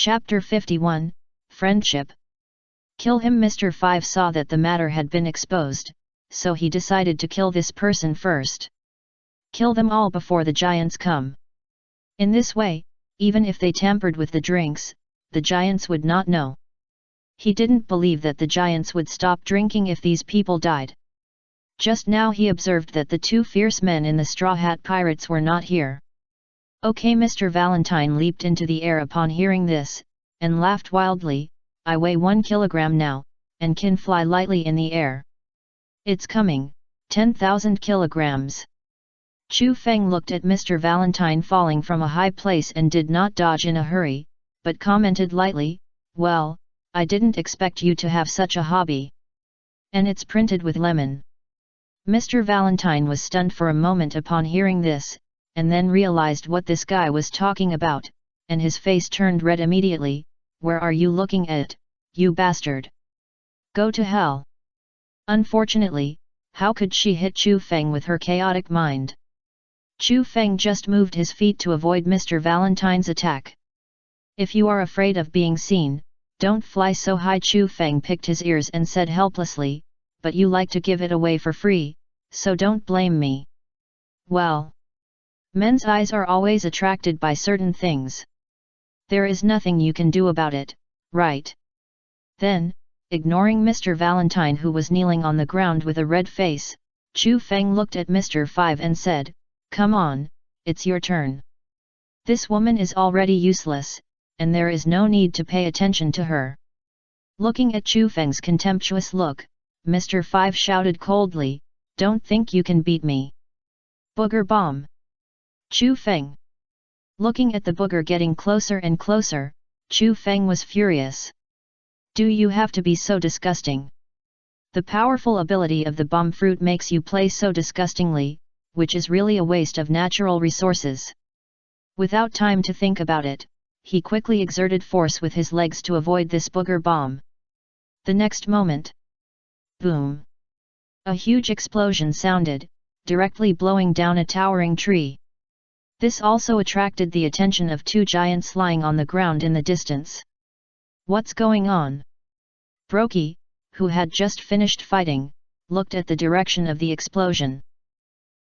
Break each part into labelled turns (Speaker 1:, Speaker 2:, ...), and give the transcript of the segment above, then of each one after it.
Speaker 1: Chapter 51, Friendship. Kill him. Mr. 5 saw that the matter had been exposed, so he decided to kill this person first. Kill them all before the giants come. In this way, even if they tampered with the drinks, the giants would not know. He didn't believe that the giants would stop drinking if these people died. Just now he observed that the two fierce men in the Straw Hat Pirates were not here. Okay, Mr. Valentine leaped into the air upon hearing this, and laughed wildly. I weigh 1 kilogram now, and can fly lightly in the air. It's coming, 10,000 kilograms. Chu Feng looked at Mr. Valentine falling from a high place and did not dodge in a hurry, but commented lightly, well, I didn't expect you to have such a hobby. And it's printed with lemon. Mr. Valentine was stunned for a moment upon hearing this, and then realized what this guy was talking about, and his face turned red immediately. Where are you looking at, you bastard? Go to hell. Unfortunately, how could she hit Chu Feng with her chaotic mind? Chu Feng just moved his feet to avoid Mr. Valentine's attack. If you are afraid of being seen, don't fly so high. Chu Feng picked his ears and said helplessly, but you like to give it away for free, so don't blame me. Well, men's eyes are always attracted by certain things. There is nothing you can do about it, right? Then, ignoring Mr. Valentine who was kneeling on the ground with a red face, Chu Feng looked at Mr. 5 and said, come on, it's your turn. This woman is already useless, and there is no need to pay attention to her. Looking at Chu Feng's contemptuous look, Mr. 5 shouted coldly, don't think you can beat me. Booger bomb. Chu Feng. Looking at the booger getting closer and closer, Chu Feng was furious. Do you have to be so disgusting? The powerful ability of the bomb fruit makes you play so disgustingly, which is really a waste of natural resources. Without time to think about it, he quickly exerted force with his legs to avoid this booger bomb. The next moment, boom! A huge explosion sounded, directly blowing down a towering tree. This also attracted the attention of two giants lying on the ground in the distance. What's going on? Brokey, who had just finished fighting, looked at the direction of the explosion.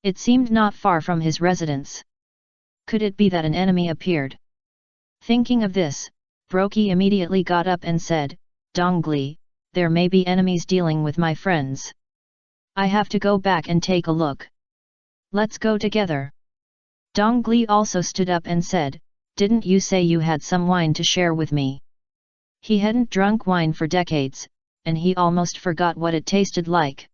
Speaker 1: It seemed not far from his residence. Could it be that an enemy appeared? Thinking of this, Brokey immediately got up and said, Dongli, there may be enemies dealing with my friends. I have to go back and take a look. Let's go together. Dongli also stood up and said, didn't you say you had some wine to share with me? He hadn't drunk wine for decades, and he almost forgot what it tasted like.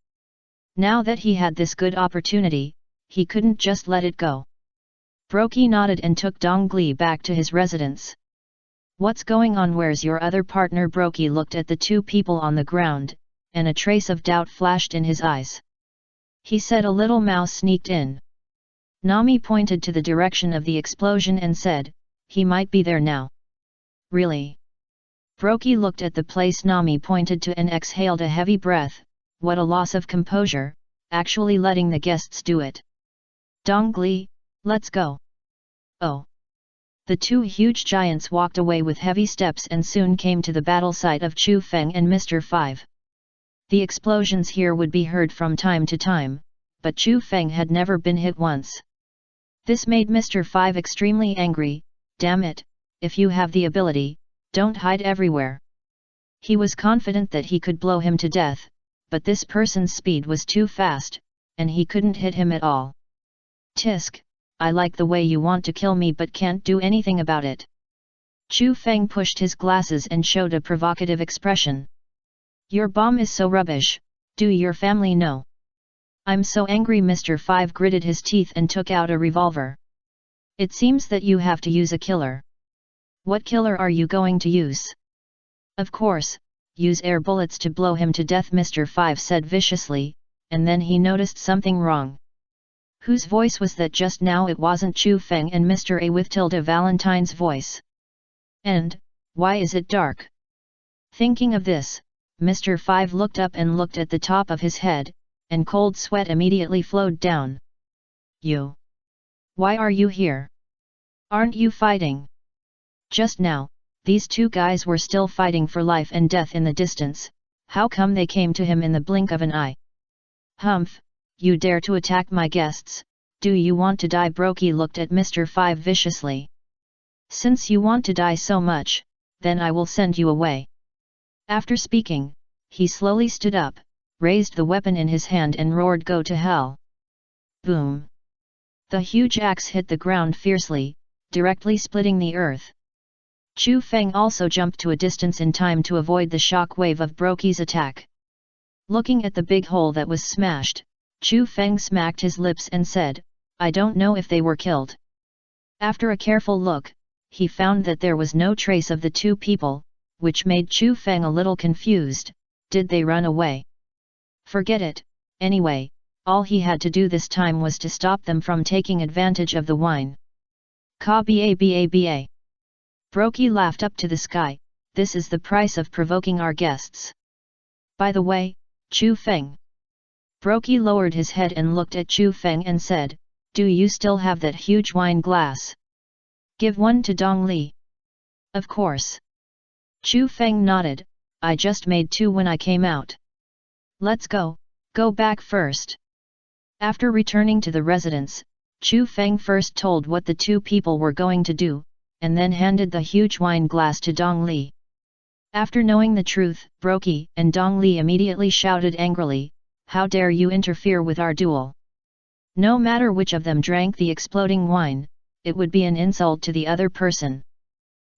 Speaker 1: Now that he had this good opportunity, he couldn't just let it go. Brokey nodded and took Dongli back to his residence. What's going on? Where's your other partner? Brokey looked at the two people on the ground, and a trace of doubt flashed in his eyes. He said a little mouse sneaked in. Nami pointed to the direction of the explosion and said, he might be there now. Really? Brokey looked at the place Nami pointed to and exhaled a heavy breath. What a loss of composure, actually letting the guests do it. Dongli, let's go. Oh. The two huge giants walked away with heavy steps and soon came to the battle site of Chu Feng and Mr. 5. The explosions here would be heard from time to time, but Chu Feng had never been hit once. This made Mr. 5 extremely angry. Damn it, if you have the ability, don't hide everywhere. He was confident that he could blow him to death, but this person's speed was too fast, and he couldn't hit him at all. Tisk, I like the way you want to kill me but can't do anything about it. Chu Feng pushed his glasses and showed a provocative expression. Your bomb is so rubbish, do your family know? I'm so angry. Mr. 5 gritted his teeth and took out a revolver. It seems that you have to use a killer. What killer are you going to use? Of course, use air bullets to blow him to death, Mr. 5 said viciously, and then he noticed something wrong. Whose voice was that just now? It wasn't Chu Feng and Mr. A with Tilda Valentine's voice. And, why is it dark? Thinking of this, Mr. 5 looked up and looked at the top of his head, and cold sweat immediately flowed down. You? Why are you here? Aren't you fighting? Just now, These two guys were still fighting for life and death in the distance. How come they came to him in the blink of an eye? Humph, you dare to attack my guests, do you want to die? Brokey looked at Mr. 5 viciously. Since you want to die so much, then I will send you away. After speaking, he slowly stood up, raised the weapon in his hand and roared, "Go to hell!" Boom! The huge axe hit the ground fiercely, directly splitting the earth. Chu Feng also jumped to a distance in time to avoid the shock wave of Brokey's attack. Looking at the big hole that was smashed, Chu Feng smacked his lips and said, "I don't know if they were killed." After a careful look, he found that there was no trace of the two people, which made Chu Feng a little confused. Did they run away? Forget it, anyway, all he had to do this time was to stop them from taking advantage of the wine. Ka ba ba ba. Brokey laughed up to the sky, "This is the price of provoking our guests. By the way, Chu Feng." Brokey lowered his head and looked at Chu Feng and said, "Do you still have that huge wine glass? Give one to Dong Li." "Of course." Chu Feng nodded, "I just made 2 when I came out." "Let's go back first." After returning to the residence, Chu Feng first told what the two people were going to do, and then handed the huge wine glass to Dong Li. After knowing the truth, Brokey and Dong Li immediately shouted angrily, "How dare you interfere with our duel?" No matter which of them drank the exploding wine, it would be an insult to the other person.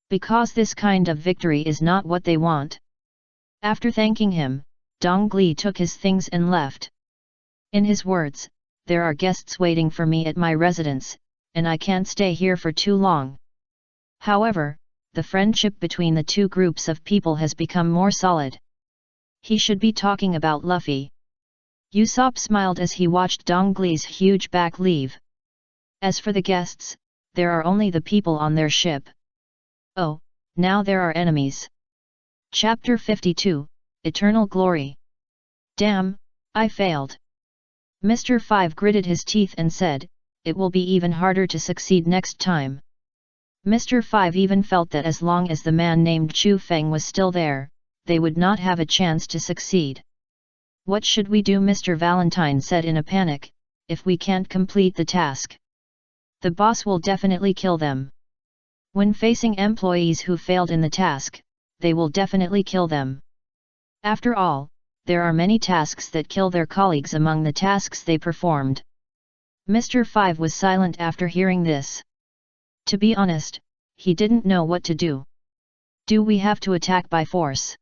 Speaker 1: Because this kind of victory is not what they want. After thanking him, Dong Li took his things and left. In his words, "There are guests waiting for me at my residence, and I can't stay here for too long." However, the friendship between the two groups of people has become more solid. He should be talking about Luffy. Usopp smiled as he watched Dong Li's huge back leave. As for the guests, there are only the people on their ship. Oh, now there are enemies. Chapter 52, Eternal Glory. Damn, I failed. Mr. 5 gritted his teeth and said, "It will be even harder to succeed next time." Mr. 5 even felt that as long as the man named Chu Feng was still there, they would not have a chance to succeed. "What should we do?" Mr. Valentine said in a panic. "If we can't complete the task, the boss will definitely kill them. When facing employees who failed in the task, they will definitely kill them. After all, there are many tasks that kill their colleagues among the tasks they performed." Mr. 5 was silent after hearing this. To be honest, he didn't know what to do. Do we have to attack by force?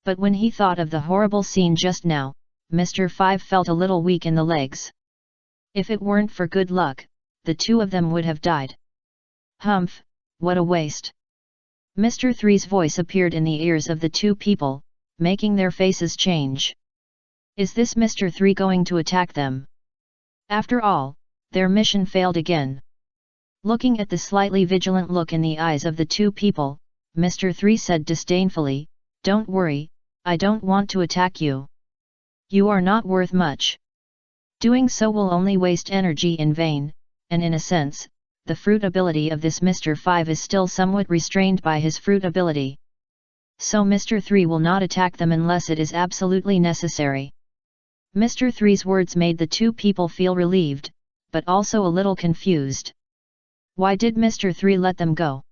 Speaker 1: But when he thought of the horrible scene just now, Mr. 5 felt a little weak in the legs. If it weren't for good luck, the two of them would have died. Humph, what a waste. Mr. 3's voice appeared in the ears of the two people, making their faces change. Is this Mr. 3 going to attack them? After all, their mission failed again. Looking at the slightly vigilant look in the eyes of the two people, Mr. 3 said disdainfully, "Don't worry, I don't want to attack you. You are not worth much. Doing so will only waste energy in vain, and in a sense, the fruit ability of this Mr. 5 is still somewhat restrained by his fruit ability. So Mr. 3 will not attack them unless it is absolutely necessary." Mr. 3's words made the two people feel relieved, but also a little confused. Why did Mr. 3 let them go?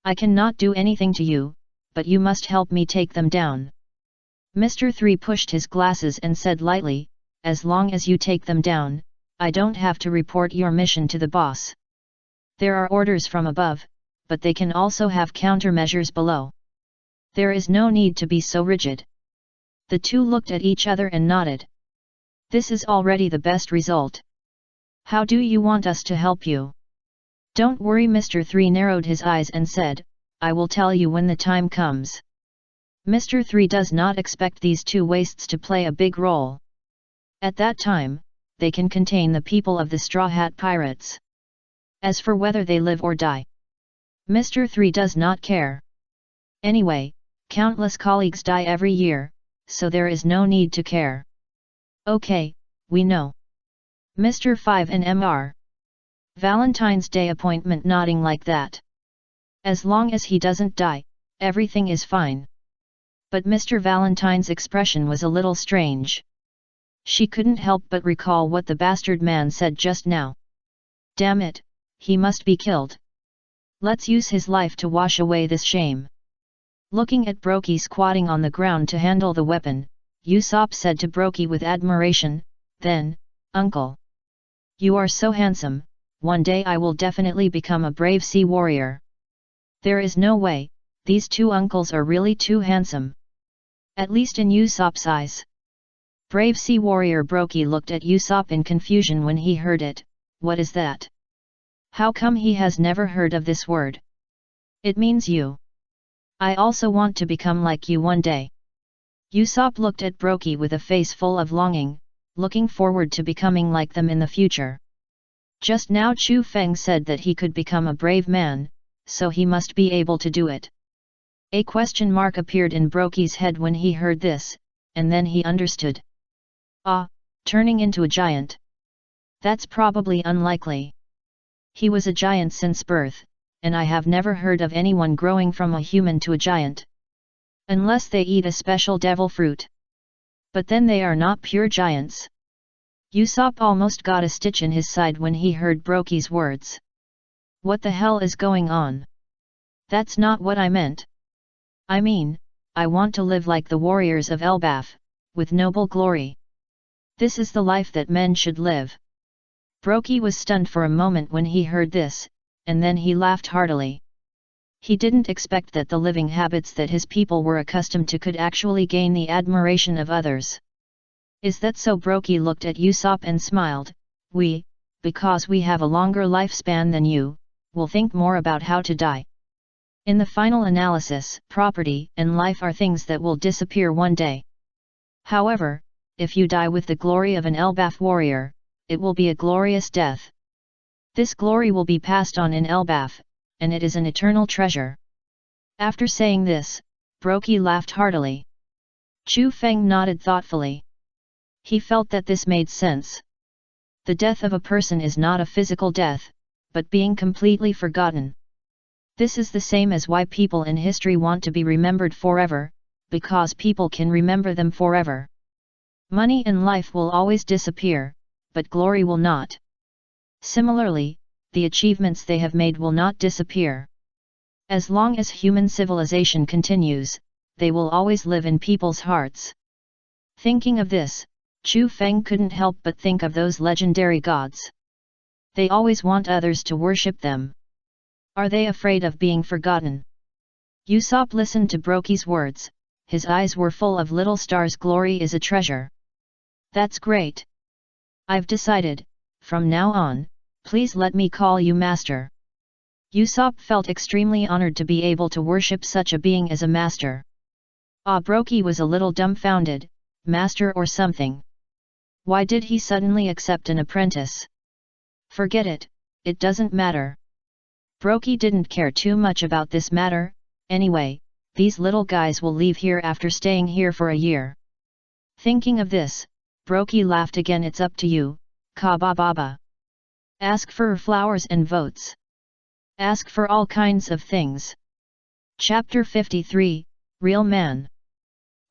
Speaker 1: "I cannot do anything to you, but you must help me take them down." Mr. 3 pushed his glasses and said lightly, "As long as you take them down, I don't have to report your mission to the boss. There are orders from above, but they can also have countermeasures below. There is no need to be so rigid." The two looked at each other and nodded. "This is already the best result. How do you want us to help you?" "Don't worry." Mr. 3 narrowed his eyes and said, "I will tell you when the time comes." Mr. 3 does not expect these two wastes to play a big role. At that time, they can contain the people of the Straw Hat Pirates. As for whether they live or die, Mr. 3 does not care. Anyway, countless colleagues die every year, so there is no need to care. "Okay, we know." Mr. 5 and Mr. Valentine's Day appointment nodding like that. As long as he doesn't die, Everything is fine. But Mr. Valentine's expression was a little strange. She couldn't help but recall what the bastard man said just now. Damn it, he must be killed. Let's use his life to wash away this shame. Looking at Brokey squatting on the ground to handle the weapon, Usopp said to Brokey with admiration, then, Uncle. You are so handsome, one day I will definitely become a brave sea warrior. There is no way, these two uncles are really too handsome. At least in Usopp's eyes. Brave sea warrior Brokey looked at Usopp in confusion when he heard it. What is that? How come he has never heard of this word? It means you. I also want to become like you one day. Usopp looked at Brokey with a face full of longing, looking forward to becoming like them in the future. Just now Chu Feng said that he could become a brave man, so he must be able to do it. A question mark appeared in Brokey's head when he heard this, and then he understood. Ah, turning into a giant. That's probably unlikely. He was a giant since birth, and I have never heard of anyone growing from a human to a giant. Unless they eat a special devil fruit. But then they are not pure giants. Usopp almost got a stitch in his side when he heard Brokey's words. What the hell is going on? That's not what I meant. I mean, I want to live like the warriors of Elbaf, with noble glory. This is the life that men should live. Brokey was stunned for a moment when he heard this, and then he laughed heartily. He didn't expect that the living habits that his people were accustomed to could actually gain the admiration of others. Is that so? Brokey looked at Usopp and smiled. We, because we have a longer lifespan than you, will think more about how to die. In the final analysis, property and life are things that will disappear one day. However, if you die with the glory of an Elbaf warrior, it will be a glorious death. This glory will be passed on in Elbaf, and it is an eternal treasure. After saying this, Brokey laughed heartily. Chu Feng nodded thoughtfully. He felt that this made sense. The death of a person is not a physical death, but being completely forgotten. This is the same as why people in history want to be remembered forever, because people can remember them forever. Money and life will always disappear, but glory will not. Similarly, the achievements they have made will not disappear. As long as human civilization continues, they will always live in people's hearts. Thinking of this, Chu Feng couldn't help but think of those legendary gods. They always want others to worship them. Are they afraid of being forgotten? Usopp listened to Brokey's words, his eyes were full of little stars. Glory is a treasure. That's great. I've decided, from now on, please let me call you master. Usopp felt extremely honored to be able to worship such a being as a master. Brokey was a little dumbfounded, master or something. Why did he suddenly accept an apprentice? Forget it, it doesn't matter. Brokey didn't care too much about this matter. Anyway, these little guys will leave here after staying here for a year. Thinking of this, Brokey laughed again. It's up to you, Kabababa. Ask for flowers and votes. Ask for all kinds of things. Chapter 53, Real Man.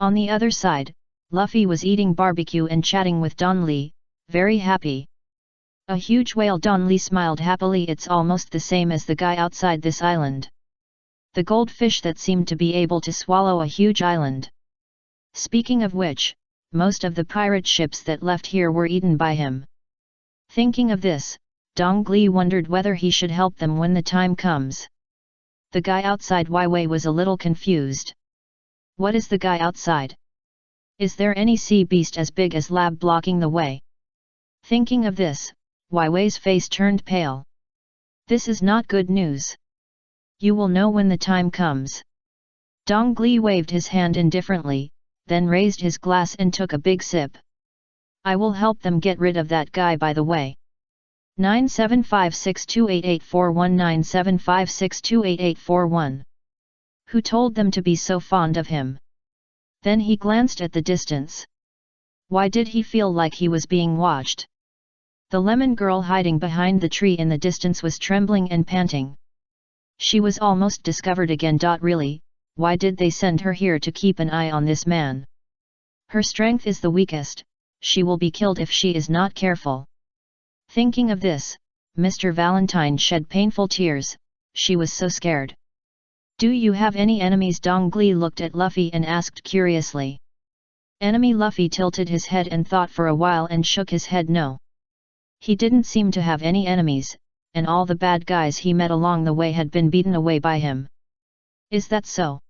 Speaker 1: On the other side, Luffy was eating barbecue and chatting with Don Lee, very happy. A huge whale. Don Lee smiled happily. It's almost the same as the guy outside this island. The goldfish that seemed to be able to swallow a huge island. Speaking of which, most of the pirate ships that left here were eaten by him. Thinking of this, Dong Li wondered whether he should help them when the time comes. The guy outside Waiwei was a little confused. What is the guy outside? Is there any sea beast as big as Lab blocking the way? Thinking of this, Waiwei's face turned pale. This is not good news. You will know when the time comes. Dong Li waved his hand indifferently, then raised his glass and took a big sip. I will help them get rid of that guy by the way. 975628841 975628841. Who told them to be so fond of him? Then he glanced at the distance. Why did he feel like he was being watched? The lemon girl hiding behind the tree in the distance was trembling and panting. She was almost discovered again. Really, why did they send her here to keep an eye on this man? Her strength is the weakest, she will be killed if she is not careful. Thinking of this, Mr. Valentine shed painful tears, she was so scared. Do you have any enemies? Dong Gli looked at Luffy and asked curiously. Enemy? Luffy tilted his head and thought for a while and shook his head no. He didn't seem to have any enemies, and all the bad guys he met along the way had been beaten away by him. Is that so?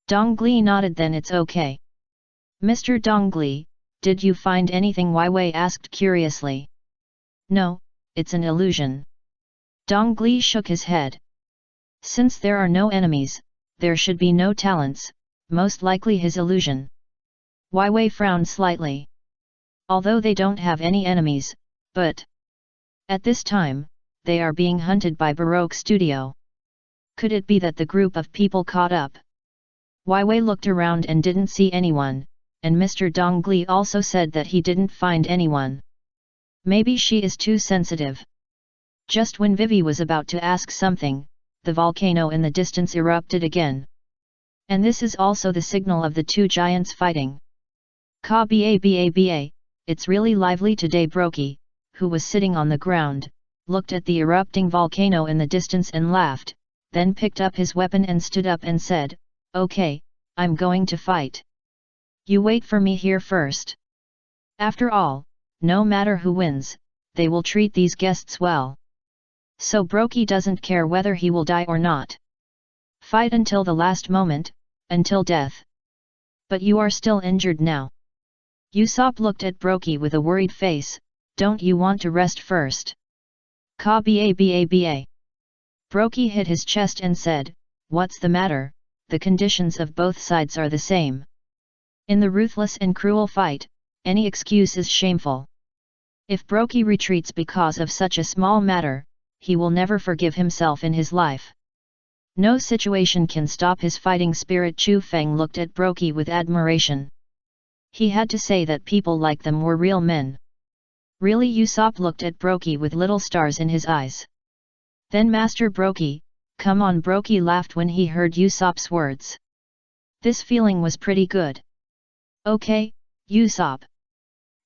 Speaker 1: Dong Gli nodded. Then it's okay. Mr. Dong Gli, did you find anything? Wai Wei asked curiously. No, it's an illusion. Dong Gli shook his head. Since there are no enemies, there should be no talents, most likely his illusion. Wai Wei frowned slightly. Although they don't have any enemies, but at this time, they are being hunted by Baroque Studio. Could it be that the group of people caught up? Wai Wei looked around and didn't see anyone, and Mr. Dong Gli also said that he didn't find anyone. Maybe she is too sensitive. Just when Vivi was about to ask something, the volcano in the distance erupted again. And this is also the signal of the two giants fighting. Ka ba ba ba, it's really lively today. Brokey, who was sitting on the ground, looked at the erupting volcano in the distance and laughed, then picked up his weapon and stood up and said, "Okay, I'm going to fight. You wait for me here first." After all, no matter who wins, they will treat these guests well. So Brokey doesn't care whether he will die or not. Fight until the last moment, until death. But you are still injured now. Usopp looked at Brokey with a worried face. Don't you want to rest first? Ka ba ba ba. Brokey hit his chest and said, "What's the matter? The conditions of both sides are the same. In the ruthless and cruel fight, any excuse is shameful. If Brokey retreats because of such a small matter, he will never forgive himself in his life. No situation can stop his fighting spirit." Chu Feng looked at Brokey with admiration. He had to say that people like them were real men. Really? Usopp looked at Brokey with little stars in his eyes. Then Master Brokey, come on. Brokey laughed when he heard Usopp's words. This feeling was pretty good. Okay, Usopp.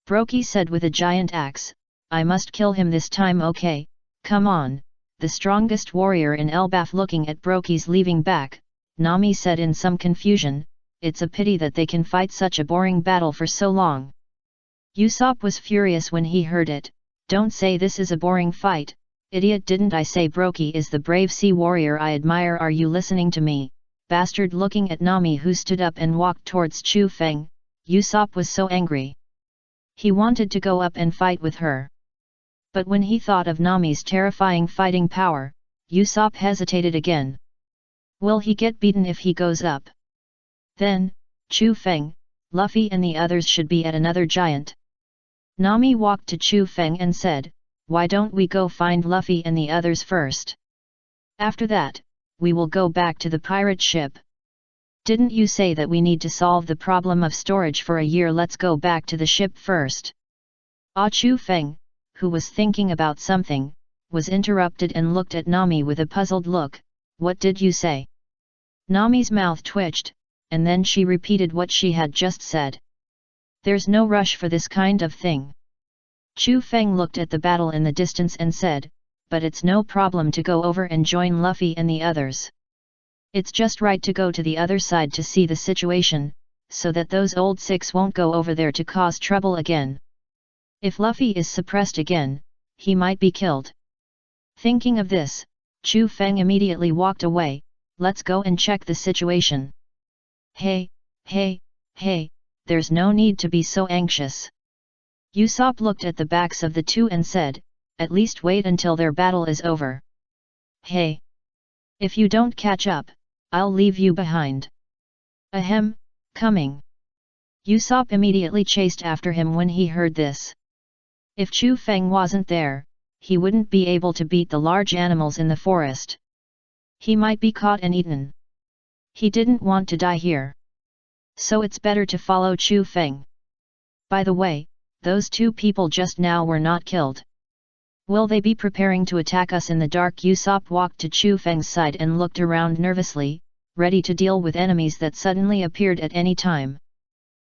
Speaker 1: Brokey said with a giant axe, I must kill him this time. Okay, come on. The strongest warrior in Elbaf looking at Brokey's leaving back, Nami said in some confusion, it's a pity that they can fight such a boring battle for so long. Usopp was furious when he heard it. Don't say this is a boring fight, idiot. Didn't I say Brokey is the brave sea warrior I admire? Are you listening to me, bastard? Looking at Nami, who stood up and walked towards Chu Feng, Usopp was so angry. He wanted to go up and fight with her. But when he thought of Nami's terrifying fighting power, Usopp hesitated again. Will he get beaten if he goes up? Then, Chu Feng, Luffy and the others should be at another giant. Nami walked to Chu Feng and said, why don't we go find Luffy and the others first? After that, we will go back to the pirate ship. Didn't you say that we need to solve the problem of storage for a year? Let's go back to the ship first. Chu Feng, who was thinking about something, was interrupted and looked at Nami with a puzzled look. What did you say? Nami's mouth twitched, and then she repeated what she had just said. There's no rush for this kind of thing. Chu Feng looked at the battle in the distance and said, but it's no problem to go over and join Luffy and the others. It's just right to go to the other side to see the situation, so that those old six won't go over there to cause trouble again. If Luffy is suppressed again, he might be killed. Thinking of this, Chu Feng immediately walked away. Let's go and check the situation. Hey, there's no need to be so anxious. Usopp looked at the backs of the two and said, at least wait until their battle is over. Hey! If you don't catch up, I'll leave you behind. Ahem, coming. Usopp immediately chased after him when he heard this. If Chu Feng wasn't there, he wouldn't be able to beat the large animals in the forest. He might be caught and eaten. He didn't want to die here. So it's better to follow Chu Feng. By the way, those two people just now were not killed. Will they be preparing to attack us in the dark? Usopp walked to Chu Feng's side and looked around nervously. ready to deal with enemies that suddenly appeared at any time.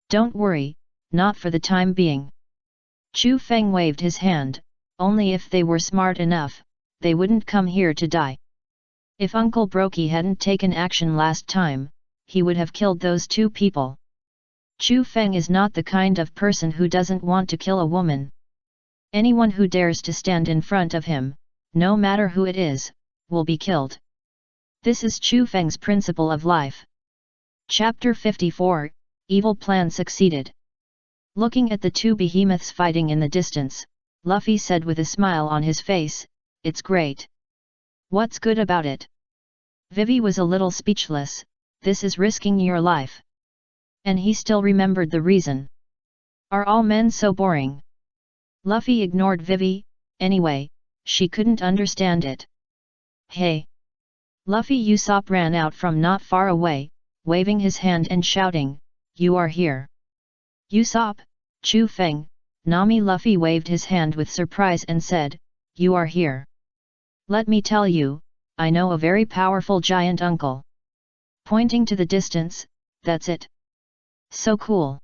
Speaker 1: Don't worry, not for the time being. Chu Feng waved his hand, only if they were smart enough, they wouldn't come here to die. If Uncle Brokey hadn't taken action last time, he would have killed those two people. Chu Feng is not the kind of person who doesn't want to kill a woman. Anyone who dares to stand in front of him, no matter who it is, will be killed. This is Chu Feng's principle of life. Chapter 54, Evil Plan Succeeded. Looking at the two behemoths fighting in the distance, Luffy said with a smile on his face, "It's great." "What's good about it?" Vivi was a little speechless. "This is risking your life." And he still remembered the reason. "Are all men so boring?" Luffy ignored Vivi, anyway, she couldn't understand it. "Hey!" Luffy Usopp ran out from not far away, waving his hand and shouting, "You are here!" "Usopp, Chu Feng, Nami." Luffy waved his hand with surprise and said, "You are here. Let me tell you, I know a very powerful giant uncle." Pointing to the distance, "That's it. So cool."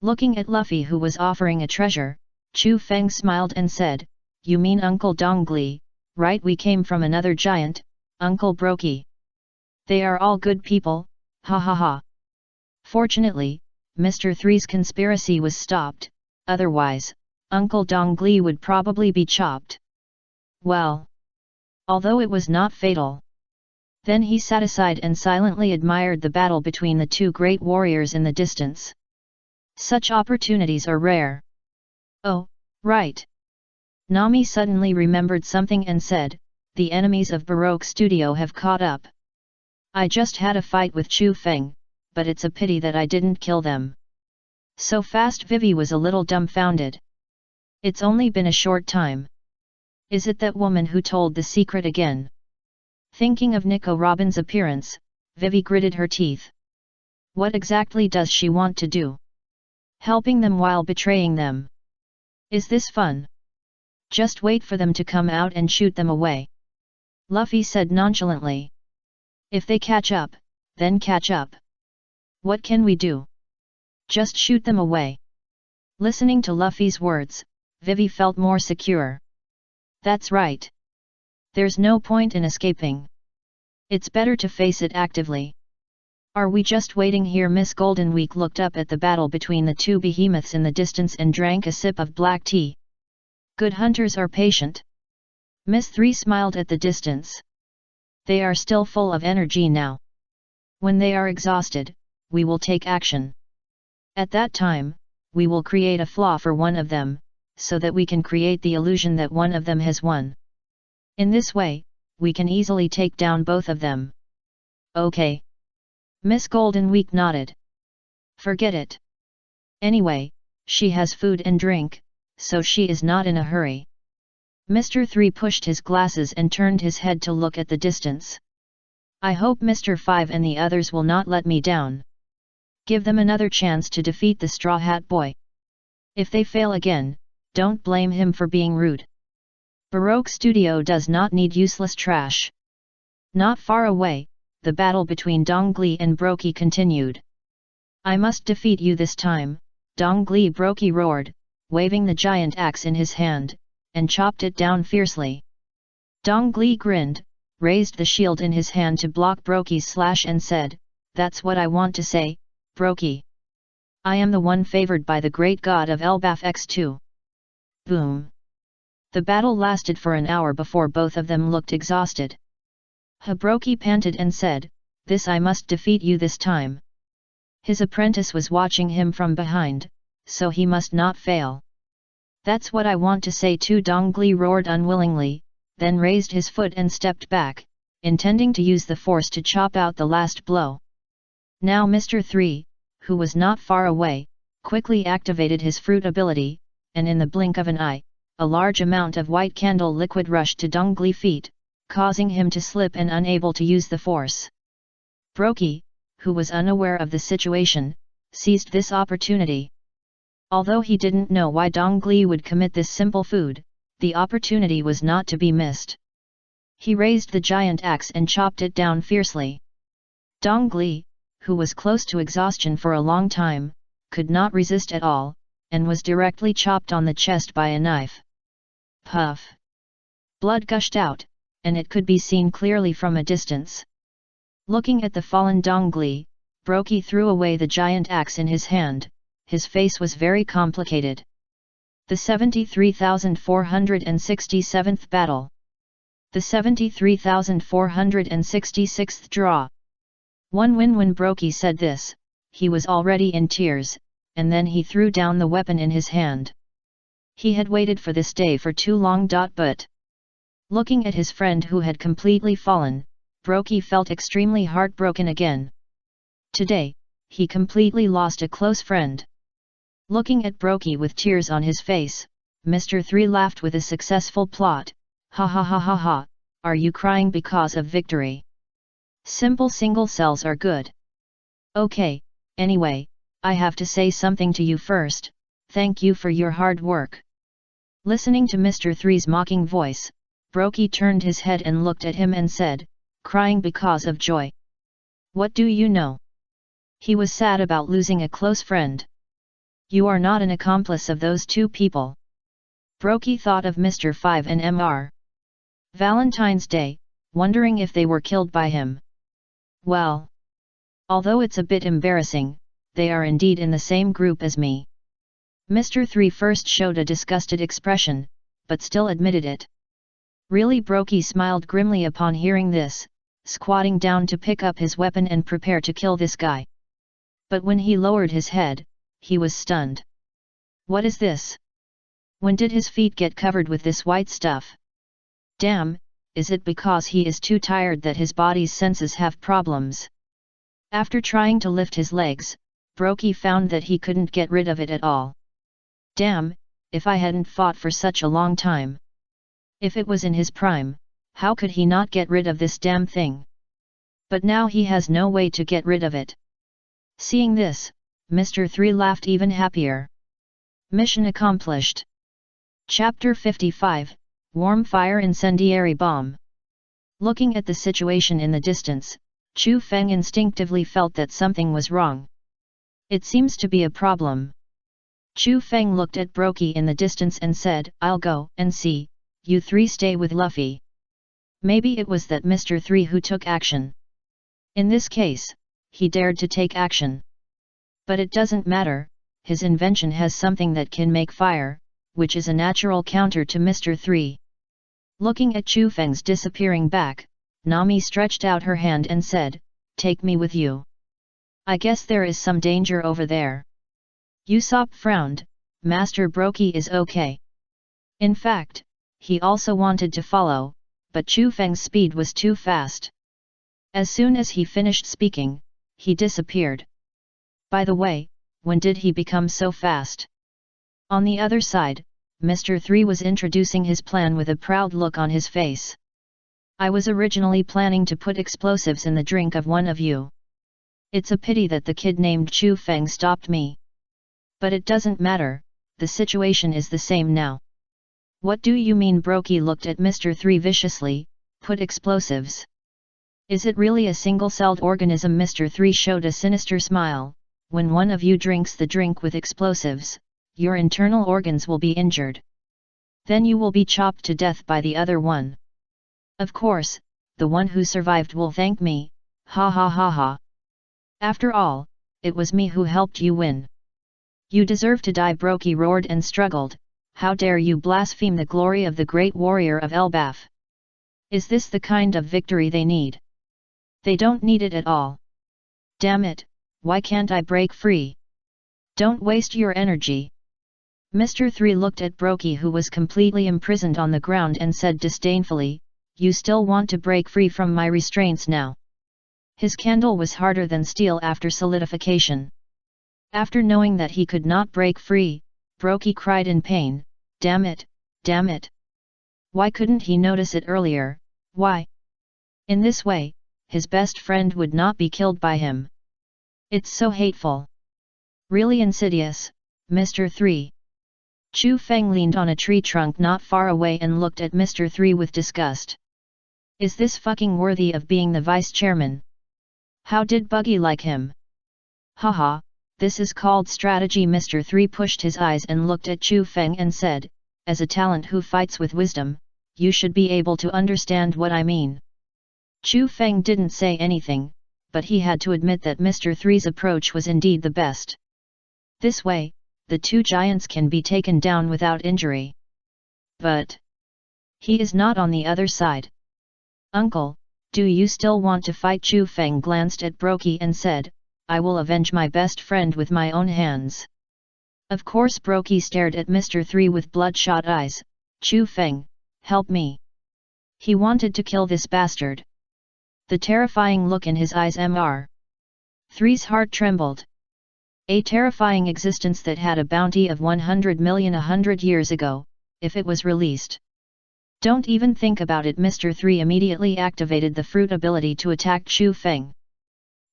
Speaker 1: Looking at Luffy who was offering a treasure, Chu Feng smiled and said, "You mean Uncle Dongli, right? We came from another giant, Uncle Brokey. They are all good people, ha ha ha." Fortunately, Mr. Three's conspiracy was stopped, otherwise, Uncle Dongli would probably be chopped. Well, although it was not fatal. Then he sat aside and silently admired the battle between the two great warriors in the distance. Such opportunities are rare. "Oh, right." Nami suddenly remembered something and said, "The enemies of Baroque Studio have caught up. I just had a fight with Chu Feng, but it's a pity that I didn't kill them." So fast. Vivi was a little dumbfounded. "It's only been a short time. Is it that woman who told the secret again?" Thinking of Nico Robin's appearance, Vivi gritted her teeth. What exactly does she want to do? Helping them while betraying them? Is this fun? Just wait for them to come out and shoot them away. Luffy said nonchalantly. If they catch up, then catch up. What can we do? Just shoot them away. Listening to Luffy's words, Vivi felt more secure. That's right. There's no point in escaping. It's better to face it actively. Are we just waiting here? Miss Goldenweek looked up at the battle between the two behemoths in the distance and drank a sip of black tea. Good hunters are patient. Miss Three smiled at the distance. They are still full of energy now. When they are exhausted, we will take action. At that time, we will create a flaw for one of them, so that we can create the illusion that one of them has won. In this way, we can easily take down both of them. Okay. Miss Goldenweek nodded. Forget it. Anyway, she has food and drink, so she is not in a hurry. Mr. Three pushed his glasses and turned his head to look at the distance. I hope Mr. Five and the others will not let me down. Give them another chance to defeat the Straw Hat Boy. If they fail again, don't blame him for being rude. Baroque Studio does not need useless trash. Not far away, the battle between Dongli and Brokey continued. I must defeat you this time, Dongli. Brokey roared, waving the giant axe in his hand, and chopped it down fiercely. Dongli grinned, raised the shield in his hand to block Brokey's slash and said, That's what I want to say, Brokey. I am the one favored by the great god of Elbaf X2. Boom. The battle lasted for an hour before both of them looked exhausted. Brokey panted and said, This I must defeat you this time. His apprentice was watching him from behind, so he must not fail. That's what I want to say too. Dongli roared unwillingly, then raised his foot and stepped back, intending to use the force to chop out the last blow. Now Mr. Three, who was not far away, quickly activated his fruit ability, and in the blink of an eye, a large amount of white candle liquid rushed to Dongli's feet, causing him to slip and unable to use the force. Brokey, who was unaware of the situation, seized this opportunity. Although he didn't know why Dongli would commit this simple food, the opportunity was not to be missed. He raised the giant axe and chopped it down fiercely. Dong Li, who was close to exhaustion for a long time, could not resist at all, and was directly chopped on the chest by a knife. Puff! Blood gushed out, and it could be seen clearly from a distance. Looking at the fallen Dong Li, Brokey threw away the giant axe in his hand. His face was very complicated. The 73,467th battle. The 73,466th draw. One win. When Brokey said this, he was already in tears, and then he threw down the weapon in his hand. He had waited for this day for too long. But looking at his friend who had completely fallen, Brokey felt extremely heartbroken again. Today, he completely lost a close friend. Looking at Brokey with tears on his face, Mr. 3 laughed with a successful plot. Ha ha ha ha ha, are you crying because of victory? Simple single cells are good. Okay, anyway, I have to say something to you first. Thank you for your hard work. Listening to Mr. 3's mocking voice, Brokey turned his head and looked at him and said, crying because of joy. What do you know? He was sad about losing a close friend. You are not an accomplice of those two people. Brokey thought of Mr. 5 and Mr. Valentine's Day, wondering if they were killed by him. Well, although it's a bit embarrassing, they are indeed in the same group as me. Mr. 3 first showed a disgusted expression, but still admitted it. Really? Brokey smiled grimly upon hearing this, squatting down to pick up his weapon and prepare to kill this guy. But when he lowered his head, he was stunned. What is this? When did his feet get covered with this white stuff? Damn, is it because he is too tired that his body's senses have problems? After trying to lift his legs, Brokey found that he couldn't get rid of it at all. Damn, if I hadn't fought for such a long time. If it was in his prime, how could he not get rid of this damn thing? But now he has no way to get rid of it. Seeing this, Mr. 3 laughed even happier. Mission accomplished. Chapter 55, Warm Fire Incendiary Bomb. Looking at the situation in the distance, Chu Feng instinctively felt that something was wrong. It seems to be a problem. Chu Feng looked at Brokey in the distance and said, I'll go and see, you three stay with Luffy. Maybe it was that Mr. 3 who took action. In this case, he dared to take action. But it doesn't matter, his invention has something that can make fire, which is a natural counter to Mr. 3. Looking at Chu Feng's disappearing back, Nami stretched out her hand and said, take me with you. I guess there is some danger over there. Usopp frowned, Master Brokey is okay. In fact, he also wanted to follow, but Chu Feng's speed was too fast. As soon as he finished speaking, he disappeared. By the way, when did he become so fast? On the other side, Mr. 3 was introducing his plan with a proud look on his face. I was originally planning to put explosives in the drink of one of you. It's a pity that the kid named Chu Feng stopped me. But it doesn't matter, the situation is the same now. What do you mean? Brokey looked at Mr. 3 viciously, put explosives. Is it really a single-celled organism? Mr. 3 showed a sinister smile. When one of you drinks the drink with explosives, your internal organs will be injured. Then you will be chopped to death by the other one. Of course, the one who survived will thank me, ha ha ha ha. After all, it was me who helped you win. You deserve to die. Brokey roared and struggled, how dare you blaspheme the glory of the great warrior of Elbaf? Is this the kind of victory they need? They don't need it at all. Damn it, why can't I break free? Don't waste your energy. Mr. 3 looked at Brokey, who was completely imprisoned on the ground, and said disdainfully, you still want to break free from my restraints now? His candle was harder than steel after solidification. After knowing that he could not break free, Brokey cried in pain, damn it, damn it. Why couldn't he notice it earlier? Why? In this way, his best friend would not be killed by him. It's so hateful. Really insidious, Mr. 3. Chu Feng leaned on a tree trunk not far away and looked at Mr. 3 with disgust. Is this fucking worthy of being the vice chairman? How did Buggy like him? Haha, this is called strategy. Mr. 3 pushed his eyes and looked at Chu Feng and said, as a talent who fights with wisdom, you should be able to understand what I mean. Chu Feng didn't say anything, but he had to admit that Mr. 3's approach was indeed the best. This way, the two giants can be taken down without injury. But he is not on the other side. Uncle, do you still want to fight? Chu Feng glanced at Brokey and said, I will avenge my best friend with my own hands. Of course. Brokey stared at Mr. 3 with bloodshot eyes. Chu Feng, help me. He wanted to kill this bastard. The terrifying look in his eyes. Mr. 3's heart trembled. A terrifying existence that had a bounty of 100 million 100 years ago, if it was released. Don't even think about it. Mr. 3 immediately activated the fruit ability to attack Chu Feng.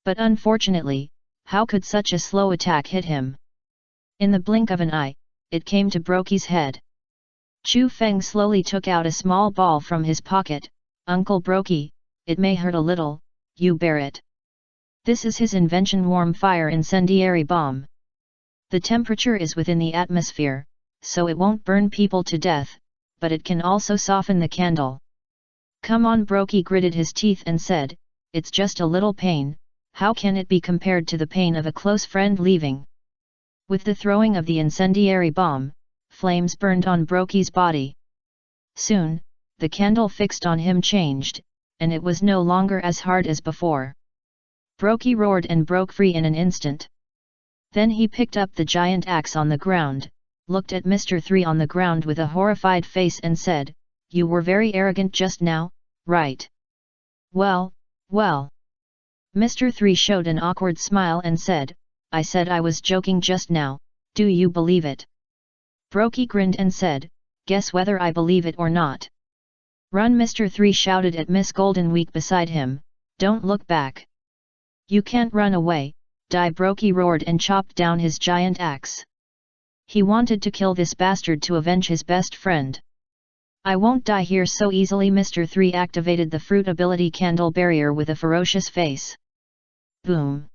Speaker 1: But unfortunately, how could such a slow attack hit him? In the blink of an eye, it came to Brokey's head. Chu Feng slowly took out a small ball from his pocket. Uncle Brokey, it may hurt a little, you bear it. This is his invention, warm fire incendiary bomb. The temperature is within the atmosphere, so it won't burn people to death, but it can also soften the candle. Come on. Brokey gritted his teeth and said, it's just a little pain, how can it be compared to the pain of a close friend leaving? With the throwing of the incendiary bomb, flames burned on Brokey's body. Soon, the candle fixed on him changed, and it was no longer as hard as before. Brokey roared and broke free in an instant. Then he picked up the giant axe on the ground, looked at Mr. 3 on the ground with a horrified face and said, you were very arrogant just now, right? Well, well. Mr. 3 showed an awkward smile and said, I said I was joking just now, do you believe it? Brokey grinned and said, guess whether I believe it or not. Run. Mr. 3 shouted at Miss Golden Week beside him, don't look back. You can't run away, die. Brokey roared and chopped down his giant axe. He wanted to kill this bastard to avenge his best friend. I won't die here so easily. Mr. 3 activated the fruit ability candle barrier with a ferocious face. Boom!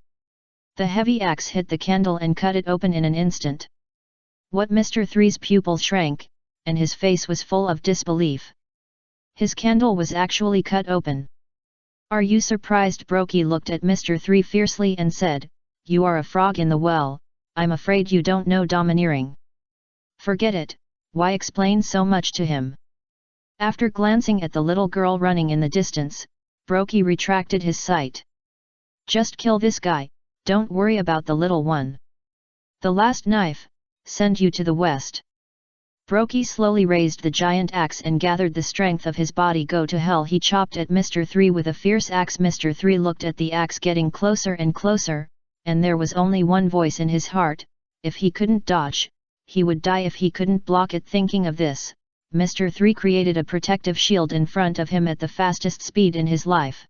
Speaker 1: The heavy axe hit the candle and cut it open in an instant. What? Mr. 3's pupils shrank, and his face was full of disbelief. His candle was actually cut open. Are you surprised? Brokey looked at Mr. 3 fiercely and said, you are a frog in the well, I'm afraid you don't know domineering. Forget it, why explain so much to him? After glancing at the little girl running in the distance, Brokey retracted his sight. Just kill this guy, don't worry about the little one. The last knife, send you to the west. Brokey slowly raised the giant axe and gathered the strength of his body. Go to hell. He chopped at Mr. 3 with a fierce axe. Mr. 3 looked at the axe getting closer and closer, and there was only one voice in his heart, if he couldn't dodge, he would die if he couldn't block it. Thinking of this, Mr. 3 created a protective shield in front of him at the fastest speed in his life.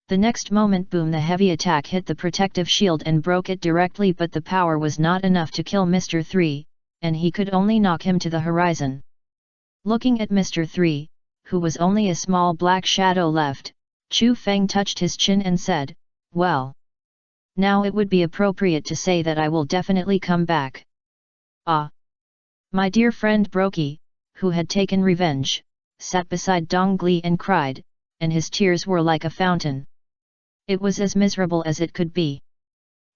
Speaker 1: The next moment, boom, the heavy attack hit the protective shield and broke it directly, but the power was not enough to kill Mr. 3, and he could only knock him to the horizon. Looking at Mr. 3, who was only a small black shadow left, Chu Feng touched his chin and said, well, now it would be appropriate to say that I will definitely come back. Ah! My dear friend Brokey, who had taken revenge, sat beside Dong Gli and cried, and his tears were like a fountain. It was as miserable as it could be.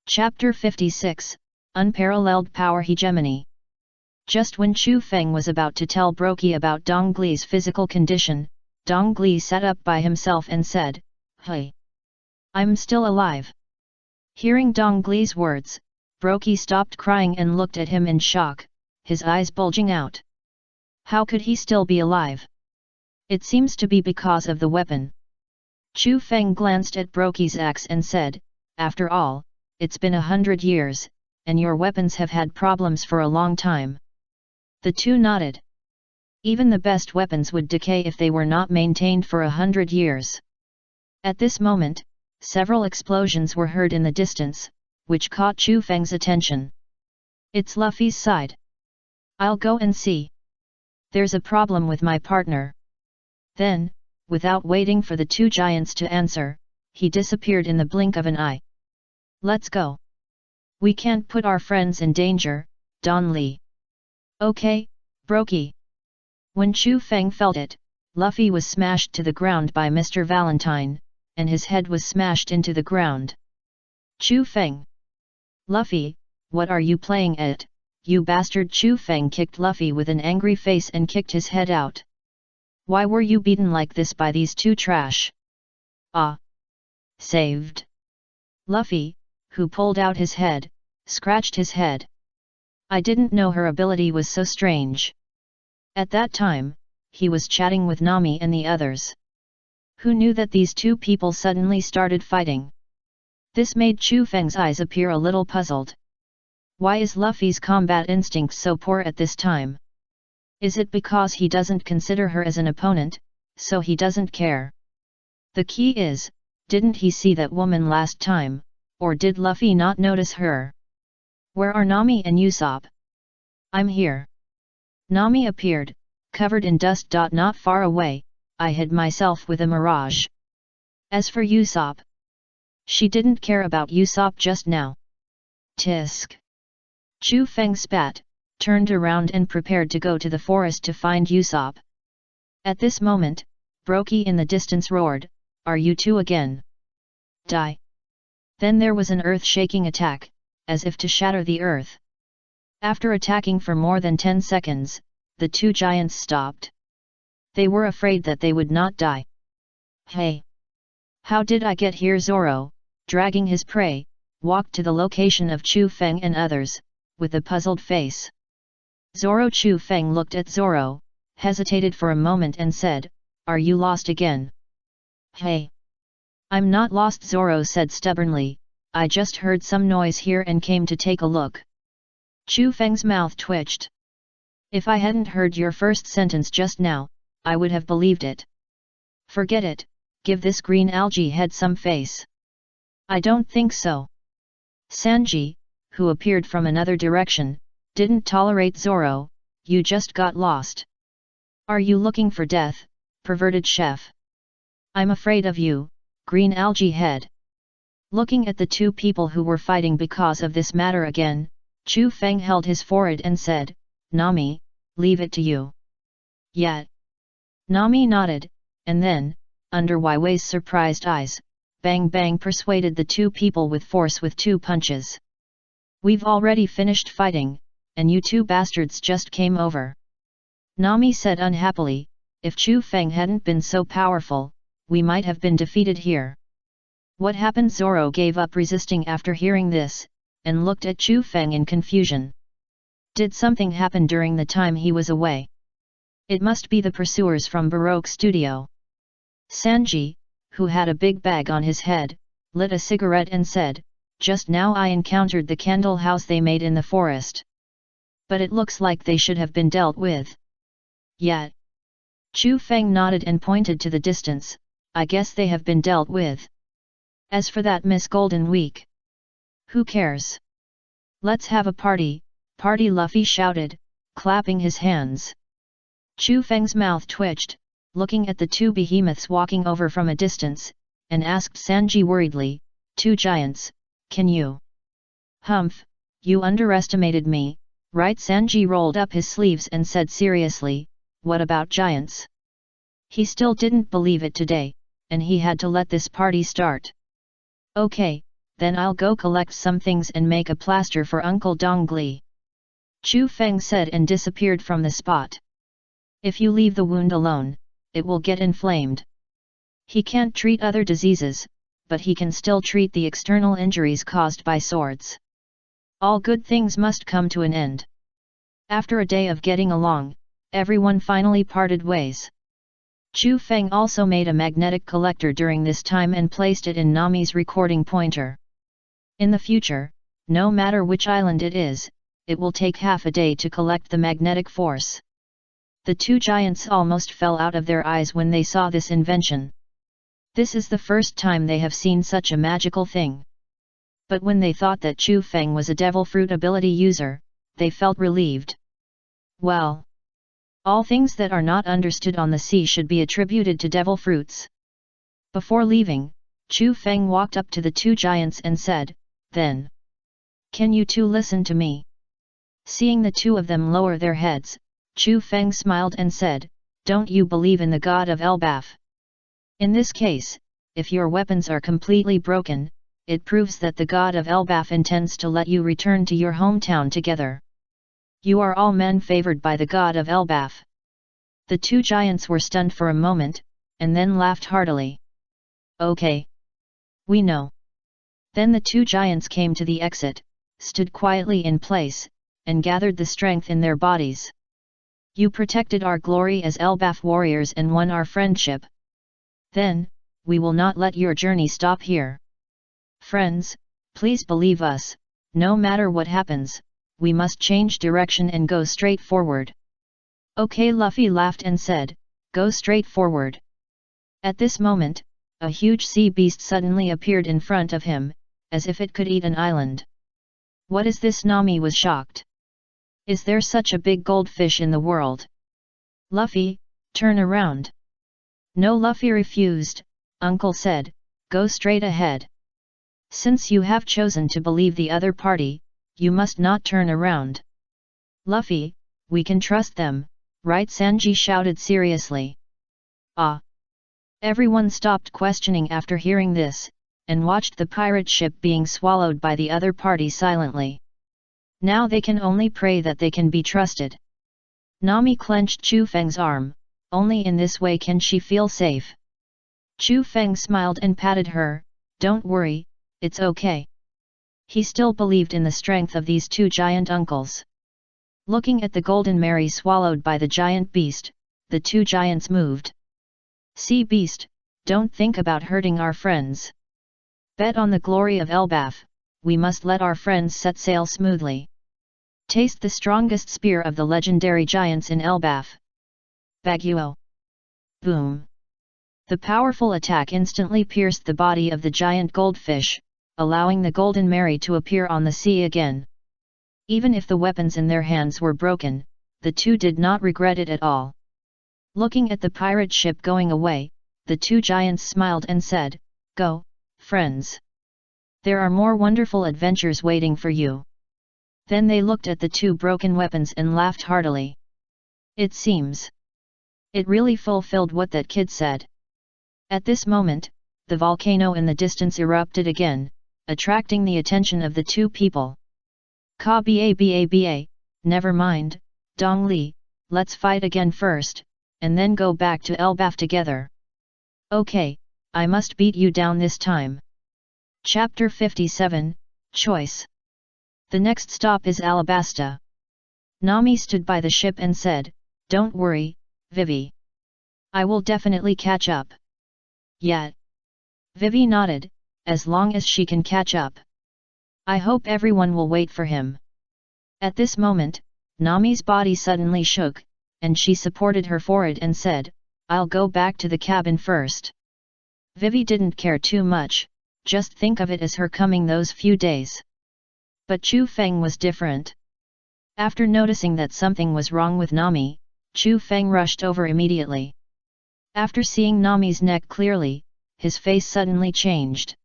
Speaker 1: Chapter 56, Unparalleled Power Hegemony. Just when Chu Feng was about to tell Brokey about Dong Gli's physical condition, Dong Gli sat up by himself and said, hey! I'm still alive. Hearing Dong Gli's words, Brokey stopped crying and looked at him in shock, his eyes bulging out. How could he still be alive? It seems to be because of the weapon. Chu Feng glanced at Brokey's axe and said, after all, it's been 100 years, and your weapons have had problems for a long time. The two nodded. Even the best weapons would decay if they were not maintained for 100 years. At this moment, several explosions were heard in the distance, which caught Chu Feng's attention. It's Luffy's side. I'll go and see. There's a problem with my partner. Then, without waiting for the two giants to answer, he disappeared in the blink of an eye. Let's go. We can't put our friends in danger, Don Lee. Okay, Brokey. When Chu Feng felt it, Luffy was smashed to the ground by Mr. Valentine, and his head was smashed into the ground. Chu Feng. Luffy, what are you playing at, you bastard? Chu Feng kicked Luffy with an angry face and kicked his head out. Why were you beaten like this by these two trash? Ah! Saved. Luffy, who pulled out his head, scratched his head. I didn't know her ability was so strange. At that time, he was chatting with Nami and the others. Who knew that these two people suddenly started fighting? This made Chu Feng's eyes appear a little puzzled. Why is Luffy's combat instinct so poor at this time? Is it because he doesn't consider her as an opponent, so he doesn't care? The key is, didn't he see that woman last time, or did Luffy not notice her? Where are Nami and Usopp? I'm here. Nami appeared, covered in dust. Not far away, I hid myself with a mirage. As for Usopp, she didn't care about Usopp just now. Tisk. Chu Feng spat, turned around and prepared to go to the forest to find Usopp. At this moment, Brokey in the distance roared, "Are you two again? Die!" Then there was an earth-shaking attack, as if to shatter the earth. After attacking for more than 10 seconds, the two giants stopped. They were afraid that they would not die. Hey! How did I get here? Zoro, dragging his prey, walked to the location of Chu Feng and others, with a puzzled face. Chu Feng looked at Zoro, hesitated for a moment and said, "Are you lost again?" Hey! I'm not lost, Zoro said stubbornly, I just heard some noise here and came to take a look. Chu Feng's mouth twitched. If I hadn't heard your first sentence just now, I would have believed it. Forget it, give this green algae head some face. I don't think so. Sanji, who appeared from another direction, didn't tolerate Zoro, you just got lost. Are you looking for death, perverted chef? I'm afraid of you, green algae head. Looking at the two people who were fighting because of this matter again, Chu Feng held his forehead and said, Nami, leave it to you. Yet. Nami nodded, and then, under Weiwei's surprised eyes, Bang Bang persuaded the two people with force with 2 punches. We've already finished fighting, and you two bastards just came over. Nami said unhappily, if Chu Feng hadn't been so powerful, we might have been defeated here. What happened? Zoro gave up resisting after hearing this, and looked at Chu Feng in confusion. Did something happen during the time he was away? It must be the pursuers from Baroque Studio. Sanji, who had a big bag on his head, lit a cigarette and said, just now I encountered the candle house they made in the forest. But it looks like they should have been dealt with. Yet. Chu Feng nodded and pointed to the distance, I guess they have been dealt with. As for that Miss Golden Week. Who cares? Let's have a party, Luffy shouted, clapping his hands. Chu Feng's mouth twitched, looking at the two behemoths walking over from a distance, and asked Sanji worriedly, 2 giants, can you? Humph, you underestimated me, right? Sanji rolled up his sleeves and said seriously, what about giants? He still didn't believe it today, and he had to let this party start. Okay, then I'll go collect some things and make a plaster for Uncle Dongli. Chu Feng said and disappeared from the spot. If you leave the wound alone, it will get inflamed. He can't treat other diseases, but he can still treat the external injuries caused by swords. All good things must come to an end. After a day of getting along, everyone finally parted ways. Chu Feng also made a magnetic collector during this time and placed it in Nami's recording pointer. In the future, no matter which island it is, it will take half a day to collect the magnetic force. The two giants almost fell out of their eyes when they saw this invention. This is the first time they have seen such a magical thing. But when they thought that Chu Feng was a devil fruit ability user, they felt relieved. Well, all things that are not understood on the sea should be attributed to devil fruits. Before leaving, Chu Feng walked up to the two giants and said, "Then, can you two listen to me?" Seeing the two of them lower their heads, Chu Feng smiled and said, "Don't you believe in the god of Elbaf? In this case, if your weapons are completely broken, it proves that the god of Elbaf intends to let you return to your hometown together. You are all men favored by the god of Elbaf." The two giants were stunned for a moment, and then laughed heartily. "Okay. We know." Then the two giants came to the exit, stood quietly in place, and gathered the strength in their bodies. "You protected our glory as Elbaf warriors and won our friendship. Then, we will not let your journey stop here. Friends, please believe us, no matter what happens, we must change direction and go straight forward." "Okay," Luffy laughed and said, "Go straight forward." At this moment, a huge sea beast suddenly appeared in front of him, as if it could eat an island. "What is this?" Nami was shocked. "Is there such a big goldfish in the world?" "Luffy, turn around." "No," Luffy refused. "Uncle said, go straight ahead. Since you have chosen to believe the other party, you must not turn around." "Luffy, we can trust them, right?" Sanji shouted seriously. "Ah!" Everyone stopped questioning after hearing this, and watched the pirate ship being swallowed by the other party silently. Now they can only pray that they can be trusted. Nami clenched Chu Feng's arm, only in this way can she feel safe. Chu Feng smiled and patted her, "Don't worry, it's okay." He still believed in the strength of these two giant uncles. Looking at the Golden Mary swallowed by the giant beast, the two giants moved. "Sea beast, don't think about hurting our friends. Bet on the glory of Elbaf, we must let our friends set sail smoothly. Taste the strongest spear of the legendary giants in Elbaf. Baguio!" Boom! The powerful attack instantly pierced the body of the giant goldfish, allowing the Golden Mary to appear on the sea again. Even if the weapons in their hands were broken, the two did not regret it at all. Looking at the pirate ship going away, the two giants smiled and said, "Go, friends. There are more wonderful adventures waiting for you." Then they looked at the two broken weapons and laughed heartily. It seems it really fulfilled what that kid said. At this moment, the volcano in the distance erupted again, attracting the attention of the two people. "Ka ba, never mind, Dong Li, let's fight again first, and then go back to Elbaf together." "Okay, I must beat you down this time." Chapter 57, Choice. The next stop is Alabasta. Nami stood by the ship and said, "Don't worry, Vivi. I will definitely catch up." "Yet." Vivi nodded, "as long as she can catch up. I hope everyone will wait for him." At this moment, Nami's body suddenly shook, and she supported her forehead and said, "I'll go back to the cabin first." Vivi didn't care too much, just think of it as her coming those few days. But Chu Feng was different. After noticing that something was wrong with Nami, Chu Feng rushed over immediately. After seeing Nami's neck clearly, his face suddenly changed.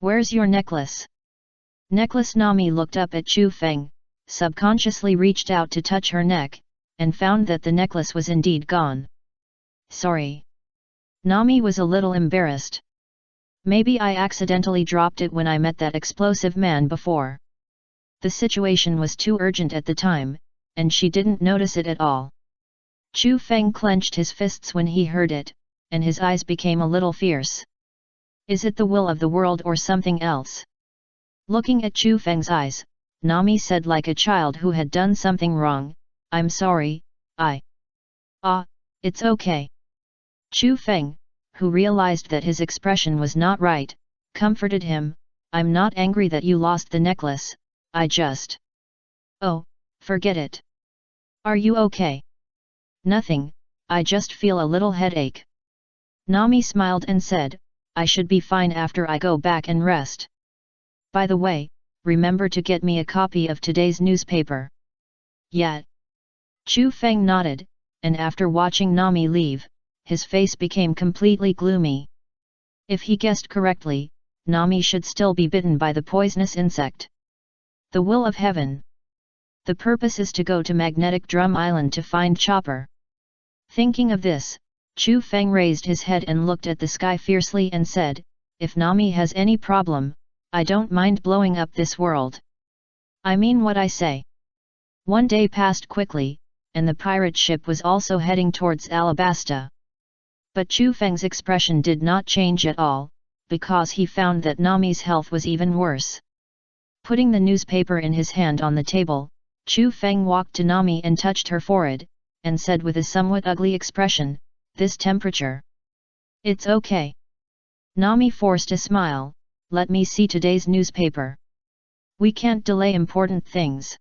Speaker 1: "Where's your necklace?" "Necklace?" Nami looked up at Chu Feng, subconsciously reached out to touch her neck, and found that the necklace was indeed gone. "Sorry." Nami was a little embarrassed. "Maybe I accidentally dropped it when I met that explosive man before." The situation was too urgent at the time, and she didn't notice it at all. Chu Feng clenched his fists when he heard it, and his eyes became a little fierce. "Is it the will of the world or something else?" Looking at Chu Feng's eyes, Nami said like a child who had done something wrong, "I'm sorry, it's okay." Chu Feng, who realized that his expression was not right, comforted him, "I'm not angry that you lost the necklace, I just..." "Oh, forget it. Are you okay?" "Nothing, I just feel a little headache." Nami smiled and said, "I should be fine after I go back and rest. By the way, remember to get me a copy of today's newspaper." "Yet." Chu Feng nodded, and after watching Nami leave, his face became completely gloomy. If he guessed correctly, Nami should still be bitten by the poisonous insect. The will of heaven. The purpose is to go to Magnetic Drum Island to find Chopper. Thinking of this, Chu Feng raised his head and looked at the sky fiercely and said, "If Nami has any problem, I don't mind blowing up this world. I mean what I say." One day passed quickly, and the pirate ship was also heading towards Alabasta. But Chu Feng's expression did not change at all, because he found that Nami's health was even worse. Putting the newspaper in his hand on the table, Chu Feng walked to Nami and touched her forehead, and said with a somewhat ugly expression, "This temperature. It's okay." Nami forced a smile. "Let me see today's newspaper. We can't delay important things."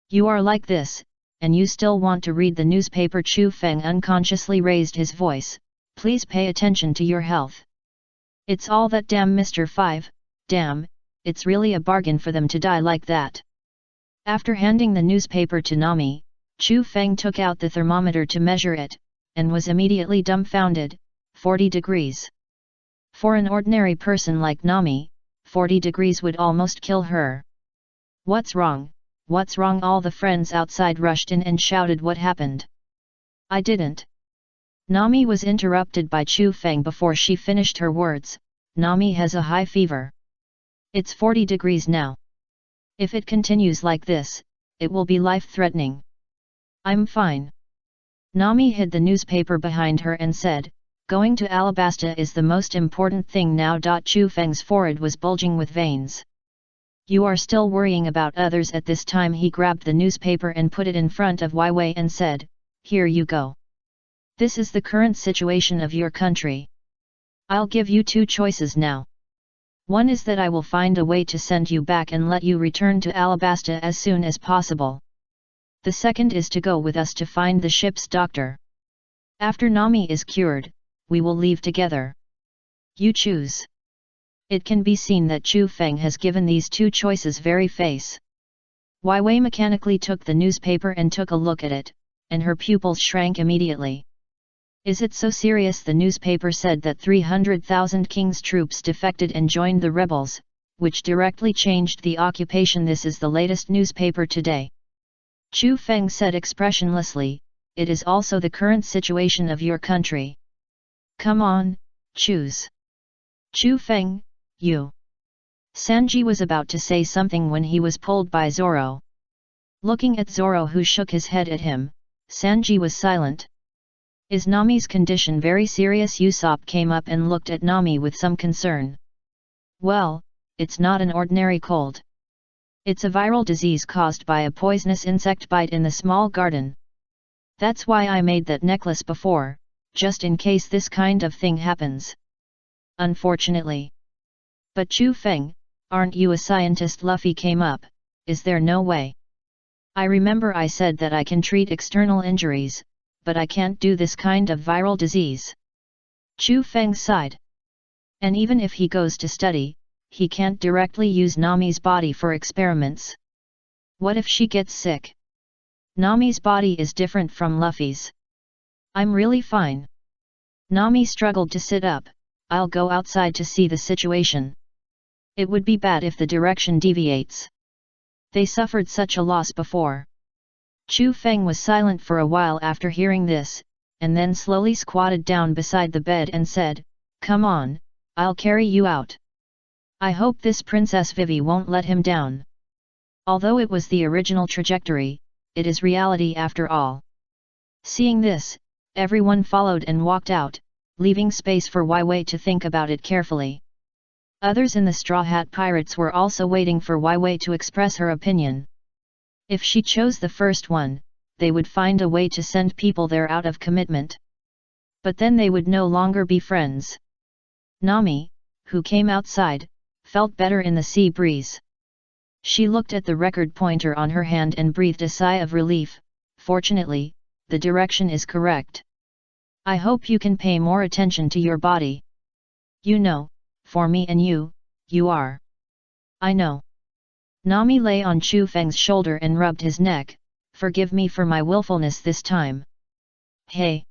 Speaker 1: "You are like this, and you still want to read the newspaper?" Chu Feng unconsciously raised his voice. "Please pay attention to your health. It's all that damn Mr. 5, damn, it's really a bargain for them to die like that." After handing the newspaper to Nami, Chu Feng took out the thermometer to measure it, and was immediately dumbfounded. 40 degrees. For an ordinary person like Nami, 40 degrees would almost kill her. "What's wrong? What's wrong?" All the friends outside rushed in and shouted, "What happened?" "I didn't." Nami was interrupted by Chu Feng before she finished her words. "Nami has a high fever. It's 40 degrees now. If it continues like this, it will be life-threatening." "I'm fine." Nami hid the newspaper behind her and said, "Going to Alabasta is the most important thing now." Chu Feng's forehead was bulging with veins. "You are still worrying about others." At this time he grabbed the newspaper and put it in front of Wai Wei and said, "Here you go. This is the current situation of your country. I'll give you two choices now. One is that I will find a way to send you back and let you return to Alabasta as soon as possible. The second is to go with us to find the ship's doctor. After Nami is cured, we will leave together. You choose." It can be seen that Chu Feng has given these two choices very face. Wai Wei mechanically took the newspaper and took a look at it, and her pupils shrank immediately. "Is it so serious?" The newspaper said that 300,000 King's troops defected and joined the rebels, which directly changed the occupation. "This is the latest newspaper today." Chu Feng said expressionlessly, "It is also the current situation of your country. Come on, choose." "Chu Feng, you." Sanji was about to say something when he was pulled by Zoro. Looking at Zoro, who shook his head at him, Sanji was silent. "Is Nami's condition very serious?" Usopp came up and looked at Nami with some concern. "Well, it's not an ordinary cold. It's a viral disease caused by a poisonous insect bite in the small garden. That's why I made that necklace before, just in case this kind of thing happens. Unfortunately." "But Chu Feng, aren't you a scientist?" Luffy came up. "Is there no way? I remember I said that I can treat external injuries, but I can't do this kind of viral disease." Chu Feng sighed. "And even if he goes to study, he can't directly use Nami's body for experiments. What if she gets sick? Nami's body is different from Luffy's." "I'm really fine." Nami struggled to sit up. "I'll go outside to see the situation. It would be bad if the direction deviates. They suffered such a loss before." Chu Feng was silent for a while after hearing this, and then slowly squatted down beside the bed and said, "Come on, I'll carry you out. I hope this Princess Vivi won't let him down. Although it was the original trajectory, it is reality after all." Seeing this, everyone followed and walked out, leaving space for Wai Wei to think about it carefully. Others in the Straw Hat Pirates were also waiting for Wai Wei to express her opinion. If she chose the first one, they would find a way to send people there out of commitment. But then they would no longer be friends. Nami, who came outside, felt better in the sea breeze. She looked at the record pointer on her hand and breathed a sigh of relief. "Fortunately, the direction is correct. I hope you can pay more attention to your body. You know, for me and you are." "I know." Nami lay on Chu Feng's shoulder and rubbed his neck. "Forgive me for my willfulness this time." "Hey!"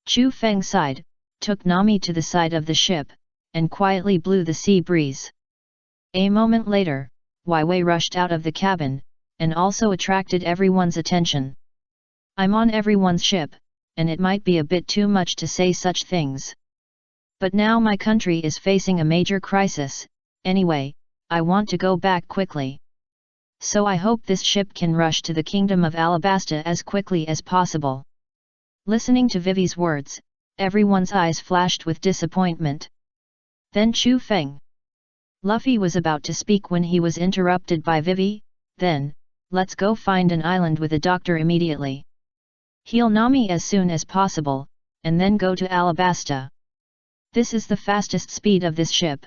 Speaker 1: Chu Feng sighed, took Nami to the side of the ship, and quietly blew the sea breeze. A moment later, Wei rushed out of the cabin, and also attracted everyone's attention. I'm on everyone's ship, and it might be a bit too much to say such things. But now my country is facing a major crisis, anyway, I want to go back quickly. So I hope this ship can rush to the kingdom of Alabasta as quickly as possible. Listening to Vivi's words, everyone's eyes flashed with disappointment. Then Chu Feng. Luffy was about to speak when he was interrupted by Vivi. Then, let's go find an island with a doctor immediately. Heal Nami as soon as possible, and then go to Alabasta. This is the fastest speed of this ship.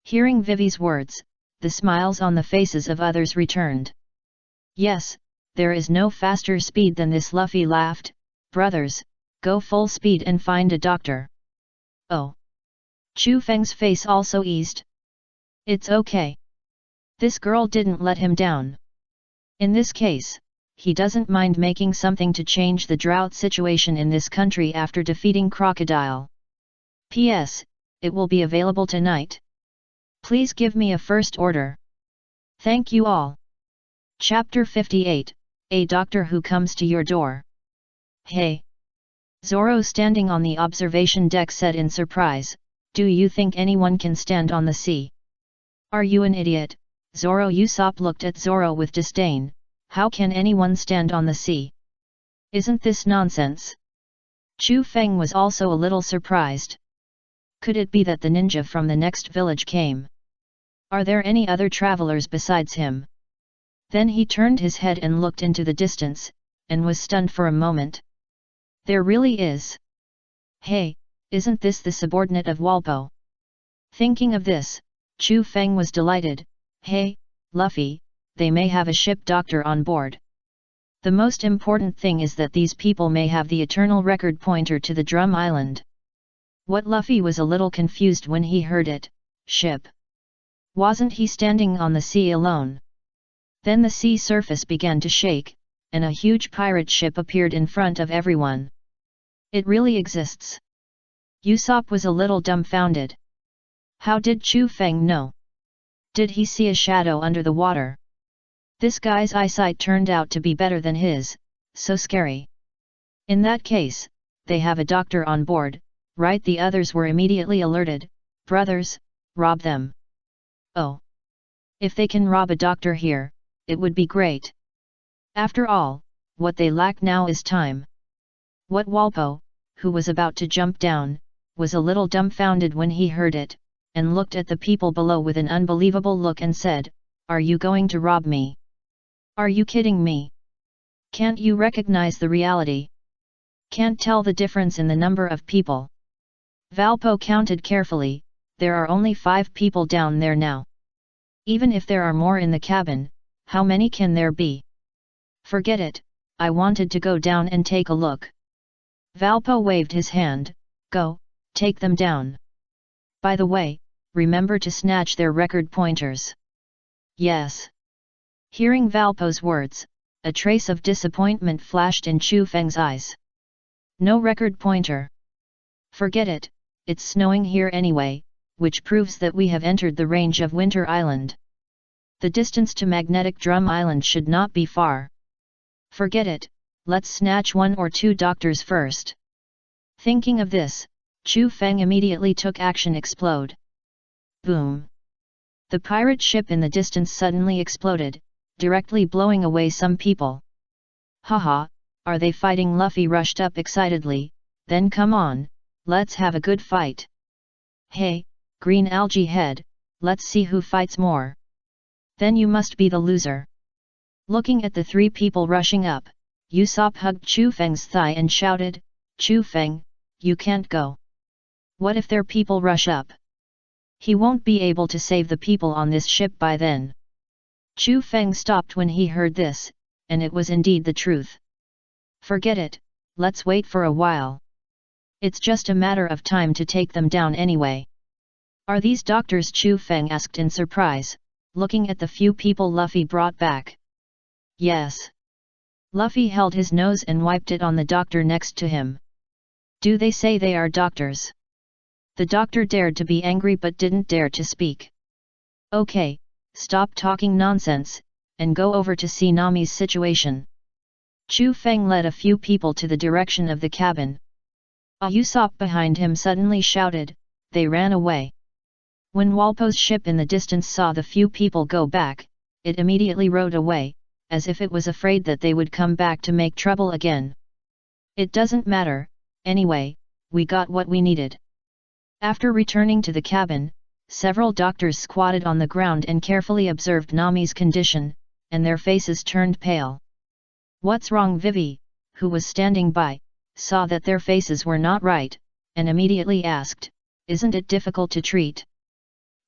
Speaker 1: Hearing Vivi's words, the smiles on the faces of others returned. Yes, there is no faster speed than this. Luffy laughed. Brothers, go full speed and find a doctor. Oh. Chu Feng's face also eased. It's okay. This girl didn't let him down. In this case, he doesn't mind making something to change the drought situation in this country after defeating Crocodile. P.S. It will be available tonight. Please give me a first order. Thank you all. Chapter 58, A Doctor Who Comes to Your Door. Hey! Zoro standing on the observation deck said in surprise, do you think anyone can stand on the sea? Are you an idiot? Zoro Usopp looked at Zoro with disdain. How can anyone stand on the sea? Isn't this nonsense? Chu Feng was also a little surprised. Could it be that the ninja from the next village came? Are there any other travelers besides him? Then he turned his head and looked into the distance, and was stunned for a moment. There really is. Hey, isn't this the subordinate of Walpo? Thinking of this, Chu Feng was delighted. Hey, Luffy, they may have a ship doctor on board. The most important thing is that these people may have the eternal record pointer to the Drum Island. What Luffy was a little confused when he heard it, ship. Wasn't he standing on the sea alone? Then the sea surface began to shake, and a huge pirate ship appeared in front of everyone. It really exists. Usopp was a little dumbfounded. How did Chu Feng know? Did he see a shadow under the water? This guy's eyesight turned out to be better than his, so scary. In that case, they have a doctor on board, right? The others were immediately alerted. Brothers, rob them. Oh. If they can rob a doctor here, it would be great. After all, what they lack now is time. What Walpo, who was about to jump down, was a little dumbfounded when he heard it, and looked at the people below with an unbelievable look and said, are you going to rob me? Are you kidding me? Can't you recognize the reality? Can't tell the difference in the number of people? Valpo counted carefully. There are only 5 people down there now. Even if there are more in the cabin, how many can there be? Forget it, I wanted to go down and take a look. Valpo waved his hand. Go, take them down. By the way, remember to snatch their record pointers. Yes. Hearing Valpo's words, a trace of disappointment flashed in Chu Feng's eyes. No record pointer. Forget it, it's snowing here anyway, which proves that we have entered the range of Winter Island. The distance to Magnetic Drum Island should not be far. Forget it, let's snatch 1 or 2 doctors first. Thinking of this, Chu Feng immediately took action. Explode. Boom. The pirate ship in the distance suddenly exploded, directly blowing away some people. Haha, are they fighting? Luffy rushed up excitedly. Then come on, let's have a good fight. Hey, Green Algae Head, let's see who fights more. Then you must be the loser. Looking at the 3 people rushing up, Usopp hugged Chu Feng's thigh and shouted, Chu Feng, you can't go. What if their people rush up? He won't be able to save the people on this ship by then. Chu Feng stopped when he heard this, and it was indeed the truth. Forget it, let's wait for a while. It's just a matter of time to take them down anyway. Are these doctors? Chu Feng asked in surprise, looking at the few people Luffy brought back. Yes. Luffy held his nose and wiped it on the doctor next to him. Do they say they are doctors? The doctor dared to be angry but didn't dare to speak. Okay, stop talking nonsense, and go over to see Nami's situation. Chu Feng led a few people to the direction of the cabin. A Usopp behind him suddenly shouted, they ran away. When Walpo's ship in the distance saw the few people go back, it immediately rowed away, as if it was afraid that they would come back to make trouble again. It doesn't matter, anyway, we got what we needed. After returning to the cabin, several doctors squatted on the ground and carefully observed Nami's condition, and their faces turned pale. What's wrong? Vivi, who was standing by, saw that their faces were not right, and immediately asked, isn't it difficult to treat?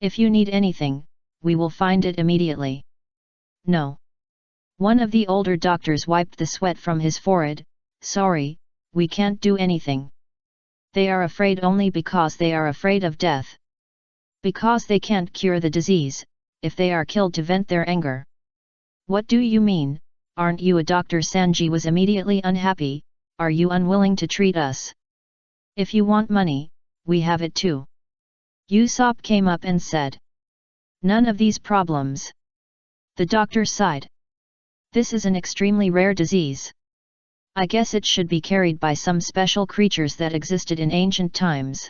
Speaker 1: If you need anything, we will find it immediately. No. One of the older doctors wiped the sweat from his forehead. Sorry, we can't do anything. They are afraid only because they are afraid of death. Because they can't cure the disease, if they are killed to vent their anger. What do you mean, aren't you a doctor? Sanji was immediately unhappy. Are you unwilling to treat us? If you want money, we have it too. Usopp came up and said. None of these problems. The doctor sighed. This is an extremely rare disease. I guess it should be carried by some special creatures that existed in ancient times.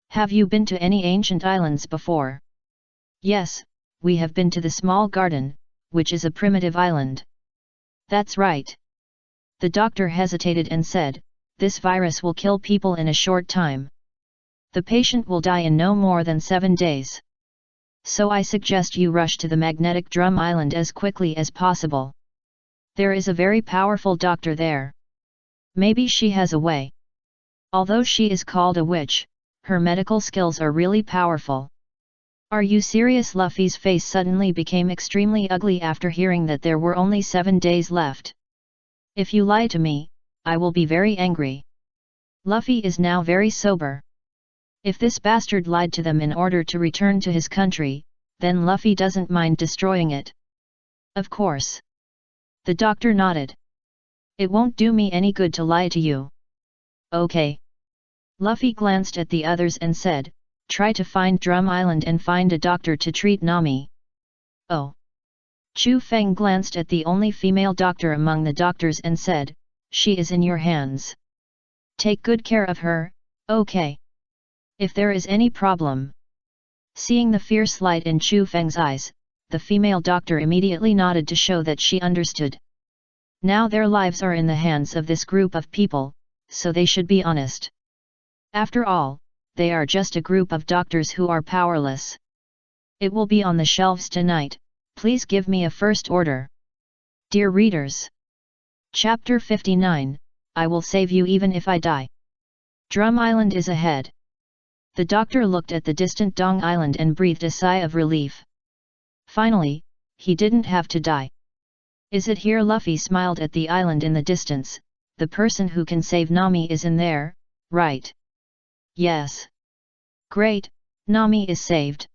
Speaker 1: Have you been to any ancient islands before? Yes, we have been to the small garden, which is a primitive island. That's right. The doctor hesitated and said, this virus will kill people in a short time. The patient will die in no more than 7 days. So I suggest you rush to the magnetic drum island as quickly as possible. There is a very powerful doctor there. Maybe she has a way. Although she is called a witch, her medical skills are really powerful. Are you serious? Luffy's face suddenly became extremely ugly after hearing that there were only 7 days left. If you lie to me, I will be very angry. Luffy is now very sober. If this bastard lied to them in order to return to his country, then Luffy doesn't mind destroying it. Of course. The doctor nodded. It won't do me any good to lie to you. Okay. Luffy glanced at the others and said, try to find Drum Island and find a doctor to treat Nami. Oh. Chu Feng glanced at the only female doctor among the doctors and said, she is in your hands. Take good care of her, okay. If there is any problem. Seeing the fierce light in Chu Feng's eyes, the female doctor immediately nodded to show that she understood. Now their lives are in the hands of this group of people, so they should be honest. After all, they are just a group of doctors who are powerless. It will be on the shelves tonight, please give me a first order. Dear readers. Chapter 59, I will save you even if I die. Drum Island is ahead. The doctor looked at the distant Dong Island and breathed a sigh of relief. Finally, he didn't have to die. Is it here? Luffy smiled at the island in the distance. The person who can save Nami is in there, right? Yes. Great, Nami is saved.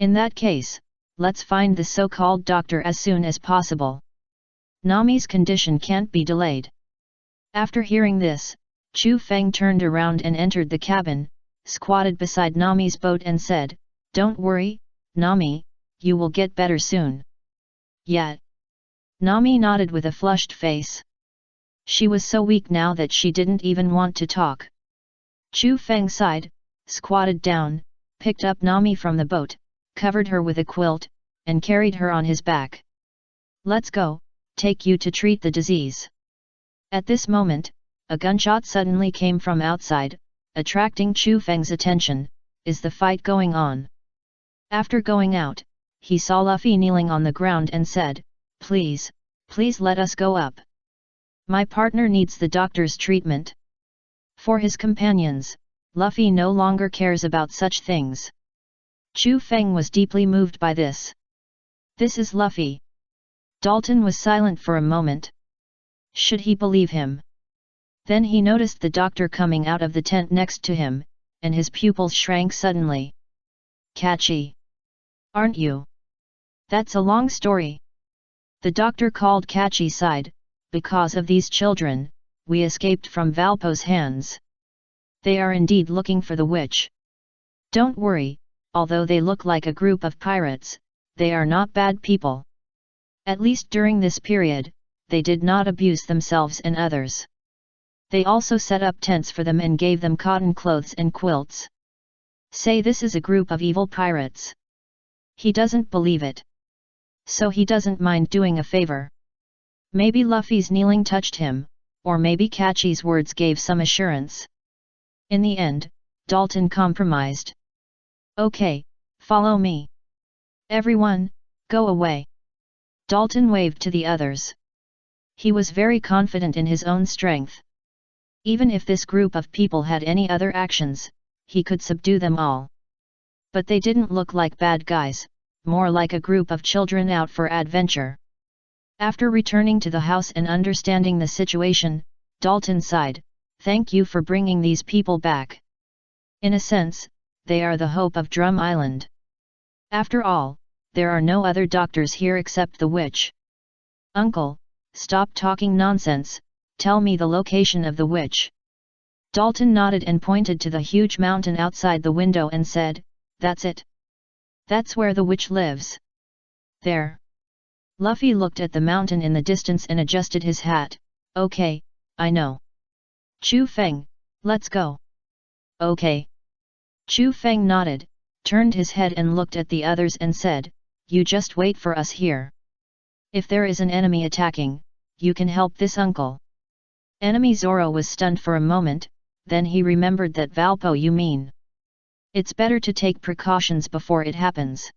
Speaker 1: In that case, let's find the so-called doctor as soon as possible. Nami's condition can't be delayed. After hearing this, Chu Feng turned around and entered the cabin, squatted beside Nami's boat and said, don't worry, Nami, you will get better soon. Yet. Nami nodded with a flushed face. She was so weak now that she didn't even want to talk. Chu Feng sighed, squatted down, picked up Nami from the boat, covered her with a quilt, and carried her on his back. Let's go, take you to treat the disease. At this moment, a gunshot suddenly came from outside, attracting Chu Feng's attention. Is the fight going on? After going out, he saw Luffy kneeling on the ground and said, please, please let us go up. My partner needs the doctor's treatment. For his companions, Luffy no longer cares about such things. Chu Feng was deeply moved by this. This is Luffy. Dalton was silent for a moment. Should he believe him? Then he noticed the doctor coming out of the tent next to him, and his pupils shrank suddenly. Catchy. Aren't you? That's a long story. The doctor called Catchy sighed, because of these children, we escaped from Valpo's hands. They are indeed looking for the witch. Don't worry, although they look like a group of pirates, they are not bad people. At least during this period, they did not abuse themselves and others. They also set up tents for them and gave them cotton clothes and quilts. Say this is a group of evil pirates. He doesn't believe it. So he doesn't mind doing a favor. Maybe Luffy's kneeling touched him, or maybe Catchy's words gave some assurance. In the end, Dalton compromised. Okay, follow me. Everyone, go away. Dalton waved to the others. He was very confident in his own strength. Even if this group of people had any other actions, he could subdue them all. But they didn't look like bad guys, more like a group of children out for adventure. After returning to the house and understanding the situation, Dalton sighed, "Thank you for bringing these people back. In a sense, they are the hope of Drum Island. After all, there are no other doctors here except the witch." "Uncle, stop talking nonsense, tell me the location of the witch." Dalton nodded and pointed to the huge mountain outside the window and said, "That's it. That's where the witch lives. There." Luffy looked at the mountain in the distance and adjusted his hat. "Okay, I know. Chu Feng, let's go." "Okay." Chu Feng nodded, turned his head and looked at the others and said, "You just wait for us here. If there is an enemy attacking, you can help this uncle." Enemy Zoro was stunned for a moment, then he remembered that Valpo you mean. It's better to take precautions before it happens.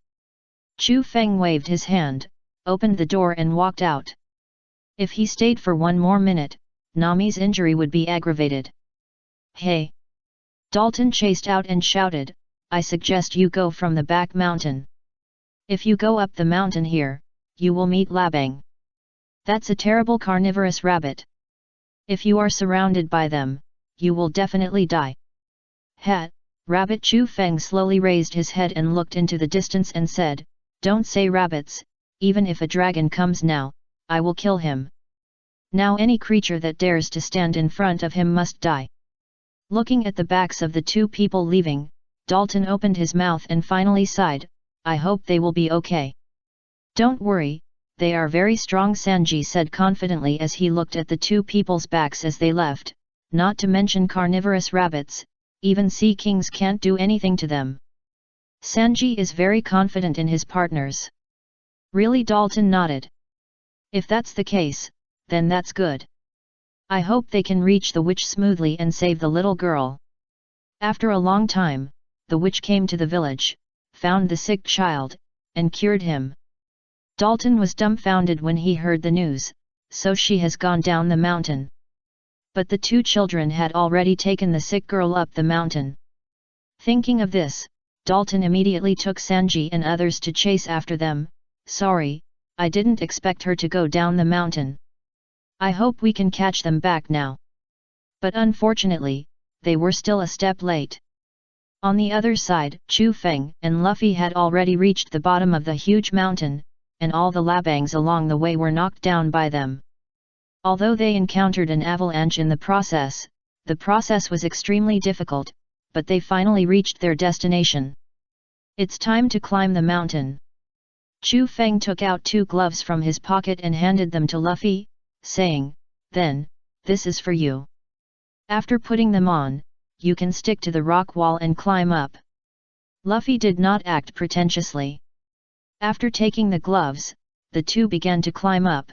Speaker 1: Chu Feng waved his hand, opened the door and walked out. If he stayed for one more minute, Nami's injury would be aggravated. "Hey!" Dalton chased out and shouted, "I suggest you go from the back mountain. If you go up the mountain here, you will meet Labang. That's a terrible carnivorous rabbit. If you are surrounded by them, you will definitely die." "Heh!" Rabbit Chu Feng slowly raised his head and looked into the distance and said, "Don't say rabbits, even if a dragon comes now, I will kill him. Now any creature that dares to stand in front of him must die." Looking at the backs of the two people leaving, Dalton opened his mouth and finally sighed, "I hope they will be okay." "Don't worry, they are very strong," Sanji said confidently as he looked at the two people's backs as they left, "not to mention carnivorous rabbits, even sea kings can't do anything to them." Sanji is very confident in his partners. "Really?" Dalton nodded. "If that's the case, then that's good. I hope they can reach the witch smoothly and save the little girl." After a long time, the witch came to the village, found the sick child, and cured him. Dalton was dumbfounded when he heard the news, "So she has gone down the mountain." But the two children had already taken the sick girl up the mountain. Thinking of this, Dalton immediately took Sanji and others to chase after them. "Sorry, I didn't expect her to go down the mountain. I hope we can catch them back now." But unfortunately, they were still a step late. On the other side, Chu Feng and Luffy had already reached the bottom of the huge mountain, and all the Labangs along the way were knocked down by them. Although they encountered an avalanche in the process was extremely difficult, but they finally reached their destination. "It's time to climb the mountain." Chu Feng took out 2 gloves from his pocket and handed them to Luffy, saying, "Then, this is for you. After putting them on, you can stick to the rock wall and climb up." Luffy did not act pretentiously. After taking the gloves, the two began to climb up.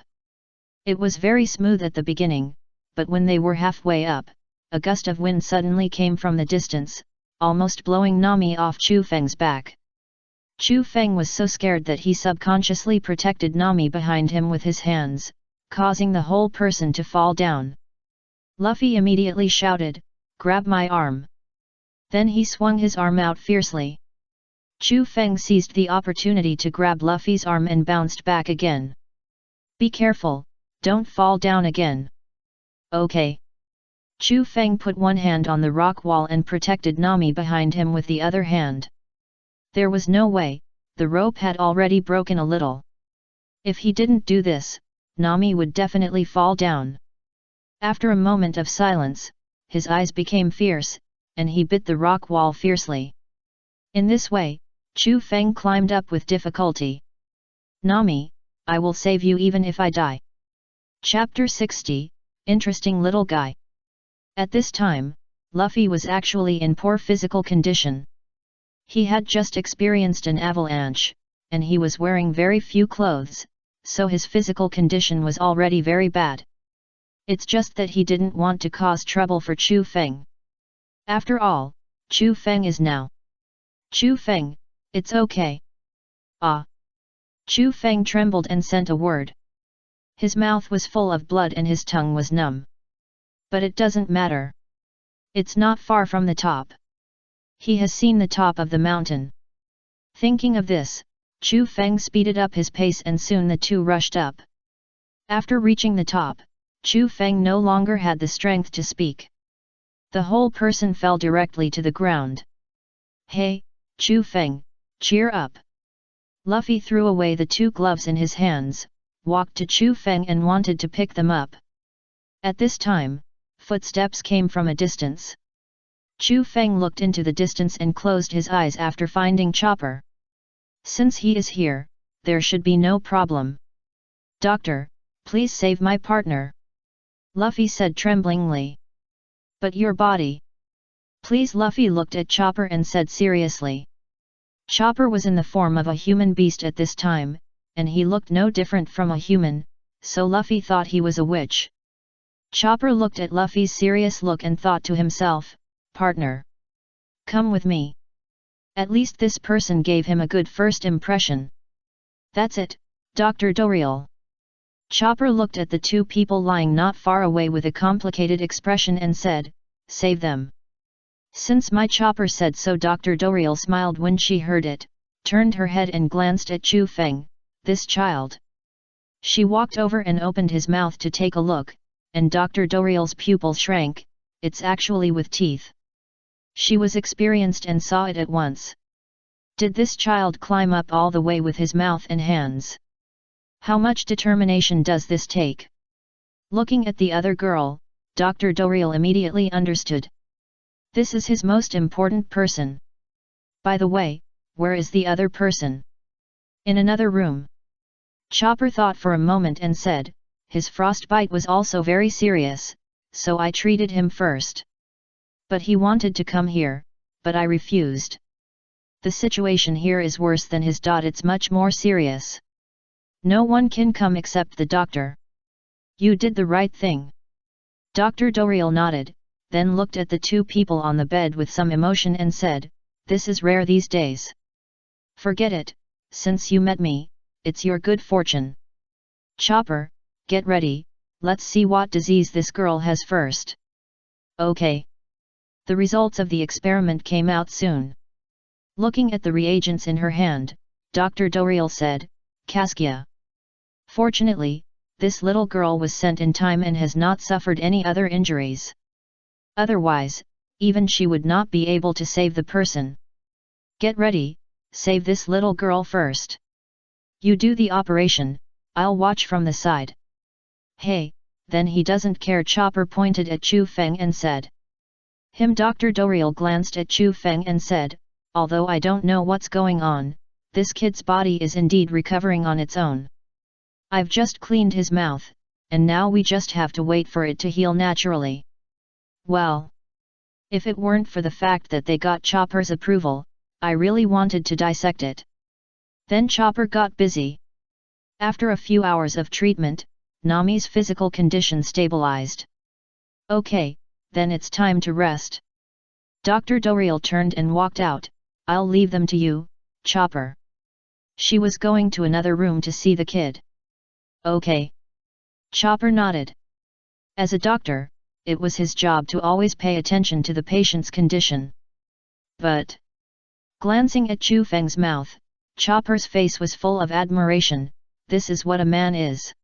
Speaker 1: It was very smooth at the beginning, but when they were halfway up, a gust of wind suddenly came from the distance, almost blowing Nami off Chu Feng's back. Chu Feng was so scared that he subconsciously protected Nami behind him with his hands, causing the whole person to fall down. Luffy immediately shouted, "Grab my arm!" Then he swung his arm out fiercely. Chu Feng seized the opportunity to grab Luffy's arm and bounced back again. "Be careful, don't fall down again." "Okay." Chu Feng put one hand on the rock wall and protected Nami behind him with the other hand. There was no way, the rope had already broken a little. If he didn't do this, Nami would definitely fall down. After a moment of silence, his eyes became fierce, and he bit the rock wall fiercely. In this way, Chu Feng climbed up with difficulty. Nami, I will save you even if I die. Chapter 60, Interesting Little Guy. At this time, Luffy was actually in poor physical condition. He had just experienced an avalanche, and he was wearing very few clothes, so his physical condition was already very bad. It's just that he didn't want to cause trouble for Chu Feng. After all, Chu Feng is now. Chu Feng, it's okay. Ah. Chu Feng trembled and sent a word. His mouth was full of blood and his tongue was numb. But it doesn't matter. It's not far from the top. He has seen the top of the mountain. Thinking of this, Chu Feng speeded up his pace and soon the two rushed up. After reaching the top, Chu Feng no longer had the strength to speak. The whole person fell directly to the ground. Hey, Chu Feng, cheer up. Luffy threw away the two gloves in his hands, walked to Chu Feng and wanted to pick them up. At this time, footsteps came from a distance. Chu Feng looked into the distance and closed his eyes after finding Chopper. Since he is here, there should be no problem. Doctor, please save my partner. Luffy said tremblingly. But your body. Please. Luffy looked at Chopper and said seriously. Chopper was in the form of a human beast at this time, and he looked no different from a human, so Luffy thought he was a witch. Chopper looked at Luffy's serious look and thought to himself, partner. Come with me. At least this person gave him a good first impression. That's it, Dr. Dorial. Chopper looked at the two people lying not far away with a complicated expression and said, save them. Since my Chopper said so. Dr. Dorial smiled when she heard it, turned her head and glanced at Chu Feng, this child. She walked over and opened his mouth to take a look, and Dr. Dorial's pupil shrank, it's actually with teeth. She was experienced and saw it at once. Did this child climb up all the way with his mouth and hands? How much determination does this take? Looking at the other girl, Dr. Dorial immediately understood. This is his most important person. By the way, where is the other person? In another room. Chopper thought for a moment and said, his frostbite was also very serious, so I treated him first. But he wanted to come here, but I refused. The situation here is worse than his. It's much more serious. No one can come except the doctor. You did the right thing. Dr. Dorial nodded, then looked at the two people on the bed with some emotion and said, this is rare these days. Forget it, since you met me, it's your good fortune. Chopper, get ready, let's see what disease this girl has first. Okay. The results of the experiment came out soon. Looking at the reagents in her hand, Dr. Dorial said, Caskia. Fortunately, this little girl was sent in time and has not suffered any other injuries. Otherwise, even she would not be able to save the person. Get ready, save this little girl first. You do the operation, I'll watch from the side. Hey, then he doesn't care. Chopper pointed at Chu Feng and said. Dr. Dorial glanced at Chu Feng and said, although I don't know what's going on, this kid's body is indeed recovering on its own. I've just cleaned his mouth, and now we just have to wait for it to heal naturally. Well, if it weren't for the fact that they got Chopper's approval, I really wanted to dissect it. Then Chopper got busy. After a few hours of treatment, Nami's physical condition stabilized. Okay, then it's time to rest. Dr. Dorial turned and walked out. I'll leave them to you, Chopper. She was going to another room to see the kid. Okay. Chopper nodded. As a doctor, it was his job to always pay attention to the patient's condition. But, glancing at Chu Feng's mouth, Chopper's face was full of admiration. This is what a man is.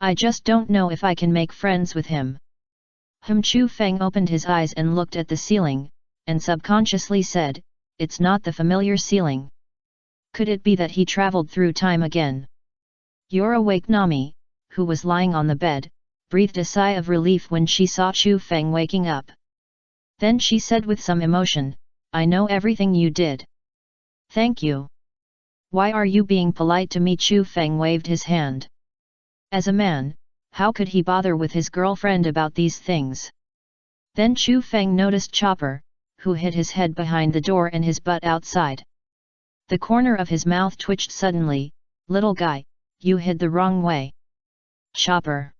Speaker 1: I just don't know if I can make friends with him. Chu Feng opened his eyes and looked at the ceiling, and subconsciously said, it's not the familiar ceiling. Could it be that he traveled through time again? You're awake. Nami, who was lying on the bed, breathed a sigh of relief when she saw Chu Feng waking up. Then she said with some emotion, I know everything you did. Thank you. Why are you being polite to me? Chu Feng waved his hand. As a man, how could he bother with his girlfriend about these things? Then Chu Feng noticed Chopper, who hid his head behind the door and his butt outside. The corner of his mouth twitched suddenly. Little guy, you hid the wrong way. Chopper.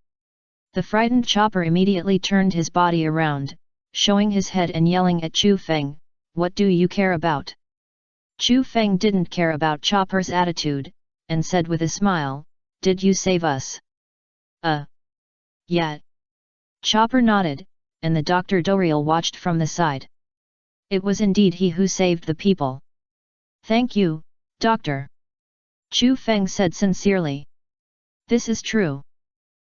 Speaker 1: The frightened Chopper immediately turned his body around, showing his head and yelling at Chu Feng, what do you care about? Chu Feng didn't care about Chopper's attitude, and said with a smile, did you save us? Yeah. Chopper nodded, and the Dr. Doriel watched from the side. It was indeed he who saved the people. Thank you, Doctor. Chu Feng said sincerely. This is true.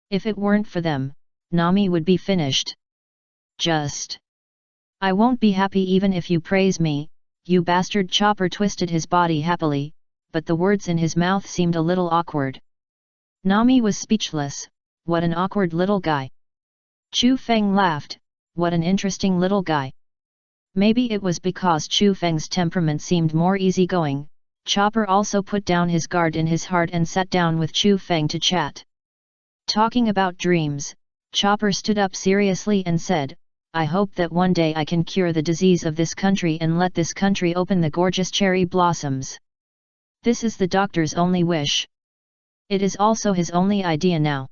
Speaker 1: If it weren't for them, Nami would be finished. I won't be happy even if you praise me, you bastard. Chopper twisted his body happily, but the words in his mouth seemed a little awkward. Nami was speechless. What an awkward little guy. Chu Feng laughed, what an interesting little guy. Maybe it was because Chu Feng's temperament seemed more easygoing. Chopper also put down his guard in his heart and sat down with Chu Feng to chat. Talking about dreams, Chopper stood up seriously and said, I hope that one day I can cure the disease of this country and let this country open the gorgeous cherry blossoms. This is the doctor's only wish. It is also his only idea now.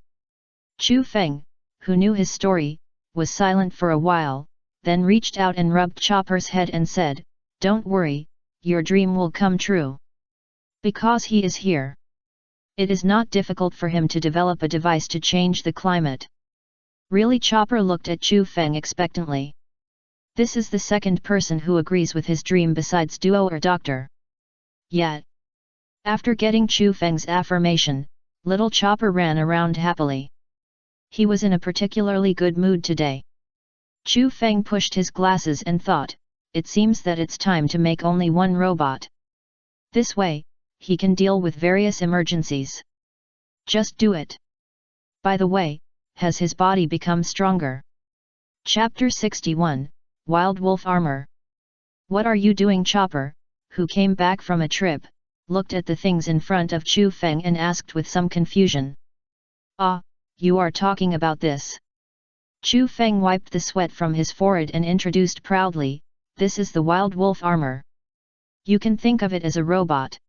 Speaker 1: Chu Feng, who knew his story, was silent for a while, then reached out and rubbed Chopper's head and said, don't worry, your dream will come true. Because he is here. It is not difficult for him to develop a device to change the climate. Really? Chopper looked at Chu Feng expectantly. This is the second person who agrees with his dream besides Duo or Doctor. Yet. After getting Chu Feng's affirmation, little Chopper ran around happily. He was in a particularly good mood today. Chu Feng pushed his glasses and thought, it seems that it's time to make only one robot. This way, he can deal with various emergencies. Just do it. By the way, has his body become stronger? Chapter 61, Wild Wolf Armor. What are you doing? Chopper, who came back from a trip, looked at the things in front of Chu Feng and asked with some confusion. Ah, you are talking about this. Chu Feng wiped the sweat from his forehead and introduced proudly, this is the Wild Wolf Armor. You can think of it as a robot.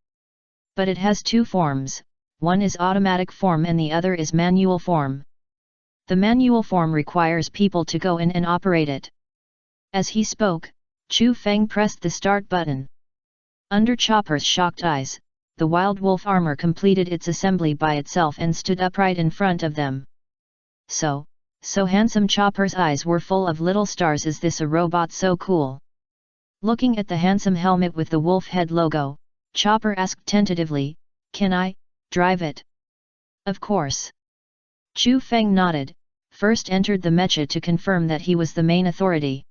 Speaker 1: But it has two forms, one is automatic form and the other is manual form. The manual form requires people to go in and operate it. As he spoke, Chu Feng pressed the start button. Under Chopper's shocked eyes, the Wild Wolf Armor completed its assembly by itself and stood upright in front of them. So handsome. Chopper's eyes were full of little stars. Is this a robot so cool? Looking at the handsome helmet with the wolf head logo, Chopper asked tentatively, can I drive it? Of course. Chu Feng nodded, first entered the mecha to confirm that he was the main authority.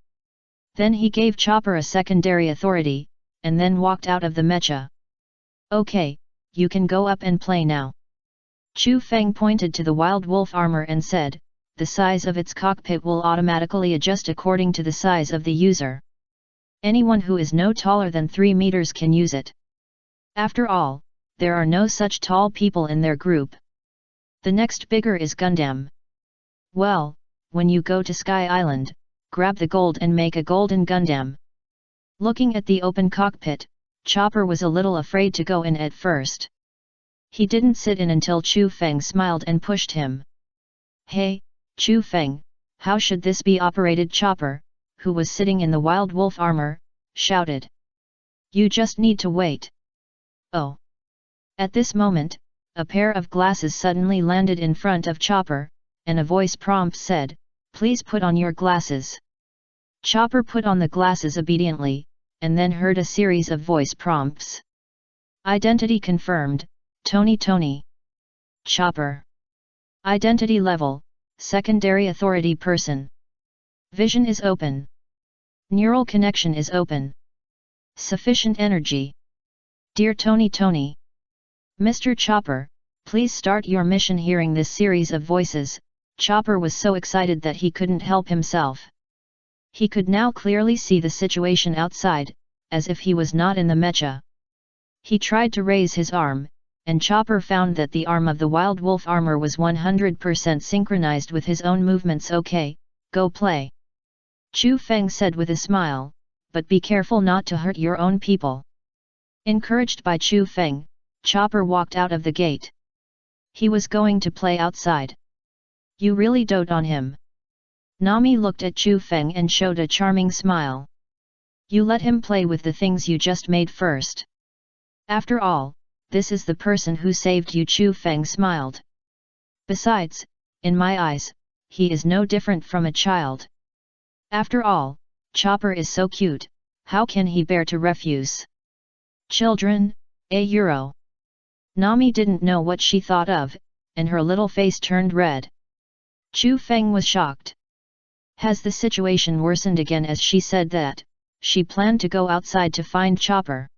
Speaker 1: Then he gave Chopper a secondary authority, and then walked out of the mecha. Okay, you can go up and play now. Chu Feng pointed to the Wild Wolf Armor and said, the size of its cockpit will automatically adjust according to the size of the user. Anyone who is no taller than 3 meters can use it. After all, there are no such tall people in their group. The next bigger is Gundam. Well, when you go to Sky Island, grab the gold and make a golden Gundam. Looking at the open cockpit, Chopper was a little afraid to go in at first. He didn't sit in until Chu Feng smiled and pushed him. Hey, Chu Feng, how should this be operated? Chopper, who was sitting in the Wild Wolf Armor, shouted. You just need to wait. Oh. At this moment, a pair of glasses suddenly landed in front of Chopper, and a voice prompt said, please put on your glasses. Chopper put on the glasses obediently, and then heard a series of voice prompts. Identity confirmed, Tony. Chopper. Identity level, secondary authority person. Vision is open. Neural connection is open. Sufficient energy. Dear Tony. Mr. Chopper, please start your mission. Hearing this series of voices, Chopper was so excited that he couldn't help himself. He could now clearly see the situation outside, as if he was not in the mecha. He tried to raise his arm, and Chopper found that the arm of the wild wolf armor was 100% synchronized with his own movements. Okay, go play. Chu Feng said with a smile, but be careful not to hurt your own people. Encouraged by Chu Feng, Chopper walked out of the gate. He was going to play outside. You really dote on him. Nami looked at Chu Feng and showed a charming smile. You let him play with the things you just made first. After all, this is the person who saved you. Chu Feng smiled. Besides, in my eyes, he is no different from a child. After all, Chopper is so cute, how can he bear to refuse? Children, €. Nami didn't know what she thought of, and her little face turned red. Chu Feng was shocked. Has the situation worsened again? As she said that, she planned to go outside to find Chopper.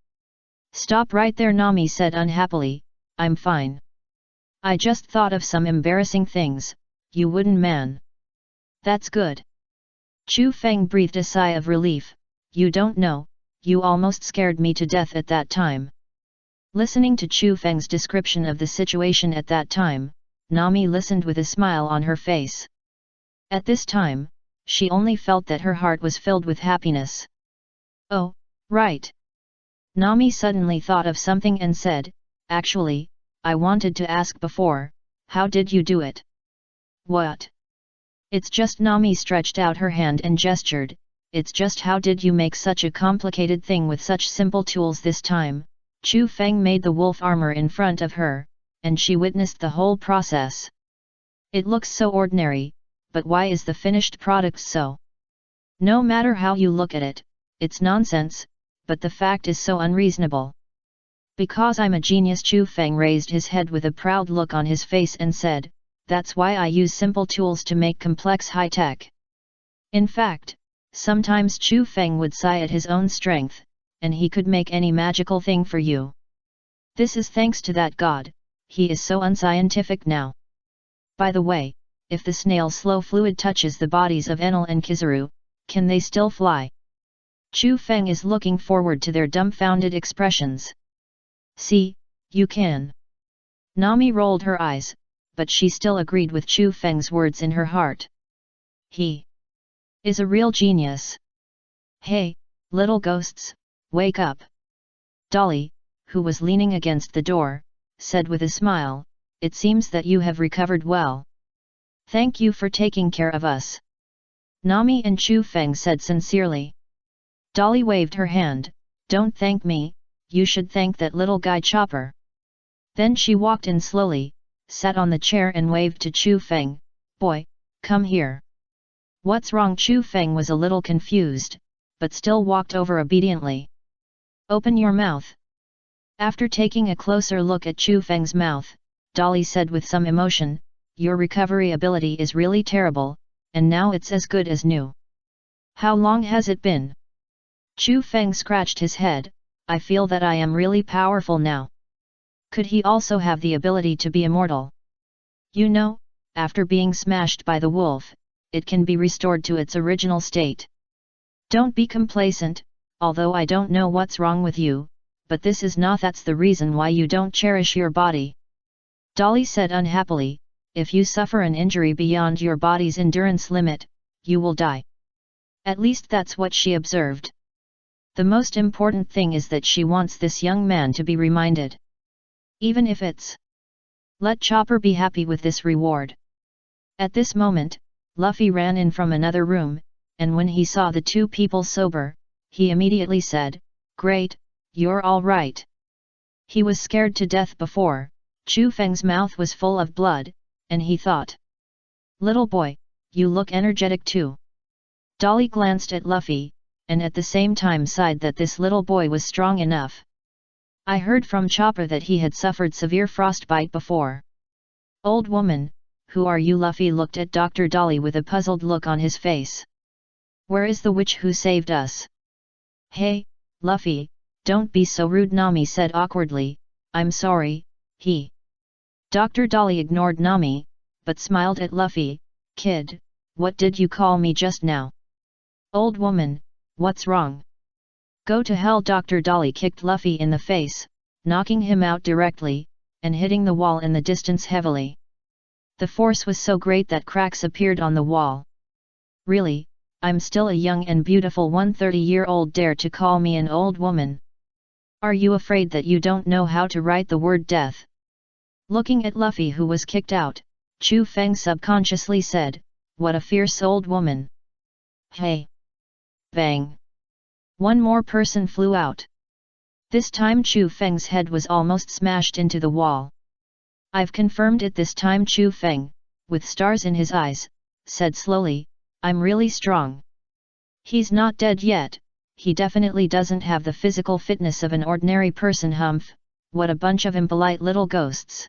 Speaker 1: Stop right there, Nami said unhappily. I'm fine. I just thought of some embarrassing things, you wooden man. That's good. Chu Feng breathed a sigh of relief. You don't know, you almost scared me to death at that time. Listening to Chu Feng's description of the situation at that time, Nami listened with a smile on her face. At this time, she only felt that her heart was filled with happiness. Oh, right. Nami suddenly thought of something and said, actually, I wanted to ask before, how did you do it? What? It's just. Nami stretched out her hand and gestured, it's just how did you make such a complicated thing with such simple tools? This time, Chu Feng made the wolf armor in front of her, and she witnessed the whole process. It looks so ordinary, but why is the finished product so? No matter how you look at it, it's nonsense, but the fact is so unreasonable. Because I'm a genius. Chu Feng raised his head with a proud look on his face and said, that's why I use simple tools to make complex high-tech. In fact, sometimes Chu Feng would sigh at his own strength, and he could make any magical thing for you. This is thanks to that god, he is so unscientific now. By the way, if the snail's slow fluid touches the bodies of Enel and Kizaru, can they still fly? Chu Feng is looking forward to their dumbfounded expressions. See, you can. Nami rolled her eyes, but she still agreed with Chu Feng's words in her heart. He is a real genius. Hey, little ghosts, wake up. Dolly, who was leaning against the door, said with a smile, it seems that you have recovered well. Thank you for taking care of us. Nami and Chu Feng said sincerely. Dolly waved her hand, don't thank me, you should thank that little guy Chopper. Then she walked in slowly, sat on the chair and waved to Chu Feng, boy, come here. What's wrong? Chu Feng was a little confused, but still walked over obediently. Open your mouth. After taking a closer look at Chu Feng's mouth, Dolly said with some emotion, your recovery ability is really terrible, and now it's as good as new. How long has it been? Chu Feng scratched his head, I feel that I am really powerful now. Could he also have the ability to be immortal? You know, after being smashed by the wolf, it can be restored to its original state. Don't be complacent, although I don't know what's wrong with you, but this is not. That's the reason why you don't cherish your body. Dolly said unhappily, if you suffer an injury beyond your body's endurance limit, you will die. At least that's what she observed. The most important thing is that she wants this young man to be reminded. Even if it's. Let Chopper be happy with this reward. At this moment, Luffy ran in from another room, and when he saw the two people sober, he immediately said, great, you're all right. He was scared to death before. Chu Feng's mouth was full of blood, and he thought. Little boy, you look energetic too. Dolly glanced at Luffy, and at the same time sighed that this little boy was strong enough. I heard from Chopper that he had suffered severe frostbite before. Old woman, who are you? Luffy looked at Dr. Dolly with a puzzled look on his face. Where is the witch who saved us? Hey, Luffy, don't be so rude, Nami said awkwardly, I'm sorry, he. Dr. Dolly ignored Nami, but smiled at Luffy, kid, what did you call me just now? Old woman, what's wrong? Go to hell. Dr. Dolly kicked Luffy in the face, knocking him out directly, and hitting the wall in the distance heavily. The force was so great that cracks appeared on the wall. Really, I'm still a young and beautiful 130-year-old dare to call me an old woman. Are you afraid that you don't know how to write the word death? Looking at Luffy, who was kicked out, Chu Feng subconsciously said, "What a fierce old woman." Hey! Bang! One more person flew out. This time Chu Feng's head was almost smashed into the wall. "I've confirmed it this time," Chu Feng, with stars in his eyes, said slowly, "I'm really strong." He's not dead yet, he definitely doesn't have the physical fitness of an ordinary person. Humph, what a bunch of impolite little ghosts.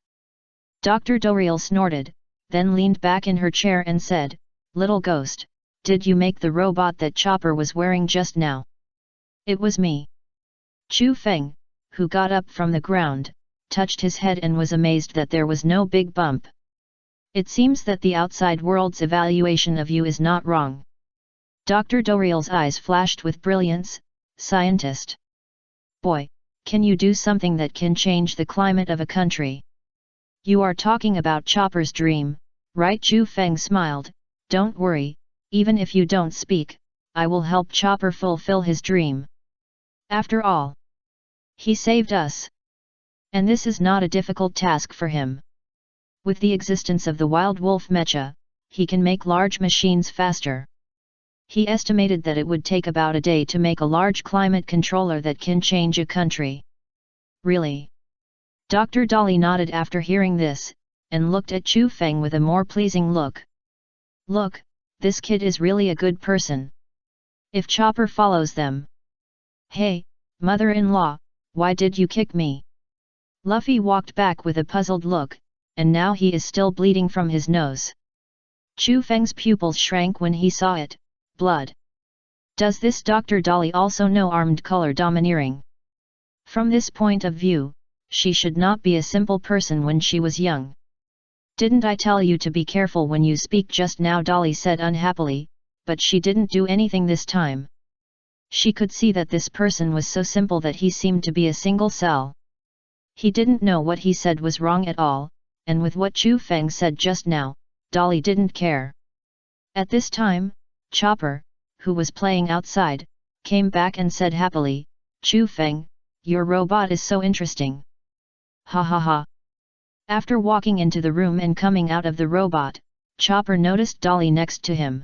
Speaker 1: Dr. Doriel snorted, then leaned back in her chair and said, "Little ghost, did you make the robot that Chopper was wearing just now?" "It was me." Chu Feng, who got up from the ground, touched his head and was amazed that there was no big bump. "It seems that the outside world's evaluation of you is not wrong." Dr. Doriel's eyes flashed with brilliance. "Scientist. Boy, can you do something that can change the climate of a country?" "You are talking about Chopper's dream, right?" Chu Feng smiled. "Don't worry, even if you don't speak, I will help Chopper fulfill his dream. After all, he saved us. And this is not a difficult task for him. With the existence of the wild wolf mecha, he can make large machines faster. He estimated that it would take about a day to make a large climate controller that can change a country." "Really?" Dr. Dolly nodded after hearing this, and looked at Chu Feng with a more pleasing look. "Look, this kid is really a good person. If Chopper follows them..." "Hey, mother-in-law, why did you kick me?" Luffy walked back with a puzzled look, and now he is still bleeding from his nose. Chu Feng's pupils shrank when he saw it. Blood. Does this Dr. Dolly also know armed color domineering? From this point of view, she should not be a simple person when she was young. "Didn't I tell you to be careful when you speak just now?" Dolly said unhappily, but she didn't do anything this time. She could see that this person was so simple that he seemed to be a single cell. He didn't know what he said was wrong at all, and with what Chu Feng said just now, Dolly didn't care. At this time, Chopper, who was playing outside, came back and said happily, "Chu Feng, your robot is so interesting." Ha ha ha. After walking into the room and coming out of the robot, Chopper noticed Dolly next to him.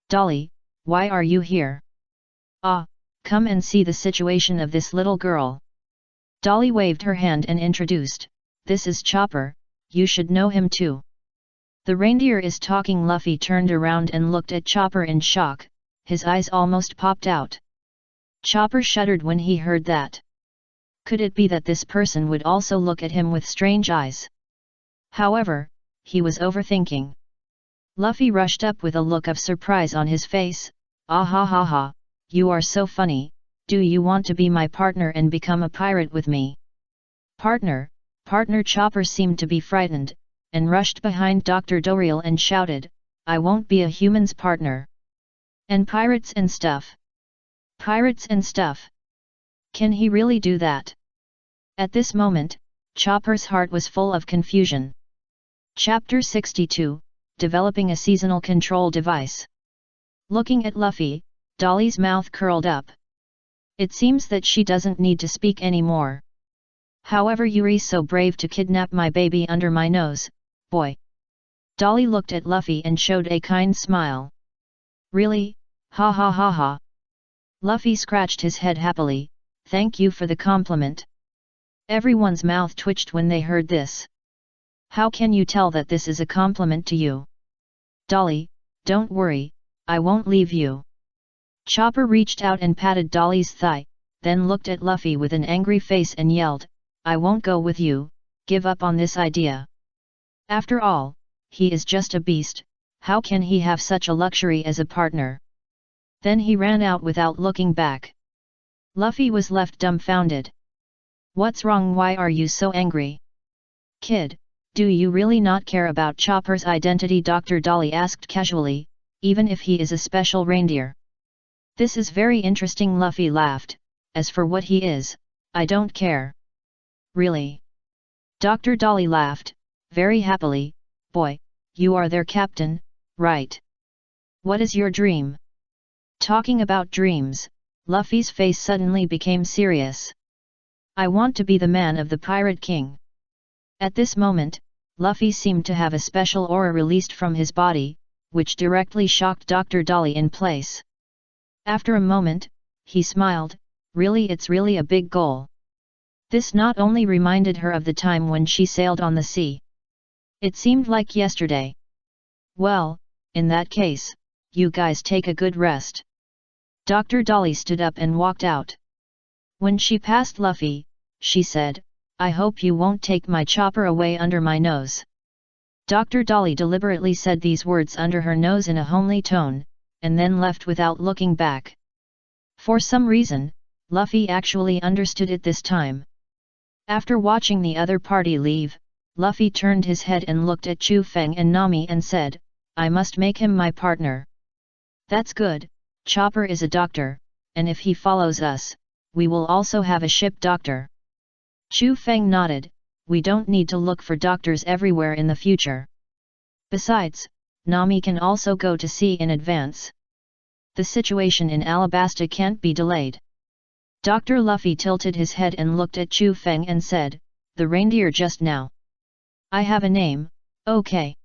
Speaker 1: "Dolly, why are you here?" "Ah, come and see the situation of this little girl." Dolly waved her hand and introduced, "This is Chopper, you should know him too." "The reindeer is talking." Luffy turned around and looked at Chopper in shock, his eyes almost popped out. Chopper shuddered when he heard that. Could it be that this person would also look at him with strange eyes? However, he was overthinking. Luffy rushed up with a look of surprise on his face. "Ah ha ha ha, you are so funny, do you want to be my partner and become a pirate with me?" "Partner, partner." Chopper seemed to be frightened, and rushed behind Dr. Doriel and shouted, "I won't be a human's partner. And pirates and stuff. Pirates and stuff. Can he really do that?" At this moment, Chopper's heart was full of confusion. Chapter 62, Developing a Seasonal Control Device. Looking at Luffy, Dolly's mouth curled up. It seems that she doesn't need to speak anymore. "However, you're so brave to kidnap my baby under my nose, boy." Dolly looked at Luffy and showed a kind smile. "Really? Ha ha ha ha." Luffy scratched his head happily. "Thank you for the compliment." Everyone's mouth twitched when they heard this. "How can you tell that this is a compliment to you?" "Dolly, don't worry, I won't leave you." Chopper reached out and patted Dolly's thigh, then looked at Luffy with an angry face and yelled, "I won't go with you, give up on this idea. After all, he is just a beast, how can he have such a luxury as a partner?" Then he ran out without looking back. Luffy was left dumbfounded. "What's wrong? Why are you so angry?" "Kid, do you really not care about Chopper's identity?" Dr. Dolly asked casually, "even if he is a special reindeer." "This is very interesting." Luffy laughed, "As for what he is, I don't care. Really? Dr. Dolly laughed, very happily. Boy, you are their captain, right? What is your dream? Talking about dreams, Luffy's face suddenly became serious. I want to be the man of the Pirate King. At this moment, Luffy seemed to have a special aura released from his body, which directly shocked Dr. Dolly in place. After a moment, he smiled, really, it's really a big goal. This not only reminded her of the time when she sailed on the sea. It seemed like yesterday. Well, in that case, you guys take a good rest. Dr. Dolly stood up and walked out. When she passed Luffy, she said, I hope you won't take my chopper away under my nose. Dr. Dolly deliberately said these words under her nose in a homely tone, and then left without looking back. For some reason, Luffy actually understood it this time. After watching the other party leave, Luffy turned his head and looked at Chu Feng and Nami and said, I must make him my partner. That's good, Chopper is a doctor, and if he follows us, we will also have a ship doctor. Chu Feng nodded, we don't need to look for doctors everywhere in the future. Besides, Nami can also go to sea in advance. The situation in Alabasta can't be delayed. Dr. Luffy tilted his head and looked at Chu Feng and said, the reindeer just now. I have a name, okay.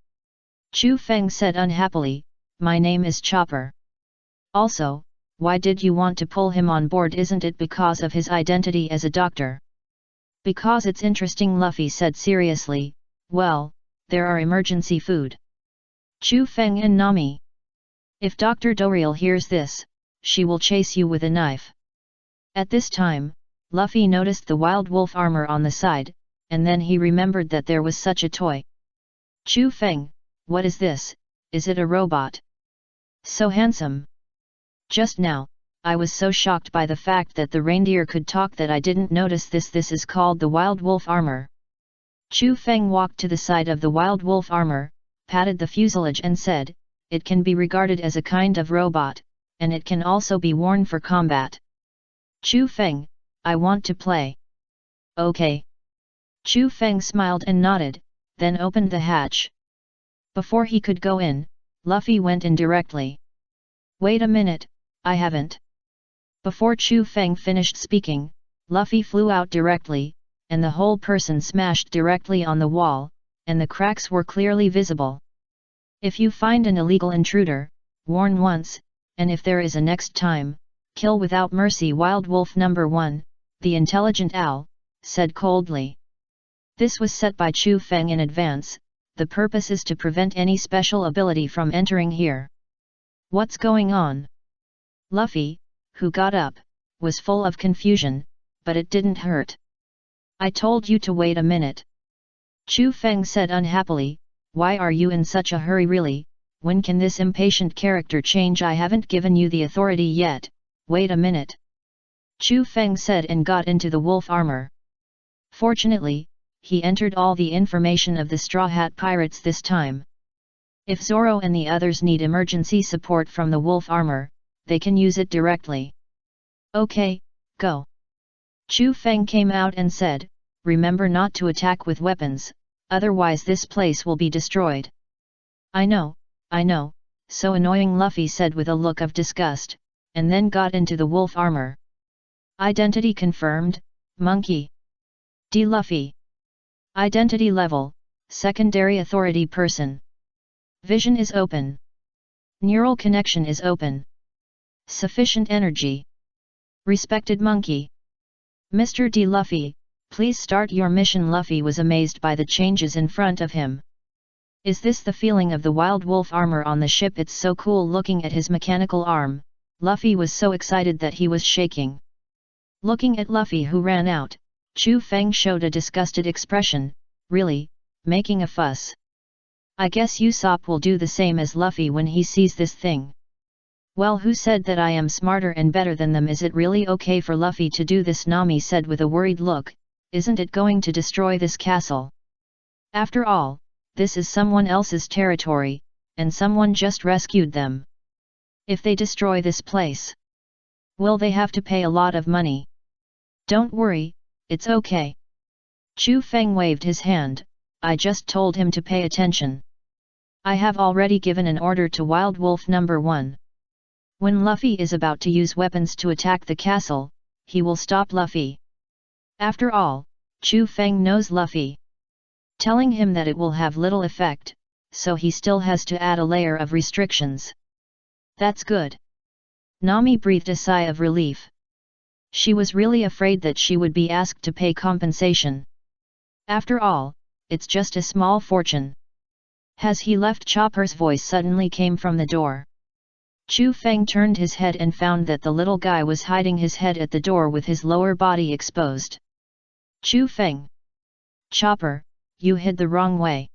Speaker 1: Chu Feng said unhappily, my name is Chopper. Also, why did you want to pull him on board? Isn't it because of his identity as a doctor? Because it's interesting, Luffy said seriously. Well, there are emergency food. Chu Feng and Nami. If Dr. Doriel hears this, she will chase you with a knife. At this time, Luffy noticed the wild wolf armor on the side, and then he remembered that there was such a toy. Chu Feng, what is this? Is it a robot? So handsome. Just now, I was so shocked by the fact that the reindeer could talk that I didn't notice this. This is called the wild wolf armor. Chu Feng walked to the side of the wild wolf armor, patted the fuselage and said, it can be regarded as a kind of robot, and it can also be worn for combat. Chu Feng, I want to play. Okay. Chu Feng smiled and nodded, then opened the hatch. Before he could go in, Luffy went in directly. Wait a minute, I haven't. Before Chu Feng finished speaking, Luffy flew out directly, and the whole person smashed directly on the wall, and the cracks were clearly visible. If you find an illegal intruder, warn once, and if there is a next time, kill without mercy. Wild Wolf number 1, the intelligent owl, said coldly. This was set by Chu Feng in advance, the purpose is to prevent any special ability from entering here. What's going on? Luffy, who got up, was full of confusion, but it didn't hurt. I told you to wait a minute. Chu Feng said unhappily, why are you in such a hurry really? When can this impatient character change? I haven't given you the authority yet, wait a minute. Chu Feng said and got into the wolf armor. Fortunately, he entered all the information of the Straw Hat Pirates this time. If Zoro and the others need emergency support from the wolf armor, they can use it directly. Okay, go. Chu Feng came out and said, remember not to attack with weapons, otherwise this place will be destroyed. I know, so annoying, Luffy said with a look of disgust, and then got into the wolf armor. Identity confirmed, Monkey D. Luffy. Identity level, secondary authority person. Vision is open. Neural connection is open. Sufficient energy. Respected Monkey. Mr. D. Luffy, please start your mission. Luffy was amazed by the changes in front of him. Is this the feeling of the wild wolf armor on the ship? It's so cool. Looking at his mechanical arm, Luffy was so excited that he was shaking. Looking at Luffy who ran out, Chu Feng showed a disgusted expression, really, making a fuss. I guess Usopp will do the same as Luffy when he sees this thing. Well, who said that I am smarter and better than them? Is it really okay for Luffy to do this? Nami said with a worried look, isn't it going to destroy this castle? After all, this is someone else's territory, and someone just rescued them. If they destroy this place, will they have to pay a lot of money? Don't worry, it's okay. Chu Feng waved his hand. I just told him to pay attention. I have already given an order to Wild Wolf number 1. When Luffy is about to use weapons to attack the castle, he will stop Luffy. After all, Chu Feng knows Luffy. Telling him that it will have little effect, so he still has to add a layer of restrictions. That's good. Nami breathed a sigh of relief. She was really afraid that she would be asked to pay compensation. After all, it's just a small fortune. Has he left? Chopper's voice suddenly came from the door. Chu Feng turned his head and found that the little guy was hiding his head at the door with his lower body exposed. Chu Feng. Chopper, you hid the wrong way.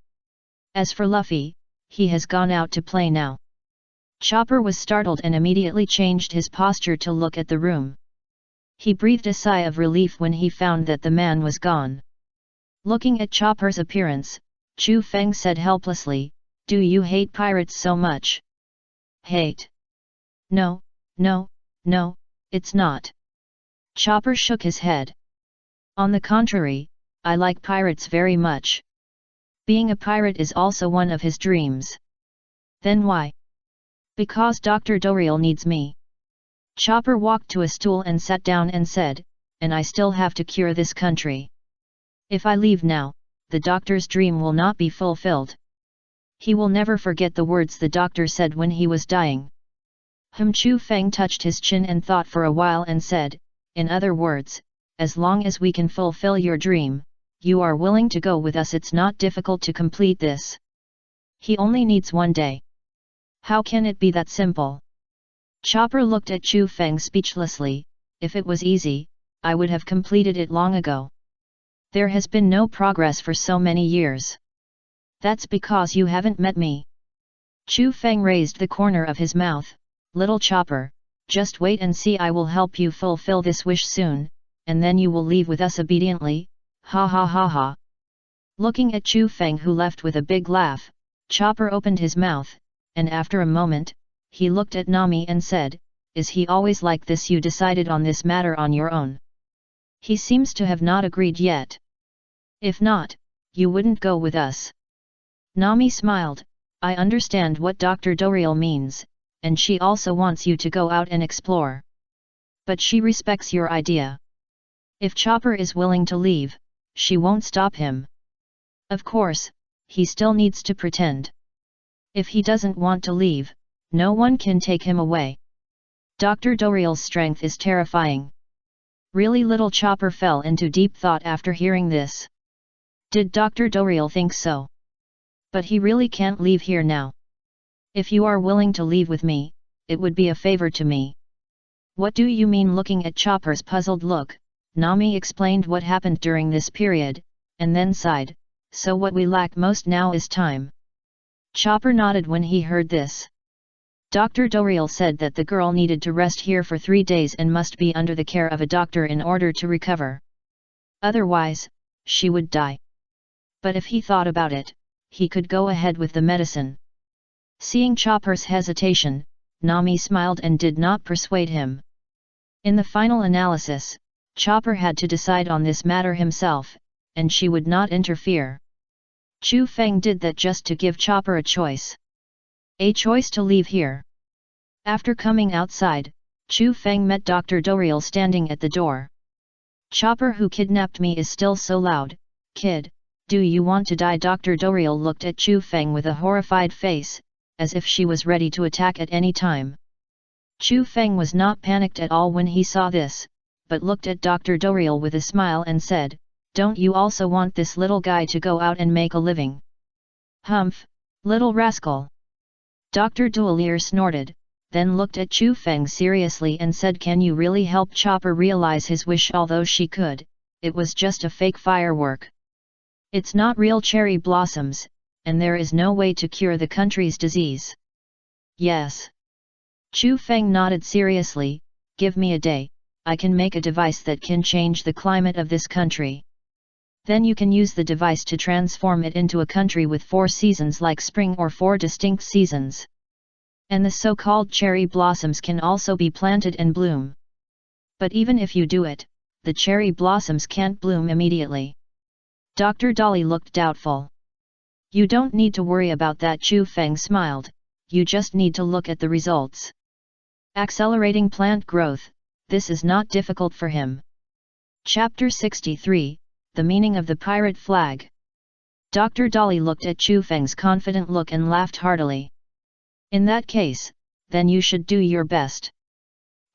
Speaker 1: As for Luffy, he has gone out to play now. Chopper was startled and immediately changed his posture to look at the room. He breathed a sigh of relief when he found that the man was gone. Looking at Chopper's appearance, Chu Feng said helplessly, "Do you hate pirates so much?" "Hate? No, no, no, it's not." Chopper shook his head. "On the contrary, I like pirates very much. Being a pirate is also one of his dreams." "Then why?" "Because Dr. Doriel needs me." Chopper walked to a stool and sat down and said, "And I still have to cure this country. If I leave now, the doctor's dream will not be fulfilled. He will never forget the words the doctor said when he was dying." Chu Feng touched his chin and thought for a while and said, "In other words, as long as we can fulfill your dream, you are willing to go with us. It's not difficult to complete this. He only needs 1 day. How can it be that simple?" Chopper looked at Chu Feng speechlessly. "If it was easy, I would have completed it long ago. There has been no progress for so many years." "That's because you haven't met me." Chu Feng raised the corner of his mouth. "Little Chopper, just wait and see. I will help you fulfill this wish soon, and then you will leave with us obediently. Ha ha ha ha." Looking at Chu Feng, who left with a big laugh, Chopper opened his mouth, and after a moment, he looked at Nami and said, "Is he always like this? You decided on this matter on your own? He seems to have not agreed yet. If not, you wouldn't go with us." Nami smiled. "I understand what Dr. Doriel means, and she also wants you to go out and explore. But she respects your idea. If Chopper is willing to leave, she won't stop him. Of course, he still needs to pretend. If he doesn't want to leave, no one can take him away. Dr. Doriel's strength is terrifying." Really? Little Chopper fell into deep thought after hearing this. Did Dr. Doriel think so? But he really can't leave here now. "If you are willing to leave with me, it would be a favor to me." "What do you mean?" Looking at Chopper's puzzled look, Nami explained what happened during this period, and then sighed, "So what we lack most now is time." Chopper nodded when he heard this. Dr. Doriel said that the girl needed to rest here for 3 days and must be under the care of a doctor in order to recover. Otherwise, she would die. But if he thought about it, he could go ahead with the medicine. Seeing Chopper's hesitation, Nami smiled and did not persuade him. In the final analysis, Chopper had to decide on this matter himself, and she would not interfere. Chu Feng did that just to give Chopper a choice. A choice to leave here. After coming outside, Chu Feng met Dr. Doriel standing at the door. "Chopper who kidnapped me is still so loud. Kid, do you want to die?" Dr. Doriel looked at Chu Feng with a horrified face, as if she was ready to attack at any time. Chu Feng was not panicked at all when he saw this, but looked at Dr. Doriel with a smile and said, "Don't you also want this little guy to go out and make a living?" "Humph, little rascal!" Dr. Doriel snorted, then looked at Chu Feng seriously and said, "Can you really help Chopper realize his wish?" Although she could, it was just a fake firework. It's not real cherry blossoms, and there is no way to cure the country's disease. "Yes." Chu Feng nodded seriously, "Give me a day, I can make a device that can change the climate of this country. Then you can use the device to transform it into a country with 4 seasons like spring or 4 distinct seasons. And the so-called cherry blossoms can also be planted and bloom. But even if you do it, the cherry blossoms can't bloom immediately. Dr. Dolly looked doubtful. You don't need to worry about that, Chu Feng smiled, you just need to look at the results. Accelerating plant growth, this is not difficult for him. Chapter 63, The Meaning of the Pirate Flag. Dr. Dolly looked at Chu Feng's confident look and laughed heartily. In that case, then you should do your best.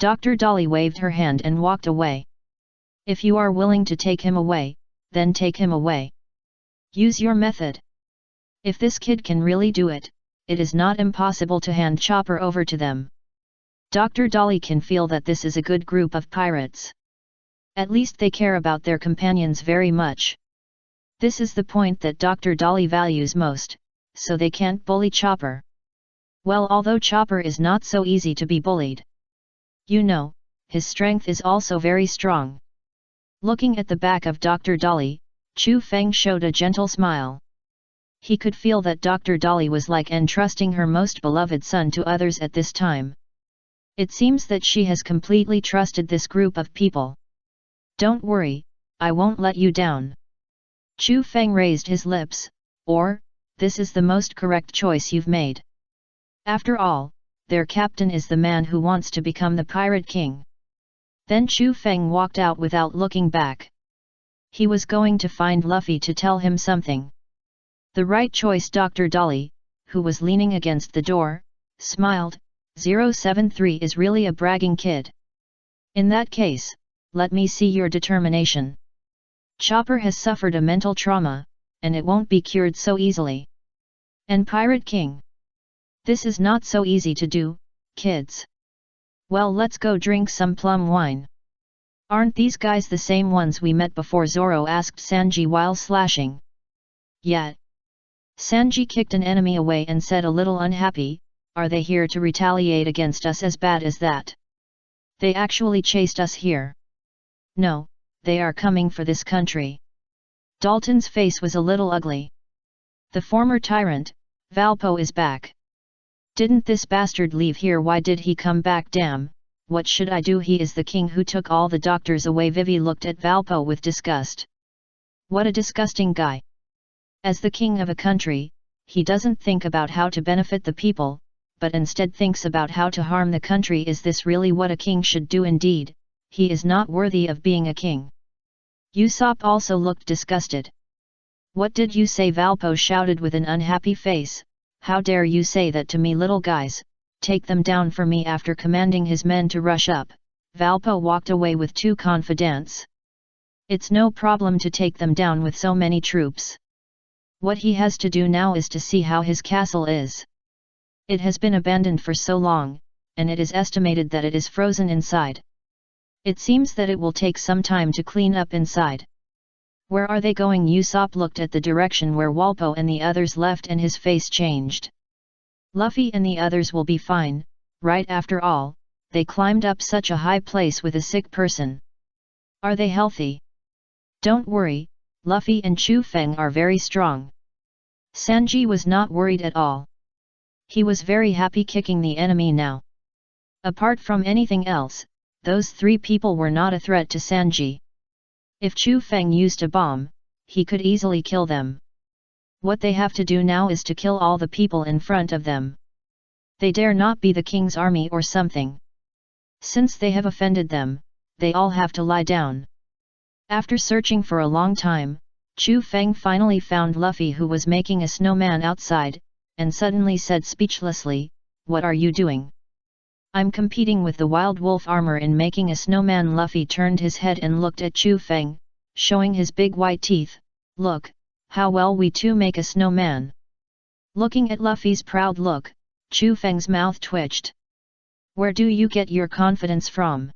Speaker 1: Dr. Dolly waved her hand and walked away. If you are willing to take him away, then take him away. Use your method. If this kid can really do it, it is not impossible to hand Chopper over to them. Dr. Dolly can feel that this is a good group of pirates. At least they care about their companions very much. This is the point that Dr. Dolly values most, so they can't bully Chopper. Well, although Chopper is not so easy to be bullied. You know, his strength is also very strong. Looking at the back of Dr. Dolly, Chu Feng showed a gentle smile. He could feel that Dr. Dolly was like entrusting her most beloved son to others at this time. It seems that she has completely trusted this group of people. Don't worry, I won't let you down. Chu Feng raised his lips, this is the most correct choice you've made. After all, their captain is the man who wants to become the pirate king. Then Chu Feng walked out without looking back. He was going to find Luffy to tell him something. The right choice. Dr. Dolly, who was leaning against the door, smiled. 073 is really a bragging kid. In that case, let me see your determination. Chopper has suffered a mental trauma, and it won't be cured so easily. And Pirate King? This is not so easy to do, kids. Well, let's go drink some plum wine. Aren't these guys the same ones we met before? Zoro asked Sanji while slashing. Yeah. Sanji kicked an enemy away and said a little unhappy, are they here to retaliate against us as bad as that? They actually chased us here. No, they are coming for this country. Dalton's face was a little ugly. The former tyrant, Valpo, is back. Didn't this bastard leave here? Why did he come back? Damn, what should I do? He is the king who took all the doctors away. Vivi looked at Valpo with disgust. What a disgusting guy. As the king of a country, he doesn't think about how to benefit the people, but instead thinks about how to harm the country. Is this really what a king should do? Indeed, he is not worthy of being a king. Usopp also looked disgusted. What did you say? Valpo shouted with an unhappy face. How dare you say that to me? Little guys, take them down for me. After commanding his men to rush up, Valpo walked away with 2 confidants. It's no problem to take them down with so many troops. What he has to do now is to see how his castle is. It has been abandoned for so long, and it is estimated that it is frozen inside. It seems that it will take some time to clean up inside. Where are they going? Usopp looked at the direction where Walpo and the others left and his face changed. Luffy and the others will be fine, right? After all, they climbed up such a high place with a sick person. Are they healthy? Don't worry, Luffy and Chu Feng are very strong. Sanji was not worried at all. He was very happy kicking the enemy now. Apart from anything else, those 3 people were not a threat to Sanji. If Chu Feng used a bomb, he could easily kill them. What they have to do now is to kill all the people in front of them. They dare not be the king's army or something. Since they have offended them, they all have to lie down. After searching for a long time, Chu Feng finally found Luffy, who was making a snowman outside, and suddenly said speechlessly, "What are you doing?" "I'm competing with the wild wolf armor in making a snowman." Luffy turned his head and looked at Chu Feng, showing his big white teeth. "Look, how well we 2 make a snowman." Looking at Luffy's proud look, Chu Feng's mouth twitched. "Where do you get your confidence from?"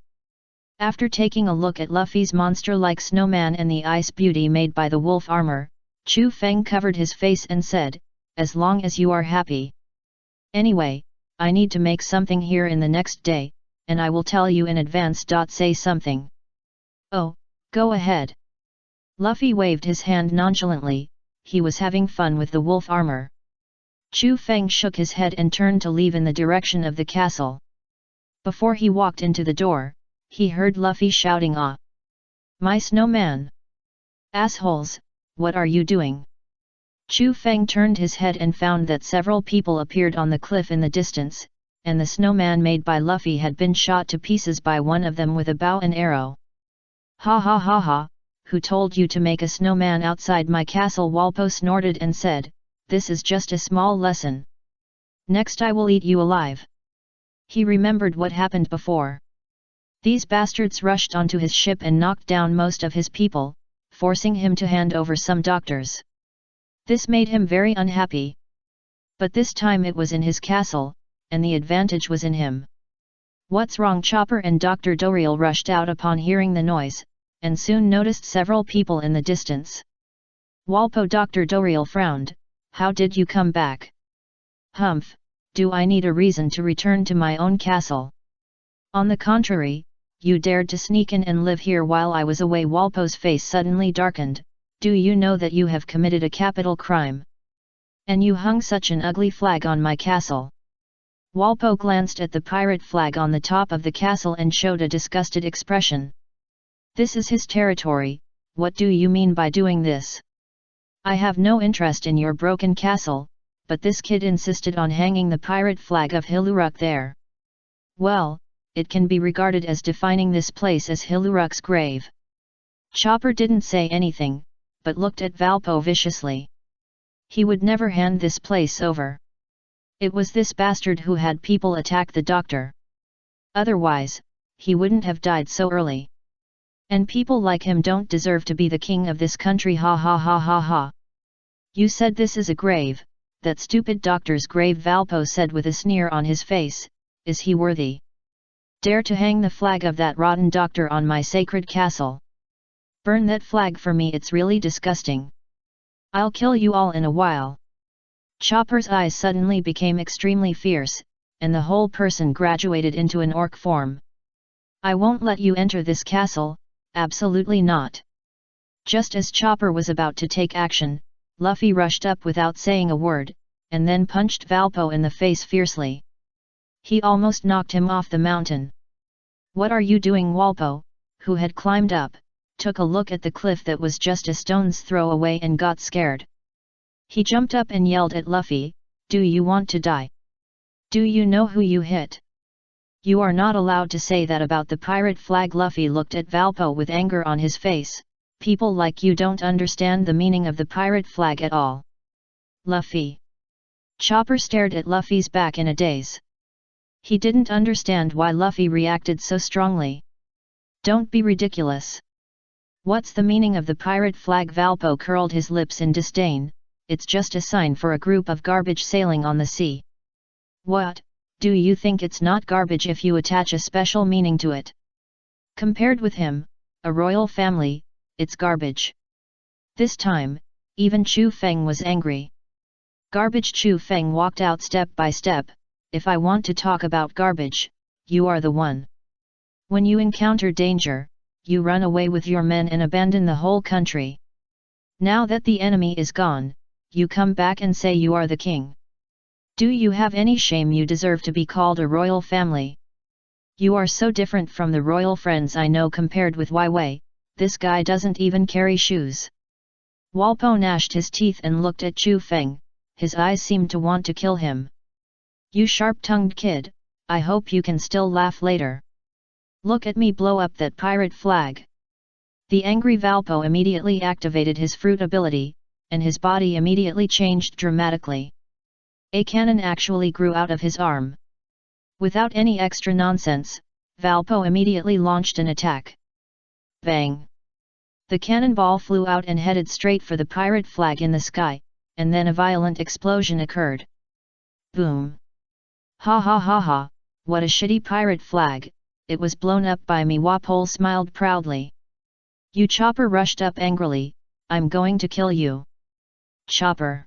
Speaker 1: After taking a look at Luffy's monster-like snowman and the ice beauty made by the wolf armor, Chu Feng covered his face and said, "As long as you are happy. Anyway, I need to make something here in the next day, and I will tell you in advance. Say something." "Oh, go ahead." Luffy waved his hand nonchalantly. He was having fun with the wolf armor. Chu Feng shook his head and turned to leave in the direction of the castle. Before he walked into the door, he heard Luffy shouting, "Ah! My snowman! Assholes, what are you doing? Chu Feng turned his head and found that several people appeared on the cliff in the distance, and the snowman made by Luffy had been shot to pieces by one of them with a bow and arrow. Ha ha ha ha, who told you to make a snowman outside my castle? Walpo snorted and said, this is just a small lesson. Next I will eat you alive. He remembered what happened before. These bastards rushed onto his ship and knocked down most of his people, forcing him to hand over some doctors. This made him very unhappy. But this time it was in his castle, and the advantage was in him. What's wrong? Chopper and Dr. Doriel rushed out upon hearing the noise, and soon noticed several people in the distance. Walpo. Dr. Doriel frowned, how did you come back? Humph, do I need a reason to return to my own castle? On the contrary, you dared to sneak in and live here while I was away. Walpo's face suddenly darkened. Do you know that you have committed a capital crime? And you hung such an ugly flag on my castle. Walpo glanced at the pirate flag on the top of the castle and showed a disgusted expression. This is his territory, what do you mean by doing this? I have no interest in your broken castle, but this kid insisted on hanging the pirate flag of Hiluruk there. Well, it can be regarded as defining this place as Hiluruk's grave. Chopper didn't say anything, but looked at Valpo viciously. He would never hand this place over. It was this bastard who had people attack the doctor. Otherwise, he wouldn't have died so early. And people like him don't deserve to be the king of this country. Ha ha ha ha ha. You said this is a grave, that stupid doctor's grave. Valpo said with a sneer on his face, is he worthy? Dare to hang the flag of that rotten doctor on my sacred castle. Burn that flag for me, it's really disgusting. I'll kill you all in a while. Chopper's eyes suddenly became extremely fierce, and the whole person graduated into an orc form. I won't let you enter this castle, absolutely not. Just as Chopper was about to take action, Luffy rushed up without saying a word, and then punched Valpo in the face fiercely. He almost knocked him off the mountain. What are you doing? Walpo, who had climbed up, took a look at the cliff that was just a stone's throw away and got scared. He jumped up and yelled at Luffy, do you want to die? Do you know who you hit? You are not allowed to say that about the pirate flag. Luffy looked at Valpo with anger on his face. People like you don't understand the meaning of the pirate flag at all. Luffy. Chopper stared at Luffy's back in a daze. He didn't understand why Luffy reacted so strongly. Don't be ridiculous. What's the meaning of the pirate flag? Valpo curled his lips in disdain. It's just a sign for a group of garbage sailing on the sea. What, do you think it's not garbage if you attach a special meaning to it? Compared with him, a royal family, it's garbage. This time, even Chu Feng was angry. Garbage. Chu Feng walked out step by step. If I want to talk about garbage, you are the one. When you encounter danger, you run away with your men and abandon the whole country. Now that the enemy is gone, you come back and say you are the king. Do you have any shame? You deserve to be called a royal family. You are so different from the royal friends I know. Compared with Wei, this guy doesn't even carry shoes. Walpo gnashed his teeth and looked at Chu Feng. His eyes seemed to want to kill him. You sharp-tongued kid, I hope you can still laugh later. Look at me blow up that pirate flag. The angry Valpo immediately activated his fruit ability, and his body immediately changed dramatically. A cannon actually grew out of his arm. Without any extra nonsense, Valpo immediately launched an attack. Bang! The cannonball flew out and headed straight for the pirate flag in the sky, and then a violent explosion occurred. Boom! Ha ha ha ha, what a shitty pirate flag, it was blown up by me. Wapol smiled proudly. You. Chopper rushed up angrily, I'm going to kill you. Chopper.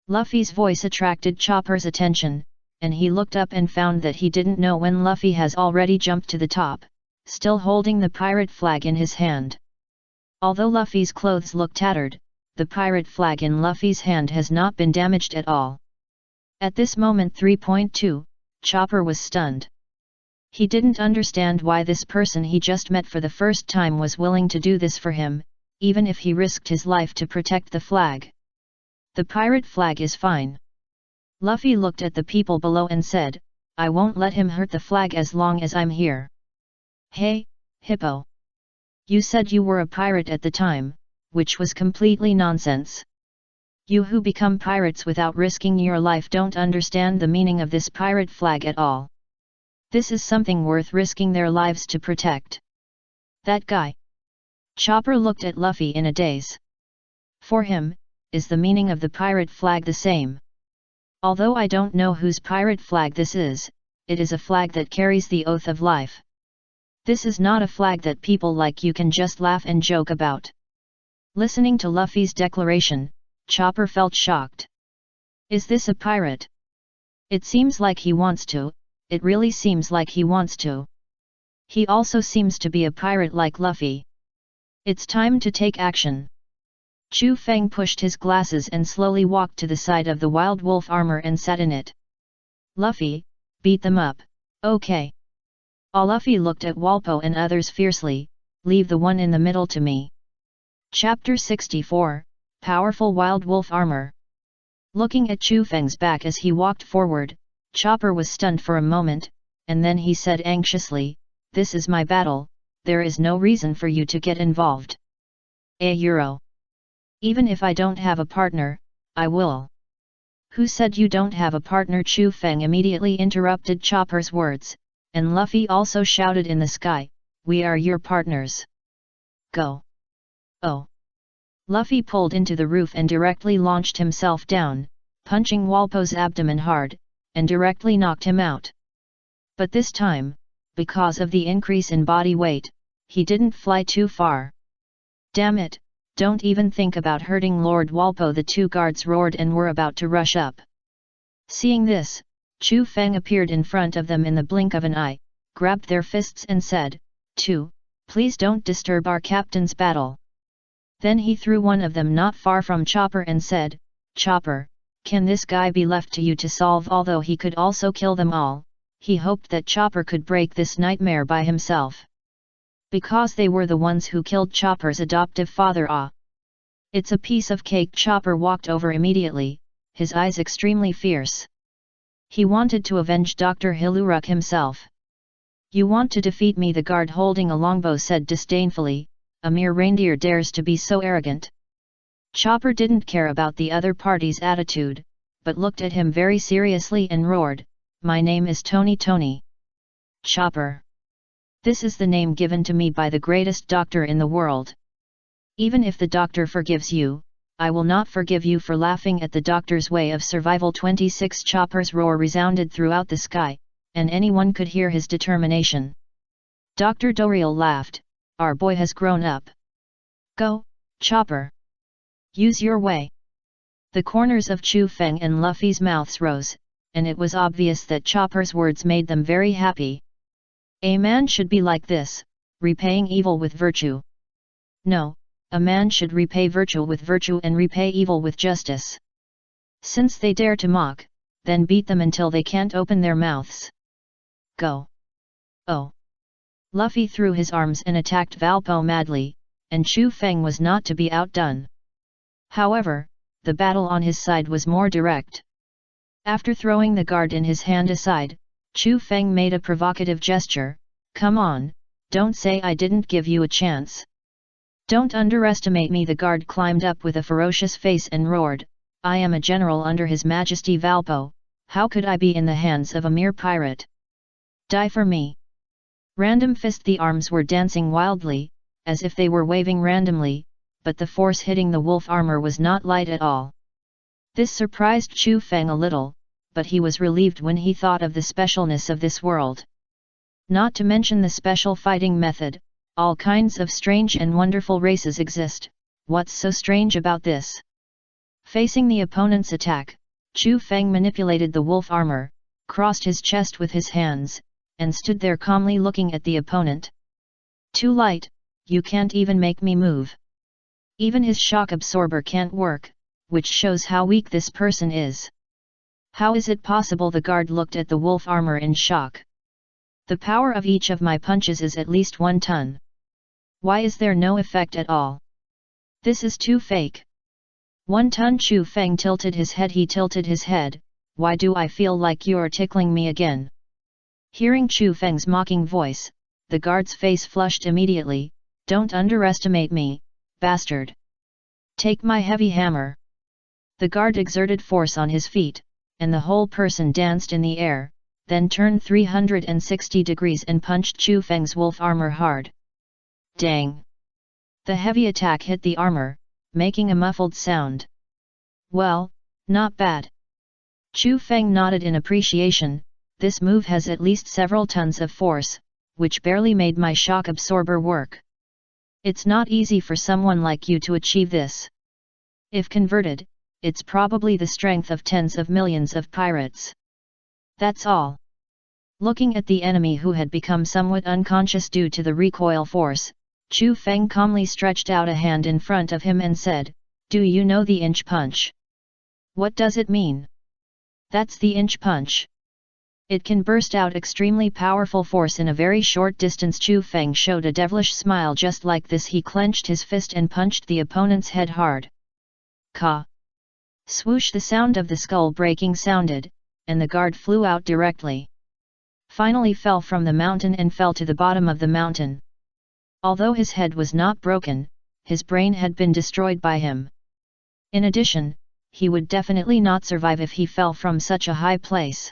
Speaker 1: Luffy's voice attracted Chopper's attention, and he looked up and found that he didn't know when Luffy has already jumped to the top, still holding the pirate flag in his hand. Although Luffy's clothes look tattered, the pirate flag in Luffy's hand has not been damaged at all. At this moment 3.2, Chopper was stunned. He didn't understand why this person he just met for the first time was willing to do this for him, even if he risked his life to protect the flag. The pirate flag is fine. Luffy looked at the people below and said, I won't let him hurt the flag as long as I'm here. Hey, Hippo. You said you were a pirate at the time, which was completely nonsense. You who become pirates without risking your life don't understand the meaning of this pirate flag at all. This is something worth risking their lives to protect. That guy. Chopper looked at Luffy in a daze. For him, is the meaning of the pirate flag the same? Although I don't know whose pirate flag this is, it is a flag that carries the oath of life. This is not a flag that people like you can just laugh and joke about. Listening to Luffy's declaration, Chopper felt shocked. Is this a pirate? It seems like he wants to, it really seems like he wants to. He also seems to be a pirate like Luffy. It's time to take action. Chu Feng pushed his glasses and slowly walked to the side of the wild wolf armor and sat in it. Luffy, beat them up, okay. Luffy looked at Walpo and others fiercely, leave the one in the middle to me. Chapter 64, Powerful Wild Wolf Armor. Looking at Chu Feng's back as he walked forward, Chopper was stunned for a moment, and then he said anxiously, this is my battle, there is no reason for you to get involved. Euro. Even if I don't have a partner, I will. Who said you don't have a partner? Chu Feng immediately interrupted Chopper's words, and Luffy also shouted in the sky, we are your partners. Go. Oh. Luffy pulled into the roof and directly launched himself down, punching Walpo's abdomen hard, and directly knocked him out. But this time, because of the increase in body weight, he didn't fly too far. Damn it, don't even think about hurting Lord Walpo. The two guards roared and were about to rush up. Seeing this, Chu Feng appeared in front of them in the blink of an eye, grabbed their fists and said, please don't disturb our captain's battle. Then he threw one of them not far from Chopper and said, Chopper, can this guy be left to you to solve? Although he could also kill them all, he hoped that Chopper could break this nightmare by himself. Because they were the ones who killed Chopper's adoptive father. It's a piece of cake. Chopper walked over immediately, his eyes extremely fierce. He wanted to avenge Dr. Hiluruk himself. You want to defeat me? The guard holding a longbow said disdainfully, a mere reindeer dares to be so arrogant. Chopper didn't care about the other party's attitude, but looked at him very seriously and roared, my name is Tony. Chopper. This is the name given to me by the greatest doctor in the world. Even if the doctor forgives you, I will not forgive you for laughing at the doctor's way of survival. 26 Chopper's roar resounded throughout the sky, and anyone could hear his determination. Dr. Doriel laughed, our boy has grown up. Go, Chopper. Use your way. The corners of Chu Feng and Luffy's mouths rose, and it was obvious that Chopper's words made them very happy. A man should be like this, repaying evil with virtue. No, a man should repay virtue with virtue and repay evil with justice. Since they dare to mock, then beat them until they can't open their mouths. Go. Oh. Luffy threw his arms and attacked Valpo madly, and Chu Feng was not to be outdone. However, the battle on his side was more direct. After throwing the guard in his hand aside, Chu Feng made a provocative gesture, come on, don't say I didn't give you a chance. Don't underestimate me. The guard climbed up with a ferocious face and roared, I am a general under His Majesty Valpo, how could I be in the hands of a mere pirate? Die for me. Random fist. The arms were dancing wildly, as if they were waving randomly, but the force hitting the wolf armor was not light at all. This surprised Chu Feng a little, but he was relieved when he thought of the specialness of this world. Not to mention the special fighting method, all kinds of strange and wonderful races exist, what's so strange about this? Facing the opponent's attack, Chu Feng manipulated the wolf armor, crossed his chest with his hands, and stood there calmly looking at the opponent. Too light, you can't even make me move. Even his shock absorber can't work, which shows how weak this person is. How is it possible? The guard looked at the wolf armor in shock. The power of each of my punches is at least 1 ton. Why is there no effect at all? This is too fake. 1 ton. Chu Feng tilted his head. He tilted his head. Why do I feel like you're tickling me again? Hearing Chu Feng's mocking voice, the guard's face flushed immediately. Don't underestimate me, bastard. Take my heavy hammer. The guard exerted force on his feet, and the whole person danced in the air, then turned 360 degrees and punched Chu Feng's wolf armor hard. Dang! The heavy attack hit the armor, making a muffled sound. Well, not bad. Chu Feng nodded in appreciation. This move has at least several tons of force, which barely made my shock absorber work. It's not easy for someone like you to achieve this. If converted, it's probably the strength of tens of millions of pirates. That's all. Looking at the enemy who had become somewhat unconscious due to the recoil force, Chu Feng calmly stretched out a hand in front of him and said, "Do you know the inch punch?" "What does it mean?" "That's the inch punch. It can burst out extremely powerful force in a very short distance." Chu Feng showed a devilish smile. Just like this, he clenched his fist and punched the opponent's head hard. Ka! Swoosh! The sound of the skull breaking sounded, and the guard flew out directly. Finally fell from the mountain and fell to the bottom of the mountain. Although his head was not broken, his brain had been destroyed by him. In addition, he would definitely not survive if he fell from such a high place.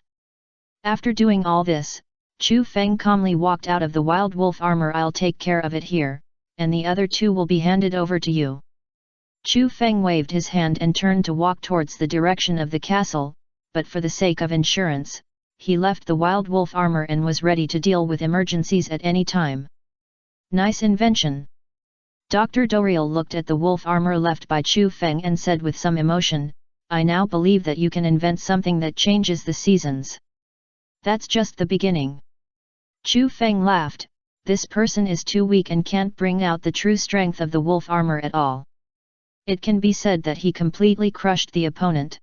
Speaker 1: After doing all this, Chu Feng calmly walked out of the wild wolf armor. "I'll take care of it here, and the other 2 will be handed over to you." Chu Feng waved his hand and turned to walk towards the direction of the castle, but for the sake of insurance, he left the wild wolf armor and was ready to deal with emergencies at any time. Nice invention. Dr. Doriel looked at the wolf armor left by Chu Feng and said with some emotion, "I now believe that you can invent something that changes the seasons." "That's just the beginning." Chu Feng laughed. "This person is too weak and can't bring out the true strength of the wolf armor at all. It can be said that he completely crushed the opponent.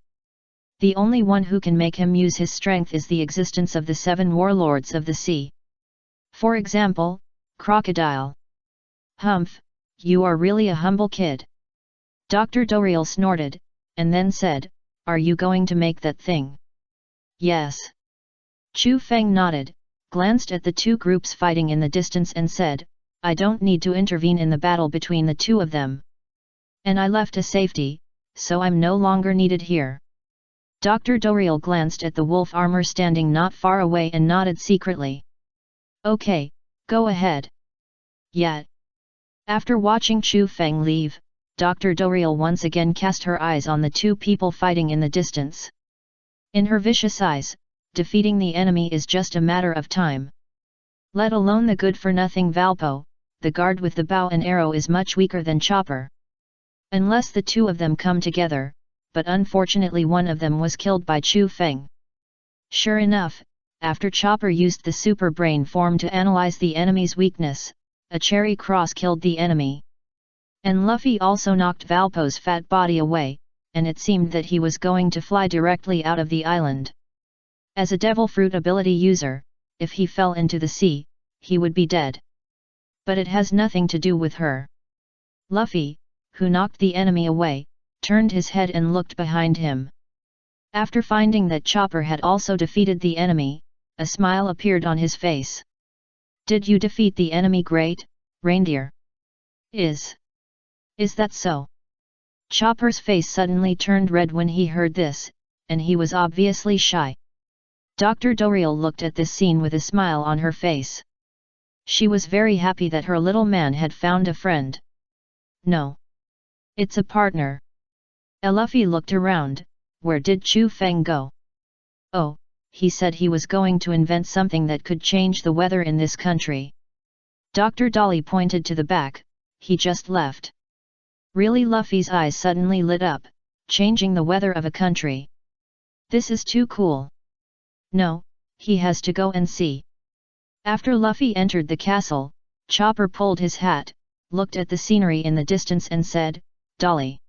Speaker 1: The only one who can make him use his strength is the existence of the 7 warlords of the sea. For example, Crocodile." "Humph, you are really a humble kid." Dr. Doriel snorted, and then said, "Are you going to make that thing?" "Yes." Chu Feng nodded, glanced at the 2 groups fighting in the distance and said, "I don't need to intervene in the battle between the 2 of them. And I left a safety, so I'm no longer needed here." Dr. Doriel glanced at the wolf armor standing not far away and nodded secretly. "Okay, go ahead." "Yeah." After watching Chu Feng leave, Dr. Doriel once again cast her eyes on the 2 people fighting in the distance. In her vicious eyes, defeating the enemy is just a matter of time. Let alone the good-for-nothing Valpo, the guard with the bow and arrow is much weaker than Chopper. Unless the 2 of them come together, but unfortunately one of them was killed by Chu Feng. Sure enough, after Chopper used the super brain form to analyze the enemy's weakness, a cherry cross killed the enemy. And Luffy also knocked Valpo's fat body away, and it seemed that he was going to fly directly out of the island. As a devil fruit ability user, if he fell into the sea, he would be dead. But it has nothing to do with her. Luffy, who knocked the enemy away, turned his head and looked behind him. After finding that Chopper had also defeated the enemy, a smile appeared on his face. "Did you defeat the enemy, great reindeer?" Is that so?" Chopper's face suddenly turned red when he heard this, and he was obviously shy. Dr. Doriel looked at this scene with a smile on her face. She was very happy that her little man had found a friend. "No. It's a partner." Luffy looked around. Where did Chu Feng go? "Oh, he said he was going to invent something that could change the weather in this country." Dr. Dolly pointed to the back. "He just left." Really? Luffy's eyes suddenly lit up. Changing the weather of a country. This is too cool. No, he has to go and see. After Luffy entered the castle, Chopper pulled his hat, looked at the scenery in the distance and said, "Dolly.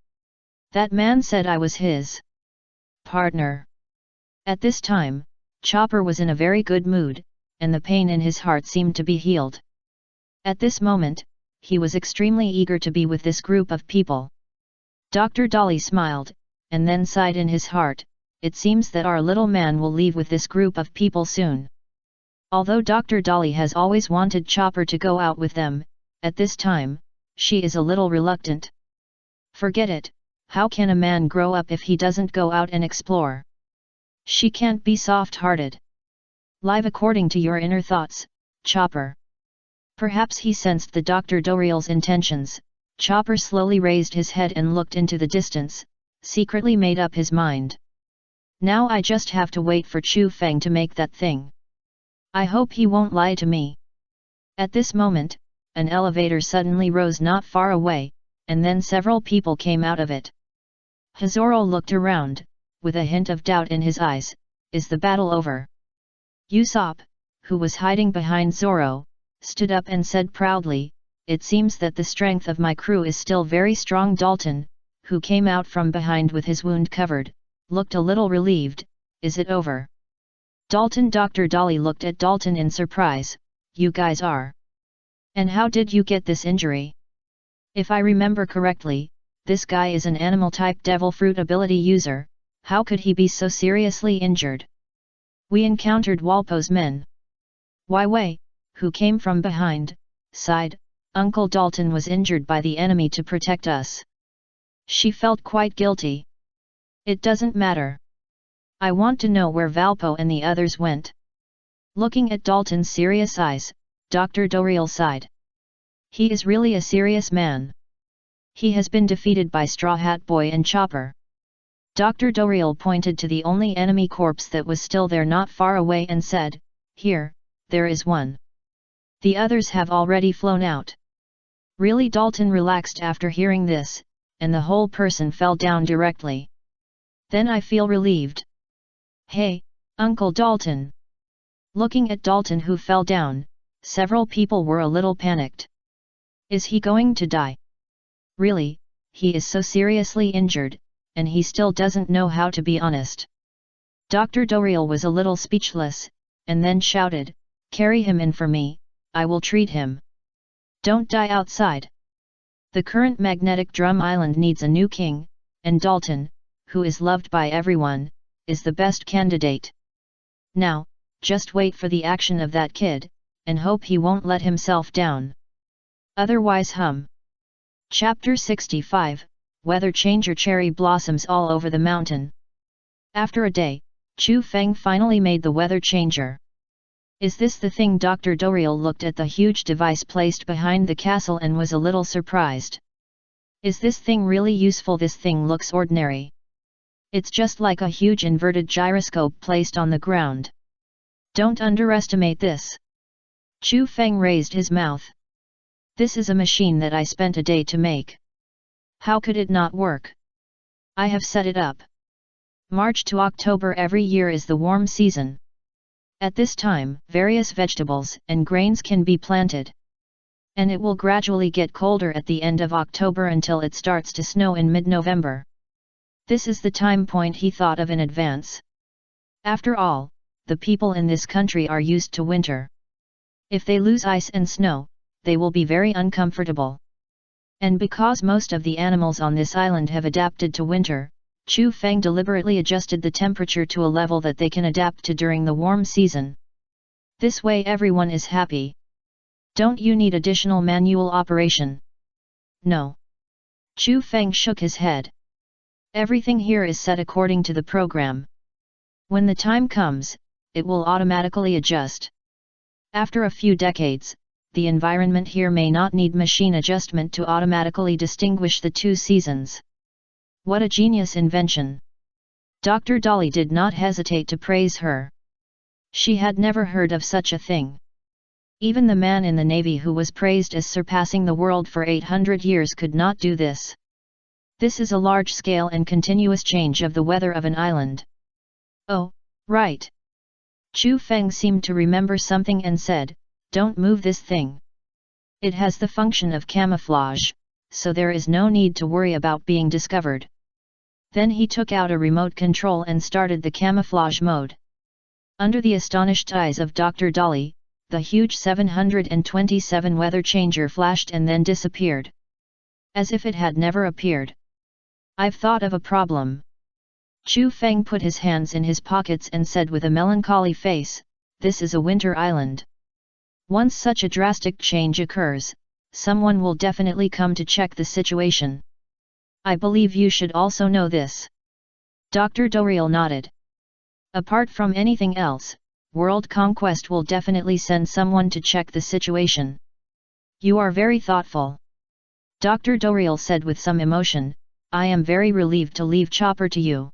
Speaker 1: That man said I was his partner." At this time, Chopper was in a very good mood, and the pain in his heart seemed to be healed. At this moment, he was extremely eager to be with this group of people. Dr. Dolly smiled, and then sighed in his heart. It seems that our little man will leave with this group of people soon. Although Dr. Dolly has always wanted Chopper to go out with them, at this time, she is a little reluctant. Forget it, how can a man grow up if he doesn't go out and explore? She can't be soft-hearted. Live according to your inner thoughts, Chopper. Perhaps he sensed the Dr. Doriel's intentions. Chopper slowly raised his head and looked into the distance, secretly made up his mind. Now I just have to wait for Chu Feng to make that thing. I hope he won't lie to me. At this moment, an elevator suddenly rose not far away, and then several people came out of it. Hazoro looked around, with a hint of doubt in his eyes. Is the battle over? Usopp, who was hiding behind Zoro, stood up and said proudly, it seems that the strength of my crew is still very strong. Dalton, who came out from behind with his wound covered, looked a little relieved. Is it over? Dalton. Dr. Dolly looked at Dalton in surprise. You guys are. And how did you get this injury? If I remember correctly, this guy is an animal-type devil fruit ability user. How could he be so seriously injured? We encountered Walpo's men. Wai Wei, who came from behind, sighed. Uncle Dalton was injured by the enemy to protect us. She felt quite guilty. It doesn't matter. I want to know where Valpo and the others went. Looking at Dalton's serious eyes, Dr. Doriel sighed. He is really a serious man. He has been defeated by Straw Hat Boy and Chopper. Dr. Doriel pointed to the only enemy corpse that was still there not far away and said, here, there is one. The others have already flown out. Really? Dalton relaxed after hearing this, and the whole person fell down directly. Then I feel relieved. Hey, Uncle Dalton. Looking at Dalton who fell down, several people were a little panicked. Is he going to die? Really, he is so seriously injured, and he still doesn't know how to be honest. Dr. Doriel was a little speechless, and then shouted, carry him in for me, I will treat him. Don't die outside. The current magnetic drum island needs a new king, and Dalton, who is loved by everyone, is the best candidate. Now, just wait for the action of that kid, and hope he won't let himself down. Otherwise Chapter 65, Weather Changer. Cherry blossoms all over the mountain. After a day, Chu Feng finally made the weather changer. Is this the thing? Dr. Doriel looked at the huge device placed behind the castle and was a little surprised. Is this thing really useful? This thing looks ordinary. It's just like a huge inverted gyroscope placed on the ground. Don't underestimate this. Chu Feng raised his mouth. This is a machine that I spent a day to make. How could it not work? I have set it up. March to October every year is the warm season. At this time, various vegetables and grains can be planted. And it will gradually get colder at the end of October until it starts to snow in mid-November. This is the time point he thought of in advance. After all, the people in this country are used to winter. If they lose ice and snow, they will be very uncomfortable. And because most of the animals on this island have adapted to winter, Chu Feng deliberately adjusted the temperature to a level that they can adapt to during the warm season. This way everyone is happy. Don't you need additional manual operation? No. Chu Feng shook his head. Everything here is set according to the program. When the time comes, it will automatically adjust. After a few decades, the environment here may not need machine adjustment to automatically distinguish the two seasons. What a genius invention! Dr. Dolly did not hesitate to praise her. She had never heard of such a thing. Even the man in the navy who was praised as surpassing the world for 800 years could not do this. This is a large-scale and continuous change of the weather of an island. Oh, right. Chu Feng seemed to remember something and said, don't move this thing. It has the function of camouflage, so there is no need to worry about being discovered. Then he took out a remote control and started the camouflage mode. Under the astonished eyes of Dr. Dolly, the huge 727 weather changer flashed and then disappeared. As if it had never appeared. I've thought of a problem. Chu Feng put his hands in his pockets and said with a melancholy face, this is a winter island. Once such a drastic change occurs, someone will definitely come to check the situation. I believe you should also know this. Dr. Doriel nodded. Apart from anything else, World Conquest will definitely send someone to check the situation. You are very thoughtful. Dr. Doriel said with some emotion, I am very relieved to leave Chopper to you.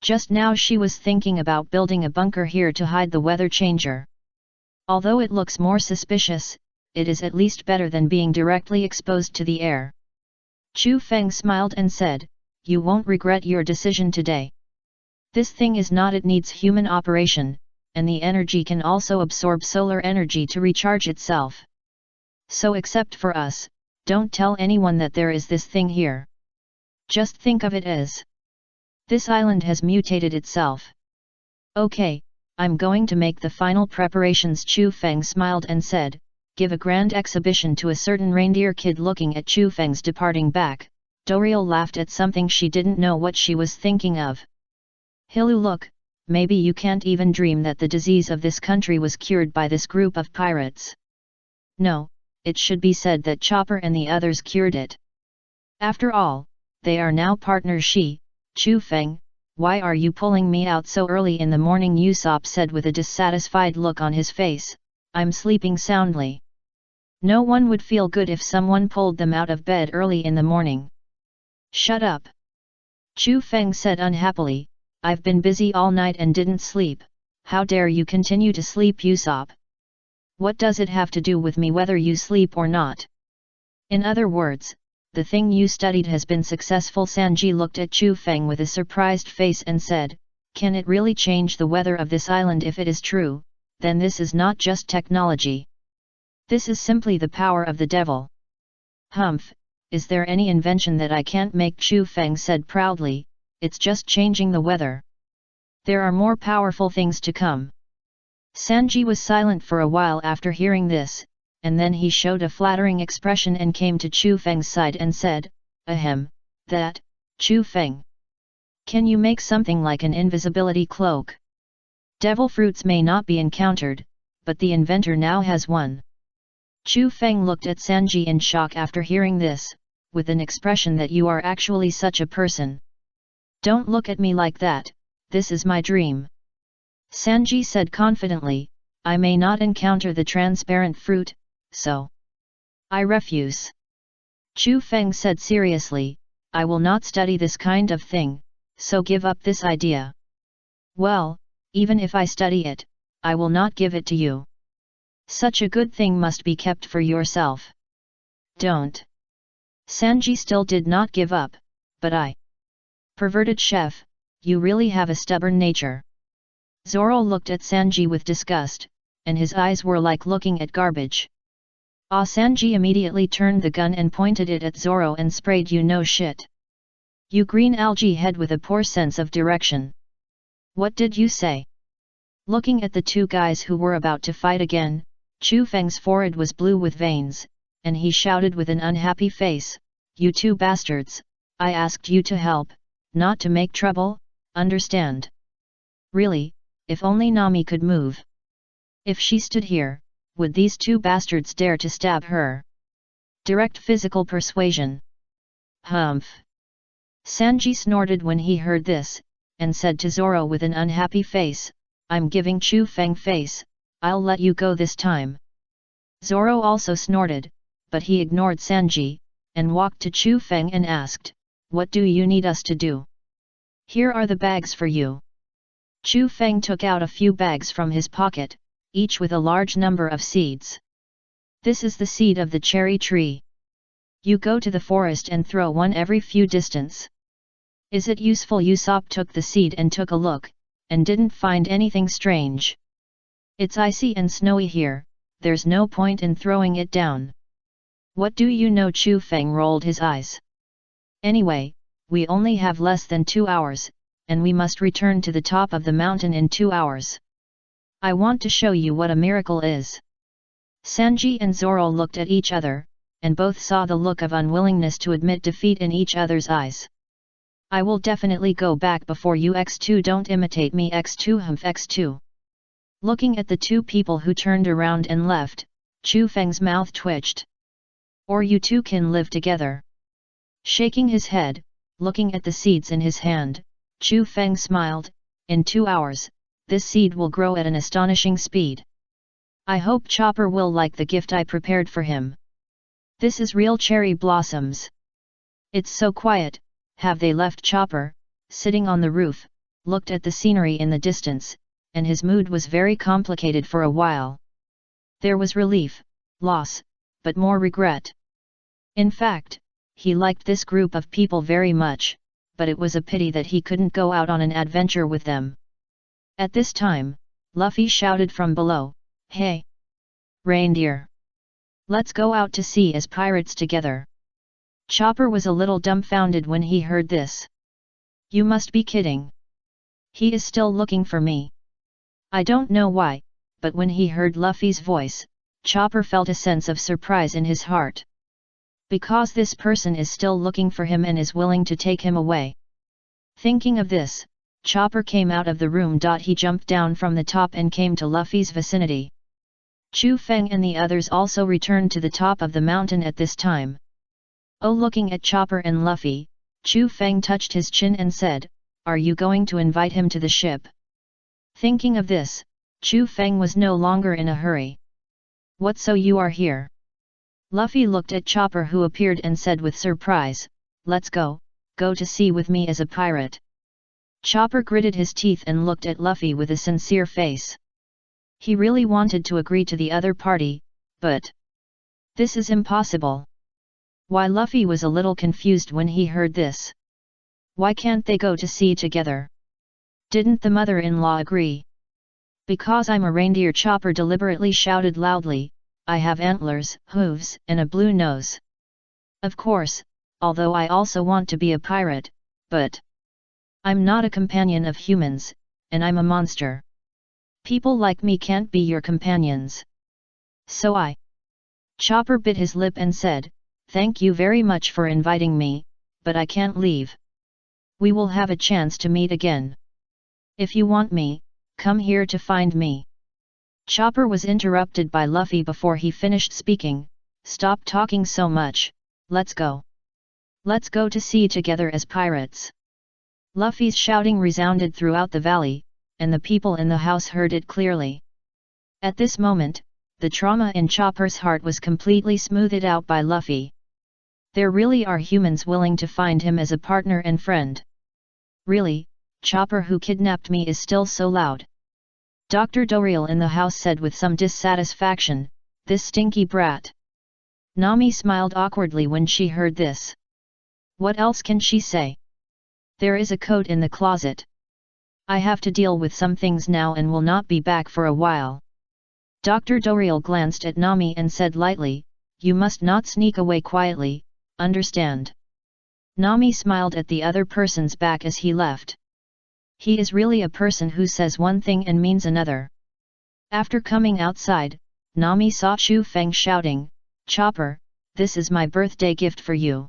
Speaker 1: Just now she was thinking about building a bunker here to hide the weather changer. Although it looks more suspicious, it is at least better than being directly exposed to the air. Chu Feng smiled and said, you won't regret your decision today. This thing is not, it needs human operation, and the energy can also absorb solar energy to recharge itself. So except for us, don't tell anyone that there is this thing here. Just think of it as this island has mutated itself. Okay, I'm going to make the final preparations. Chu Feng smiled and said, give a grand exhibition to a certain reindeer kid. Looking at Chu Feng's departing back, Doriel laughed at something she didn't know what she was thinking of. Hilu, look, maybe you can't even dream that the disease of this country was cured by this group of pirates. No, it should be said that Chopper and the others cured it. After all, they are now partners. Chu Feng, why are you pulling me out so early in the morning? Usopp said with a dissatisfied look on his face, I'm sleeping soundly. No one would feel good if someone pulled them out of bed early in the morning. Shut up. Chu Feng said unhappily, I've been busy all night and didn't sleep. How dare you continue to sleep? Usopp. What does it have to do with me whether you sleep or not? In other words, the thing you studied has been successful. Sanji looked at Chu Feng with a surprised face and said, can it really change the weather of this island? If it is true, then this is not just technology. This is simply the power of the devil. Humph, is there any invention that I can't make? Chu Feng said proudly, it's just changing the weather. There are more powerful things to come. Sanji was silent for a while after hearing this, and then he showed a flattering expression and came to Chu Feng's side and said, ahem, that, Chu Feng. Can you make something like an invisibility cloak? Devil fruits may not be encountered, but the inventor now has one. Chu Feng looked at Sanji in shock after hearing this, with an expression that you are actually such a person. Don't look at me like that, this is my dream. Sanji said confidently, I may not encounter the transparent fruit, so I refuse. Chu Feng said seriously, I will not study this kind of thing, so give up this idea. Well, even if I study it, I will not give it to you. Such a good thing must be kept for yourself. Don't. Sanji still did not give up, but I. Perverted chef, you really have a stubborn nature. Zoro looked at Sanji with disgust, and his eyes were like looking at garbage. Sanji immediately turned the gun and pointed it at Zoro and sprayed, you know shit. You green algae head with a poor sense of direction. What did you say? Looking at the two guys who were about to fight again, Chu Feng's forehead was blue with veins, and he shouted with an unhappy face, you two bastards, I asked you to help, not to make trouble, understand? Really, if only Nami could move. If she stood here, would these two bastards dare to stab her? Direct physical persuasion. Humph. Sanji snorted when he heard this, and said to Zoro with an unhappy face, I'm giving Chu Feng face, I'll let you go this time. Zoro also snorted, but he ignored Sanji, and walked to Chu Feng and asked, what do you need us to do? Here are the bags for you. Chu Feng took out a few bags from his pocket, each with a large number of seeds. This is the seed of the cherry tree. You go to the forest and throw one every few distance. Is it useful? Usopp took the seed and took a look, and didn't find anything strange. It's icy and snowy here, there's no point in throwing it down. What do you know? Chu Feng rolled his eyes. Anyway, we only have less than 2 hours, and we must return to the top of the mountain in 2 hours. I want to show you what a miracle is. Sanji and Zoro looked at each other, and both saw the look of unwillingness to admit defeat in each other's eyes. I will definitely go back before you X2 don't imitate me X2 humph X2. Looking at the two people who turned around and left, Chu Feng's mouth twitched. Or you two can live together. Shaking his head, looking at the seeds in his hand, Chu Feng smiled, in 2 hours, this seed will grow at an astonishing speed. I hope Chopper will like the gift I prepared for him. This is real cherry blossoms. It's so quiet. Have they left? Chopper, sitting on the roof, looked at the scenery in the distance, and his mood was very complicated for a while. There was relief, loss, but more regret. In fact, he liked this group of people very much, but it was a pity that he couldn't go out on an adventure with them. At this time, Luffy shouted from below, "Hey! Reindeer! Let's go out to sea as pirates together." Chopper was a little dumbfounded when he heard this. You must be kidding. He is still looking for me. I don't know why, but when he heard Luffy's voice, Chopper felt a sense of surprise in his heart. Because this person is still looking for him and is willing to take him away. Thinking of this, Chopper came out of the room. He jumped down from the top and came to Luffy's vicinity. Chu Feng and the others also returned to the top of the mountain at this time. Oh, looking at Chopper and Luffy, Chu Feng touched his chin and said, "Are you going to invite him to the ship?" Thinking of this, Chu Feng was no longer in a hurry. "What, so you are here?" Luffy looked at Chopper, who appeared, and said with surprise, "Let's go to sea with me as a pirate." Chopper gritted his teeth and looked at Luffy with a sincere face. He really wanted to agree to the other party, but this is impossible. Why? Luffy was a little confused when he heard this. Why can't they go to sea together? Didn't the mother-in-law agree? Because I'm a reindeer, Chopper deliberately shouted loudly, I have antlers, hooves, and a blue nose. Of course, although I also want to be a pirate, but I'm not a companion of humans, and I'm a monster. People like me can't be your companions. So Chopper bit his lip and said, "Thank you very much for inviting me, but I can't leave. We will have a chance to meet again. If you want me, come here to find me." Chopper was interrupted by Luffy before he finished speaking. "Stop talking so much, let's go. Let's go to sea together as pirates." Luffy's shouting resounded throughout the valley, and the people in the house heard it clearly. At this moment, the trauma in Chopper's heart was completely smoothed out by Luffy. There really are humans willing to find him as a partner and friend. Really, Chopper who kidnapped me is still so loud. Dr. Doriel in the house said with some dissatisfaction, "This stinky brat." Nami smiled awkwardly when she heard this. What else can she say? There is a coat in the closet. I have to deal with some things now and will not be back for a while. Dr. Doriel glanced at Nami and said lightly, "You must not sneak away quietly, understand?" Nami smiled at the other person's back as he left. He is really a person who says one thing and means another. After coming outside, Nami saw Chu Feng shouting, "Chopper, this is my birthday gift for you."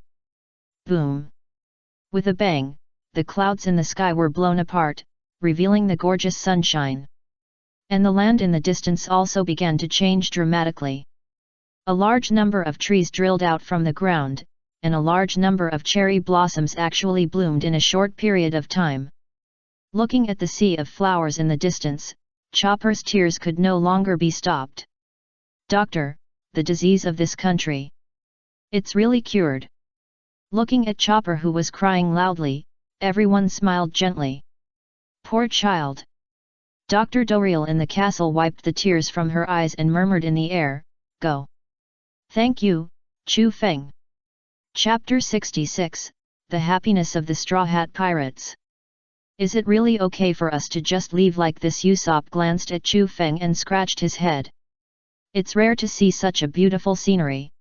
Speaker 1: Boom! With a bang, the clouds in the sky were blown apart, revealing the gorgeous sunshine. And the land in the distance also began to change dramatically. A large number of trees drilled out from the ground, and a large number of cherry blossoms actually bloomed in a short period of time. Looking at the sea of flowers in the distance, Chopper's tears could no longer be stopped. "Doctor, the disease of this country. It's really cured." Looking at Chopper who was crying loudly, everyone smiled gently. Poor child. Dr. Doriel in the castle wiped the tears from her eyes and murmured in the air, "Go." Thank you, Chu Feng. Chapter 66, The Happiness of the Straw Hat Pirates. Is it really okay for us to just leave like this? Usopp glanced at Chu Feng and scratched his head. It's rare to see such a beautiful scenery.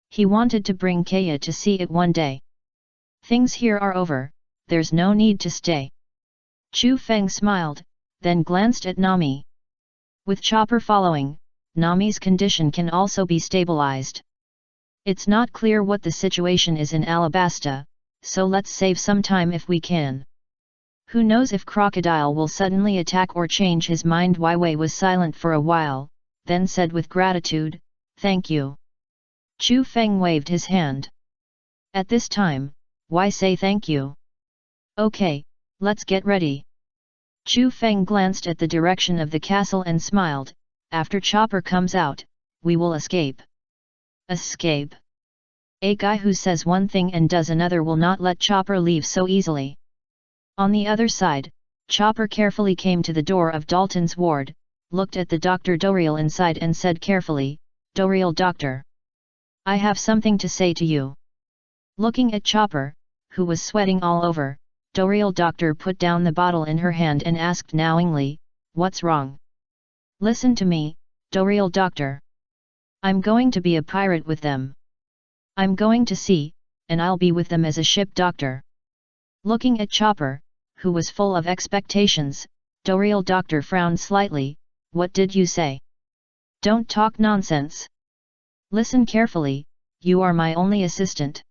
Speaker 1: He wanted to bring Kaya to see it one day. Things here are over, there's no need to stay. Chu Feng smiled, then glanced at Nami. With Chopper following, Nami's condition can also be stabilized. It's not clear what the situation is in Alabasta, so let's save some time if we can. Who knows if Crocodile will suddenly attack or change his mind. Wai Wei was silent for a while, then said with gratitude, "Thank you." Chu Feng waved his hand. At this time, why say thank you? Okay, let's get ready. Chu Feng glanced at the direction of the castle and smiled, after Chopper comes out, we will escape. Escape? A guy who says one thing and does another will not let Chopper leave so easily. On the other side, Chopper carefully came to the door of Dalton's ward, looked at the Dr. Doriel inside and said carefully, "Doriel doctor. I have something to say to you." Looking at Chopper, who was sweating all over, Doriel doctor put down the bottle in her hand and asked knowingly, "What's wrong?" "Listen to me, Doriel doctor. I'm going to be a pirate with them. I'm going to sea, and I'll be with them as a ship doctor." Looking at Chopper, who was full of expectations, Doriel doctor frowned slightly. "What did you say? Don't talk nonsense. Listen carefully, you are my only assistant.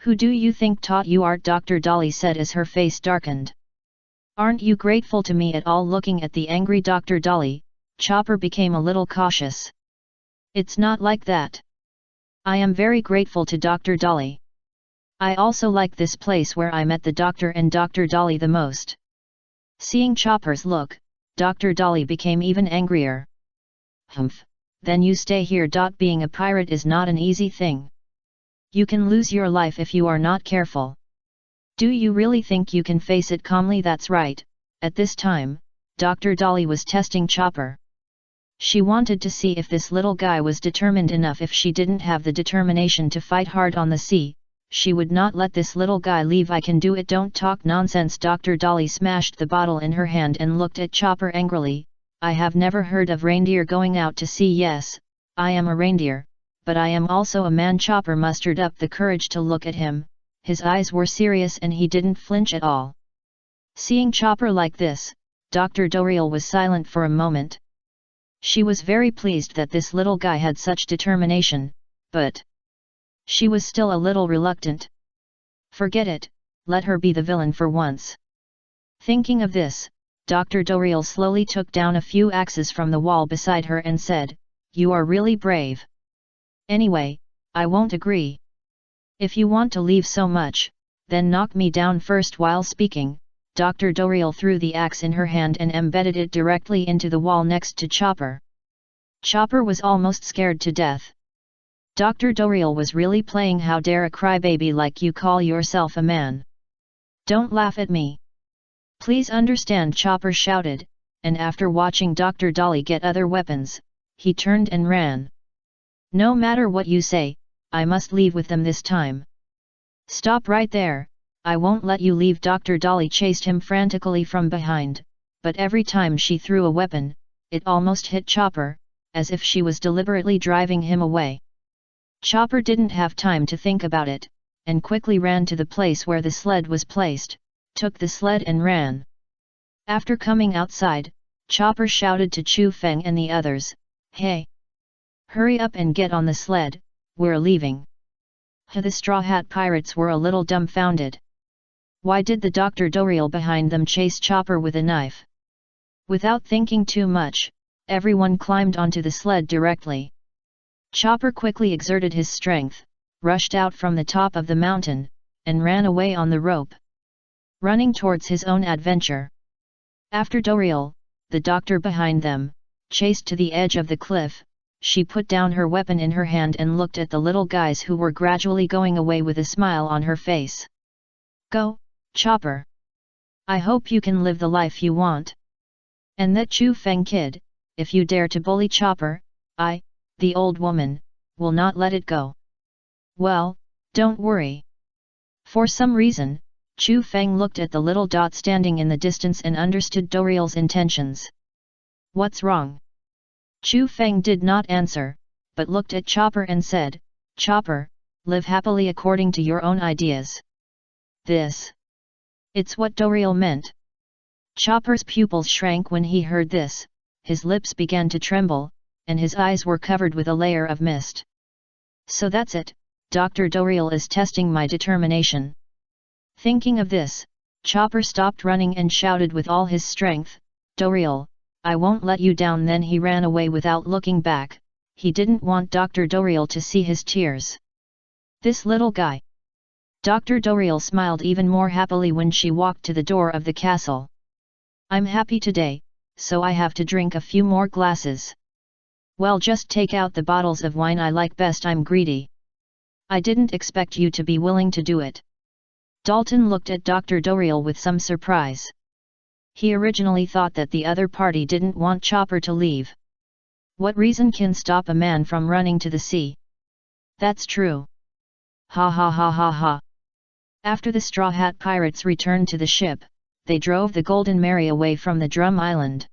Speaker 1: Who do you think taught you art?" Dr. Dolly said as her face darkened. "Aren't you grateful to me at all?" Looking at the angry Dr. Dolly, Chopper became a little cautious. "It's not like that. I am very grateful to Dr. Dolly. I also like this place where I met the doctor and Dr. Dolly the most." Seeing Chopper's look, Dr. Dolly became even angrier. "Humph, then you stay here. Being a pirate is not an easy thing. You can lose your life if you are not careful. Do you really think you can face it calmly?" "That's right." At this time, Dr. Dolly was testing Chopper. She wanted to see if this little guy was determined enough. If she didn't have the determination to fight hard on the sea, she would not let this little guy leave. "I can do it. Don't talk nonsense." Dr. Dolly smashed the bottle in her hand and looked at Chopper angrily. "I have never heard of reindeer going out to sea. Yes, I am a reindeer, but I am also a man." Chopper mustered up the courage to look at him. His eyes were serious and he didn't flinch at all. Seeing Chopper like this, Dr. Doriel was silent for a moment. She was very pleased that this little guy had such determination, but she was still a little reluctant. Forget it, let her be the villain for once. Thinking of this, Dr. Doriel slowly took down a few axes from the wall beside her and said, "You are really brave. Anyway, I won't agree. If you want to leave so much, then knock me down first." While speaking, Dr. Doriel threw the axe in her hand and embedded it directly into the wall next to Chopper. Chopper was almost scared to death. Dr. Doriel was really playing "How dare a crybaby like you call yourself a man? Don't laugh at me. Please understand," Chopper shouted, and after watching Dr. Dolly get other weapons, he turned and ran. "No matter what you say, I must leave with them this time." "Stop right there, I won't let you leave." Dr. Dolly chased him frantically from behind, but every time she threw a weapon, it almost hit Chopper, as if she was deliberately driving him away. Chopper didn't have time to think about it, and quickly ran to the place where the sled was placed, took the sled and ran. After coming outside, Chopper shouted to Chu Feng and the others, "Hey! Hurry up and get on the sled, we're leaving." The Straw Hat Pirates were a little dumbfounded. Why did the Dr. Doriel behind them chase Chopper with a knife? Without thinking too much, everyone climbed onto the sled directly. Chopper quickly exerted his strength, rushed out from the top of the mountain, and ran away on the rope, running towards his own adventure. After Doriel, the doctor behind them, chased to the edge of the cliff, she put down her weapon in her hand and looked at the little guys who were gradually going away with a smile on her face. "Go, Chopper! I hope you can live the life you want. And that Chu Feng kid, if you dare to bully Chopper, I, the old woman, will not let it go." "Well, don't worry." For some reason, Chu Feng looked at the little dot standing in the distance and understood Doriel's intentions. "What's wrong?" Chu Feng did not answer, but looked at Chopper and said, "Chopper, live happily according to your own ideas." It's what Doriel meant. Chopper's pupils shrank when he heard this, his lips began to tremble, and his eyes were covered with a layer of mist. "So that's it, Dr. Doriel is testing my determination. Thinking of this, Chopper stopped running and shouted with all his strength, "Dorial, I won't let you down." Then he ran away without looking back. He didn't want Dr. Dorial to see his tears. This little guy. Dr. Dorial smiled even more happily when she walked to the door of the castle. "I'm happy today, so I have to drink a few more glasses." "Well, just take out the bottles of wine I like best, I'm greedy." "I didn't expect you to be willing to do it." Dalton looked at Dr. Dorial with some surprise. He originally thought that the other party didn't want Chopper to leave. What reason can stop a man from running to the sea? That's true. Ha ha ha ha ha. After the Straw Hat Pirates returned to the ship, they drove the Golden Mary away from the Drum Island.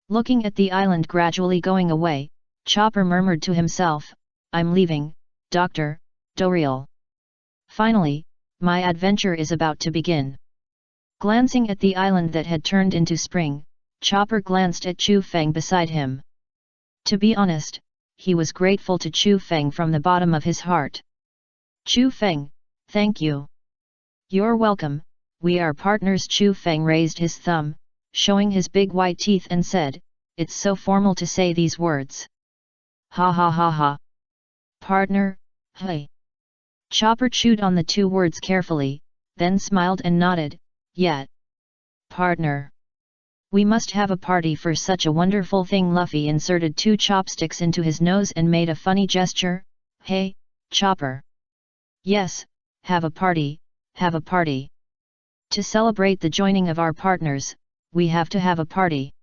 Speaker 1: Looking at the island gradually going away, Chopper murmured to himself, "I'm leaving, Dr. Dorial. Finally, my adventure is about to begin." Glancing at the island that had turned into spring, Chopper glanced at Chu Feng beside him. To be honest, he was grateful to Chu Feng from the bottom of his heart. "Chu Feng, thank you." "You're welcome, we are partners." Chu Feng raised his thumb, showing his big white teeth, and said, "It's so formal to say these words." Ha ha ha ha. "Partner, hey." Chopper chewed on the two words carefully, then smiled and nodded, "Yeah. Partner. We must have a party for such a wonderful thing." Luffy inserted two chopsticks into his nose and made a funny gesture, "Hey, Chopper." "Yes, have a party, have a party. To celebrate the joining of our partners, we have to have a party."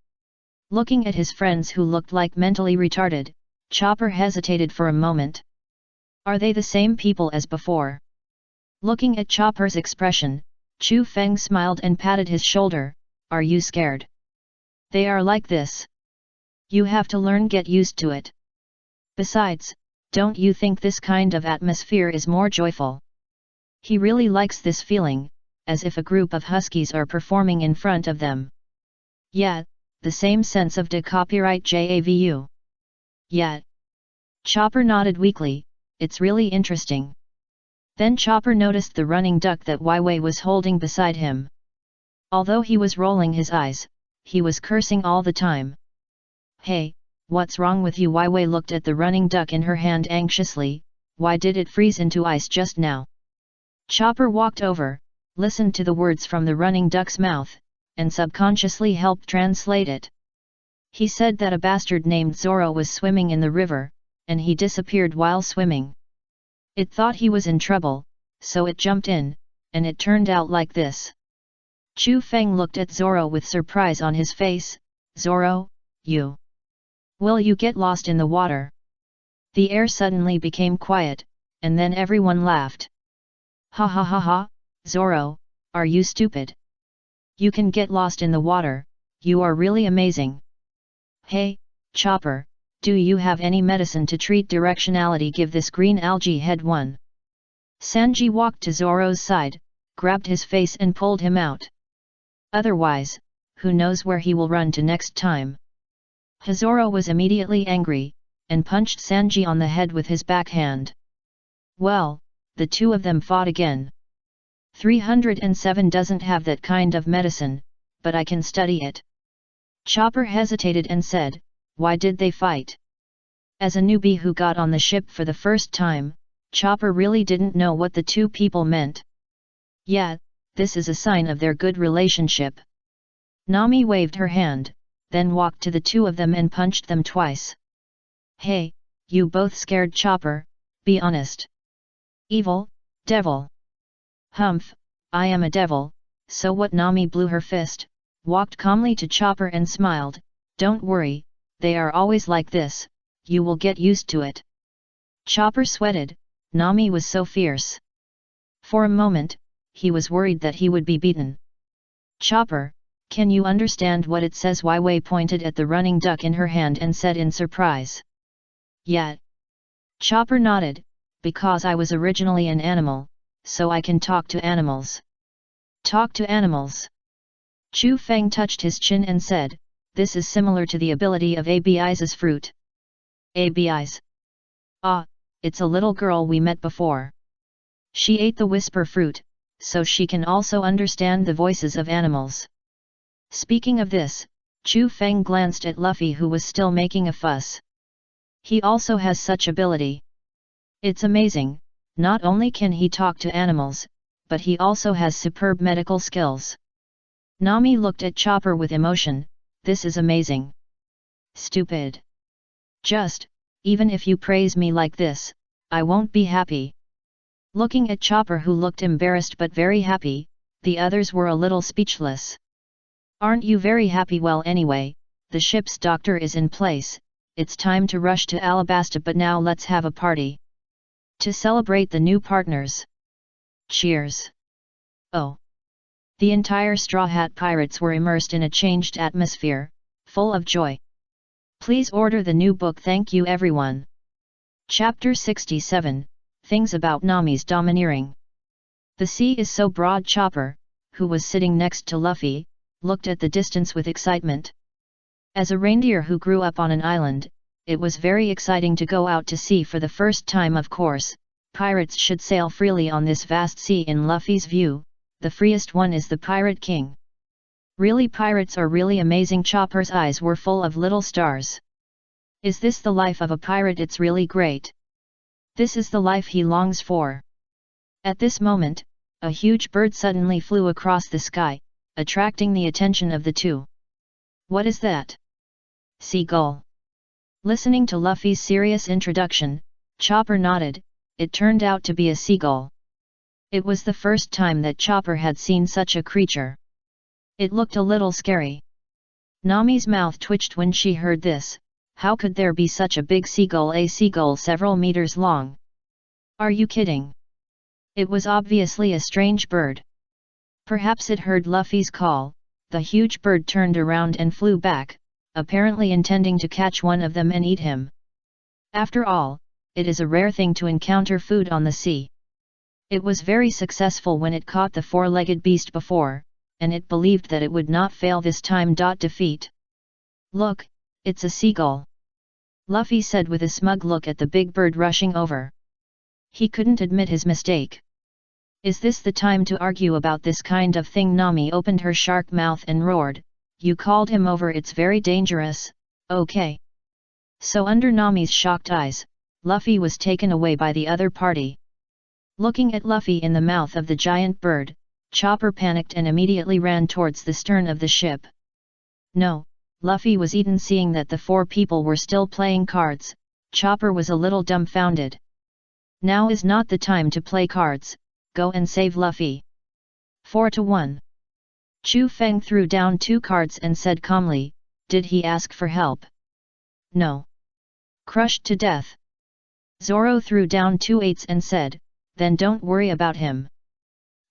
Speaker 1: Looking at his friends who looked like mentally retarded, Chopper hesitated for a moment. Are they the same people as before? Looking at Chopper's expression, Chu Feng smiled and patted his shoulder, "Are you scared? They are like this. You have to learn, get used to it. Besides, don't you think this kind of atmosphere is more joyful?" He really likes this feeling, as if a group of huskies are performing in front of them. "Yeah, the same sense of de copyright JAVU. Yeah." Chopper nodded weakly, "It's really interesting." Then Chopper noticed the running duck that Wei was holding beside him. Although he was rolling his eyes, he was cursing all the time. "Hey, what's wrong with you?" Wei looked at the running duck in her hand anxiously. "Why did it freeze into ice just now?" Chopper walked over, listened to the words from the running duck's mouth, and subconsciously helped translate it. He said that a bastard named Zoro was swimming in the river, and he disappeared while swimming. It thought he was in trouble, so it jumped in, and it turned out like this. Chu Feng looked at Zoro with surprise on his face. "Zoro, you... will you get lost in the water?" The air suddenly became quiet, and then everyone laughed. "Ha ha ha ha, Zoro, are you stupid? You can get lost in the water, you are really amazing." "Hey, Chopper, do you have any medicine to treat directionality? Give this green algae head one." Sanji walked to Zoro's side, grabbed his face and pulled him out. Otherwise, who knows where he will run to next time. Zoro was immediately angry, and punched Sanji on the head with his backhand. Well, the two of them fought again. 307 doesn't have that kind of medicine, but I can study it. Chopper hesitated and said, "Why did they fight?" As a newbie who got on the ship for the first time, Chopper really didn't know what the two people meant. "Yeah, this is a sign of their good relationship." Nami waved her hand, then walked to the two of them and punched them twice. "Hey, you both scared Chopper, be honest." "Evil, devil." "Humph, I am a devil, so what?" Nami blew her fist, walked calmly to Chopper and smiled, "Don't worry, they are always like this, you will get used to it." Chopper sweated, Nami was so fierce. For a moment, he was worried that he would be beaten. "Chopper, can you understand what it says?" Wei pointed at the running duck in her hand and said in surprise. "Yeah." Chopper nodded, "Because I was originally an animal, so I can talk to animals." "Talk to animals?" Chu Feng touched his chin and said, "This is similar to the ability of Abis's fruit." "Abis? Ah, it's a little girl we met before. She ate the whisper fruit, so she can also understand the voices of animals. Speaking of this, Chu Feng glanced at Luffy, who was still making a fuss. He also has such ability. It's amazing, not only can he talk to animals, but he also has superb medical skills. Nami looked at Chopper with emotion. This is amazing. Stupid. Even if you praise me like this, I won't be happy. Looking at Chopper, who looked embarrassed but very happy, the others were a little speechless. Aren't you very happy? Well, anyway, the ship's doctor is in place, it's time to rush to Alabasta, but now let's have a party. To celebrate the new partners. Cheers. Oh. The entire Straw Hat Pirates were immersed in a changed atmosphere, full of joy. Please order the new book. Thank you everyone. Chapter 67, Things about Nami's Domineering. The sea is so broad. Chopper, who was sitting next to Luffy, looked at the distance with excitement. As a reindeer who grew up on an island, it was very exciting to go out to sea for the first time. Of course, pirates should sail freely on this vast sea. In Luffy's view, the freest one is the Pirate King. Really, pirates are really amazing. Chopper's eyes were full of little stars. Is this the life of a pirate? It's really great. This is the life he longs for. At this moment, a huge bird suddenly flew across the sky, attracting the attention of the two. What is that? Seagull. Listening to Luffy's serious introduction, Chopper nodded. It turned out to be a seagull. It was the first time that Chopper had seen such a creature. It looked a little scary. Nami's mouth twitched when she heard this. How could there be such a big seagull? A seagull several meters long? Are you kidding? It was obviously a strange bird. Perhaps it heard Luffy's call. The huge bird turned around and flew back, apparently intending to catch one of them and eat him. After all, it is a rare thing to encounter food on the sea. It was very successful when it caught the four-legged beast before, and it believed that it would not fail this time. Defeat. Look, it's a seagull. Luffy said with a smug look at the big bird rushing over. He couldn't admit his mistake. Is this the time to argue about this kind of thing? Nami opened her shark mouth and roared. You called him over. It's very dangerous. Okay. So under Nami's shocked eyes, Luffy was taken away by the other party. Looking at Luffy in the mouth of the giant bird, Chopper panicked and immediately ran towards the stern of the ship. No, Luffy was eaten. Seeing that the four people were still playing cards, Chopper was a little dumbfounded. Now is not the time to play cards, go and save Luffy. 4-1. Chu Feng threw down 2 cards and said calmly, did he ask for help? No. Crushed to death. Zoro threw down 2 eights and said, then don't worry about him.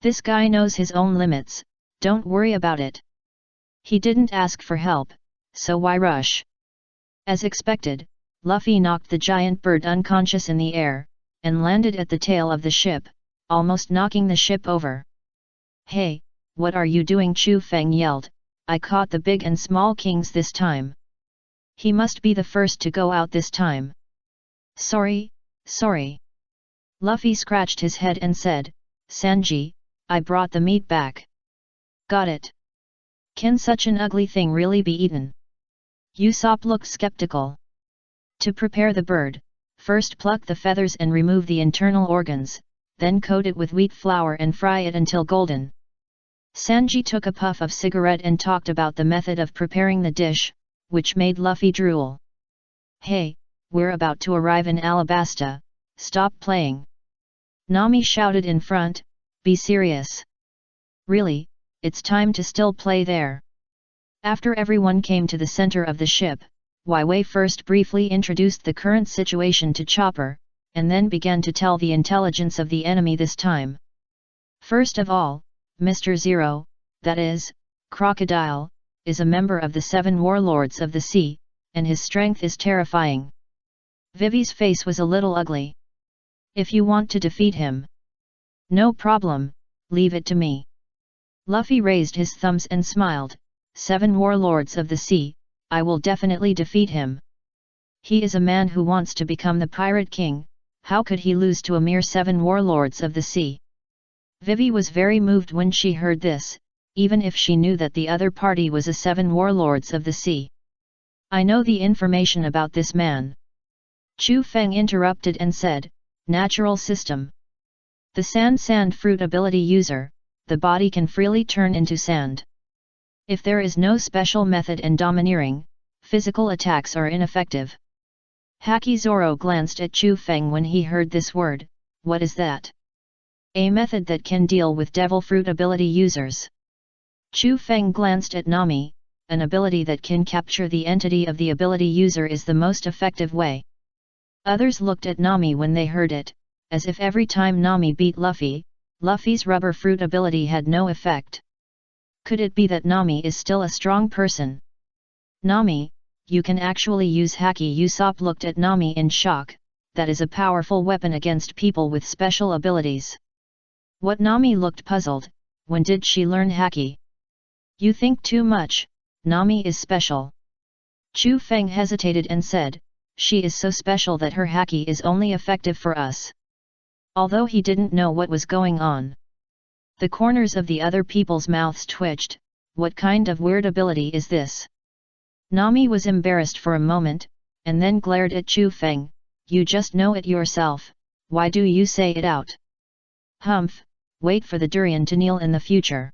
Speaker 1: This guy knows his own limits, don't worry about it. He didn't ask for help, so why rush? As expected, Luffy knocked the giant bird unconscious in the air, and landed at the tail of the ship, almost knocking the ship over. Hey, what are you doing? Chu Feng yelled, I caught the big and small kings this time. He must be the first to go out this time. Sorry. Luffy scratched his head and said, Sanji, I brought the meat back. Got it. Can such an ugly thing really be eaten? Usopp looked skeptical. To prepare the bird, first pluck the feathers and remove the internal organs, then coat it with wheat flour and fry it until golden. Sanji took a puff of cigarette and talked about the method of preparing the dish, which made Luffy drool. Hey, we're about to arrive in Alabasta, stop playing. Nami shouted in front, be serious. Really, it's time to still play there. After everyone came to the center of the ship, Wei first briefly introduced the current situation to Chopper, and then began to tell the intelligence of the enemy this time. First of all, Mr. Zero, that is, Crocodile, is a member of the 7 warlords of the sea, and his strength is terrifying. Vivi's face was a little ugly. If you want to defeat him, no problem, leave it to me. Luffy raised his thumbs and smiled, 7 warlords of the sea, I will definitely defeat him. He is a man who wants to become the Pirate King, how could he lose to a mere 7 warlords of the sea? Vivi was very moved when she heard this, even if she knew that the other party was a 7 warlords of the sea. I know the information about this man. Chu Feng interrupted and said, natural system. The sand fruit ability user, the body can freely turn into sand. If there is no special method and domineering, physical attacks are ineffective. Haki Zoro glanced at Chu Feng when he heard this word. What is that? A method that can deal with devil fruit ability users. Chu Feng glanced at Nami. An ability that can capture the entity of the ability user is the most effective way. Others looked at Nami when they heard it, as if every time Nami beat Luffy, Luffy's rubber fruit ability had no effect. Could it be that Nami is still a strong person? Nami, you can actually use Haki. Usopp looked at Nami in shock. That is a powerful weapon against people with special abilities. What? Nami looked puzzled. When did she learn Haki? You think too much. Nami is special. Chu Feng hesitated and said, she is so special that her Haki is only effective for us. Although he didn't know what was going on. The corners of the other people's mouths twitched. What kind of weird ability is this? Nami was embarrassed for a moment, and then glared at Chu Feng. You just know it yourself, why do you say it out? Humph, wait for the durian to kneel in the future.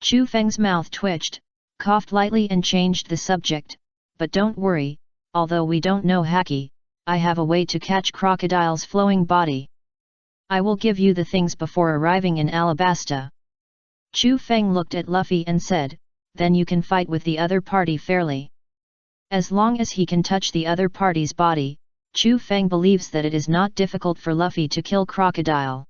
Speaker 1: Chu Feng's mouth twitched, coughed lightly and changed the subject, but don't worry, although we don't know Haki, I have a way to catch crocodile's flowing body. I will give you the things before arriving in Alabasta. Chu Feng looked at Luffy and said, then you can fight with the other party fairly. As long as he can touch the other party's body, Chu Feng believes that it is not difficult for Luffy to kill Crocodile.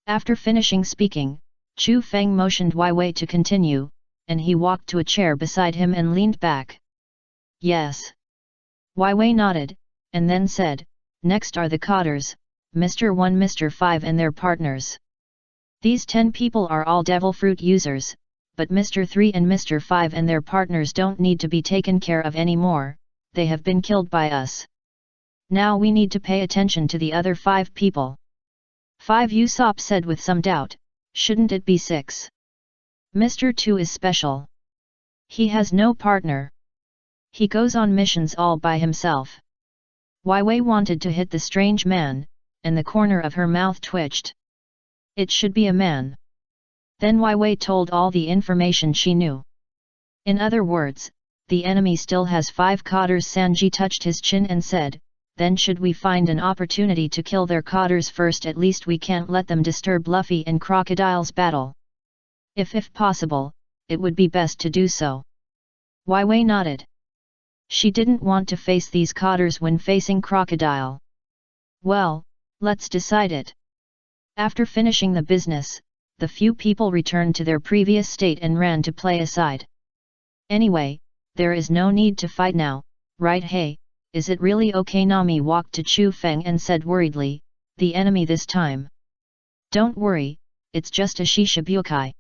Speaker 1: After finishing speaking, Chu Feng motioned Wai Wei to continue, and he walked to a chair beside him and leaned back. Yes. Wai Wei nodded, and then said, next are the Cotters, Mr. 1, Mr. 5 and their partners. These 10 people are all devil fruit users, but Mr. 3 and Mr. 5 and their partners don't need to be taken care of anymore, they have been killed by us. Now we need to pay attention to the other 5 people. 5, Usopp said with some doubt, shouldn't it be 6? Mr. 2 is special. He has no partner. He goes on missions all by himself. Wai Wei wanted to hit the strange man, and the corner of her mouth twitched. It should be a man. Then Wai Wei told all the information she knew. In other words, the enemy still has 5 Cotters. Sanji touched his chin and said, then should we find an opportunity to kill their Cotters first, at least we can't let them disturb Luffy and Crocodile's battle. If possible, it would be best to do so. Wai Wei nodded. She didn't want to face these Cotters when facing Crocodile. Well, let's decide it. After finishing the business, the few people returned to their previous state and ran to play aside. Anyway, there is no need to fight now, right? Hey, is it really okay? Nami walked to Chu Feng and said worriedly, the enemy this time. Don't worry, it's just a Shishibukai.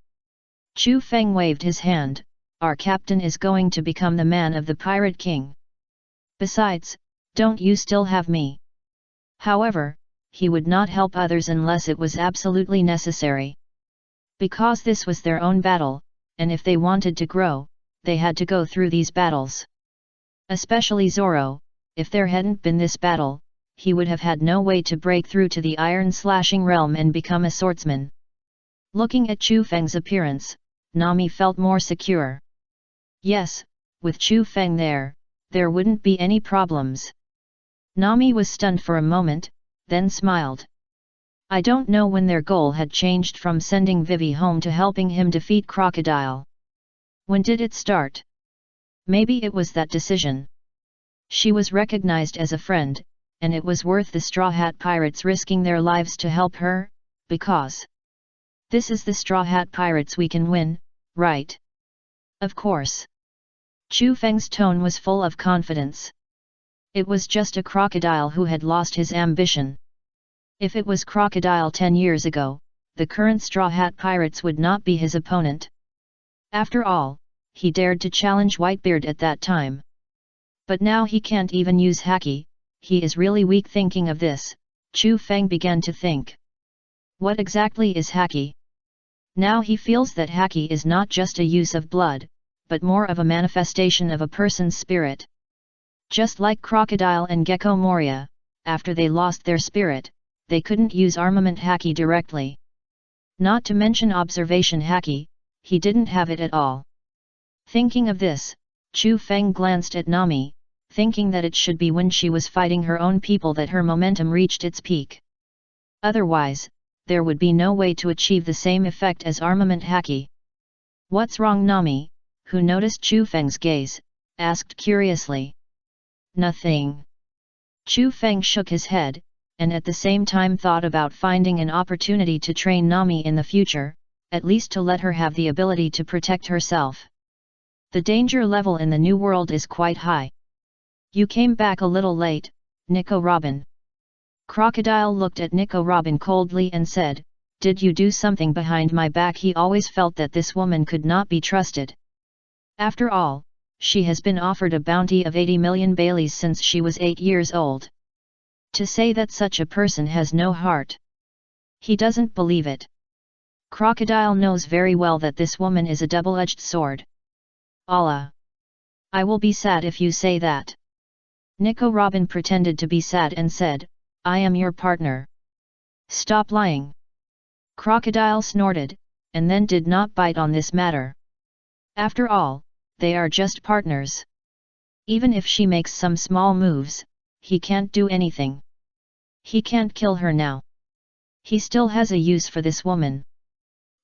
Speaker 1: Chu Feng waved his hand, our captain is going to become the man of the Pirate King. Besides, don't you still have me? However, he would not help others unless it was absolutely necessary. Because this was their own battle, and if they wanted to grow, they had to go through these battles. Especially Zoro, if there hadn't been this battle, he would have had no way to break through to the iron-slashing realm and become a swordsman. Looking at Chu Feng's appearance, Nami felt more secure. Yes, with Chu Feng there wouldn't be any problems. Nami was stunned for a moment, then smiled. I don't know when their goal had changed from sending Vivi home to helping him defeat Crocodile. When did it start? Maybe it was that decision. She was recognized as a friend, and it was worth the Straw Hat Pirates risking their lives to help her, because this is the Straw Hat Pirates we can win, right? Of course. Chu Feng's tone was full of confidence. It was just a crocodile who had lost his ambition. If it was Crocodile 10 years ago, the current Straw Hat Pirates would not be his opponent. After all, he dared to challenge Whitebeard at that time. But now he can't even use Haki, he is really weak. Thinking of this, Chu Feng began to think. What exactly is haki? Now he feels that haki is not just a use of blood, but more of a manifestation of a person's spirit. Just like Crocodile and Gecko Moria, after they lost their spirit, they couldn't use armament haki directly. Not to mention observation haki, he didn't have it at all. Thinking of this, Chu Feng glanced at Nami, thinking that it should be when she was fighting her own people that her momentum reached its peak. Otherwise, there would be no way to achieve the same effect as armament haki. What's wrong? Nami, who noticed Chu Feng's gaze, asked curiously. Nothing. Chu Feng shook his head, and at the same time thought about finding an opportunity to train Nami in the future, at least to let her have the ability to protect herself. The danger level in the new world is quite high. You came back a little late, Nico Robin. Crocodile looked at Nico Robin coldly and said, "Did you do something behind my back?" He always felt that this woman could not be trusted. After all, she has been offered a bounty of 80 million Baileys since she was 8 years old. To say that such a person has no heart. He doesn't believe it. Crocodile knows very well that this woman is a double-edged sword. Allah! I will be sad if you say that. Nico Robin pretended to be sad and said, "I am your partner. Stop lying." Crocodile snorted, and then did not bite on this matter. After all, they are just partners. Even if she makes some small moves, he can't do anything. He can't kill her now. He still has a use for this woman.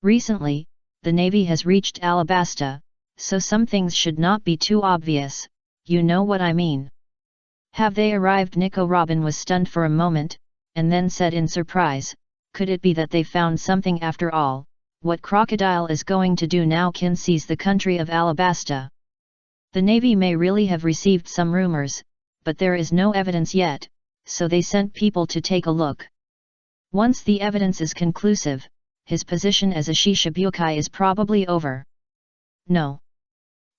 Speaker 1: Recently, the Navy has reached Alabasta, so some things should not be too obvious, you know what I mean. Have they arrived? Nico Robin was stunned for a moment, and then said in surprise, could it be that they found something after all? What Crocodile is going to do now can seize the country of Alabasta. The Navy may really have received some rumors, but there is no evidence yet, so they sent people to take a look. Once the evidence is conclusive, his position as a Shishibukai is probably over. No.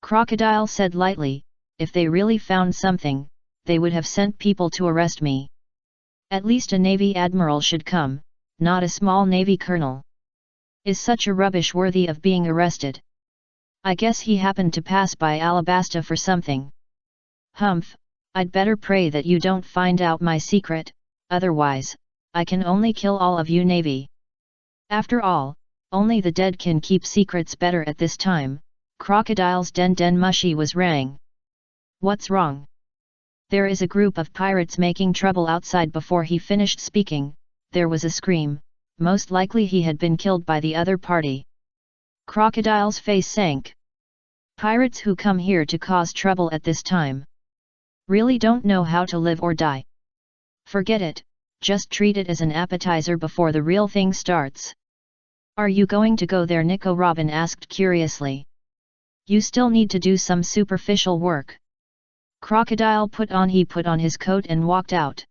Speaker 1: Crocodile said lightly, if they really found something, they would have sent people to arrest me. At least a Navy admiral should come, not a small Navy colonel. Is such a rubbish worthy of being arrested? I guess he happened to pass by Alabasta for something. Humph, I'd better pray that you don't find out my secret, otherwise, I can only kill all of you Navy. After all, only the dead can keep secrets better at this time. Crocodile's den mushi was rang. What's wrong? There is a group of pirates making trouble outside. Before he finished speaking, there was a scream, most likely he had been killed by the other party. Crocodile's face sank. Pirates who come here to cause trouble at this time really don't know how to live or die. Forget it, just treat it as an appetizer before the real thing starts. Are you going to go there? Nico Robin asked curiously. You still need to do some superficial work. Crocodile put on his coat and walked out.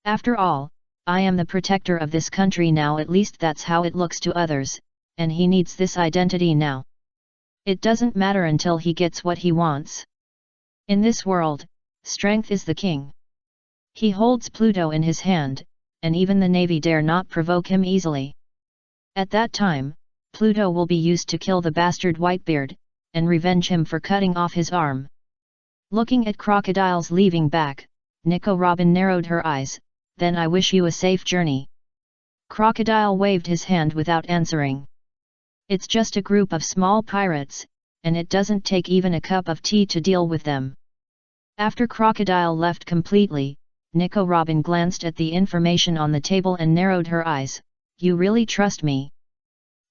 Speaker 1: After all, I am the protector of this country now, at least that's how it looks to others, and he needs this identity now. It doesn't matter until he gets what he wants. In this world, strength is the king. He holds Pluto in his hand, and even the Navy dare not provoke him easily. At that time, Pluto will be used to kill the bastard Whitebeard, and revenge him for cutting off his arm. Looking at Crocodile's leaving back, Nico Robin narrowed her eyes, then I wish you a safe journey. Crocodile waved his hand without answering. It's just a group of small pirates, and it doesn't take even a cup of tea to deal with them. After Crocodile left completely, Nico Robin glanced at the information on the table and narrowed her eyes. You really trust me?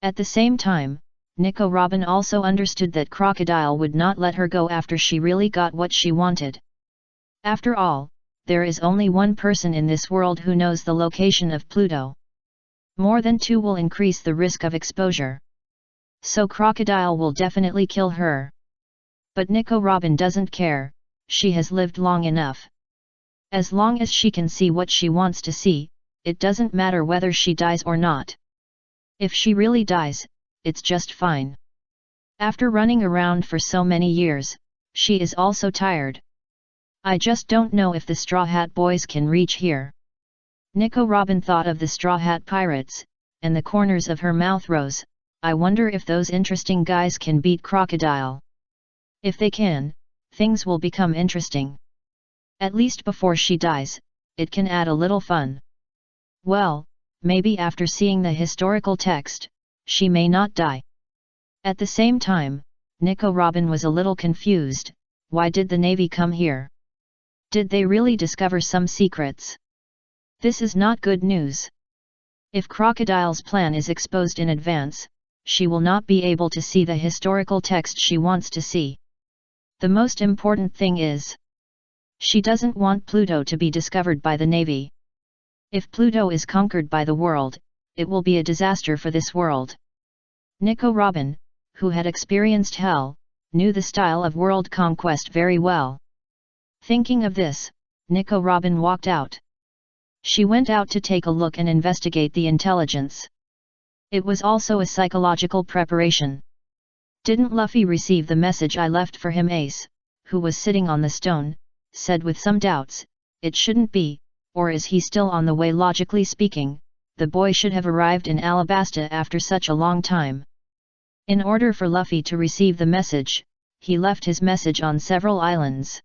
Speaker 1: At the same time, Nico Robin also understood that Crocodile would not let her go after she really got what she wanted. After all, there is only one person in this world who knows the location of Pluto. More than two will increase the risk of exposure. So Crocodile will definitely kill her. But Nico Robin doesn't care, she has lived long enough. As long as she can see what she wants to see, it doesn't matter whether she dies or not. If she really dies, it's just fine. After running around for so many years, she is also tired. I just don't know if the Straw Hat Boys can reach here. Nico Robin thought of the Straw Hat Pirates, and the corners of her mouth rose. I wonder if those interesting guys can beat Crocodile. If they can, things will become interesting. At least before she dies, it can add a little fun. Well, maybe after seeing the historical text, she may not die. At the same time, Nico Robin was a little confused. Why did the Navy come here? Did they really discover some secrets? This is not good news. If Crocodile's plan is exposed in advance, she will not be able to see the historical text she wants to see. The most important thing is, she doesn't want Pluto to be discovered by the Navy. If Pluto is conquered by the world, it will be a disaster for this world. Nico Robin, who had experienced hell, knew the style of world conquest very well. Thinking of this, Nico Robin walked out. She went out to take a look and investigate the intelligence. It was also a psychological preparation. Didn't Luffy receive the message I left for him? Ace, who was sitting on the stone, said with some doubts. It shouldn't be, or is he still on the way? Logically speaking, the boy should have arrived in Alabasta after such a long time. In order for Luffy to receive the message, he left his message on several islands.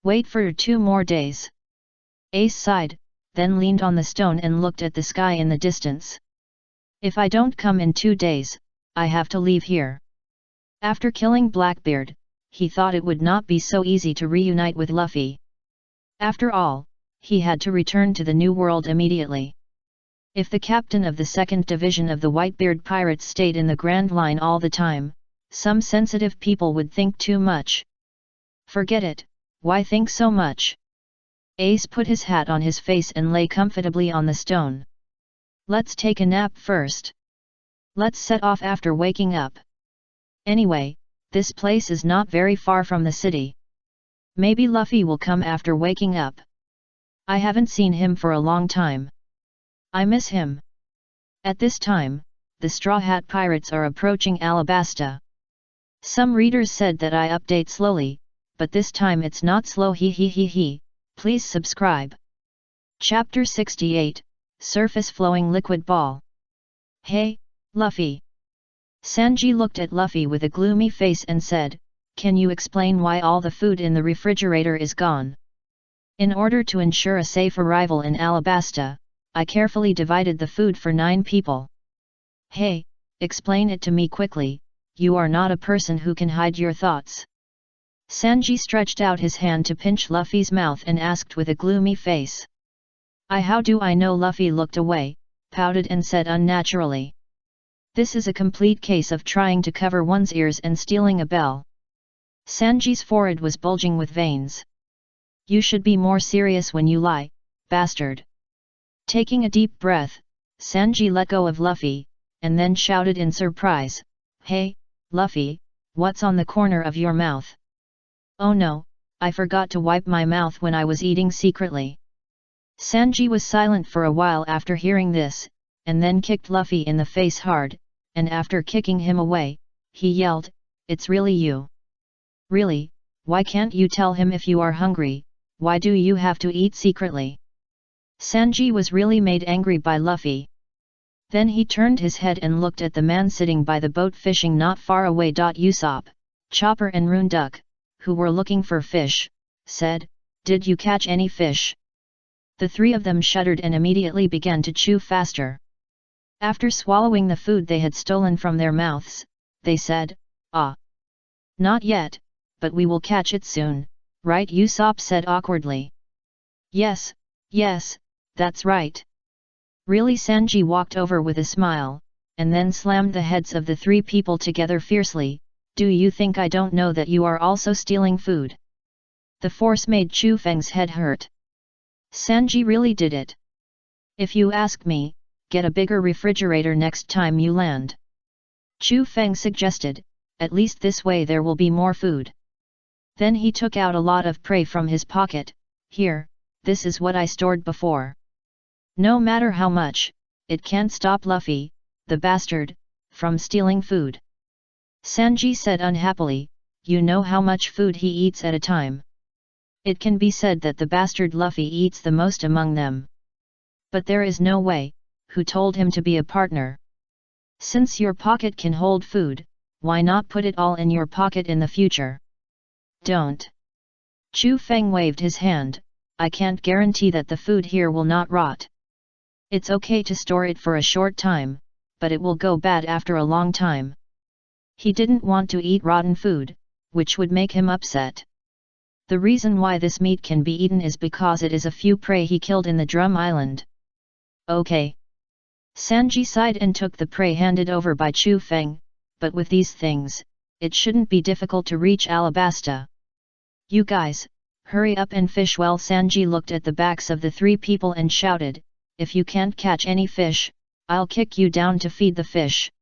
Speaker 1: Wait for 2 more days. Ace sighed, then leaned on the stone and looked at the sky in the distance. If I don't come in 2 days, I have to leave here. After killing Blackbeard, he thought it would not be so easy to reunite with Luffy. After all, he had to return to the New World immediately. If the captain of the 2nd Division of the Whitebeard Pirates stayed in the Grand Line all the time, some sensitive people would think too much. Forget it, why think so much? Ace put his hat on his face and lay comfortably on the stone. Let's take a nap first. Let's set off after waking up. Anyway, this place is not very far from the city. Maybe Luffy will come after waking up. I haven't seen him for a long time. I miss him. At this time, the Straw Hat Pirates are approaching Alabasta. Some readers said that I update slowly, but this time it's not slow. Please subscribe. Chapter 68, Surface Flowing Liquid Ball. Hey, Luffy. Sanji looked at Luffy with a gloomy face and said, can you explain why all the food in the refrigerator is gone? In order to ensure a safe arrival in Alabasta, I carefully divided the food for 9 people. Hey, explain it to me quickly, you are not a person who can hide your thoughts. Sanji stretched out his hand to pinch Luffy's mouth and asked with a gloomy face. How do I know? Luffy looked away, pouted and said unnaturally. This is a complete case of trying to cover one's ears and stealing a bell. Sanji's forehead was bulging with veins. You should be more serious when you lie, bastard. Taking a deep breath, Sanji let go of Luffy, and then shouted in surprise, Hey, Luffy, what's on the corner of your mouth? Oh no, I forgot to wipe my mouth when I was eating secretly. Sanji was silent for a while after hearing this, and then kicked Luffy in the face hard, and after kicking him away, he yelled, It's really you. Really, why can't you tell him if you are hungry? Why do you have to eat secretly? Sanji was really made angry by Luffy. Then he turned his head and looked at the man sitting by the boat fishing not far away. Usopp, Chopper and Runduck, who were looking for fish, said, Did you catch any fish? The 3 of them shuddered and immediately began to chew faster. After swallowing the food they had stolen from their mouths, they said, Not yet, but we will catch it soon, right? Usopp said awkwardly. Yes, that's right. Really? Sanji walked over with a smile, and then slammed the heads of the 3 people together fiercely. Do you think I don't know that you are also stealing food? The force made Chu Feng's head hurt. Sanji really did it. If you ask me, get a bigger refrigerator next time you land. Chu Feng suggested, at least this way there will be more food. Then he took out a lot of prey from his pocket. Here, this is what I stored before. No matter how much, it can't stop Luffy, the bastard, from stealing food. Sanji said unhappily, you know how much food he eats at a time. It can be said that the bastard Luffy eats the most among them. But there is no way, who told him to be a partner. Since your pocket can hold food, why not put it all in your pocket in the future? Don't. Chu Feng waved his hand. I can't guarantee that the food here will not rot. It's okay to store it for a short time, but it will go bad after a long time. He didn't want to eat rotten food, which would make him upset. The reason why this meat can be eaten is because it is a few prey he killed in the Drum Island. Okay. Sanji sighed and took the prey handed over by Chu Feng, but with these things, it shouldn't be difficult to reach Alabasta. You guys, hurry up and fish. Well, Sanji looked at the backs of the three people and shouted, if you can't catch any fish, I'll kick you down to feed the fish.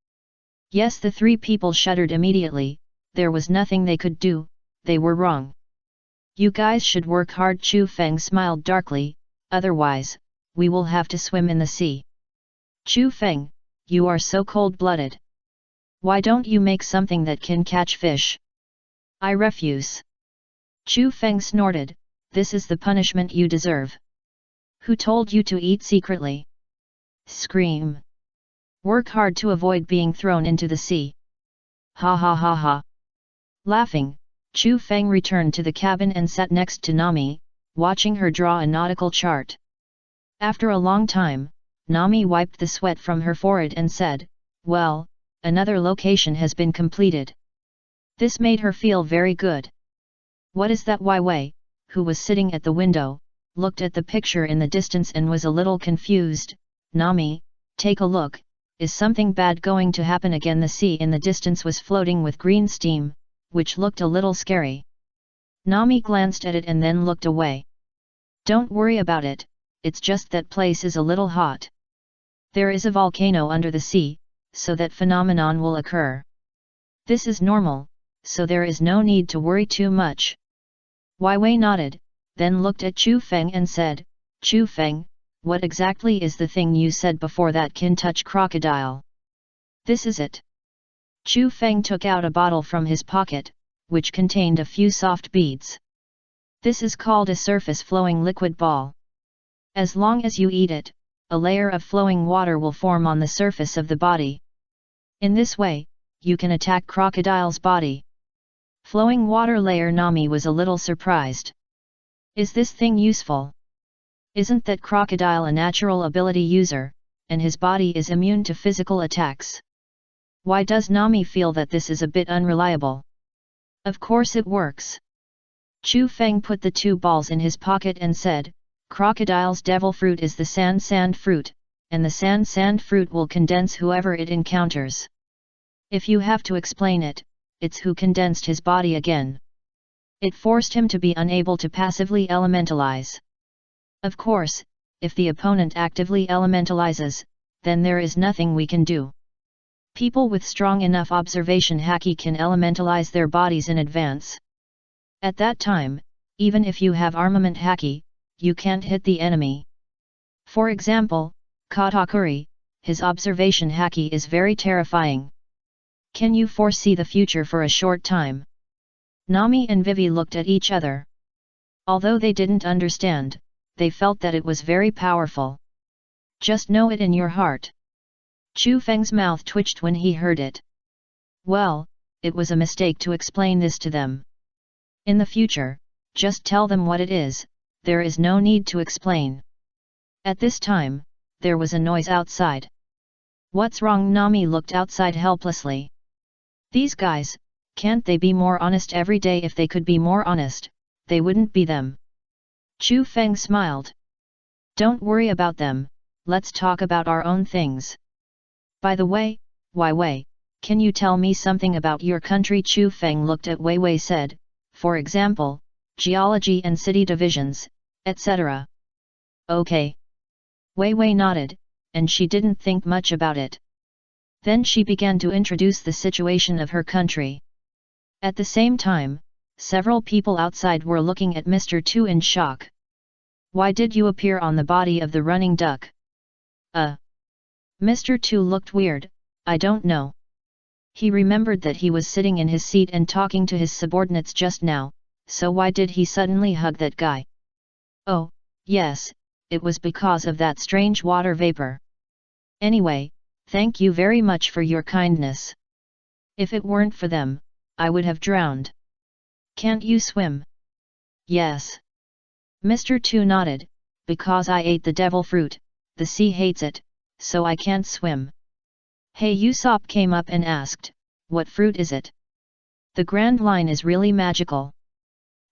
Speaker 1: Yes, the three people shuddered immediately. There was nothing they could do, they were wrong. You guys should work hard. Chu Feng smiled darkly, otherwise, we will have to swim in the sea. Chu Feng, you are so cold-blooded. Why don't you make something that can catch fish? I refuse. Chu Feng snorted, this is the punishment you deserve. Who told you to eat secretly? Scream. Work hard to avoid being thrown into the sea. Ha ha ha ha. Laughing, Chu Feng returned to the cabin and sat next to Nami, watching her draw a nautical chart. After a long time, Nami wiped the sweat from her forehead and said, well, another location has been completed. This made her feel very good. What is that? Wai Wei, who was sitting at the window, looked at the picture in the distance and was a little confused. Nami, take a look, is something bad going to happen again? The sea in the distance was floating with green steam, which looked a little scary. Nami glanced at it and then looked away. Don't worry about it, it's just that place is a little hot. There is a volcano under the sea, so that phenomenon will occur. This is normal, so there is no need to worry too much. Wai Wei nodded, then looked at Chu Feng and said, Chu Feng, what exactly is the thing you said before that can touch crocodile? This is it. Chu Feng took out a bottle from his pocket, which contained a few soft beads. This is called a surface flowing liquid ball. As long as you eat it, a layer of flowing water will form on the surface of the body. In this way, you can attack crocodile's body. Flowing water layer. Nami was a little surprised. Is this thing useful? Isn't that crocodile a natural ability user, and his body is immune to physical attacks? Why does Nami feel that this is a bit unreliable? Of course it works. Chu Feng put the two balls in his pocket and said, crocodile's devil fruit is the sand fruit, and the sand fruit will condense whoever it encounters. If you have to explain it, it's who condensed his body again. It forced him to be unable to passively elementalize. Of course, if the opponent actively elementalizes, then there is nothing we can do. People with strong enough observation haki can elementalize their bodies in advance. At that time, even if you have armament haki, you can't hit the enemy. For example, Katakuri, his observation haki is very terrifying. Can you foresee the future for a short time? Nami and Vivi looked at each other. Although they didn't understand, they felt that it was very powerful. Just know it in your heart. Chu Feng's mouth twitched when he heard it. Well, it was a mistake to explain this to them. In the future, just tell them what it is, there is no need to explain. At this time, there was a noise outside. What's wrong? Nami looked outside helplessly. These guys, can't they be more honest every day? If they could be more honest, they wouldn't be them. Chu Feng smiled. Don't worry about them, let's talk about our own things. By the way, Wai Wei, can you tell me something about your country? Chu Feng looked at Wei Wei said, for example, geology and city divisions, etc. Okay. Wei Wei nodded, and she didn't think much about it. Then she began to introduce the situation of her country. At the same time, several people outside were looking at Mr. Tu in shock. Why did you appear on the body of the running duck? Mr. Tu looked weird, I don't know. He remembered that he was sitting in his seat and talking to his subordinates just now, so why did he suddenly hug that guy? Oh, yes, it was because of that strange water vapor. Anyway, thank you very much for your kindness. If it weren't for them, I would have drowned. Can't you swim? Yes. Mr. 2 nodded, because I ate the devil fruit, the sea hates it, so I can't swim. Hey, Usopp came up and asked, what fruit is it? The Grand Line is really magical.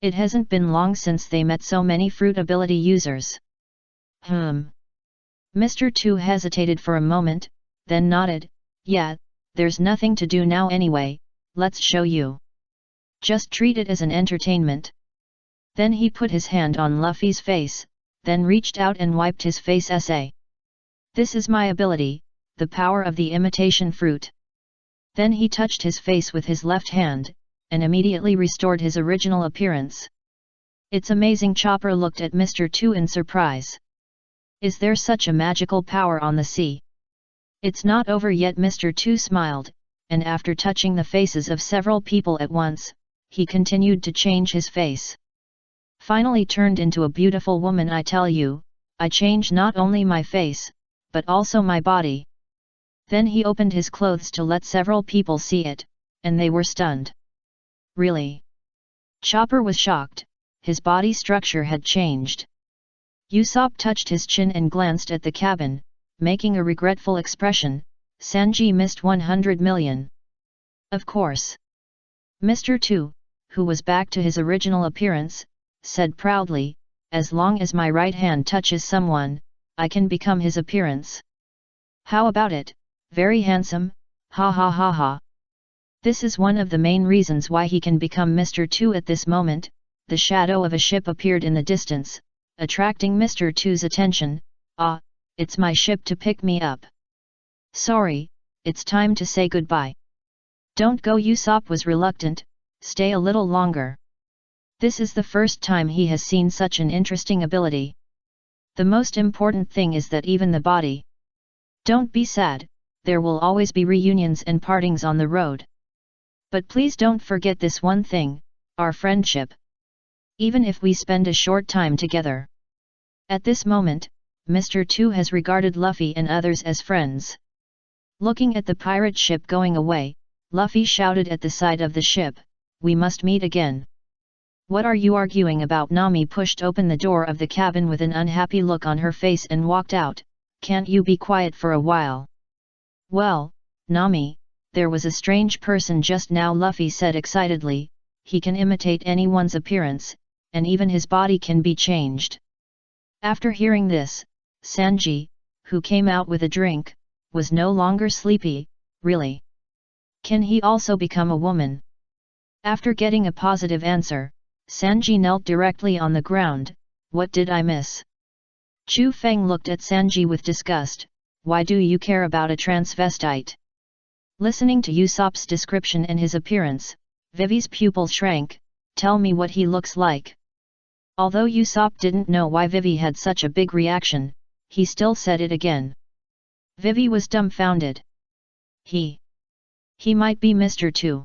Speaker 1: It hasn't been long since they met so many fruit ability users. Mr. 2 hesitated for a moment, then nodded, yeah, there's nothing to do now anyway, let's show you. Just treat it as an entertainment. Then he put his hand on Luffy's face, then reached out and wiped his face. This is my ability, the power of the imitation fruit. Then he touched his face with his left hand, and immediately restored his original appearance. It's amazing. Chopper looked at Mr. 2 in surprise. Is there such a magical power on the sea? It's not over yet. Mr. 2 smiled, and after touching the faces of several people at once, he continued to change his face. Finally turned into a beautiful woman. I tell you, I changed not only my face, but also my body. Then he opened his clothes to let several people see it, and they were stunned. Really? Chopper was shocked, his body structure had changed. Usopp touched his chin and glanced at the cabin, making a regretful expression. Sanji missed 100 million. Of course. Mr. 2, who was back to his original appearance, said proudly, as long as my right hand touches someone, I can become his appearance. How about it, very handsome, ha ha ha ha. This is one of the main reasons why he can become Mr. 2 at this moment. The shadow of a ship appeared in the distance, attracting Mr. 2's attention. Ah, it's my ship to pick me up. Sorry, it's time to say goodbye. Don't go. Usopp was reluctant, stay a little longer. This is the first time he has seen such an interesting ability. The most important thing is that even the body. Don't be sad, there will always be reunions and partings on the road. But please don't forget this one thing, our friendship. Even if we spend a short time together. At this moment, Mr. 2 has regarded Luffy and others as friends. Looking at the pirate ship going away, Luffy shouted at the side of the ship, we must meet again. What are you arguing about? Nami pushed open the door of the cabin with an unhappy look on her face and walked out. Can't you be quiet for a while? Well, Nami, there was a strange person just now, Luffy said excitedly. He can imitate anyone's appearance, and even his body can be changed. After hearing this, Sanji, who came out with a drink, was no longer sleepy. Really? Can he also become a woman? After getting a positive answer, Sanji knelt directly on the ground. What did I miss? Chu Feng looked at Sanji with disgust. Why do you care about a transvestite? Listening to Usopp's description and his appearance, Vivi's pupils shrank. Tell me what he looks like. Although Usopp didn't know why Vivi had such a big reaction, he still said it again. Vivi was dumbfounded. He might be Mr. 2.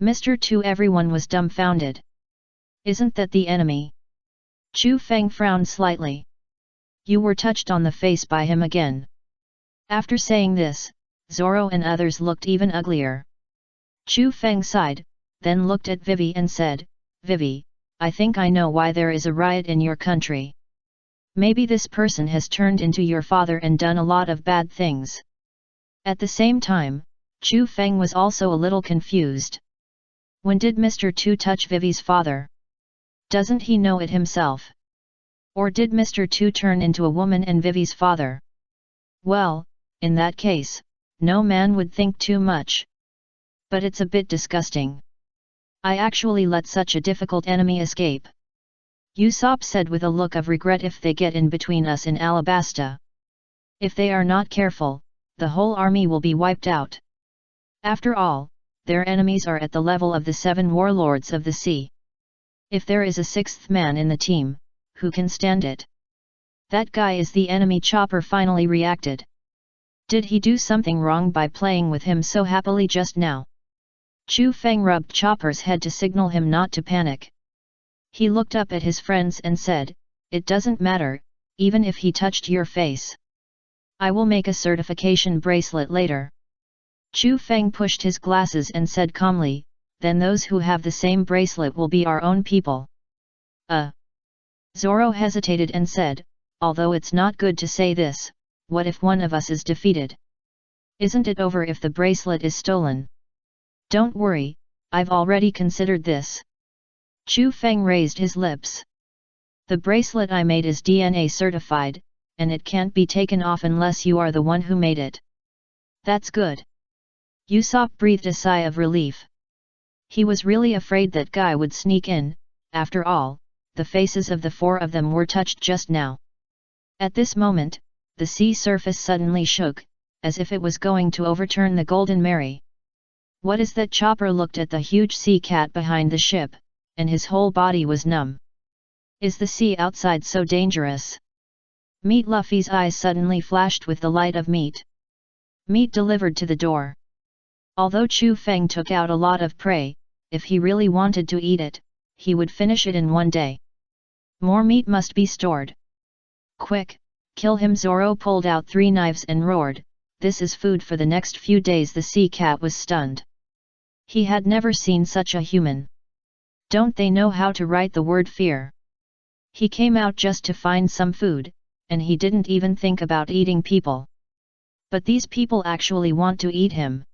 Speaker 1: Mr. 2. Everyone was dumbfounded. Isn't that the enemy? Chu Feng frowned slightly. You were touched on the face by him again. After saying this, Zoro and others looked even uglier. Chu Feng sighed, then looked at Vivi and said, Vivi, I think I know why there is a riot in your country. Maybe this person has turned into your father and done a lot of bad things. At the same time, Chu Feng was also a little confused. When did Mr. 2 touch Vivi's father? Doesn't he know it himself? Or did Mr. 2 turn into a woman and Vivi's father? Well, in that case, no man would think too much. But it's a bit disgusting. I actually let such a difficult enemy escape. Usopp said with a look of regret. If they get in between us in Alabasta. If they are not careful, the whole army will be wiped out. After all, their enemies are at the level of the 7 warlords of the sea. If there is a 6th man in the team, who can stand it? That guy is the enemy. Chopper finally reacted. Did he do something wrong by playing with him so happily just now? Chu Feng rubbed Chopper's head to signal him not to panic. He looked up at his friends and said, it doesn't matter, even if he touched your face. I will make a certification bracelet later. Chu Feng pushed his glasses and said calmly, then those who have the same bracelet will be our own people. Zoro hesitated and said, although it's not good to say this, what if one of us is defeated? Isn't it over if the bracelet is stolen? Don't worry, I've already considered this. Chu Feng raised his lips. The bracelet I made is DNA certified, and it can't be taken off unless you are the one who made it. That's good. Usopp breathed a sigh of relief. He was really afraid that Guy would sneak in. After all, the faces of the four of them were touched just now. At this moment, the sea surface suddenly shook, as if it was going to overturn the Golden Mary. What is that? Chopper looked at the huge sea cat behind the ship, and his whole body was numb. Is the sea outside so dangerous? Meat Luffy's eyes suddenly flashed with the light of meat. Meat delivered to the door. Although Chu Feng took out a lot of prey, if he really wanted to eat it, he would finish it in one day. More meat must be stored. Quick, kill him! Zoro pulled out 3 knives and roared, this is food for the next few days. The sea cat was stunned. He had never seen such a human. Don't they know how to write the word fear? He came out just to find some food, and he didn't even think about eating people. But these people actually want to eat him.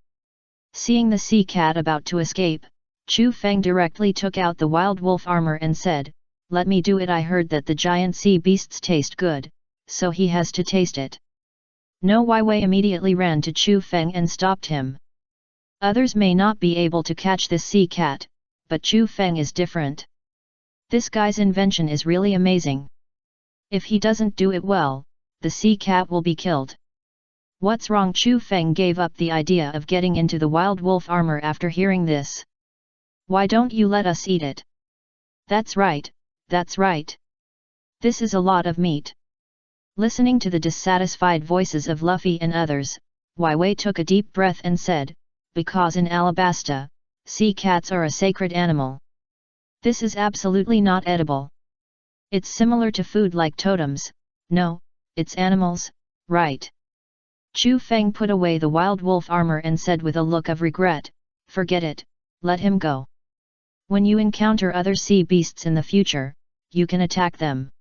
Speaker 1: Seeing the sea cat about to escape, Chu Feng directly took out the wild wolf armor and said, let me do it. I heard that the giant sea beasts taste good, so he has to taste it. No Wei immediately ran to Chu Feng and stopped him. Others may not be able to catch this sea cat, but Chu Feng is different. This guy's invention is really amazing. If he doesn't do it well, the sea cat will be killed. What's wrong? Chu Feng gave up the idea of getting into the wild wolf armor after hearing this. Why don't you let us eat it? That's right, that's right. This is a lot of meat. Listening to the dissatisfied voices of Luffy and others, Wei took a deep breath and said, because in Alabasta, sea cats are a sacred animal. This is absolutely not edible. It's similar to food like totems. No, it's animals, right? Chu Feng put away the wild wolf armor and said with a look of regret, forget it, let him go. When you encounter other sea beasts in the future, you can attack them.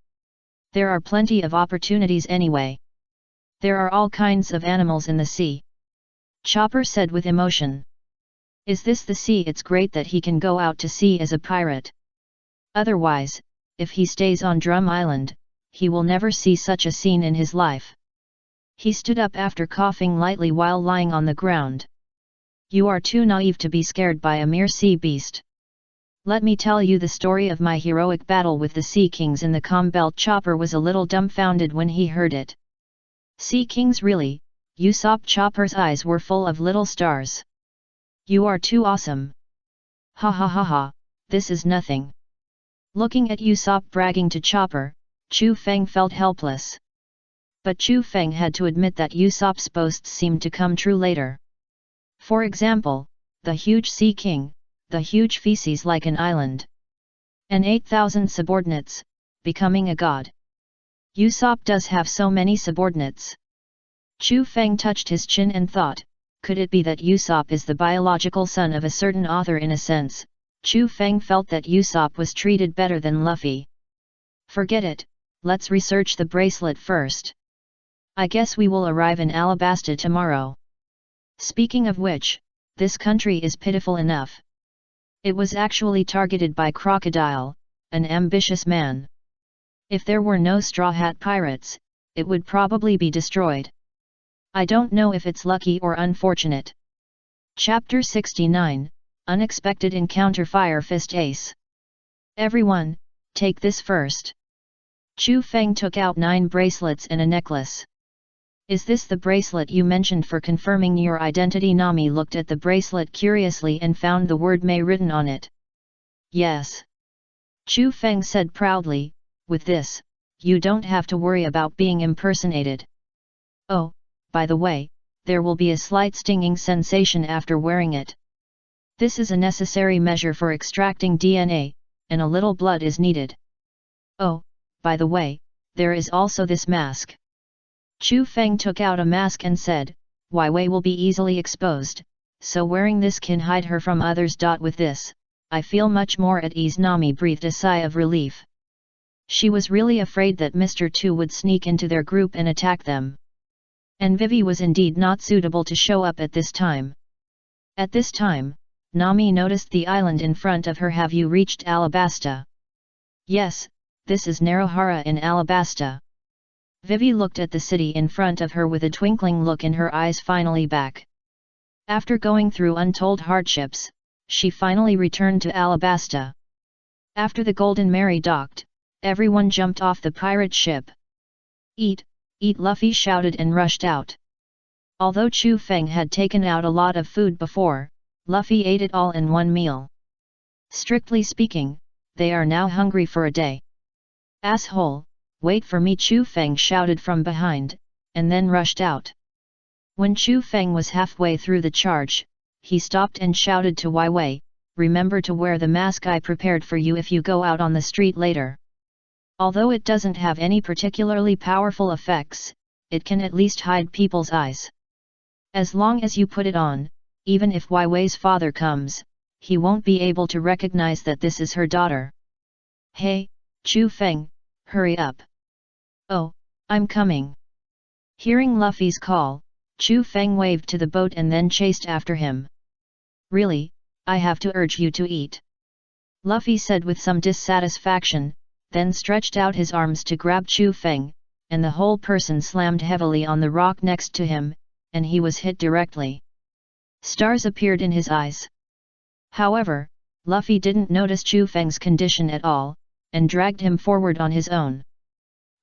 Speaker 1: There are plenty of opportunities anyway. There are all kinds of animals in the sea. Chopper said with emotion. Is this the sea? It's great that he can go out to sea as a pirate. Otherwise, if he stays on Drum Island, he will never see such a scene in his life. He stood up after coughing lightly while lying on the ground. You are too naive to be scared by a mere sea beast. Let me tell you the story of my heroic battle with the Sea Kings in the Calm Belt. Chopper was a little dumbfounded when he heard it. Sea Kings, really? Usopp. Chopper's eyes were full of little stars. You are too awesome. Ha ha ha ha, this is nothing. Looking at Usopp bragging to Chopper, Chu Feng felt helpless. But Chu Feng had to admit that Usopp's boasts seemed to come true later. For example, the huge Sea King, the huge feces like an island. And 8,000 subordinates, becoming a god. Usopp does have so many subordinates. Chu Feng touched his chin and thought, could it be that Usopp is the biological son of a certain author? In a sense, Chu Feng felt that Usopp was treated better than Luffy. Forget it, let's research the bracelet first. I guess we will arrive in Alabasta tomorrow. Speaking of which, this country is pitiful enough. It was actually targeted by Crocodile, an ambitious man. If there were no Straw Hat Pirates, it would probably be destroyed. I don't know if it's lucky or unfortunate. Chapter 69, Unexpected Encounter. Fire Fist Ace. Everyone, take this first. Chu Feng took out 9 bracelets and a necklace. Is this the bracelet you mentioned for confirming your identity? Nami looked at the bracelet curiously and found the word May written on it. Yes. Chu Feng said proudly, with this, you don't have to worry about being impersonated. Oh, by the way, there will be a slight stinging sensation after wearing it. This is a necessary measure for extracting DNA, and a little blood is needed. Oh, by the way, there is also this mask. Chu Feng took out a mask and said, Wai Wei will be easily exposed, so wearing this can hide her from others. With this, I feel much more at ease. Nami breathed a sigh of relief. She was really afraid that Mr. Tu would sneak into their group and attack them. And Vivi was indeed not suitable to show up at this time. At this time, Nami noticed the island in front of her. Have you reached Alabasta? Yes, this is Narohara in Alabasta. Vivi looked at the city in front of her with a twinkling look in her eyes. Finally back. After going through untold hardships, she finally returned to Alabasta. After the Golden Mary docked, everyone jumped off the pirate ship. Eat, eat! Luffy shouted and rushed out. Although Chu Feng had taken out a lot of food before, Luffy ate it all in one meal. Strictly speaking, they are now hungry for a day. Asshole, wait for me! Chu Feng shouted from behind, and then rushed out. When Chu Feng was halfway through the charge, he stopped and shouted to Wai Wei, remember to wear the mask I prepared for you if you go out on the street later. Although it doesn't have any particularly powerful effects, it can at least hide people's eyes. As long as you put it on, even if Wai Wei's father comes, he won't be able to recognize that this is her daughter. Hey, Chu Feng, hurry up. Oh, I'm coming. Hearing Luffy's call, Chu Feng waved to the boat and then chased after him. Really, I have to urge you to eat. Luffy said with some dissatisfaction, then stretched out his arms to grab Chu Feng, and the whole person slammed heavily on the rock next to him, and he was hit directly. Stars appeared in his eyes. However, Luffy didn't notice Chu Feng's condition at all, and dragged him forward on his own.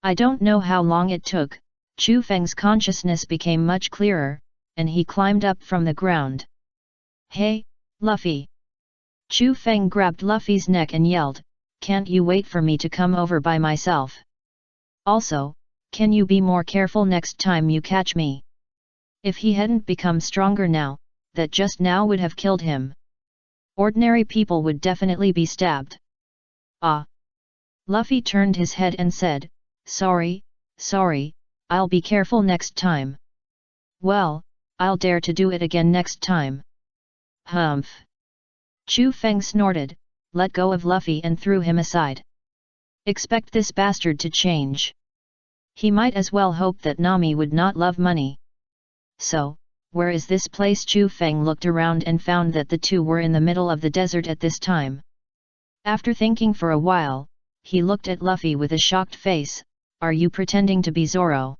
Speaker 1: I don't know how long it took, Chu Feng's consciousness became much clearer, and he climbed up from the ground. Hey, Luffy! Chu Feng grabbed Luffy's neck and yelled, can't you wait for me to come over by myself? Also, can you be more careful next time you catch me? If he hadn't become stronger now, that just now would have killed him. Ordinary people would definitely be stabbed. Ah! Luffy turned his head and said, sorry, I'll be careful next time. Well, I'll dare to do it again next time. Humph! Chu Feng snorted, let go of Luffy and threw him aside. Expect this bastard to change. He might as well hope that Nami would not love money. So, where is this place? Chu Feng looked around and found that the two were in the middle of the desert at this time. After thinking for a while, he looked at Luffy with a shocked face, are you pretending to be Zoro?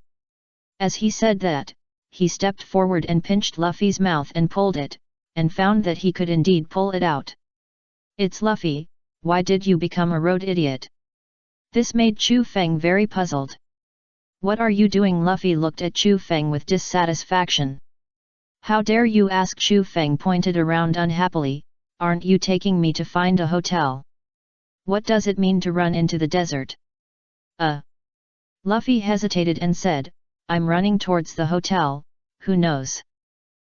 Speaker 1: As he said that, he stepped forward and pinched Luffy's mouth and pulled it, and found that he could indeed pull it out. It's Luffy, why did you become a road idiot? This made Chu Feng very puzzled. What are you doing? Luffy looked at Chu Feng with dissatisfaction. How dare you ask? Chu Feng pointed around unhappily, aren't you taking me to find a hotel? What does it mean to run into the desert? Luffy hesitated and said, I'm running towards the hotel, who knows?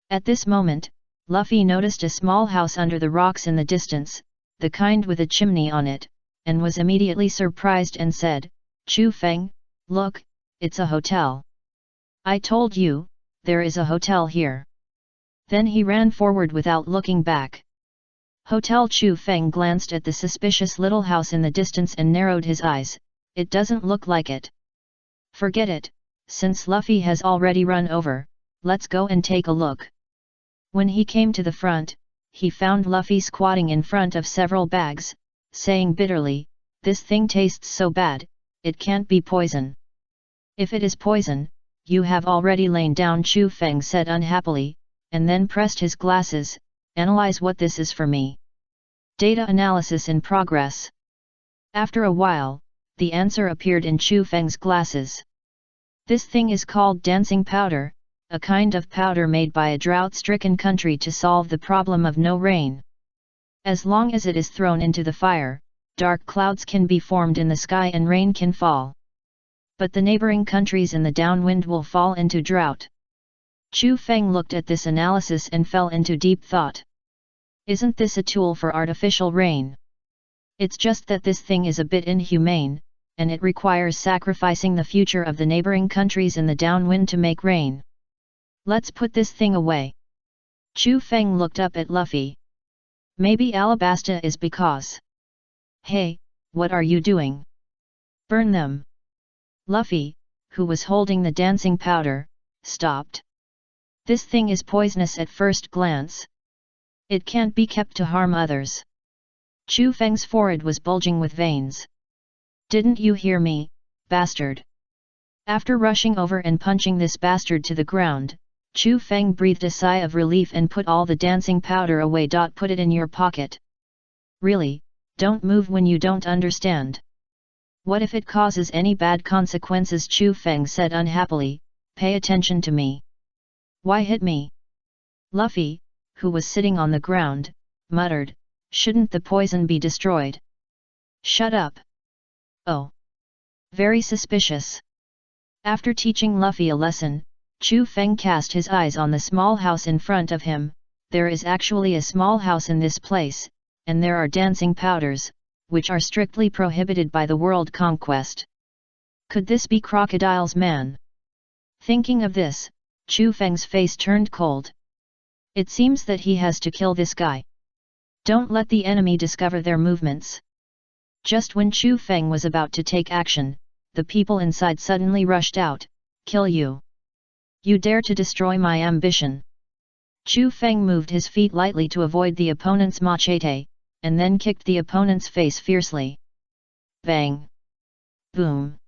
Speaker 1: At this moment, Luffy noticed a small house under the rocks in the distance, the kind with a chimney on it, and was immediately surprised and said, Chu Feng, look, it's a hotel. I told you, there is a hotel here. Then he ran forward without looking back. Hotel. Chu Feng glanced at the suspicious little house in the distance and narrowed his eyes, it doesn't look like it. Forget it, since Luffy has already run over, let's go and take a look. When he came to the front, he found Luffy squatting in front of several bags, saying bitterly, this thing tastes so bad, it can't be poison. If it is poison, you have already lain down. Chu Feng said unhappily, and then pressed his glasses, analyze what this is for me. Data analysis in progress. After a while, the answer appeared in Chu Feng's glasses. This thing is called dancing powder, a kind of powder made by a drought-stricken country to solve the problem of no rain. As long as it is thrown into the fire, dark clouds can be formed in the sky and rain can fall. But the neighboring countries in the downwind will fall into drought. Chu Feng looked at this analysis and fell into deep thought. Isn't this a tool for artificial rain? It's just that this thing is a bit inhumane, and it requires sacrificing the future of the neighboring countries in the downwind to make rain. Let's put this thing away. Chu Feng looked up at Luffy. Maybe Alabasta is because. Hey, what are you doing? Burn them. Luffy, who was holding the dancing powder, stopped. This thing is poisonous at first glance. It can't be kept to harm others. Chu Feng's forehead was bulging with veins. Didn't you hear me, bastard? After rushing over and punching this bastard to the ground, Chu Feng breathed a sigh of relief and put all the dancing powder away. Put it in your pocket. Really, don't move when you don't understand. What if it causes any bad consequences? Chu Feng said unhappily. Pay attention to me. Why hit me? Luffy, who was sitting on the ground, muttered, shouldn't the poison be destroyed? Shut up. Oh. Very suspicious. After teaching Luffy a lesson, Chu Feng cast his eyes on the small house in front of him. There is actually a small house in this place, and there are dancing powders, which are strictly prohibited by the world conquest. Could this be Crocodile's man? Thinking of this, Chu Feng's face turned cold. It seems that he has to kill this guy. Don't let the enemy discover their movements. Just when Chu Feng was about to take action, the people inside suddenly rushed out. Kill you! You dare to destroy my ambition! Chu Feng moved his feet lightly to avoid the opponent's machete, and then kicked the opponent's face fiercely. Bang! Boom!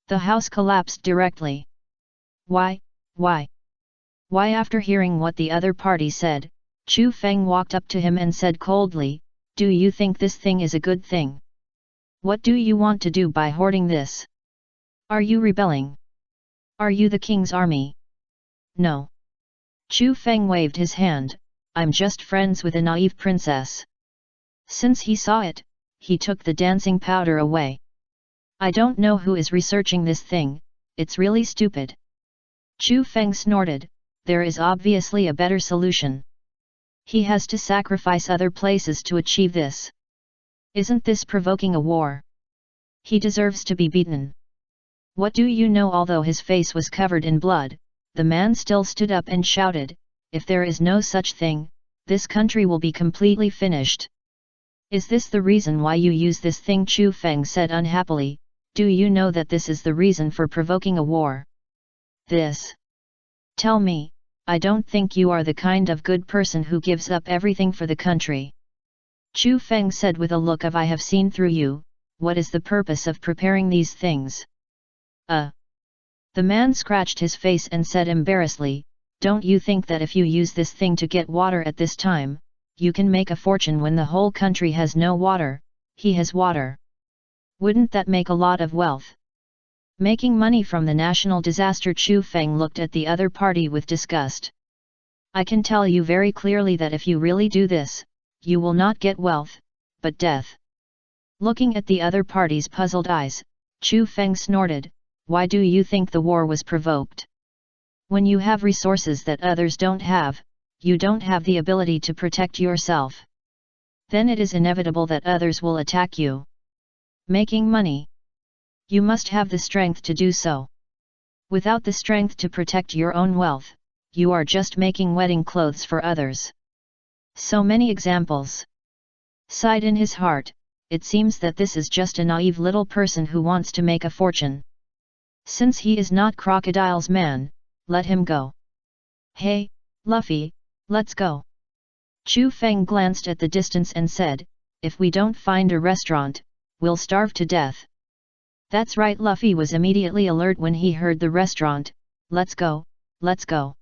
Speaker 1: The house collapsed directly. Why? After hearing what the other party said, Chu Feng walked up to him and said coldly, do you think this thing is a good thing? What do you want to do by hoarding this? Are you rebelling? Are you the king's army? No. Chu Feng waved his hand, I'm just friends with a naive princess. Since he saw it, he took the dancing powder away. I don't know who is researching this thing, it's really stupid. Chu Feng snorted, there is obviously a better solution. He has to sacrifice other places to achieve this. Isn't this provoking a war? He deserves to be beaten. What do you know? Although his face was covered in blood, the man still stood up and shouted, if there is no such thing, this country will be completely finished. Is this the reason why you use this thing? Chu Feng said unhappily, do you know that this is the reason for provoking a war? This. Tell me, I don't think you are the kind of good person who gives up everything for the country. Chu Feng said with a look of I have seen through you, what is the purpose of preparing these things? The man scratched his face and said embarrassedly, don't you think that if you use this thing to get water at this time, you can make a fortune when the whole country has no water, he has water? Wouldn't that make a lot of wealth? Making money from the national disaster? Chu Feng looked at the other party with disgust. I can tell you very clearly that if you really do this, you will not get wealth, but death. Looking at the other party's puzzled eyes, Chu Feng snorted, why do you think the war was provoked? When you have resources that others don't have, you don't have the ability to protect yourself. Then it is inevitable that others will attack you. Making money. You must have the strength to do so. Without the strength to protect your own wealth, you are just making wedding clothes for others. So many examples. Sighed in his heart, it seems that this is just a naive little person who wants to make a fortune. Since he is not Crocodile's man, let him go. Hey, Luffy, let's go. Chu Feng glanced at the distance and said, if we don't find a restaurant, we'll starve to death. That's right. Luffy was immediately alert when he heard the restaurant. Let's go, let's go.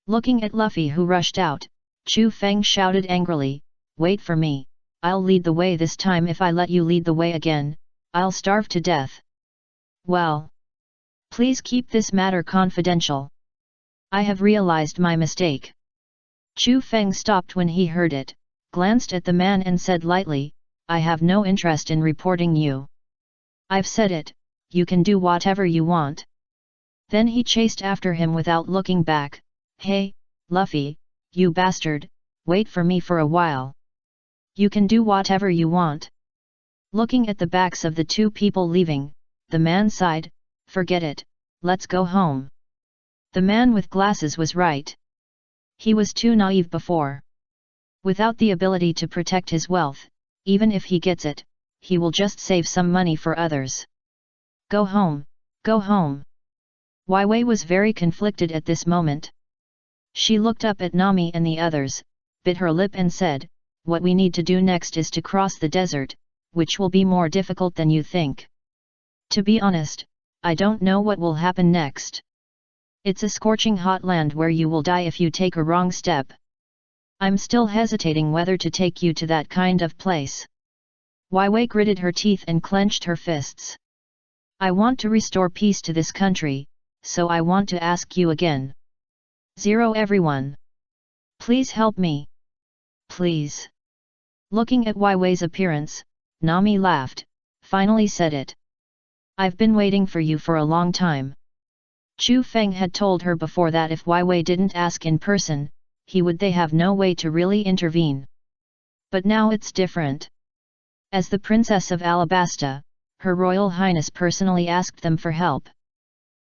Speaker 1: Looking at Luffy who rushed out, Chu Feng shouted angrily, wait for me, I'll lead the way this time. If I let you lead the way again, I'll starve to death. Well. Please keep this matter confidential. I have realized my mistake. Chu Feng stopped when he heard it, glanced at the man and said lightly, I have no interest in reporting you. I've said it, you can do whatever you want. Then he chased after him without looking back. Hey, Luffy, you bastard, wait for me for a while. You can do whatever you want. Looking at the backs of the two people leaving, the man sighed, "Forget it, let's go home." The man with glasses was right. He was too naive before. Without the ability to protect his wealth, even if he gets it, he will just save some money for others. Go home, go home. Wai Wei was very conflicted at this moment. She looked up at Nami and the others, bit her lip and said, "What we need to do next is to cross the desert, which will be more difficult than you think. To be honest, I don't know what will happen next. It's a scorching hot land where you will die if you take a wrong step. I'm still hesitating whether to take you to that kind of place." Wai Wei gritted her teeth and clenched her fists. "I want to restore peace to this country, so I want to ask you again. Everyone. Please help me. Please." Looking at Wai Wei's appearance, Nami laughed, finally said it. "I've been waiting for you for a long time." Chu Feng had told her before that if Wai Wei didn't ask in person, they have no way to really intervene. But now it's different. As the Princess of Alabasta, Her Royal Highness personally asked them for help.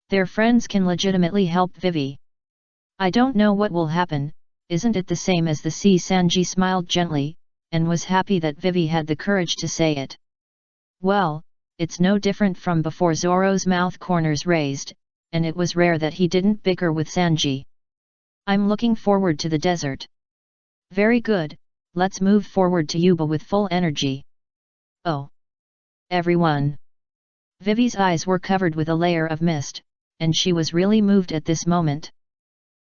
Speaker 1: Their friends can legitimately help Vivi. "I don't know what will happen, isn't it the same as the sea?" Sanji smiled gently, and was happy that Vivi had the courage to say it. "Well, it's no different from before." Zoro's mouth corners raised, and it was rare that he didn't bicker with Sanji. "I'm looking forward to the desert." "Very good, let's move forward to Yuba with full energy." "Oh! Everyone!" Vivi's eyes were covered with a layer of mist, and she was really moved at this moment.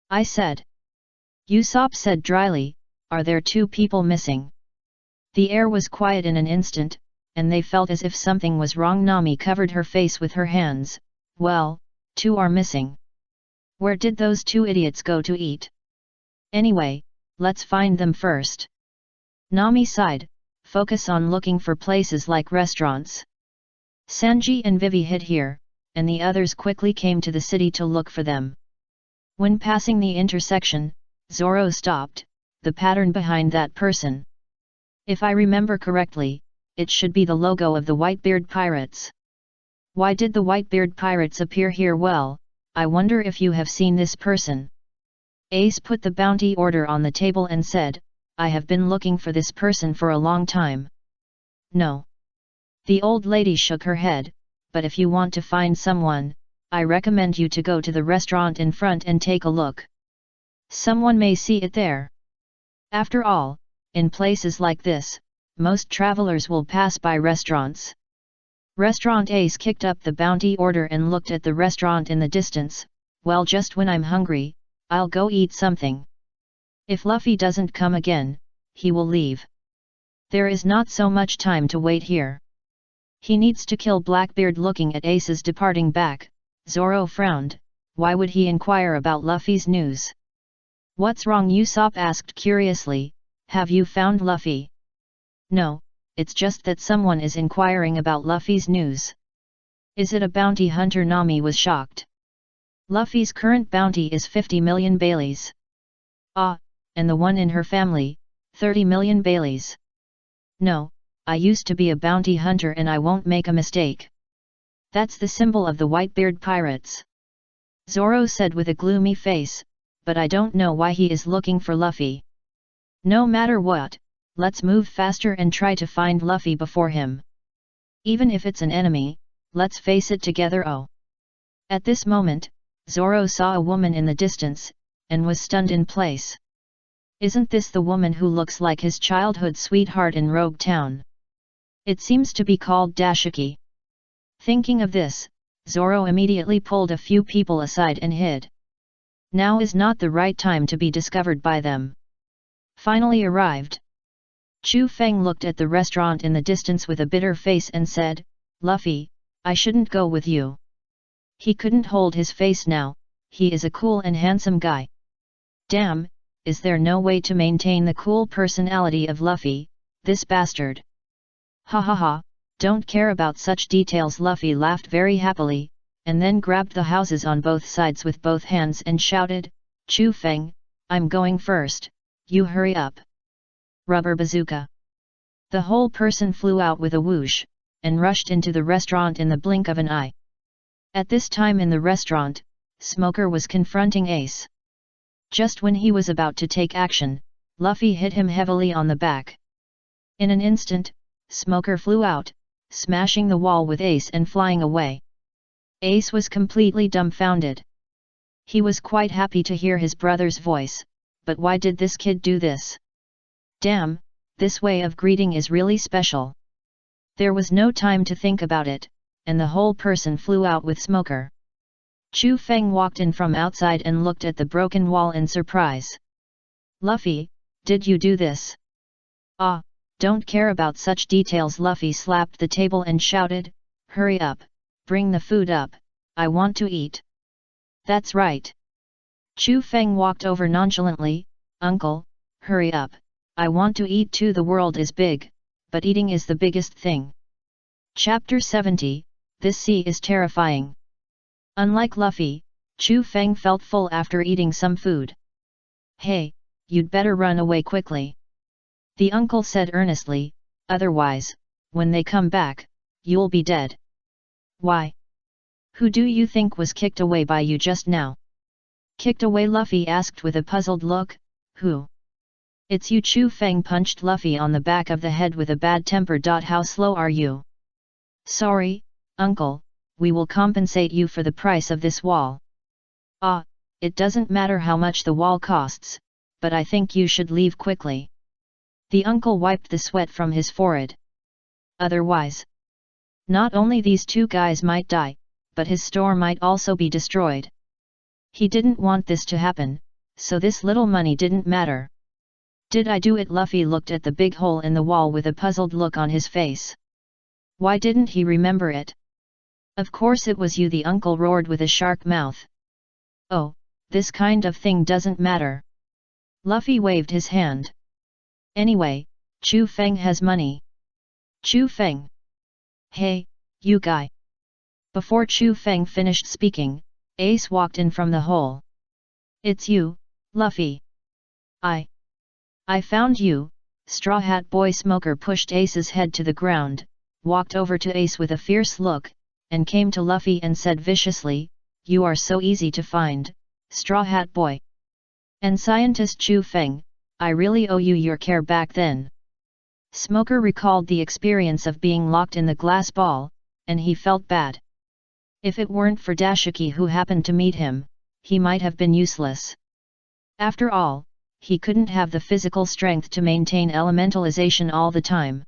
Speaker 1: "I said." Usopp said dryly, "Are there two people missing?" The air was quiet in an instant, and they felt as if something was wrong. Nami covered her face with her hands. "Well, two are missing. Where did those two idiots go to eat? Anyway, let's find them first." Nami sighed, "Focus on looking for places like restaurants." Sanji and Vivi hid here, and the others quickly came to the city to look for them. When passing the intersection, Zoro stopped, "The pattern behind that person. If I remember correctly, it should be the logo of the Whitebeard Pirates. Why did the Whitebeard Pirates appear here? Well, I wonder if you have seen this person." Ace put the bounty order on the table and said, "I have been looking for this person for a long time." "No." The old lady shook her head, "But if you want to find someone, I recommend you to go to the restaurant in front and take a look. Someone may see it there. After all, in places like this, most travelers will pass by restaurants." Restaurant Ace kicked up the bounty order and looked at the restaurant in the distance. "Well, just when I'm hungry, I'll go eat something. If Luffy doesn't come again, he will leave. There is not so much time to wait here. He needs to kill Blackbeard." Looking at Ace's departing back, Zoro frowned. Why would he inquire about Luffy's news? "What's wrong?" Usopp asked curiously. "Have you found Luffy?" "No, it's just that someone is inquiring about Luffy's news." "Is it a bounty hunter?" Nami was shocked. "Luffy's current bounty is 50 million Baileys. Ah, and the one in her family, 30 million Baileys. No, I used to be a bounty hunter and I won't make a mistake. That's the symbol of the Whitebeard Pirates," Zoro said with a gloomy face, "but I don't know why he is looking for Luffy. No matter what, let's move faster and try to find Luffy before him. Even if it's an enemy, let's face it together." Oh! At this moment, Zoro saw a woman in the distance, and was stunned in place. Isn't this the woman who looks like his childhood sweetheart in Rogue Town? It seems to be called Dashiki. Thinking of this, Zoro immediately pulled a few people aside and hid. Now is not the right time to be discovered by them. Finally arrived. Chu Feng looked at the restaurant in the distance with a bitter face and said, "Luffy, I shouldn't go with you." He couldn't hold his face now, he is a cool and handsome guy. Damn, is there no way to maintain the cool personality of Luffy, this bastard? Ha ha ha, don't care about such details. Luffy laughed very happily, and then grabbed the houses on both sides with both hands and shouted, "Chu Feng, I'm going first, you hurry up." Rubber bazooka. The whole person flew out with a whoosh, and rushed into the restaurant in the blink of an eye. At this time in the restaurant, Smoker was confronting Ace. Just when he was about to take action, Luffy hit him heavily on the back. In an instant, Smoker flew out, smashing the wall with Ace and flying away. Ace was completely dumbfounded. He was quite happy to hear his brother's voice, but why did this kid do this? Damn, this way of greeting is really special. There was no time to think about it, and the whole person flew out with Smoker. Chu Feng walked in from outside and looked at the broken wall in surprise. Luffy, did you do this? Ah, don't care about such details. Luffy slapped the table and shouted, hurry up, bring the food up, I want to eat. That's right. Chu Feng walked over nonchalantly, uncle, hurry up, I want to eat too. The world is big, but eating is the biggest thing. Chapter 70, This Sea is Terrifying. Unlike Luffy, Chu Feng felt full after eating some food. Hey, you'd better run away quickly. The uncle said earnestly, otherwise, when they come back, you'll be dead. Why? Who do you think was kicked away by you just now? Kicked away? Luffy asked with a puzzled look. Who? It's you. Chu Feng punched Luffy on the back of the head with a bad temper. How slow are you? Sorry, uncle, we will compensate you for the price of this wall. Ah, it doesn't matter how much the wall costs, but I think you should leave quickly. The uncle wiped the sweat from his forehead. Otherwise, not only these two guys might die, but his store might also be destroyed. He didn't want this to happen, so this little money didn't matter. Did I do it? Luffy looked at the big hole in the wall with a puzzled look on his face. Why didn't he remember it? Of course it was you, the uncle roared with a sharp mouth. Oh, this kind of thing doesn't matter. Luffy waved his hand. Anyway, Chu Feng has money. Chu Feng. Hey, you guy. Before Chu Feng finished speaking, Ace walked in from the hole. It's you, Luffy. I found you, Straw Hat Boy. Smoker pushed Ace's head to the ground, walked over to Ace with a fierce look, and came to Luffy and said viciously, you are so easy to find, Straw Hat Boy. And Scientist Chu Feng, I really owe you your care back then. Smoker recalled the experience of being locked in the glass ball, and he felt bad. If it weren't for Dashiki who happened to meet him, he might have been useless. After all, he couldn't have the physical strength to maintain elementalization all the time.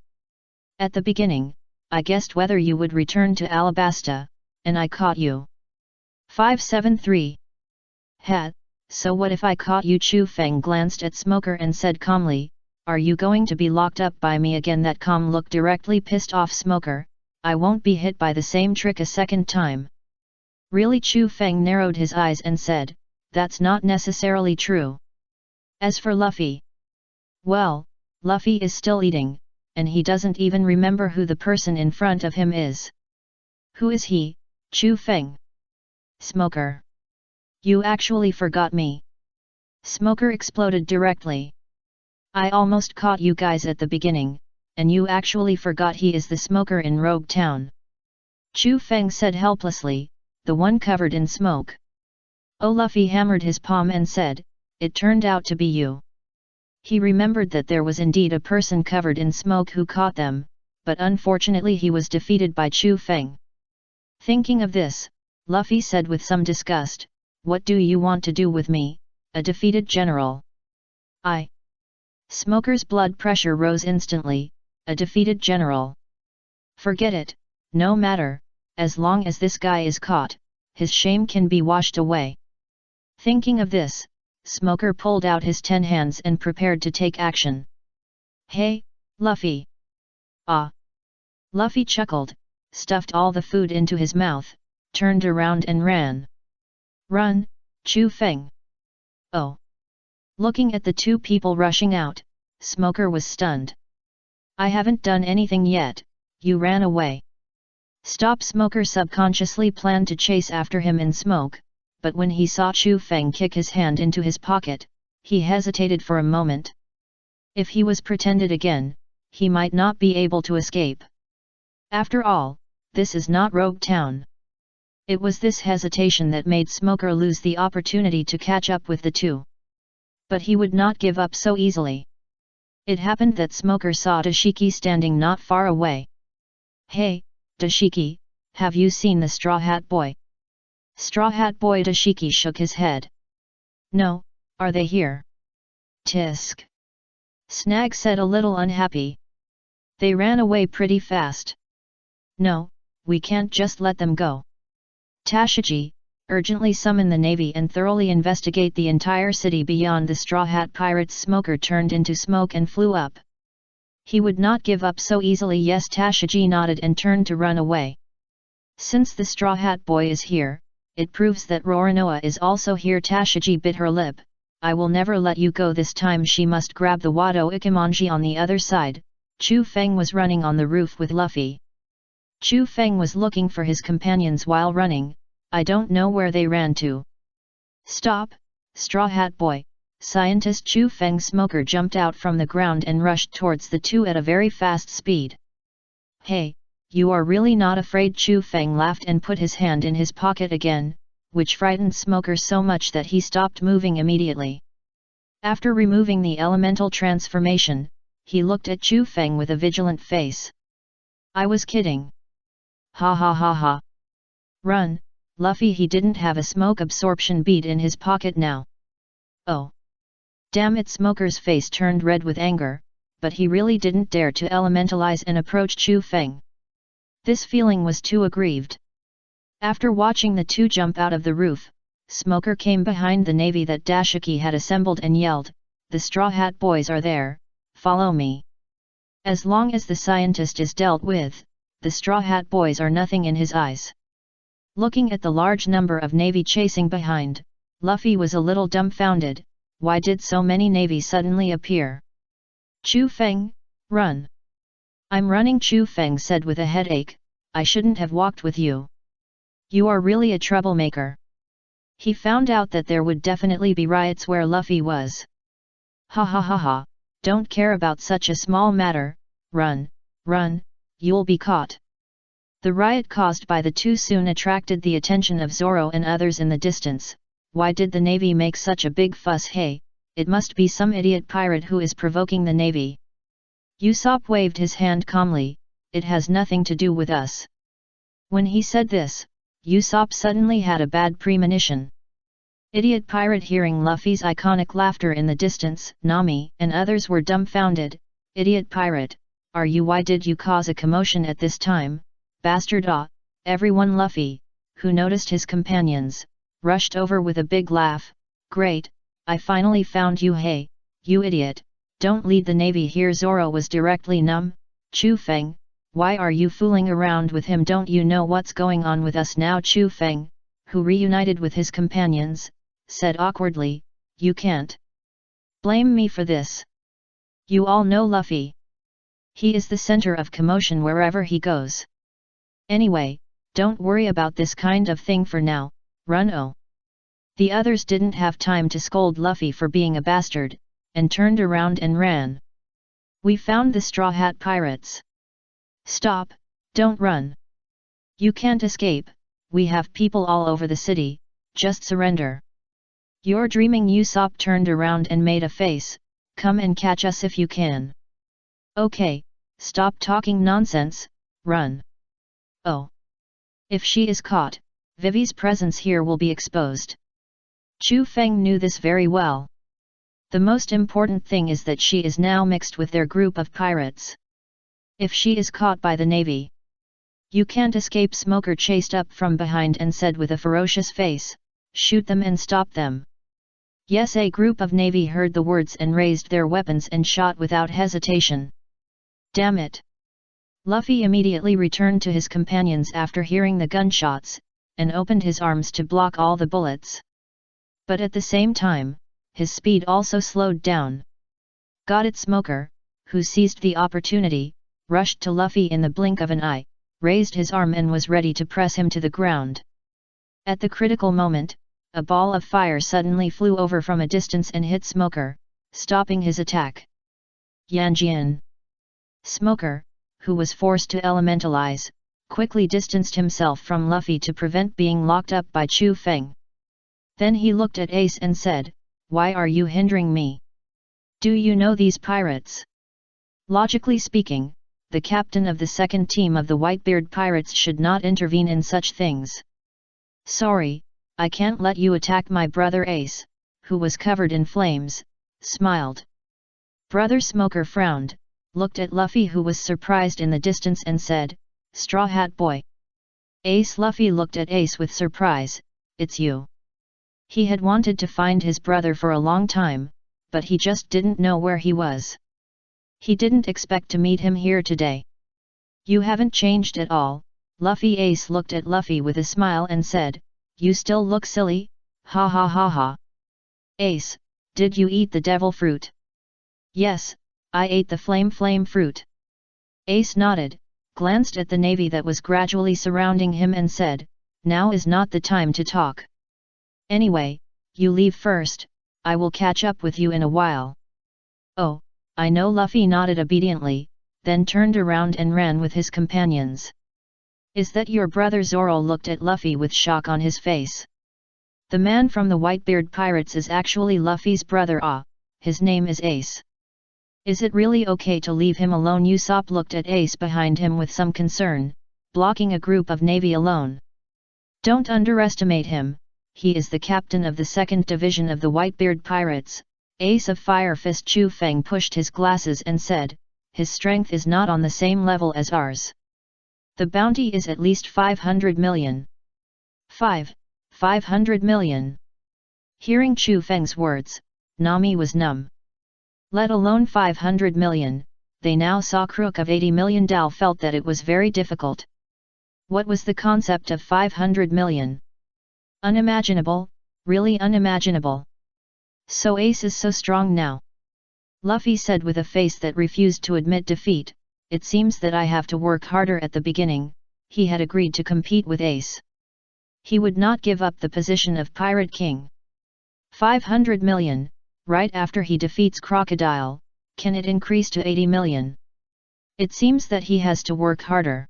Speaker 1: At the beginning, I guessed whether you would return to Alabasta, and I caught you. 573. So what if I caught you? Chu Feng glanced at Smoker and said calmly, are you going to be locked up by me again? That calm look directly pissed off Smoker. I won't be hit by the same trick a second time. Really? Chu Feng narrowed his eyes and said, that's not necessarily true. As for Luffy, well, Luffy is still eating, and he doesn't even remember who the person in front of him is. Who is he, Chu Feng? Smoker. You actually forgot me. Smoker exploded directly. I almost caught you guys at the beginning, and you actually forgot he is the smoker in Rogue Town. Chu Feng said helplessly, the one covered in smoke. Oh, Luffy hammered his palm and said, it turned out to be you. He remembered that there was indeed a person covered in smoke who caught them, but unfortunately he was defeated by Chu Feng. Thinking of this, Luffy said with some disgust, what do you want to do with me, a defeated general? Smoker's blood pressure rose instantly, a defeated general. Forget it, no matter, as long as this guy is caught, his shame can be washed away. Thinking of this, Smoker pulled out his 10 hands and prepared to take action. Hey, Luffy! Ah! Luffy chuckled, stuffed all the food into his mouth, turned around and ran. Run, Chu Feng! Oh! Looking at the two people rushing out, Smoker was stunned. I haven't done anything yet, you ran away. Stop! Smoker subconsciously planned to chase after him in smoke, but when he saw Chu Feng kick his hand into his pocket, he hesitated for a moment. If he was pretended again, he might not be able to escape. After all, this is not Rogue Town. It was this hesitation that made Smoker lose the opportunity to catch up with the two. But he would not give up so easily. It happened that Smoker saw Dashiki standing not far away. "Hey, Dashiki, have you seen the Straw Hat Boy?" Straw Hat Boy Dashiki shook his head. "No, are they here?" "Tisk." Snag said a little unhappy. "They ran away pretty fast." "No, we can't just let them go. Tashiji, urgently summon the navy and thoroughly investigate the entire city beyond the Straw Hat Pirates." Smoker turned into smoke and flew up. He would not give up so easily. Yes, Tashiji nodded and turned to run away. "Since the Straw Hat Boy is here, it proves that Roranoa is also here." Tashiji bit her lip. "I will never let you go this time." She must grab the Wado Ikemonji. On the other side, Chu Feng was running on the roof with Luffy. Chu Feng was looking for his companions while running. "I don't know where they ran to." "Stop, Straw Hat Boy, Scientist Chu Feng." Smoker jumped out from the ground and rushed towards the two at a very fast speed. "Hey, you are really not afraid?" Chu Feng laughed and put his hand in his pocket again, which frightened Smoker so much that he stopped moving immediately. After removing the elemental transformation, he looked at Chu Feng with a vigilant face. "I was kidding. Ha ha ha ha. Run, Luffy." He didn't have a smoke absorption bead in his pocket now. "Oh. Damn it!" Smoker's face turned red with anger, but he really didn't dare to elementalize and approach Chu Feng. This feeling was too aggrieved. After watching the two jump out of the roof, Smoker came behind the navy that Dashiki had assembled and yelled, "The Straw Hat Boys are there, follow me." As long as the scientist is dealt with, the Straw Hat Boys are nothing in his eyes. Looking at the large number of navy chasing behind, Luffy was a little dumbfounded. Why did so many navy suddenly appear? "Chu Feng, run!" "I'm running," Chu Feng said with a headache. "I shouldn't have walked with you. You are really a troublemaker." He found out that there would definitely be riots where Luffy was. "Ha ha ha ha, don't care about such a small matter, run, run, you'll be caught." The riot caused by the two soon attracted the attention of Zoro and others in the distance. Why did the navy make such a big fuss? "Hey, it must be some idiot pirate who is provoking the navy." Usopp waved his hand calmly. "It has nothing to do with us." When he said this, Usopp suddenly had a bad premonition. Idiot pirate. Hearing Luffy's iconic laughter in the distance, Nami and others were dumbfounded. "Idiot pirate, are you? Why did you cause a commotion at this time, bastard?" "Ah!" Everyone. Luffy, who noticed his companions, rushed over with a big laugh. "Great, I finally found you. Hey, you idiot, don't lead the navy here." Zoro was directly numb. "Chu Feng, why are you fooling around with him? Don't you know what's going on with us now?" Chu Feng, who reunited with his companions, said awkwardly, "You can't blame me for this. You all know Luffy. He is the center of commotion wherever he goes. Anyway, don't worry about this kind of thing for now, run." "Oh." The others didn't have time to scold Luffy for being a bastard, and turned around and ran. "We found the Straw Hat Pirates." "Stop, don't run. You can't escape, we have people all over the city, just surrender." "You're dreaming." Usopp turned around and made a face. "Come and catch us if you can." "Okay, stop talking nonsense, run." "Oh. If she is caught, Vivi's presence here will be exposed." Chu Feng knew this very well. The most important thing is that she is now mixed with their group of pirates. If she is caught by the navy, you can't escape. Smoker chased up from behind and said with a ferocious face, "Shoot them and stop them." Yes, a group of navy heard the words and raised their weapons and shot without hesitation. "Damn it!" Luffy immediately returned to his companions after hearing the gunshots, and opened his arms to block all the bullets. But at the same time, his speed also slowed down. "Got it!" Smoker, who seized the opportunity, rushed to Luffy in the blink of an eye, raised his arm and was ready to press him to the ground. At the critical moment, a ball of fire suddenly flew over from a distance and hit Smoker, stopping his attack. "Yanjian!" Smoker, who was forced to elementalize, quickly distanced himself from Luffy to prevent being locked up by Chu Feng. Then he looked at Ace and said, "Why are you hindering me? Do you know these pirates?" Logically speaking, the captain of the second team of the Whitebeard pirates should not intervene in such things. "Sorry, I can't let you attack my brother." Ace, who was covered in flames, smiled. Brother Smoker frowned, looked at Luffy who was surprised in the distance and said, "Straw Hat Boy." Ace. Luffy looked at Ace with surprise, "It's you." He had wanted to find his brother for a long time, but he just didn't know where he was. He didn't expect to meet him here today. "You haven't changed at all, Luffy." Ace looked at Luffy with a smile and said, "You still look silly, ha ha ha ha." "Ace, did you eat the devil fruit?" "Yes, I ate the flame fruit." Ace nodded, glanced at the navy that was gradually surrounding him and said, "Now is not the time to talk. Anyway, you leave first, I will catch up with you in a while." "Oh, I know." Luffy nodded obediently, then turned around and ran with his companions. "Is that your brother?" Zoro looked at Luffy with shock on his face. "The man from the Whitebeard pirates is actually Luffy's brother. Ah, his name is Ace. Is it really okay to leave him alone?" Usopp looked at Ace behind him with some concern, blocking a group of navy alone. "Don't underestimate him, he is the captain of the second division of the Whitebeard pirates." Ace of Fire Fist Chu Feng pushed his glasses and said, "His strength is not on the same level as ours. The bounty is at least 500 million. 500 million. Hearing Chu Feng's words, Nami was numb. Let alone 500 million, they now saw crook of 80 million. Dal felt that it was very difficult. What was the concept of 500 million? Unimaginable, really unimaginable. So Ace is so strong now? Luffy said with a face that refused to admit defeat, "It seems that I have to work harder." At the beginning, he had agreed to compete with Ace. He would not give up the position of Pirate King. 500 million, right after he defeats Crocodile, can it increase to 80 million? It seems that he has to work harder.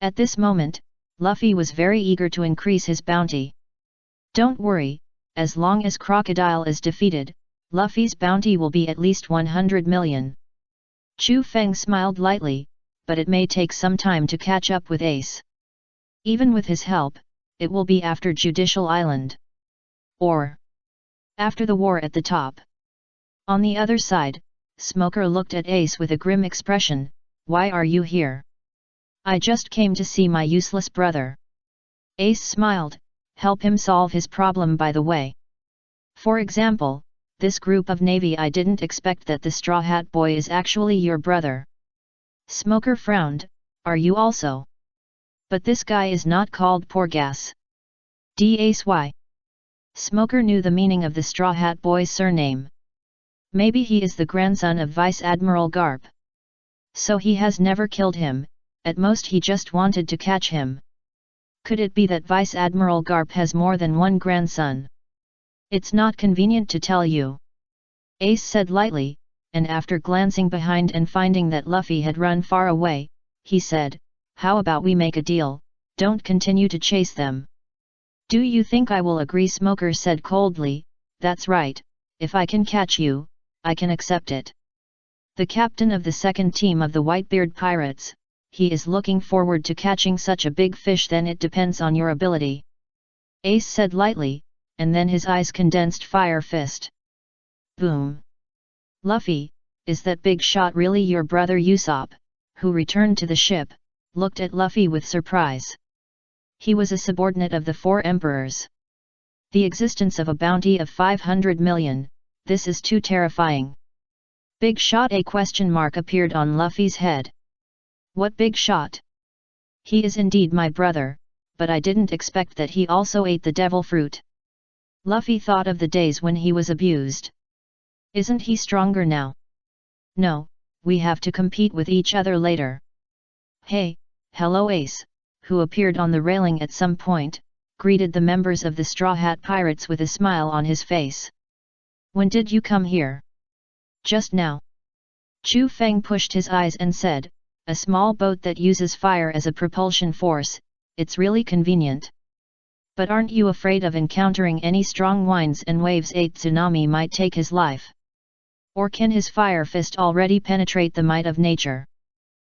Speaker 1: At this moment, Luffy was very eager to increase his bounty. "Don't worry, as long as Crocodile is defeated, Luffy's bounty will be at least 100 million. Chu Feng smiled lightly, "But it may take some time to catch up with Ace. Even with his help, it will be after Judicial Island. Or after the war at the top." On the other side, Smoker looked at Ace with a grim expression, "Why are you here?" "I just came to see my useless brother." Ace smiled, "Help him solve his problem by the way. For example, this group of navy. I didn't expect that the Straw Hat Boy is actually your brother." Smoker frowned, "Are you also? But this guy is not called Porgas. Ace. Why?" Smoker knew the meaning of the Straw Hat Boy's surname. Maybe he is the grandson of Vice Admiral Garp. So he has never killed him, at most he just wanted to catch him. Could it be that Vice Admiral Garp has more than one grandson? "It's not convenient to tell you," Ace said lightly, and after glancing behind and finding that Luffy had run far away, he said, "How about we make a deal, don't continue to chase them." "Do you think I will agree?" Smoker said coldly, "That's right, if I can catch you, I can accept it." The captain of the second team of the Whitebeard pirates, he is looking forward to catching such a big fish. "Then it depends on your ability," Ace said lightly, and then his eyes condensed Fire Fist. Boom! "Luffy, is that big shot really your brother?" Usopp, who returned to the ship, looked at Luffy with surprise. He was a subordinate of the Four Emperors. The existence of a bounty of 500 million, this is too terrifying. Big shot? A question mark appeared on Luffy's head. "What big shot?" "He is indeed my brother, but I didn't expect that he also ate the devil fruit." Luffy thought of the days when he was abused. "Isn't he stronger now?" "No, we have to compete with each other later." "Hey, hello." Ace, who appeared on the railing at some point, greeted the members of the Straw Hat Pirates with a smile on his face. "When did you come here?" "Just now." Chu Feng pushed his eyes and said, a small boat that uses fire as a propulsion force, it's really convenient. But aren't you afraid of encountering any strong winds and waves? A tsunami might take his life. Or can his fire fist already penetrate the might of nature?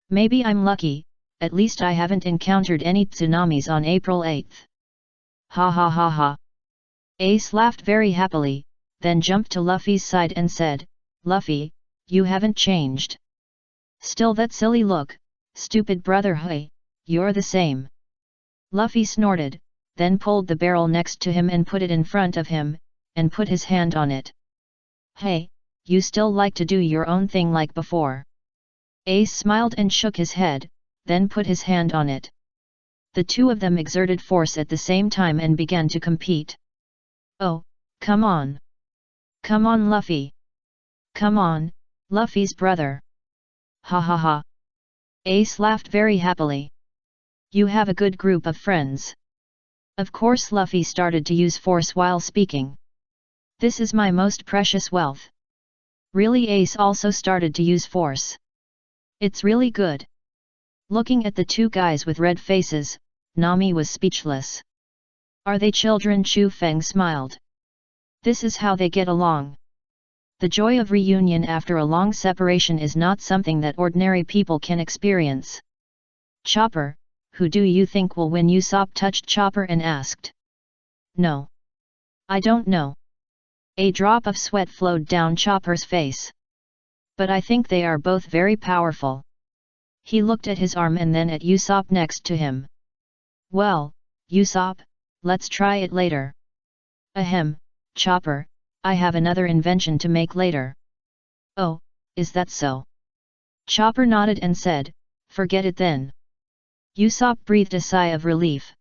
Speaker 1: Maybe I'm lucky, at least I haven't encountered any tsunamis on April 8th. Ha ha ha ha. Ace laughed very happily, then jumped to Luffy's side and said, Luffy, you haven't changed. Still that silly look, stupid brother. Hey, you're the same. Luffy snorted, then pulled the barrel next to him and put it in front of him, and put his hand on it. Hey, you still like to do your own thing like before. Ace smiled and shook his head, then put his hand on it. The two of them exerted force at the same time and began to compete. Oh, come on. Come on Luffy. Come on, Luffy's brother. Ha ha ha. Ace laughed very happily. You have a good group of friends. Of course Luffy started to use force while speaking. This is my most precious wealth. Really Ace also started to use force. It's really good. Looking at the two guys with red faces, Nami was speechless. Are they children? Chu Feng smiled. This is how they get along. The joy of reunion after a long separation is not something that ordinary people can experience. Chopper, who do you think will win? Usopp touched Chopper and asked. No. I don't know. A drop of sweat flowed down Chopper's face. But I think they are both very powerful. He looked at his arm and then at Usopp next to him. Well, Usopp, let's try it later. Ahem, Chopper, I have another invention to make later. Oh, is that so? Chopper nodded and said, forget it then. Usopp breathed a sigh of relief.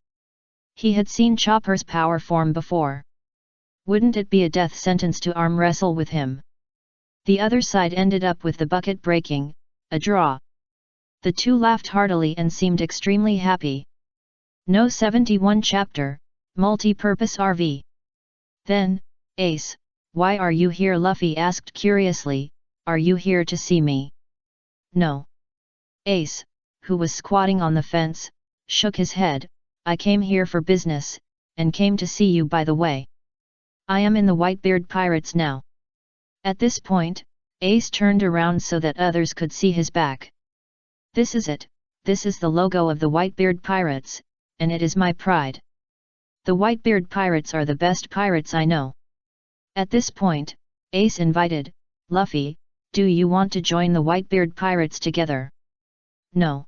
Speaker 1: He had seen Chopper's power form before. Wouldn't it be a death sentence to arm wrestle with him? The other side ended up with the bucket breaking, a draw. The two laughed heartily and seemed extremely happy. No 71 Chapter, Multi-Purpose RV. Then, Ace, why are you here? Luffy asked curiously, are you here to see me? No. Ace, who was squatting on the fence, shook his head, I came here for business, and came to see you by the way. I am in the Whitebeard Pirates now. At this point, Ace turned around so that others could see his back. This is it, this is the logo of the Whitebeard Pirates, and it is my pride. The Whitebeard Pirates are the best pirates I know. At this point, Ace invited, Luffy, do you want to join the Whitebeard Pirates together? No.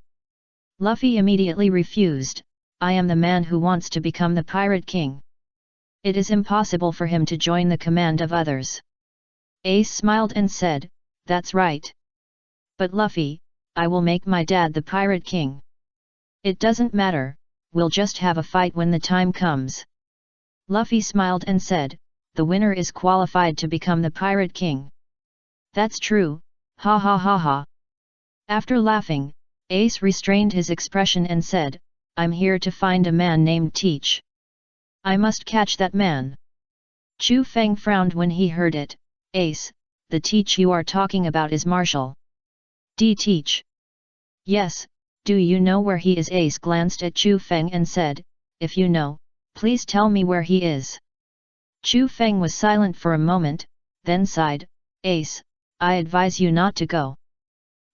Speaker 1: Luffy immediately refused, I am the man who wants to become the Pirate King. It is impossible for him to join the command of others. Ace smiled and said, that's right. But Luffy, I will make my dad the Pirate King. It doesn't matter, we'll just have a fight when the time comes. Luffy smiled and said, the winner is qualified to become the Pirate King. That's true, ha ha ha ha. After laughing, Ace restrained his expression and said, I'm here to find a man named Teach. I must catch that man. Chu Feng frowned when he heard it, Ace, the Teach you are talking about is Marshall. D. Teach. Yes, do you know where he is? Ace glanced at Chu Feng and said, if you know, please tell me where he is. Chu Feng was silent for a moment, then sighed, Ace, I advise you not to go.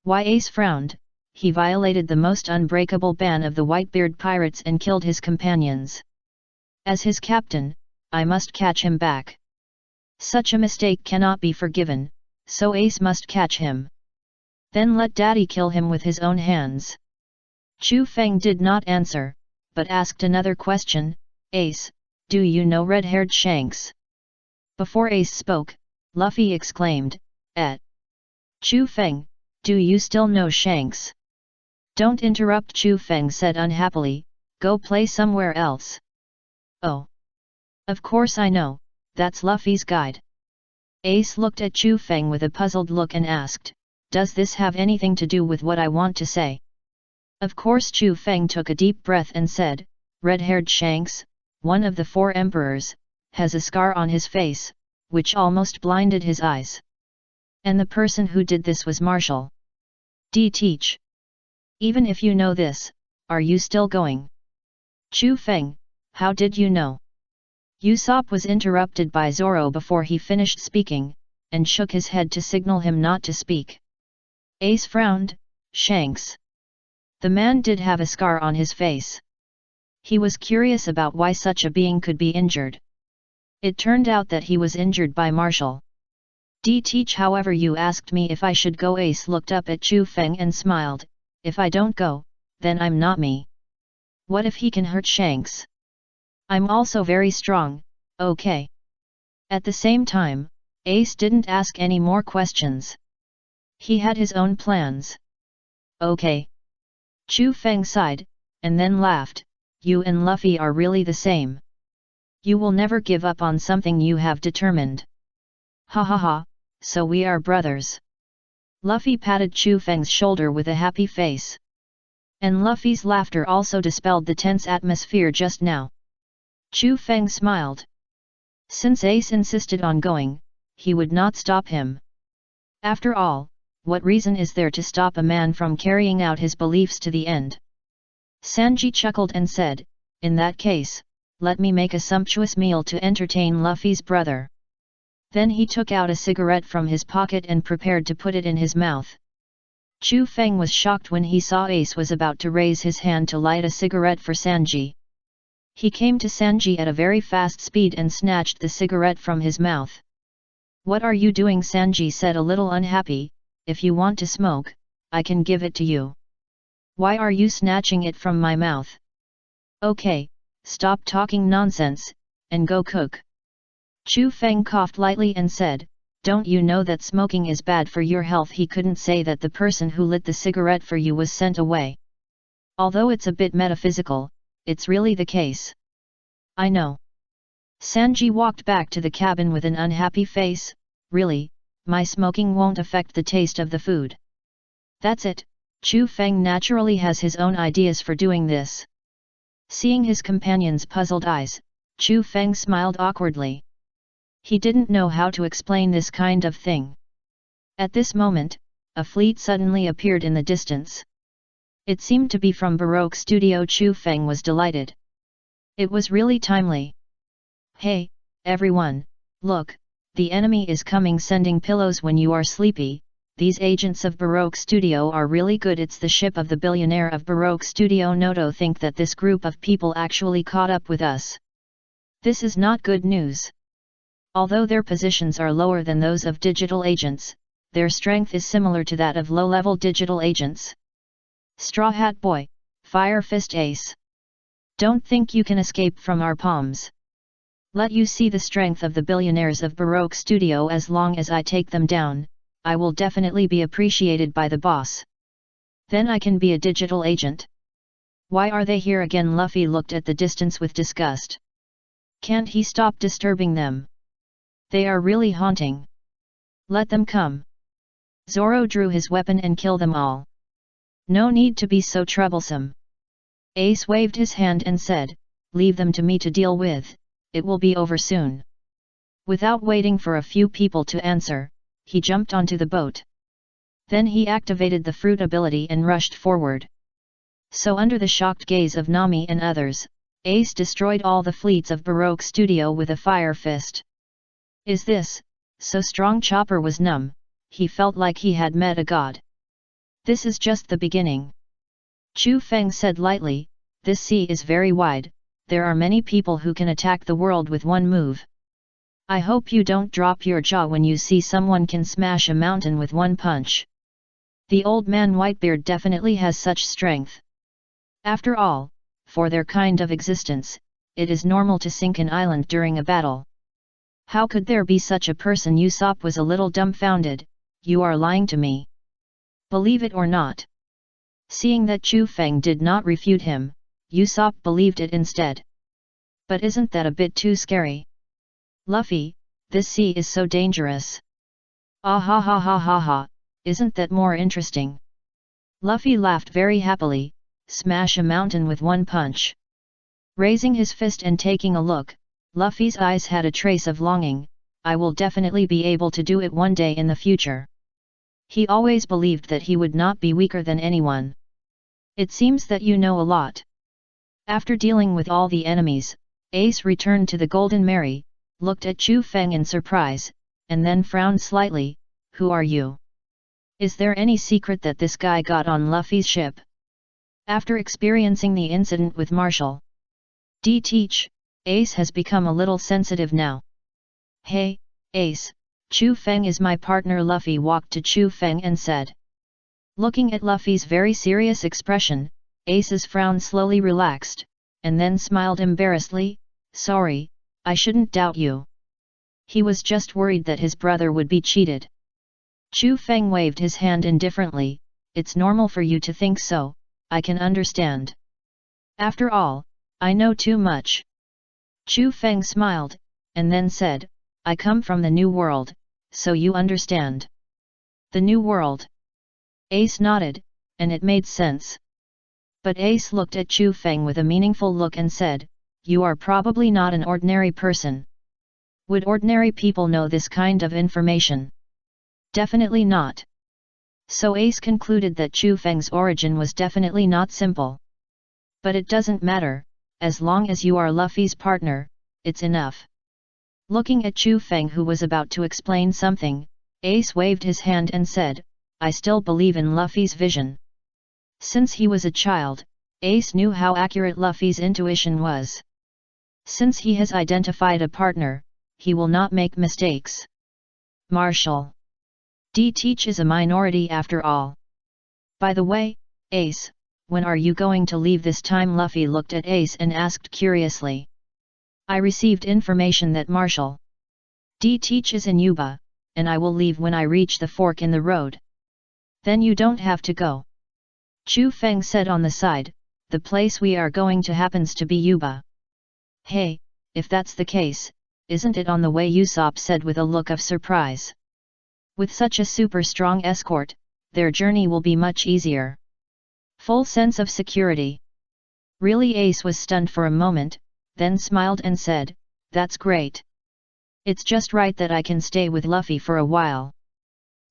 Speaker 1: Why? Ace frowned, he violated the most unbreakable ban of the Whitebeard Pirates and killed his companions. As his captain, I must catch him back. Such a mistake cannot be forgiven, so Ace must catch him. Then let Daddy kill him with his own hands. Chu Feng did not answer, but asked another question, Ace, do you know red-haired Shanks? Before Ace spoke, Luffy exclaimed, Chu Feng, do you still know Shanks? Don't interrupt, Chu Feng said unhappily, go play somewhere else. Oh. Of course I know, that's Luffy's guide. Ace looked at Chu Feng with a puzzled look and asked, does this have anything to do with what I want to say? Of course. Chu Feng took a deep breath and said, red-haired Shanks, one of the 4 emperors, has a scar on his face, which almost blinded his eyes. And the person who did this was Marshall. Teach. Even if you know this, are you still going? Chu Feng, how did you know? Usopp was interrupted by Zoro before he finished speaking, and shook his head to signal him not to speak. Ace frowned. Shanks. The man did have a scar on his face. He was curious about why such a being could be injured. It turned out that he was injured by Marshall. Teach, however, you asked me if I should go. Ace looked up at Chu Feng and smiled. If I don't go, then I'm not me. What if he can hurt Shanks? I'm also very strong, okay. At the same time, Ace didn't ask any more questions. He had his own plans. Okay. Chu Feng sighed, and then laughed. You and Luffy are really the same. You will never give up on something you have determined. Ha ha ha, so we are brothers. Luffy patted Chu Feng's shoulder with a happy face. And Luffy's laughter also dispelled the tense atmosphere just now. Chu Feng smiled. Since Ace insisted on going, he would not stop him. After all, what reason is there to stop a man from carrying out his beliefs to the end? Sanji chuckled and said, in that case, let me make a sumptuous meal to entertain Luffy's brother. Then he took out a cigarette from his pocket and prepared to put it in his mouth. Chu Feng was shocked when he saw Ace was about to raise his hand to light a cigarette for Sanji. He came to Sanji at a very fast speed and snatched the cigarette from his mouth. What are you doing? Sanji said, a little unhappy. If you want to smoke, I can give it to you. Why are you snatching it from my mouth? Okay, stop talking nonsense, and go cook. Chu Feng coughed lightly and said, don't you know that smoking is bad for your health? He couldn't say that the person who lit the cigarette for you was sent away. Although it's a bit metaphysical, it's really the case. I know. Sanji walked back to the cabin with an unhappy face. Really, my smoking won't affect the taste of the food. That's it, Chu Feng naturally has his own ideas for doing this. Seeing his companion's puzzled eyes, Chu Feng smiled awkwardly. He didn't know how to explain this kind of thing. At this moment, a fleet suddenly appeared in the distance. It seemed to be from Baroque Studio. Chu Feng was delighted. It was really timely. Hey, everyone, look, the enemy is coming, sending pillows when you are sleepy. These agents of Baroque Studio are really good. It's the ship of the billionaire of Baroque Studio. Noto think that this group of people actually caught up with us. This is not good news. Although their positions are lower than those of digital agents, their strength is similar to that of low-level digital agents. Straw Hat Boy, Fire Fist Ace. Don't think you can escape from our palms. Let you see the strength of the billionaires of Baroque Studio. As long as I take them down, I will definitely be appreciated by the boss. Then I can be a digital agent. Why are they here again? Luffy looked at the distance with disgust. Can't he stop disturbing them? They are really haunting. Let them come. Zoro drew his weapon and killed them all. No need to be so troublesome. Ace waved his hand and said, leave them to me to deal with, it will be over soon. Without waiting for a few people to answer, he jumped onto the boat. Then he activated the fruit ability and rushed forward. So under the shocked gaze of Nami and others, Ace destroyed all the fleets of Baroque Studio with a fire fist. Is this so strong? Chopper was numb. He felt like he had met a god. This is just the beginning. Chu Feng said lightly, this sea is very wide, there are many people who can attack the world with one move. I hope you don't drop your jaw when you see someone can smash a mountain with one punch. The old man Whitebeard definitely has such strength. After all, for their kind of existence, it is normal to sink an island during a battle. How could there be such a person? Usopp was a little dumbfounded. You are lying to me. Believe it or not. Seeing that Chu Feng did not refute him, Usopp believed it instead. But isn't that a bit too scary? Luffy, this sea is so dangerous. Ah ha ha ha ha ha, isn't that more interesting? Luffy laughed very happily. Smash a mountain with one punch. Raising his fist and taking a look, Luffy's eyes had a trace of longing. I will definitely be able to do it one day in the future. He always believed that he would not be weaker than anyone. It seems that you know a lot. After dealing with all the enemies, Ace returned to the Golden Mary, looked at Chu Feng in surprise, and then frowned slightly. Who are you? Is there any secret that this guy got on Luffy's ship? After experiencing the incident with Marshall D. Teach, Ace has become a little sensitive now. Hey, Ace, Chu Feng is my partner. Luffy walked to Chu Feng and said. Looking at Luffy's very serious expression, Ace's frown slowly relaxed, and then smiled embarrassedly. Sorry, I shouldn't doubt you. He was just worried that his brother would be cheated. Chu Feng waved his hand indifferently. It's normal for you to think so, I can understand. After all, I know too much. Chu Feng smiled, and then said, I come from the New World, so you understand. The New World? Ace nodded, and it made sense. But Ace looked at Chu Feng with a meaningful look and said, you are probably not an ordinary person. Would ordinary people know this kind of information? Definitely not. So Ace concluded that Chu Feng's origin was definitely not simple. But it doesn't matter, as long as you are Luffy's partner, it's enough. Looking at Chu Feng, who was about to explain something, Ace waved his hand and said, I still believe in Luffy's vision. Since he was a child, Ace knew how accurate Luffy's intuition was. Since he has identified a partner, he will not make mistakes. Marshall D. Teach is a minority after all. By the way, Ace, when are you going to leave this time? Luffy looked at Ace and asked curiously. I received information that Marshall D. Teach is in Yuba, and I will leave when I reach the fork in the road. Then you don't have to go. Chu Feng said on the side, the place we are going to happens to be Yuba. Hey, if that's the case, isn't it on the way? Usopp said with a look of surprise. With such a super strong escort, their journey will be much easier. Full sense of security. Really? Ace was stunned for a moment, then smiled and said, that's great. It's just right that I can stay with Luffy for a while.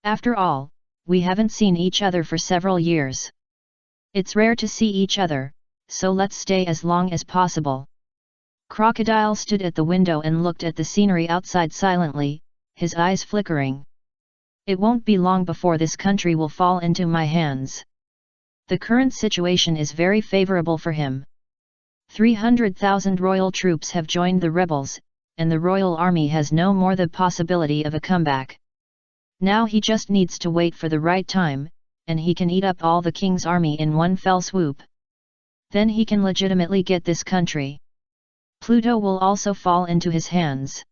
Speaker 1: After all, we haven't seen each other for several years. It's rare to see each other, so let's stay as long as possible. Crocodile stood at the window and looked at the scenery outside silently, his eyes flickering. It won't be long before this country will fall into my hands. The current situation is very favorable for him. 300,000 royal troops have joined the rebels, and the royal army has no more the possibility of a comeback. Now he just needs to wait for the right time, and he can eat up all the king's army in one fell swoop. Then he can legitimately get this country. Pluto will also fall into his hands.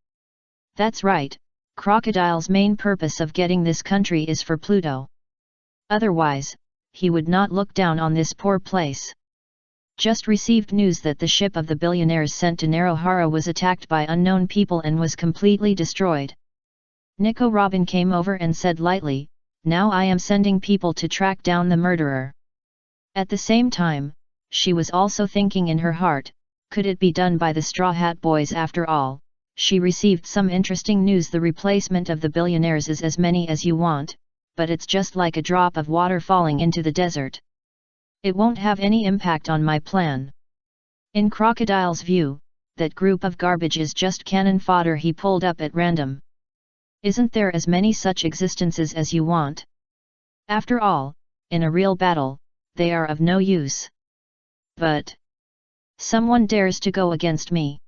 Speaker 1: That's right, Crocodile's main purpose of getting this country is for Pluto. Otherwise, he would not look down on this poor place. Just received news that the ship of the billionaires sent to Narohara was attacked by unknown people and was completely destroyed. Nico Robin came over and said lightly, now I am sending people to track down the murderer. At the same time, she was also thinking in her heart, could it be done by the Straw Hat Boys after all? She received some interesting news. The replacement of the billionaires is as many as you want, but it's just like a drop of water falling into the desert. It won't have any impact on my plan. In Crocodile's view, that group of garbage is just cannon fodder he pulled up at random. Isn't there as many such existences as you want? After all, in a real battle, they are of no use. But someone dares to go against me.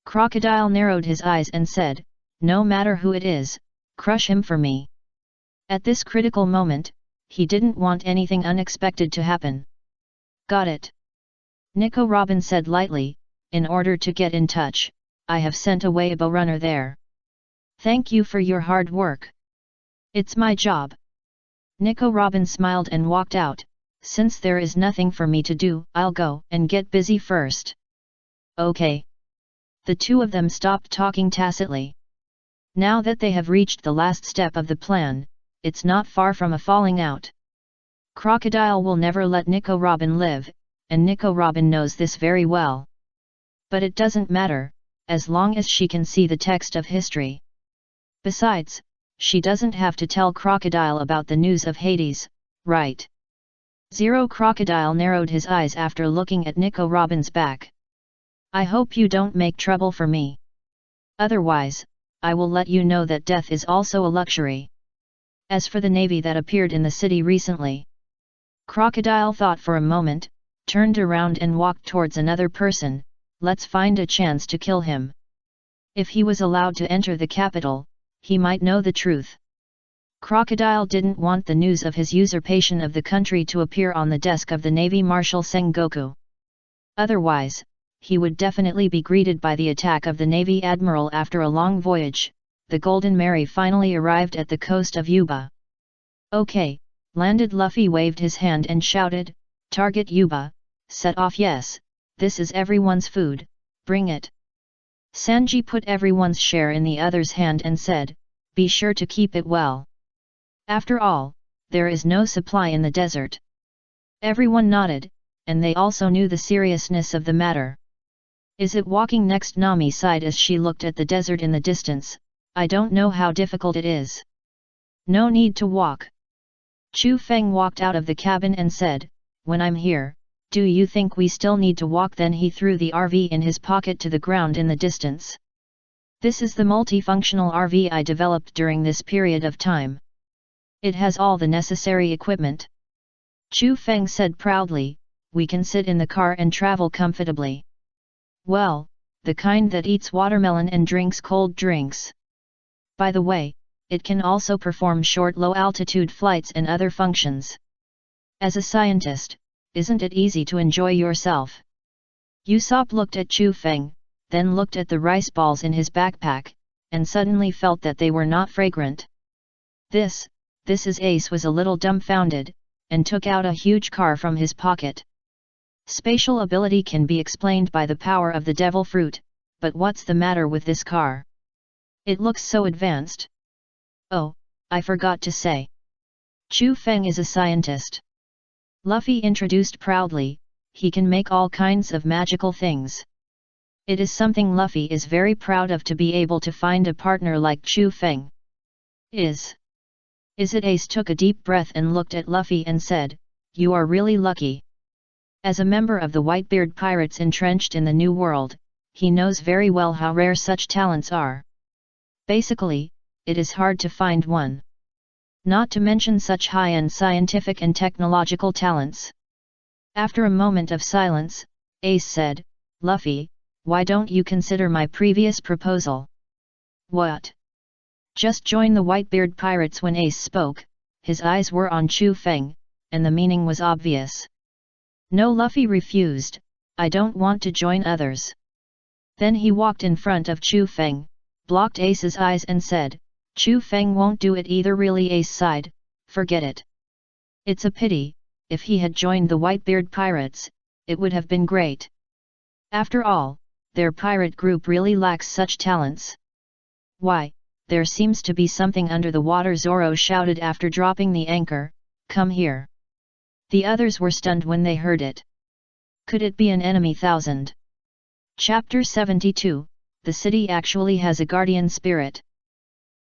Speaker 1: Crocodile narrowed his eyes and said, no matter who it is, crush him for me. At this critical moment, he didn't want anything unexpected to happen. Got it. Nico Robin said lightly, in order to get in touch, I have sent away a bowrunner there. Thank you for your hard work. It's my job. Nico Robin smiled and walked out. Since there is nothing for me to do, I'll go and get busy first. Okay. The two of them stopped talking tacitly. Now that they have reached the last step of the plan, it's not far from a falling out. Crocodile will never let Nico Robin live, and Nico Robin knows this very well. But it doesn't matter, as long as she can see the text of history. Besides, she doesn't have to tell Crocodile about the news of Hades, right? Zero. Crocodile narrowed his eyes after looking at Nico Robin's back. I hope you don't make trouble for me. Otherwise, I will let you know that death is also a luxury. As for the navy that appeared in the city recently. Crocodile thought for a moment, turned around and walked towards another person. Let's find a chance to kill him. If he was allowed to enter the capital, he might know the truth. Crocodile didn't want the news of his usurpation of the country to appear on the desk of the Navy Marshal Sengoku. Otherwise, he would definitely be greeted by the attack of the Navy Admiral. After a long voyage, the Golden Mary finally arrived at the coast of Yuba. Okay, landed. Luffy waved his hand and shouted, target Yuba, set off. Yes, this is everyone's food, bring it. Sanji put everyone's share in the other's hand and said, be sure to keep it well. After all, there is no supply in the desert. Everyone nodded, and they also knew the seriousness of the matter. Is it walking next? Nami sighed as she looked at the desert in the distance. I don't know how difficult it is. No need to walk. Chu Feng walked out of the cabin and said, when I'm here, do you think we still need to walk? Then he threw the RV in his pocket to the ground in the distance. This is the multifunctional RV I developed during this period of time. It has all the necessary equipment. Chu Feng said proudly, we can sit in the car and travel comfortably. Well, the kind that eats watermelon and drinks cold drinks. By the way, it can also perform short low-altitude flights and other functions. As a scientist, isn't it easy to enjoy yourself? Usopp looked at Chu Feng, then looked at the rice balls in his backpack, and suddenly felt that they were not fragrant. This is Ace was a little dumbfounded, and took out a huge car from his pocket. Spatial ability can be explained by the power of the devil fruit, but what's the matter with this car? It looks so advanced. Oh, I forgot to say. Chu Feng is a scientist. Luffy introduced proudly, he can make all kinds of magical things. It is something Luffy is very proud of to be able to find a partner like Chu Feng. Is it? Ace took a deep breath and looked at Luffy and said, you are really lucky. As a member of the Whitebeard pirates entrenched in the New World, he knows very well how rare such talents are. Basically, it is hard to find one. Not to mention such high-end scientific and technological talents. After a moment of silence, Ace said, Luffy, why don't you consider my previous proposal? What? Just join the Whitebeard pirates. When Ace spoke, his eyes were on Chu Feng, and the meaning was obvious. No, Luffy refused, I don't want to join others. Then he walked in front of Chu Feng, blocked Ace's eyes and said, Chu Feng won't do it either. Really? Ace sighed, forget it. It's a pity, if he had joined the Whitebeard pirates, it would have been great. After all, their pirate group really lacks such talents. Why, there seems to be something under the water, Zoro shouted after dropping the anchor, come here. The others were stunned when they heard it. Could it be an enemy? 1000. Chapter 72, the city actually has a guardian spirit.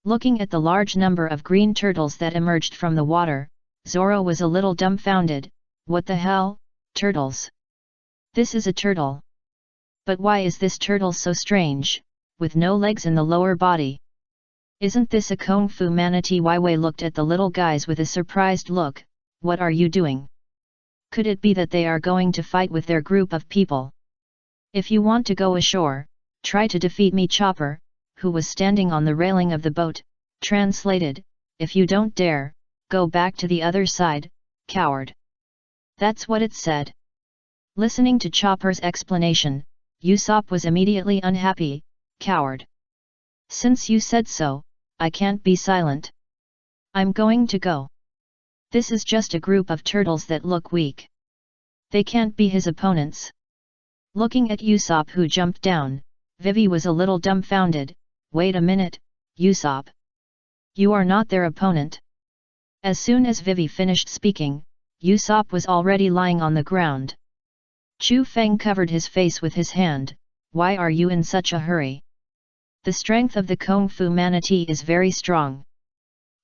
Speaker 1: Looking at the large number of green turtles that emerged from the water, Zoro was a little dumbfounded. What the hell, turtles? This is a turtle. But why is this turtle so strange, with no legs in the lower body? Isn't this a Kung Fu manatee? Wei looked at the little guys with a surprised look. What are you doing? Could it be that they are going to fight with their group of people? If you want to go ashore, try to defeat me. Chopper, who was standing on the railing of the boat, translated, if you don't dare, go back to the other side, coward. That's what it said. Listening to Chopper's explanation, Usopp was immediately unhappy. Coward. Since you said so, I can't be silent. I'm going to go. This is just a group of turtles that look weak. They can't be his opponents. Looking at Usopp, who jumped down, Vivi was a little dumbfounded. Wait a minute, Usopp. You are not their opponent. As soon as Vivi finished speaking, Usopp was already lying on the ground. Chu Feng covered his face with his hand. Why are you in such a hurry? The strength of the Kung Fu manatee is very strong.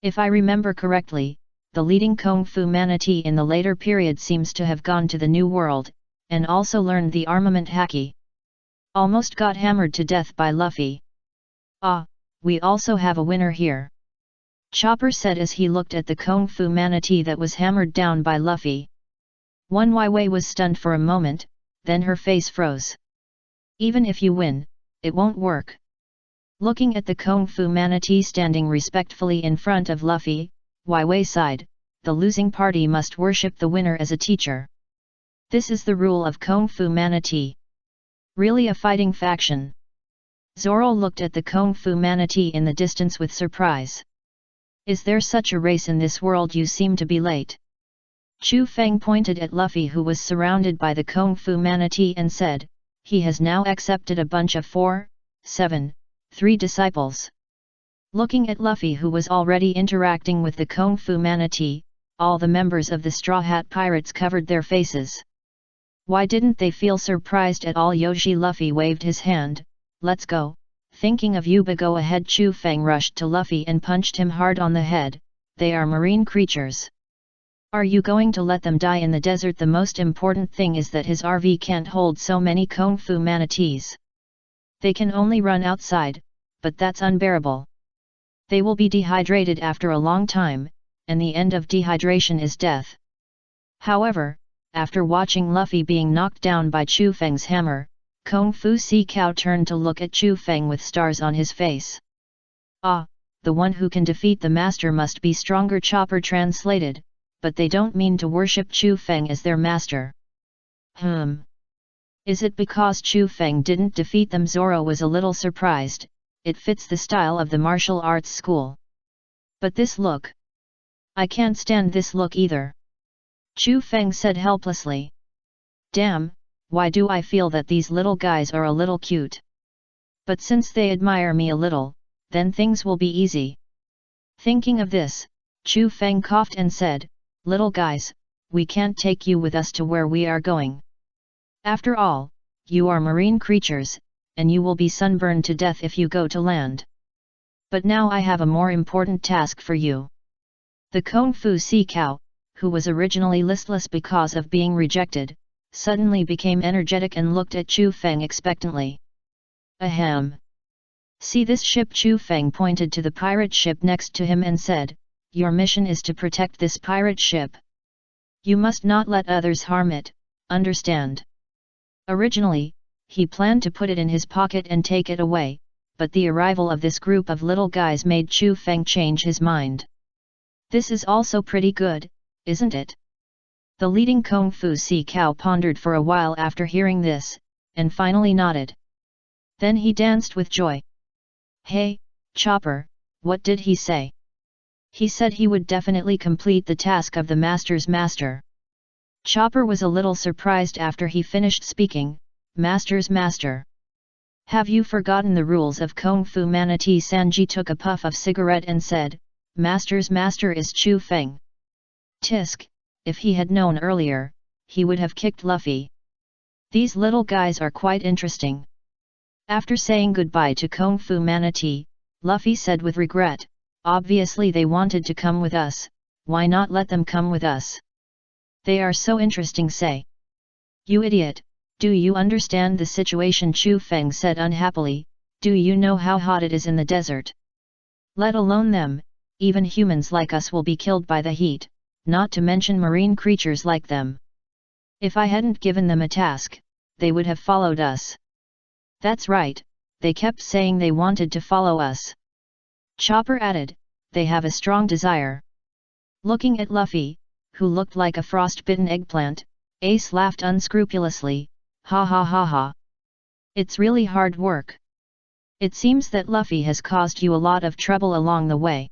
Speaker 1: If I remember correctly, the leading Kung Fu manatee in the later period seems to have gone to the New World, and also learned the armament haki. Almost got hammered to death by Luffy. Ah, we also have a winner here. Chopper said as he looked at the Kung Fu manatee that was hammered down by Luffy. Wan Wei was stunned for a moment, then her face froze. Even if you win, it won't work. Looking at the Kung Fu manatee standing respectfully in front of Luffy, Wei sighed, the losing party must worship the winner as a teacher. This is the rule of Kung Fu manatee. Really a fighting faction. Zoro looked at the Kung Fu manatee in the distance with surprise. Is there such a race in this world? You seem to be late. Chu Feng pointed at Luffy, who was surrounded by the Kung Fu manatee, and said, he has now accepted a bunch of 3 disciples. Looking at Luffy, who was already interacting with the Kung Fu manatee, all the members of the Straw Hat Pirates covered their faces. Why didn't they feel surprised at all? Yoshi Luffy waved his hand, let's go, thinking of Yuba. Go ahead. Chu Feng rushed to Luffy and punched him hard on the head. They are marine creatures. Are you going to let them die in the desert? The most important thing is that his RV can't hold so many Kung Fu manatees. They can only run outside, but that's unbearable. They will be dehydrated after a long time, and the end of dehydration is death. However, after watching Luffy being knocked down by Chu Feng's hammer, Kung Fu Sea Cow turned to look at Chu Feng with stars on his face. Ah, the one who can defeat the master must be stronger. Chopper translated, but they don't mean to worship Chu Feng as their master. Is it because Chu Feng didn't defeat them? Zoro was a little surprised. It fits the style of the martial arts school. But this look. I can't stand this look either. Chu Feng said helplessly. Damn, why do I feel that these little guys are a little cute? But since they admire me a little, then things will be easy. Thinking of this, Chu Feng coughed and said, little guys, we can't take you with us to where we are going. After all, you are marine creatures, and you will be sunburned to death if you go to land. But now I have a more important task for you. The Kung Fu Sea Cow, who was originally listless because of being rejected, suddenly became energetic and looked at Chu Feng expectantly. Ahem. See this ship? Chu Feng pointed to the pirate ship next to him and said, your mission is to protect this pirate ship. You must not let others harm it, understand? Originally, he planned to put it in his pocket and take it away, but the arrival of this group of little guys made Chu Feng change his mind. This is also pretty good, isn't it? The leading Kung Fu Sea Cow pondered for a while after hearing this, and finally nodded. Then he danced with joy. Hey, Chopper, what did he say? He said he would definitely complete the task of the master's master. Chopper was a little surprised after he finished speaking. Master's master. Have you forgotten the rules of Kung Fu manatee? Sanji took a puff of cigarette and said, Master's master is Chu Feng. Tisk, if he had known earlier, he would have kicked Luffy. These little guys are quite interesting. After saying goodbye to Kung Fu manatee, Luffy said with regret, obviously they wanted to come with us, why not let them come with us? They are so interesting. Say. You idiot. Do you understand the situation? Chu Feng said unhappily, do you know how hot it is in the desert? Let alone them, even humans like us will be killed by the heat, not to mention marine creatures like them. If I hadn't given them a task, they would have followed us. That's right, they kept saying they wanted to follow us. Chopper added, they have a strong desire. Looking at Luffy, who looked like a frost-bitten eggplant, Ace laughed unscrupulously. Ha ha ha ha. It's really hard work. It seems that Luffy has caused you a lot of trouble along the way.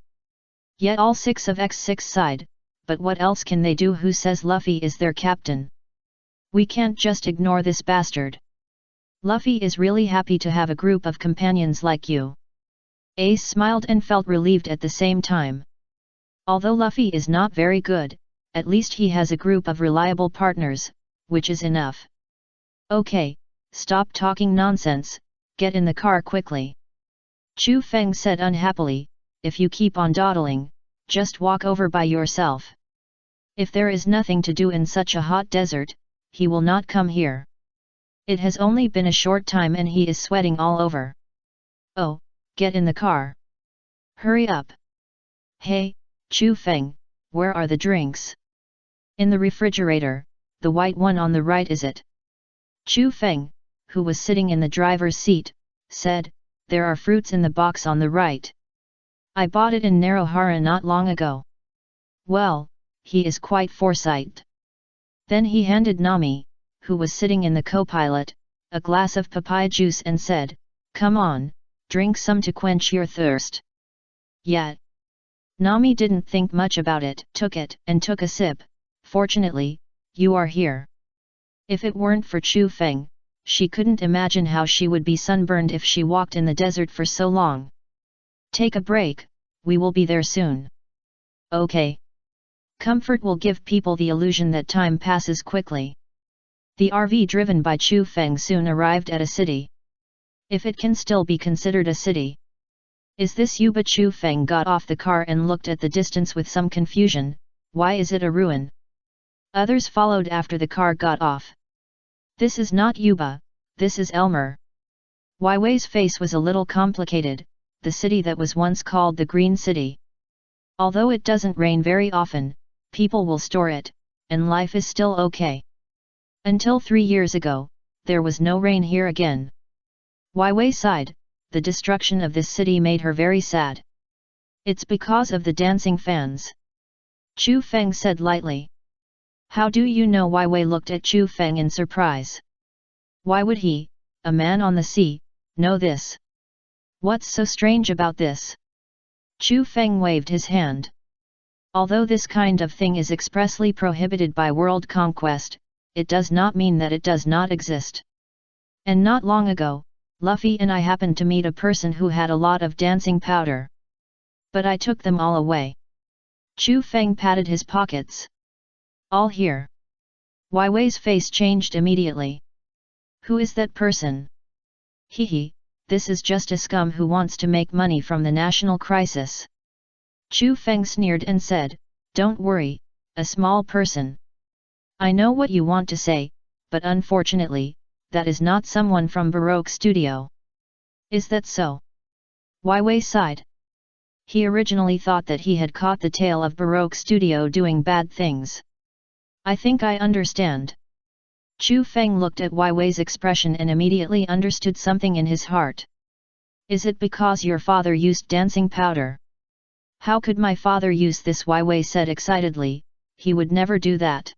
Speaker 1: Yet all 6 of X6 sighed, but what else can they do? Who says Luffy is their captain? We can't just ignore this bastard. Luffy is really happy to have a group of companions like you. Ace smiled and felt relieved at the same time. Although Luffy is not very good, at least he has a group of reliable partners, which is enough. Okay, stop talking nonsense, get in the car quickly. Chu Feng said unhappily, if you keep on dawdling, Just walk over by yourself. If there is nothing to do in such a hot desert, he will not come here. It has only been a short time and he is sweating all over. Oh, get in the car. Hurry up. Hey, Chu Feng, where are the drinks? In the refrigerator, the white one on the right, is it? Chu Feng, who was sitting in the driver's seat, said, there are fruits in the box on the right. I bought it in Narohara not long ago. Well, he is quite foresight. Then he handed Nami, who was sitting in the co-pilot, a glass of papaya juice and said, come on, drink some to quench your thirst. Yet. Nami didn't think much about it, took it and took a sip. Fortunately, you are here. If it weren't for Chu Feng, she couldn't imagine how she would be sunburned if she walked in the desert for so long. Take a break, we will be there soon. Okay. Comfort will give people the illusion that time passes quickly. The RV driven by Chu Feng soon arrived at a city. If it can still be considered a city. Is this Yuba? Chu Feng got off the car and looked at the distance with some confusion. Why is it a ruin? Others followed after the car got off. This is not Yuba, this is Elmer. Wai Wei's face was a little complicated, the city that was once called the Green City. Although it doesn't rain very often, people will store it, and life is still okay. Until 3 years ago, there was no rain here again. Wai Wei sighed, the destruction of this city made her very sad. It's because of the dancing fans. Chu Feng said lightly. How do you know? Wai Wei looked at Chu Feng in surprise. Why would he, a man on the sea, know this? What's so strange about this? Chu Feng waved his hand. Although this kind of thing is expressly prohibited by world conquest, it does not mean that it does not exist. And not long ago, Luffy and I happened to meet a person who had a lot of dancing powder. But I took them all away. Chu Feng patted his pockets. All here. Wai Wei's face changed immediately. Who is that person? Hehe, this is just a scum who wants to make money from the national crisis. Chu Feng sneered and said, don't worry, a small person. I know what you want to say, but unfortunately, that is not someone from Baroque Studio. Is that so? Wai Wei sighed. He originally thought that he had caught the tail of Baroque Studio doing bad things. I think I understand. Chu Feng looked at Wai Wei's expression and immediately understood something in his heart. Is it because your father used dancing powder? How could my father use this? Wai Wei said excitedly, he would never do that.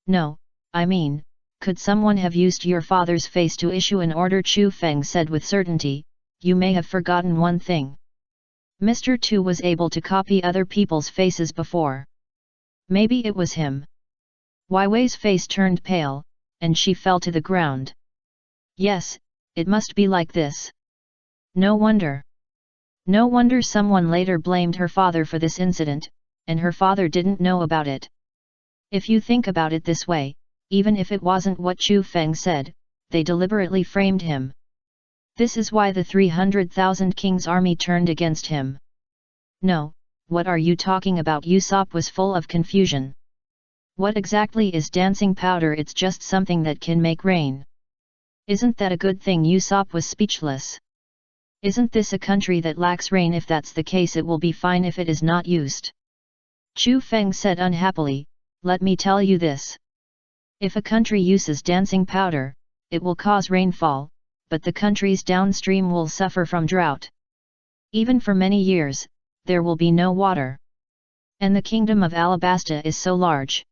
Speaker 1: No, I mean, could someone have used your father's face to issue an order? Chu Feng said with certainty, you may have forgotten one thing. Mr. Tu was able to copy other people's faces before. Maybe it was him. Wai Wei's face turned pale, and she fell to the ground. Yes, it must be like this. No wonder. No wonder someone later blamed her father for this incident, and her father didn't know about it. If you think about it this way, even if it wasn't what Chu Feng said, they deliberately framed him. This is why the 300,000 King's army turned against him. No, what are you talking about? Usopp was full of confusion. What exactly is dancing powder? It's just something that can make rain. Isn't that a good thing? Usopp was speechless. Isn't this a country that lacks rain? If that's the case, it will be fine if it is not used. Chu Feng said unhappily, let me tell you this. If a country uses dancing powder, it will cause rainfall, but the countries downstream will suffer from drought. Even for many years, there will be no water. And the kingdom of Alabasta is so large.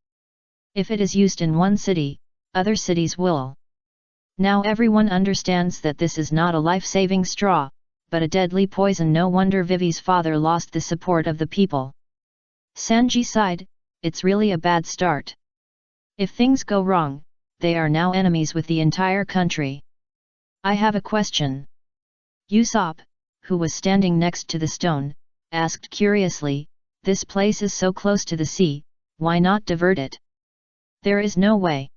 Speaker 1: If it is used in one city, other cities will. Now everyone understands that this is not a life-saving straw, but a deadly poison. No wonder Vivi's father lost the support of the people. Sanji sighed, it's really a bad start. If things go wrong, they are now enemies with the entire country. I have a question. Usopp, who was standing next to the stone, asked curiously, this place is so close to the sea, why not divert it? There is no way.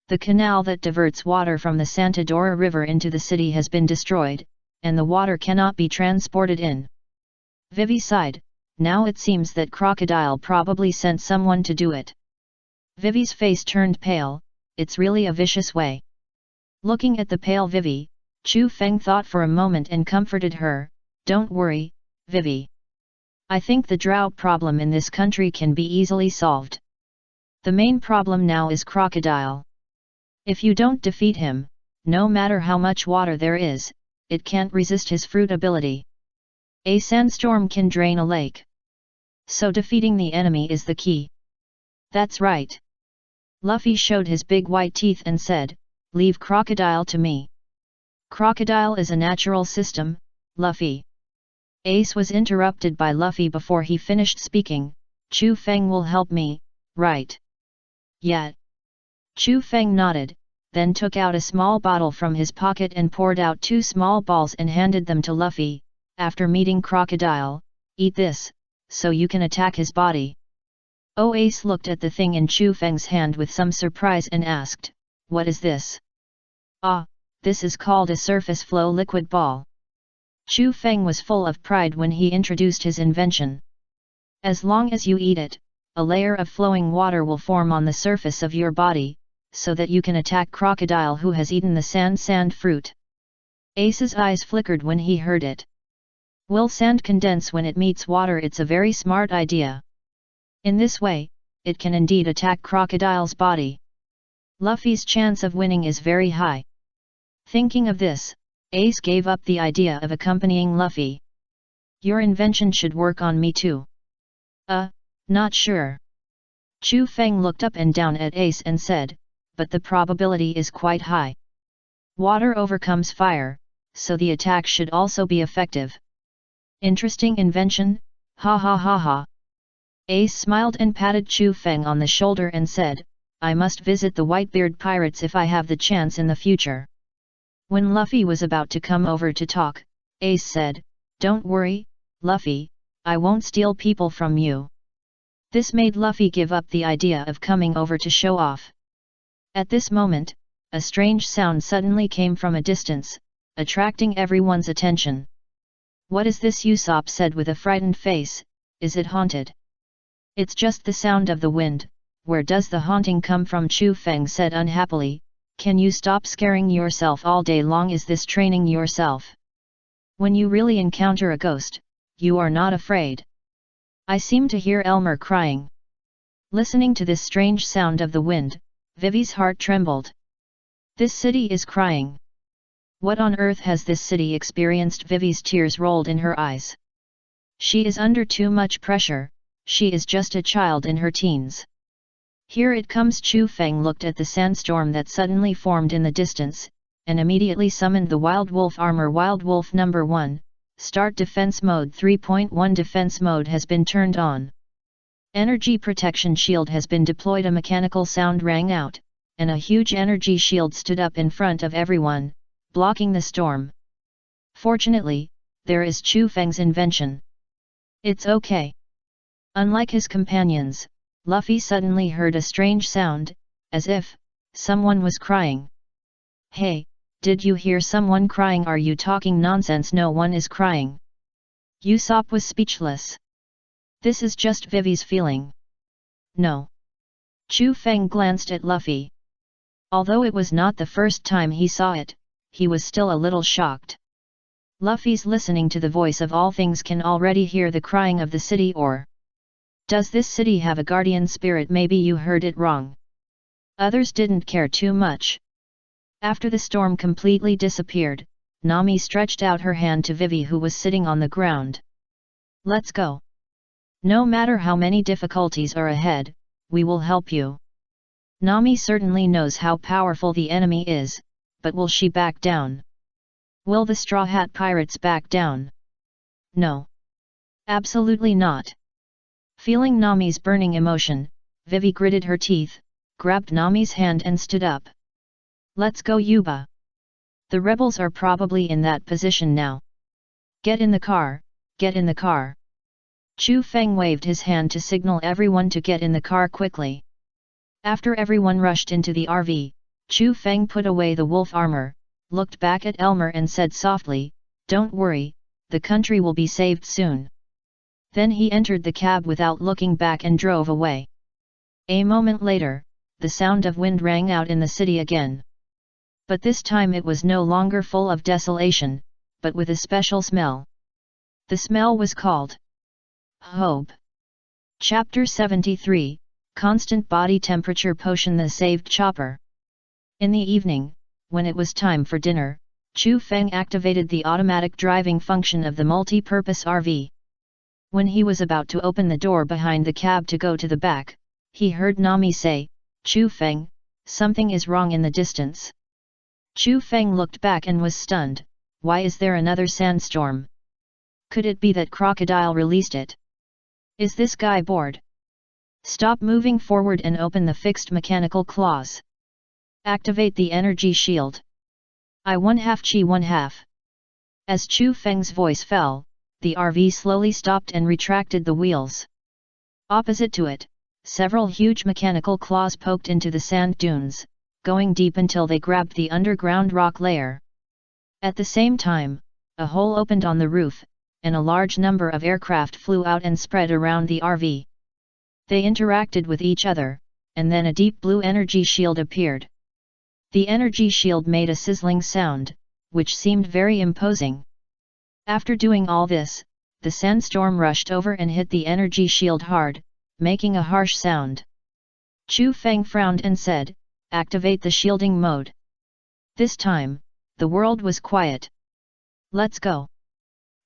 Speaker 1: The canal that diverts water from the Santa Dora River into the city has been destroyed, and the water cannot be transported in. Vivi sighed, now it seems that Crocodile probably sent someone to do it. Vivi's face turned pale, it's really a vicious way. Looking at the pale Vivi, Chu Feng thought for a moment and comforted her, don't worry, Vivi. I think the drought problem in this country can be easily solved. The main problem now is Crocodile. If you don't defeat him, no matter how much water there is, it can't resist his fruit ability. A sandstorm can drain a lake. So defeating the enemy is the key. That's right. Luffy showed his big white teeth and said, leave Crocodile to me. Crocodile is a natural system, Luffy. Ace was interrupted by Luffy before he finished speaking, Chu Feng will help me, right? Yeah. Chu Feng nodded, then took out a small bottle from his pocket and poured out 2 small balls and handed them to Luffy. After meeting Crocodile, eat this, so you can attack his body. Ace looked at the thing in Chu Feng's hand with some surprise and asked, what is this? Ah, this is called a surface flow liquid ball. Chu Feng was full of pride when he introduced his invention. As long as you eat it, a layer of flowing water will form on the surface of your body, so that you can attack Crocodile who has eaten the sand fruit. Ace's eyes flickered when he heard it. Will sand condense when it meets water? It's a very smart idea. In this way, it can indeed attack Crocodile's body. Luffy's chance of winning is very high. Thinking of this, Ace gave up the idea of accompanying Luffy. Your invention should work on me too. Not sure. Chu Feng looked up and down at Ace and said, but the probability is quite high. Water overcomes fire, so the attack should also be effective. Interesting invention, ha ha ha ha. Ace smiled and patted Chu Feng on the shoulder and said, I must visit the Whitebeard pirates if I have the chance in the future. When Luffy was about to come over to talk, Ace said, don't worry, Luffy, I won't steal people from you. This made Luffy give up the idea of coming over to show off. At this moment, a strange sound suddenly came from a distance, attracting everyone's attention. What is this? Usopp said with a frightened face, is it haunted? It's just the sound of the wind, where does the haunting come from? Chu Feng said unhappily, can you stop scaring yourself all day long? Is this training yourself? When you really encounter a ghost, you are not afraid. I seem to hear Elmer crying. Listening to this strange sound of the wind, Vivi's heart trembled. This city is crying. What on earth has this city experienced? Vivi's tears rolled in her eyes. She is under too much pressure, she is just a child in her teens. Here it comes. Chu Feng looked at the sandstorm that suddenly formed in the distance, and immediately summoned the Wild Wolf armor. Wild Wolf number 1, Start Defense Mode 3.1 Defense Mode has been turned on. Energy Protection Shield has been deployed. A mechanical sound rang out, and a huge energy shield stood up in front of everyone, blocking the storm. Fortunately, there is Chu Feng's invention. It's okay. Unlike his companions, Luffy suddenly heard a strange sound, as if someone was crying. Hey, did you hear someone crying? Are you talking nonsense? No one is crying. Usopp was speechless. This is just Vivi's feeling. No. Chu Feng glanced at Luffy. Although it was not the first time he saw it, he was still a little shocked. Luffy's listening to the voice of all things can already hear the crying of the city. Or does this city have a guardian spirit? Maybe you heard it wrong. Others didn't care too much. After the storm completely disappeared, Nami stretched out her hand to Vivi, who was sitting on the ground. Let's go. No matter how many difficulties are ahead, we will help you. Nami certainly knows how powerful the enemy is, but will she back down? Will the Straw Hat Pirates back down? No. Absolutely not. Feeling Nami's burning emotion, Vivi gritted her teeth, grabbed Nami's hand and stood up. Let's go, Yuba. The rebels are probably in that position now. Get in the car, get in the car. Chu Feng waved his hand to signal everyone to get in the car quickly. After everyone rushed into the RV, Chu Feng put away the wolf armor, looked back at Elmer and said softly, don't worry, the country will be saved soon. Then he entered the cab without looking back and drove away. A moment later, the sound of wind rang out in the city again. But this time it was no longer full of desolation, but with a special smell. The smell was called hope. Chapter 73, Constant Body Temperature Potion that Saved Chopper. In the evening, when it was time for dinner, Chu Feng activated the automatic driving function of the multi-purpose RV. When he was about to open the door behind the cab to go to the back, he heard Nami say, "Chu Feng, something is wrong in the distance." Chu Feng looked back and was stunned. Why is there another sandstorm? Could it be that Crocodile released it? Is this guy bored? Stop moving forward and open the fixed mechanical claws. Activate the energy shield. I 1/2 chi 1/2. As Chu Feng's voice fell, the RV slowly stopped and retracted the wheels. Opposite to it, several huge mechanical claws poked into the sand dunes, going deep until they grabbed the underground rock layer. At the same time, a hole opened on the roof, and a large number of aircraft flew out and spread around the RV. They interacted with each other, and then a deep blue energy shield appeared. The energy shield made a sizzling sound, which seemed very imposing. After doing all this, the sandstorm rushed over and hit the energy shield hard, making a harsh sound. Chu Feng frowned and said, "Activate the shielding mode." This time, the world was quiet. "Let's go."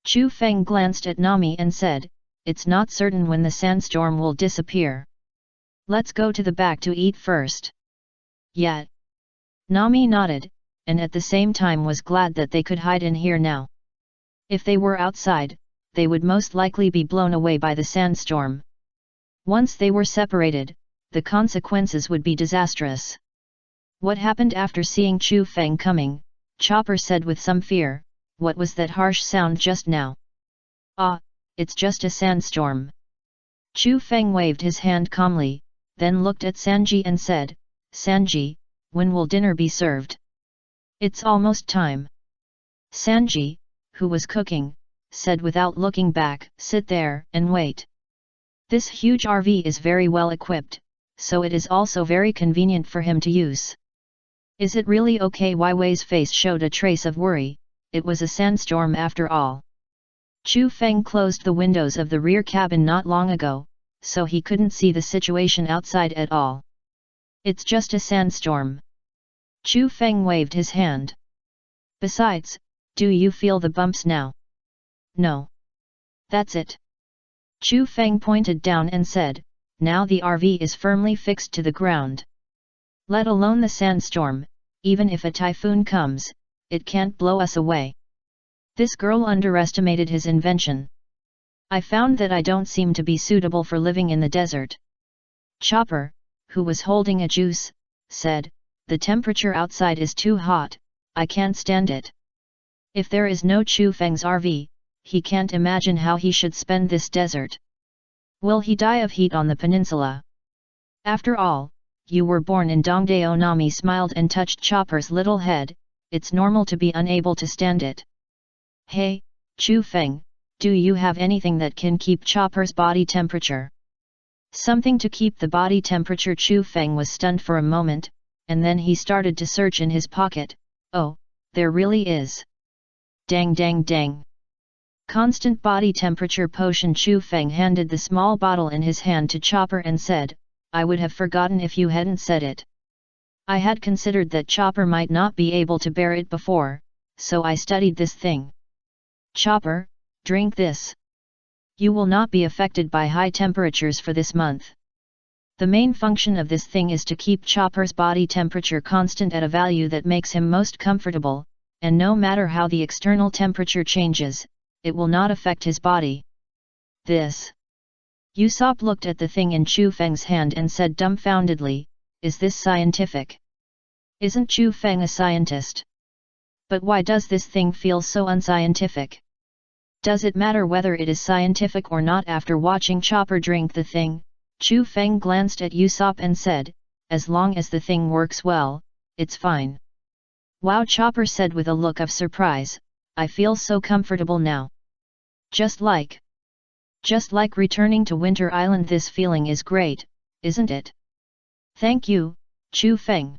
Speaker 1: Chu Feng glanced at Nami and said, "It's not certain when the sandstorm will disappear. Let's go to the back to eat first." "Yet." Nami nodded, and at the same time was glad that they could hide in here now. If they were outside, they would most likely be blown away by the sandstorm. Once they were separated, the consequences would be disastrous. "What happened after seeing Chu Feng coming?" Chopper said with some fear. "What was that harsh sound just now?" "Ah, it's just a sandstorm." Chu Feng waved his hand calmly, then looked at Sanji and said, "Sanji, when will dinner be served?" "It's almost time." Sanji, who was cooking, said without looking back, "Sit there and wait. This huge RV is very well equipped, so it is also very convenient for him to use." "Is it really okay?" Wai Wei's face showed a trace of worry. It was a sandstorm after all. Chu Feng closed the windows of the rear cabin not long ago, so he couldn't see the situation outside at all. "It's just a sandstorm." Chu Feng waved his hand. "Besides, do you feel the bumps now?" "No. That's it." Chu Feng pointed down and said, "Now the RV is firmly fixed to the ground. Let alone the sandstorm, even if a typhoon comes, it can't blow us away." This girl underestimated his invention. "I found that I don't seem to be suitable for living in the desert." Chopper, who was holding a juice, said, "The temperature outside is too hot, I can't stand it." If there is no Chu Feng's RV, he can't imagine how he should spend this desert. Will he die of heat on the peninsula? "After all, you were born in Dongdae." Nami smiled and touched Chopper's little head. "It's normal to be unable to stand it." "Hey, Chu Feng, do you have anything that can keep Chopper's body temperature?" "Something to keep the body temperature?" Chu Feng was stunned for a moment, and then he started to search in his pocket. "Oh, there really is. Dang dang dang. Constant body temperature potion." Chu Feng handed the small bottle in his hand to Chopper and said, "I would have forgotten if you hadn't said it. I had considered that Chopper might not be able to bear it before, so I studied this thing. Chopper, drink this. You will not be affected by high temperatures for this month. The main function of this thing is to keep Chopper's body temperature constant at a value that makes him most comfortable, and no matter how the external temperature changes, it will not affect his body. This." Usopp looked at the thing in Chu Feng's hand and said dumbfoundedly, "Is this scientific? Isn't Chu Feng a scientist? But why does this thing feel so unscientific? Does it matter whether it is scientific or not?" After watching Chopper drink the thing, Chu Feng glanced at Usopp and said, "As long as the thing works well, it's fine." "Wow," Chopper said with a look of surprise, "I feel so comfortable now. Just like Just like returning to Winter Island, this feeling is great, isn't it? Thank you, Chu Feng.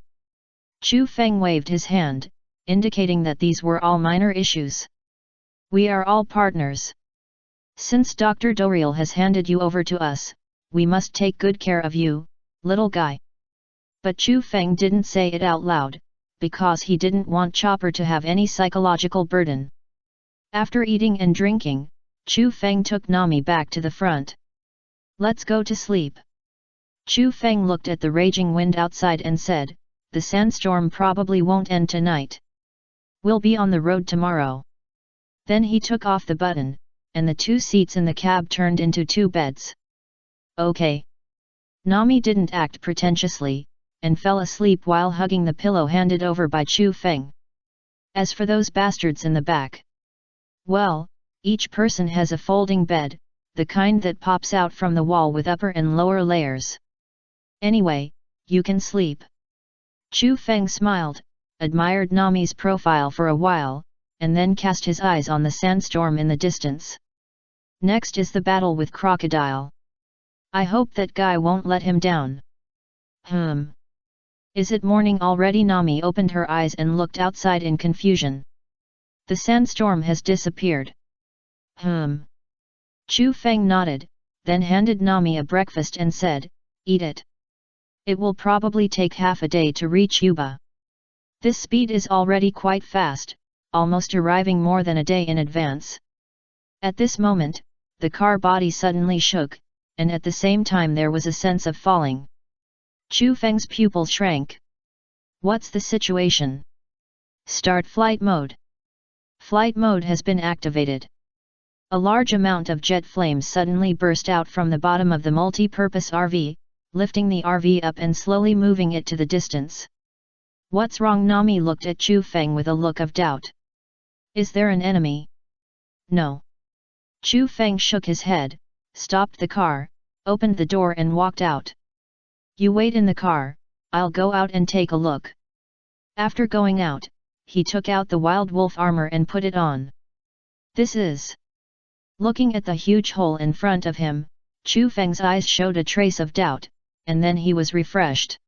Speaker 1: Chu Feng waved his hand, indicating that these were all minor issues. We are all partners. Since Dr. Doriel has handed you over to us, we must take good care of you, little guy. But Chu Feng didn't say it out loud, because he didn't want Chopper to have any psychological burden. After eating and drinking, Chu Feng took Nami back to the front. Let's go to sleep. Chu Feng looked at the raging wind outside and said, the sandstorm probably won't end tonight. We'll be on the road tomorrow. Then he took off the button, and the 2 seats in the cab turned into 2 beds. Okay. Nami didn't act pretentiously, and fell asleep while hugging the pillow handed over by Chu Feng. As for those bastards in the back, well, each person has a folding bed, the kind that pops out from the wall with upper and lower layers. Anyway, you can sleep. Chu Feng smiled, admired Nami's profile for a while, and then cast his eyes on the sandstorm in the distance. Next is the battle with Crocodile. I hope that guy won't let him down. Is it morning already? Nami opened her eyes and looked outside in confusion. The sandstorm has disappeared. Chu Feng nodded, then handed Nami a breakfast and said, eat it. It will probably take half a day to reach Yuba. This speed is already quite fast, almost arriving more than a day in advance. At this moment, the car body suddenly shook, and at the same time there was a sense of falling. Chu Feng's pupil shrank. What's the situation? Start flight mode. Flight mode has been activated. A large amount of jet flames suddenly burst out from the bottom of the multi-purpose RV, lifting the RV up and slowly moving it to the distance. What's wrong? Nami looked at Chu Feng with a look of doubt. Is there an enemy? No. Chu Feng shook his head, stopped the car, opened the door and walked out. You wait in the car, I'll go out and take a look. After going out, he took out the wild wolf armor and put it on. This is... Looking at the huge hole in front of him, Chu Feng's eyes showed a trace of doubt, and then he was refreshed.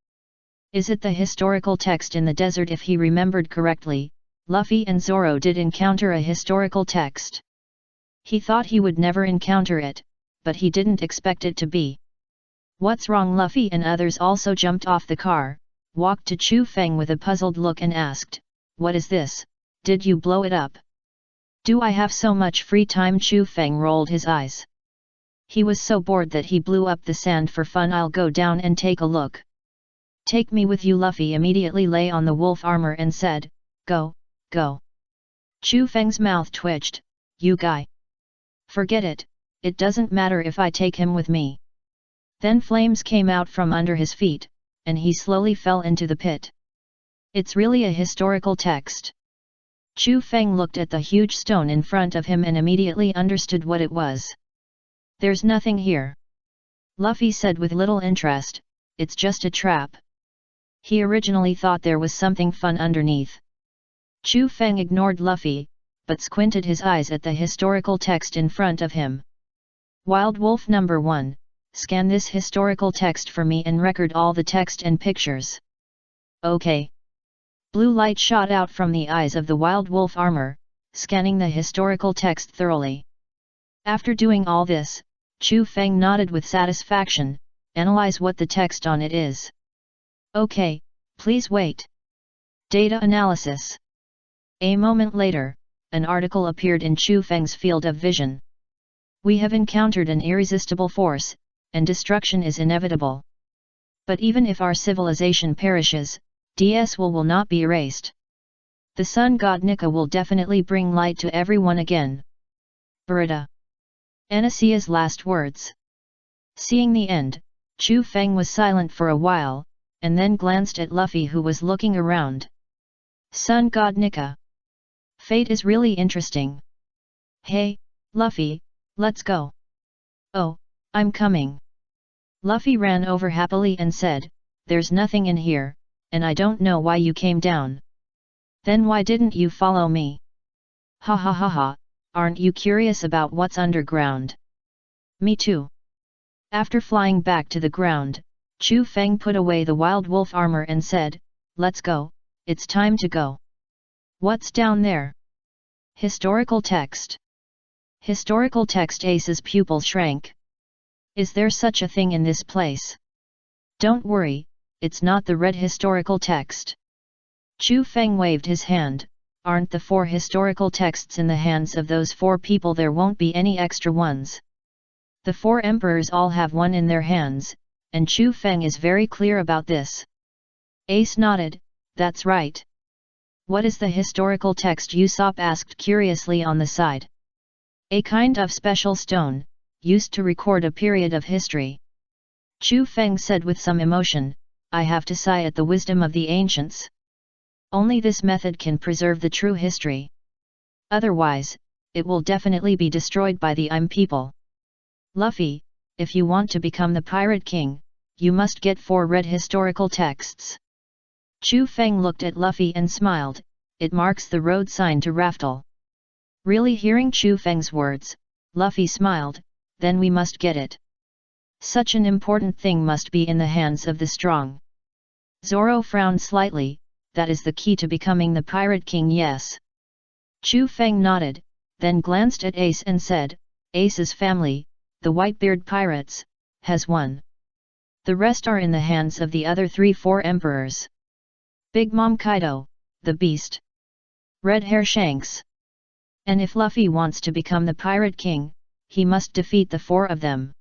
Speaker 1: Is it the historical text in the desert? If he remembered correctly, Luffy and Zoro did encounter a historical text. He thought he would never encounter it, but he didn't expect it to be. What's wrong? Luffy and others also jumped off the car, walked to Chu Feng with a puzzled look and asked, what is this, did you blow it up? Do I have so much free time? Chu Feng rolled his eyes. He was so bored that he blew up the sand for fun. I'll go down and take a look. Take me with you. Luffy immediately lay on the wolf armor and said, go, go. Chu Feng's mouth twitched, you guy. Forget it, it doesn't matter if I take him with me. Then flames came out from under his feet, and he slowly fell into the pit. It's really a historical text. Chu Feng looked at the huge stone in front of him and immediately understood what it was. There's nothing here. Luffy said with little interest, it's just a trap. He originally thought there was something fun underneath. Chu Feng ignored Luffy, but squinted his eyes at the historical text in front of him. Wild Wolf number 1, scan this historical text for me and record all the text and pictures. Okay. Blue light shot out from the eyes of the Wild Wolf armor, scanning the historical text thoroughly. After doing all this, Chu Feng nodded with satisfaction, analyze what the text on it is. Okay, please wait. Data analysis. A moment later, an article appeared in Chu Feng's field of vision. We have encountered an irresistible force, and destruction is inevitable. But even if our civilization perishes, DS will not be erased. The sun god Nika will definitely bring light to everyone again. Burita. Anasia's last words. Seeing the end, Chu Feng was silent for a while, and then glanced at Luffy who was looking around. Sun god Nika. Fate is really interesting. Hey, Luffy, let's go. Oh, I'm coming. Luffy ran over happily and said, there's nothing in here, and I don't know why you came down. Then why didn't you follow me? Ha ha ha ha, aren't you curious about what's underground? Me too. After flying back to the ground, Chu Feng put away the wild wolf armor and said, "Let's go, it's time to go." What's down there? Historical text. Historical text. Ace's pupil shrank. Is there such a thing in this place? Don't worry, it's not the red historical text. Chu Feng waved his hand. Aren't the 4 historical texts in the hands of those 4 people? There won't be any extra ones. The 4 emperors all have one in their hands, and Chu Feng is very clear about this. Ace nodded, "That's right." What is the historical text? Usopp asked curiously on the side. A kind of special stone, used to record a period of history. Chu Feng said with some emotion, "I have to sigh at the wisdom of the ancients. Only this method can preserve the true history. Otherwise, it will definitely be destroyed by the people. Luffy, if you want to become the Pirate King, you must get 4 red historical texts." Chu Feng looked at Luffy and smiled. It marks the road sign to Raftel. Really? Hearing Chu Feng's words, Luffy smiled. Then we must get it. Such an important thing must be in the hands of the strong. Zoro frowned slightly. That is the key to becoming the Pirate King, yes. Chu Feng nodded, then glanced at Ace and said, "Ace's family, the Whitebeard Pirates, has one. The rest are in the hands of the other 3-4 emperors. Big Mom Kaido, the Beast. Red Hair Shanks. And if Luffy wants to become the Pirate King, he must defeat the 4 of them.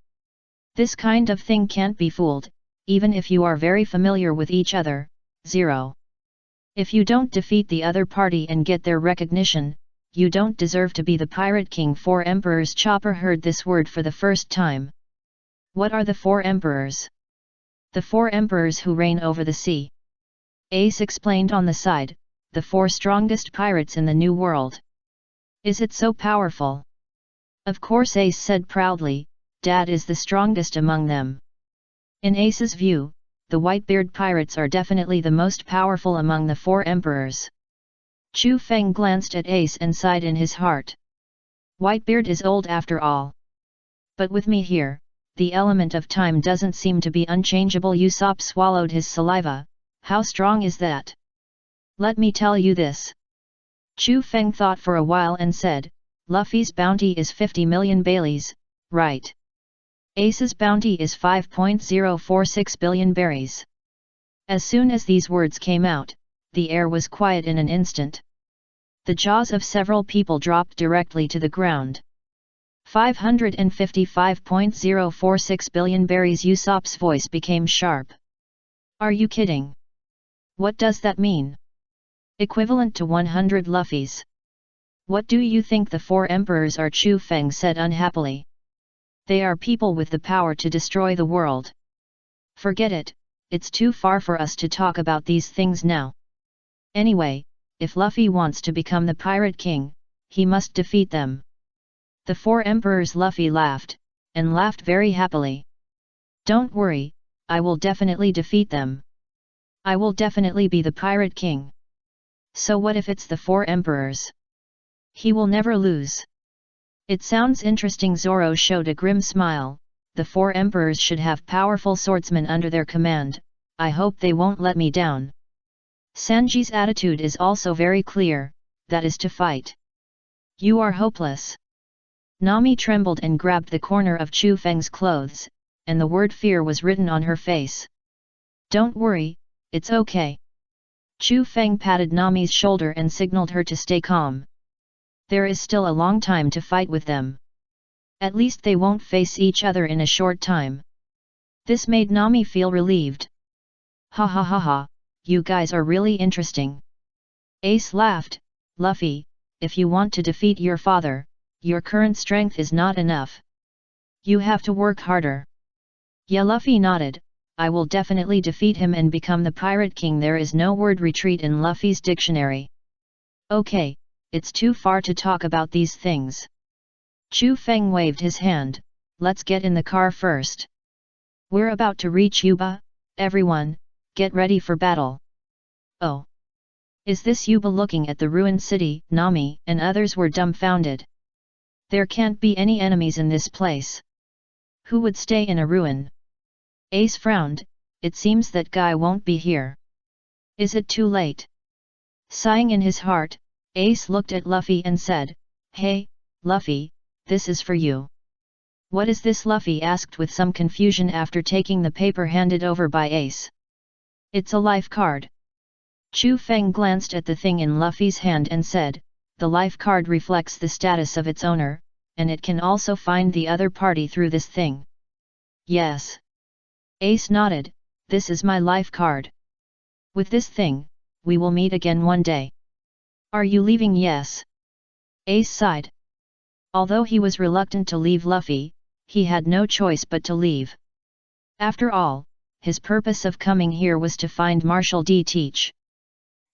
Speaker 1: This kind of thing can't be fooled, even if you are very familiar with each other, Zero. If you don't defeat the other party and get their recognition, you don't deserve to be the Pirate King." 4 emperors. Chopper heard this word for the first time. What are the 4 emperors? The 4 emperors who reign over the sea. Ace explained on the side, the 4 strongest pirates in the New World. Is it so powerful? Of course, Ace said proudly, Dad is the strongest among them. In Ace's view, the Whitebeard Pirates are definitely the most powerful among the 4 emperors. Chu Feng glanced at Ace and sighed in his heart. Whitebeard is old after all. But with me here, the element of time doesn't seem to be unchangeable. Usopp swallowed his saliva. How strong is that? Let me tell you this. Chu Feng thought for a while and said, Luffy's bounty is 50 million Baileys, right? Ace's bounty is 5.046 billion berries. As soon as these words came out, the air was quiet in an instant. The jaws of several people dropped directly to the ground. 555.046 billion berries. Usopp's voice became sharp. Are you kidding? What does that mean? Equivalent to 100 Luffys. What do you think the 4 emperors are? Chu Feng said unhappily. They are people with the power to destroy the world. Forget it, it's too far for us to talk about these things now. Anyway, if Luffy wants to become the Pirate King, he must defeat them. The 4 emperors. Luffy laughed, and laughed very happily. Don't worry, I will definitely defeat them. I will definitely be the Pirate King. So what if it's the 4 emperors? He will never lose. It sounds interesting. Zoro showed a grim smile. The 4 emperors should have powerful swordsmen under their command. I hope they won't let me down. Sanji's attitude is also very clear, that is to fight. You are hopeless. Nami trembled and grabbed the corner of Chu Feng's clothes, and the word fear was written on her face. Don't worry, it's okay. Chu Feng patted Nami's shoulder and signaled her to stay calm. There is still a long time to fight with them. At least they won't face each other in a short time. This made Nami feel relieved. Ha ha ha ha, you guys are really interesting. Ace laughed. Luffy, if you want to defeat your father, your current strength is not enough. You have to work harder. Yeah, Luffy nodded. I will definitely defeat him and become the Pirate King. There is no word retreat in Luffy's dictionary. Okay, it's too far to talk about these things. Chu Feng waved his hand. Let's get in the car first. We're about to reach Yuba. Everyone, get ready for battle. Oh. Is this Yuba? Looking at the ruined city, Nami and others were dumbfounded. There can't be any enemies in this place. Who would stay in a ruin? Ace frowned. It seems that guy won't be here. Is it too late? Sighing in his heart, Ace looked at Luffy and said, "Hey, Luffy, this is for you." "What is this?" Luffy asked with some confusion after taking the paper handed over by Ace. "It's a life card." Chu Feng glanced at the thing in Luffy's hand and said, "The life card reflects the status of its owner, and it can also find the other party through this thing." "Yes." Ace nodded, "This is my life card. With this thing, we will meet again one day. Are you leaving?" "Yes." Ace sighed. Although he was reluctant to leave Luffy, he had no choice but to leave. After all, his purpose of coming here was to find Marshal D. Teach.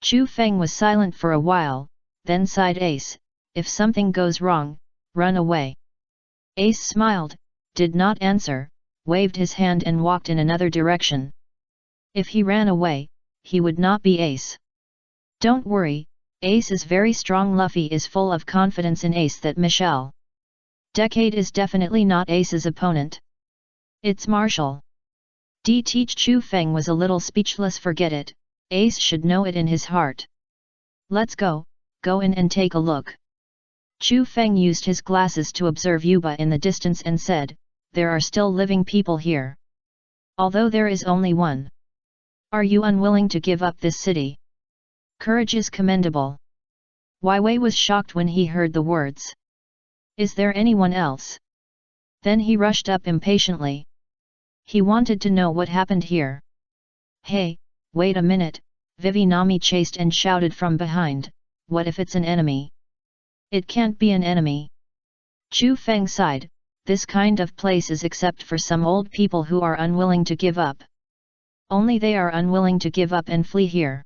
Speaker 1: Chu Feng was silent for a while, then sighed. "Ace, if something goes wrong, run away." Ace smiled, did not answer, waved his hand and walked in another direction. If he ran away, he would not be Ace. "Don't worry, Ace is very strong." Luffy is full of confidence in Ace that Michelle Decade is definitely not Ace's opponent. It's Marshal D. Teach. Chu Feng was a little speechless. Forget it, Ace should know it in his heart. "Let's go in and take a look." Chu Feng used his glasses to observe Yuba in the distance and said, "There are still living people here. Although there is only one. Are you unwilling to give up this city? Courage is commendable." Wei Wei was shocked when he heard the words. "Is there anyone else?" Then he rushed up impatiently. He wanted to know what happened here. "Hey, wait a minute," Vivi Nami chased and shouted from behind, "What if it's an enemy?" "It can't be an enemy." Chu Feng sighed, "This kind of place is except for some old people who are unwilling to give up. Only they are unwilling to give up and flee here.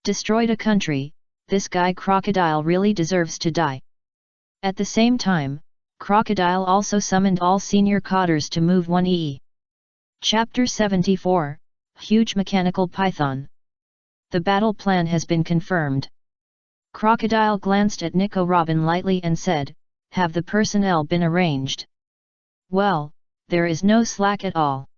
Speaker 1: Destroyed a country, this guy Crocodile really deserves to die." At the same time, Crocodile also summoned all senior cadres to move 1E. Chapter 74, Huge Mechanical Python. The battle plan has been confirmed. Crocodile glanced at Nico Robin lightly and said, "Have the personnel been arranged?" "Well, there is no slack at all,"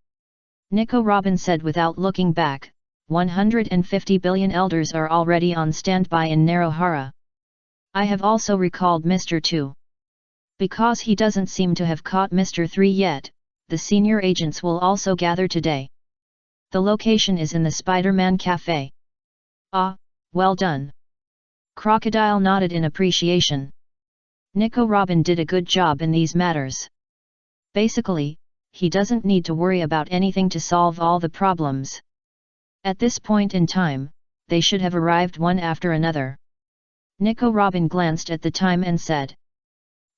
Speaker 1: Nico Robin said without looking back. 150 billion elders are already on standby in Narohara. I have also recalled Mr. 2. Because he doesn't seem to have caught Mr. 3 yet, the senior agents will also gather today. The location is in the Spider-Man Cafe. "Ah, well done." Crocodile nodded in appreciation. Nico Robin did a good job in these matters. Basically, he doesn't need to worry about anything to solve all the problems. At this point in time, they should have arrived one after another. Nico Robin glanced at the time and said.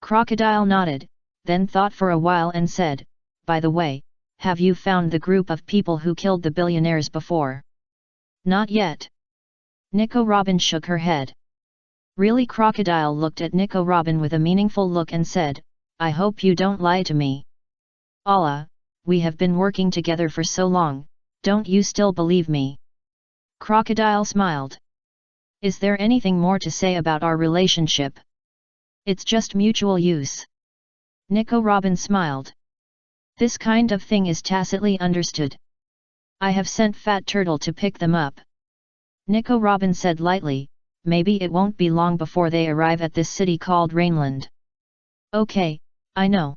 Speaker 1: Crocodile nodded, then thought for a while and said, "By the way, have you found the group of people who killed the billionaires before?" "Not yet." Nico Robin shook her head. "Really?" Crocodile looked at Nico Robin with a meaningful look and said, "I hope you don't lie to me." "Allah, we have been working together for so long, don't you still believe me?" Crocodile smiled. "Is there anything more to say about our relationship?" "It's just mutual use." Nico Robin smiled. "This kind of thing is tacitly understood. I have sent Fat Turtle to pick them up." Nico Robin said lightly, "Maybe it won't be long before they arrive at this city called Rainland." "Okay, I know."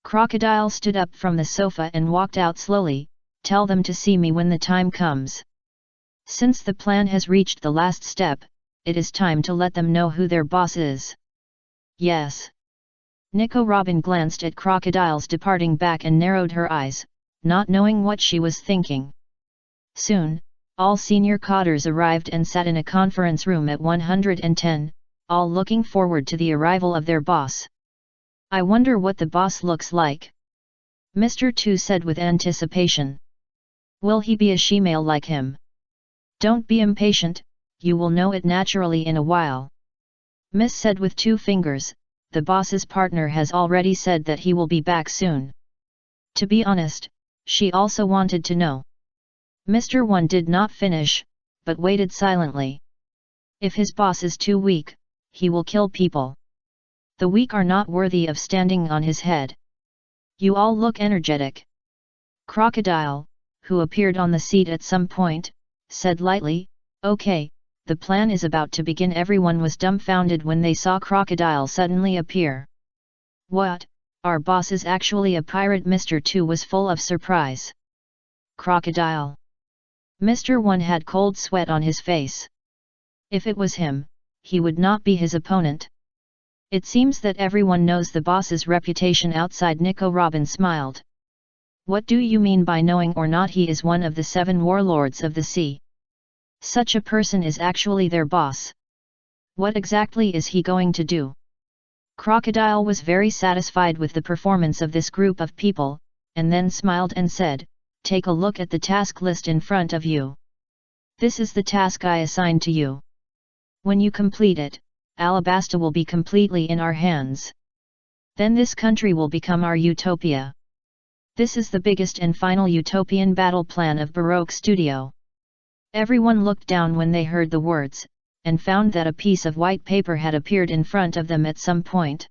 Speaker 1: Crocodile stood up from the sofa and walked out slowly, "Tell them to see me when the time comes." Since the plan has reached the last step, it is time to let them know who their boss is. "Yes." Nico Robin glanced at Crocodile's departing back and narrowed her eyes, not knowing what she was thinking. Soon, all senior cadres arrived and sat in a conference room at 110, all looking forward to the arrival of their boss. "I wonder what the boss looks like," Mr. 2 said with anticipation. "Will he be a she-male like him?" "Don't be impatient, you will know it naturally in a while." Miss said with 2 fingers, "The boss's partner has already said that he will be back soon." To be honest, she also wanted to know. Mr. 1 did not finish, but waited silently. If his boss is too weak, he will kill people. The weak are not worthy of standing on his head. You all look energetic. Crocodile, who appeared on the seat at some point, said lightly, "Okay, the plan is about to begin." Everyone was dumbfounded when they saw Crocodile suddenly appear. "What, our boss is actually a pirate?" Mr. 2 was full of surprise. Crocodile. Mr. 1 had cold sweat on his face. If it was him, he would not be his opponent. It seems that everyone knows the boss's reputation outside. Nico Robin smiled. "What do you mean by knowing or not? He is one of the 7 warlords of the sea. Such a person is actually their boss. What exactly is he going to do?" Crocodile was very satisfied with the performance of this group of people, and then smiled and said, "Take a look at the task list in front of you. This is the task I assigned to you. When you complete it, Alabasta will be completely in our hands. Then this country will become our utopia. This is the biggest and final utopian battle plan of Baroque Studio." Everyone looked down when they heard the words, and found that a piece of white paper had appeared in front of them at some point.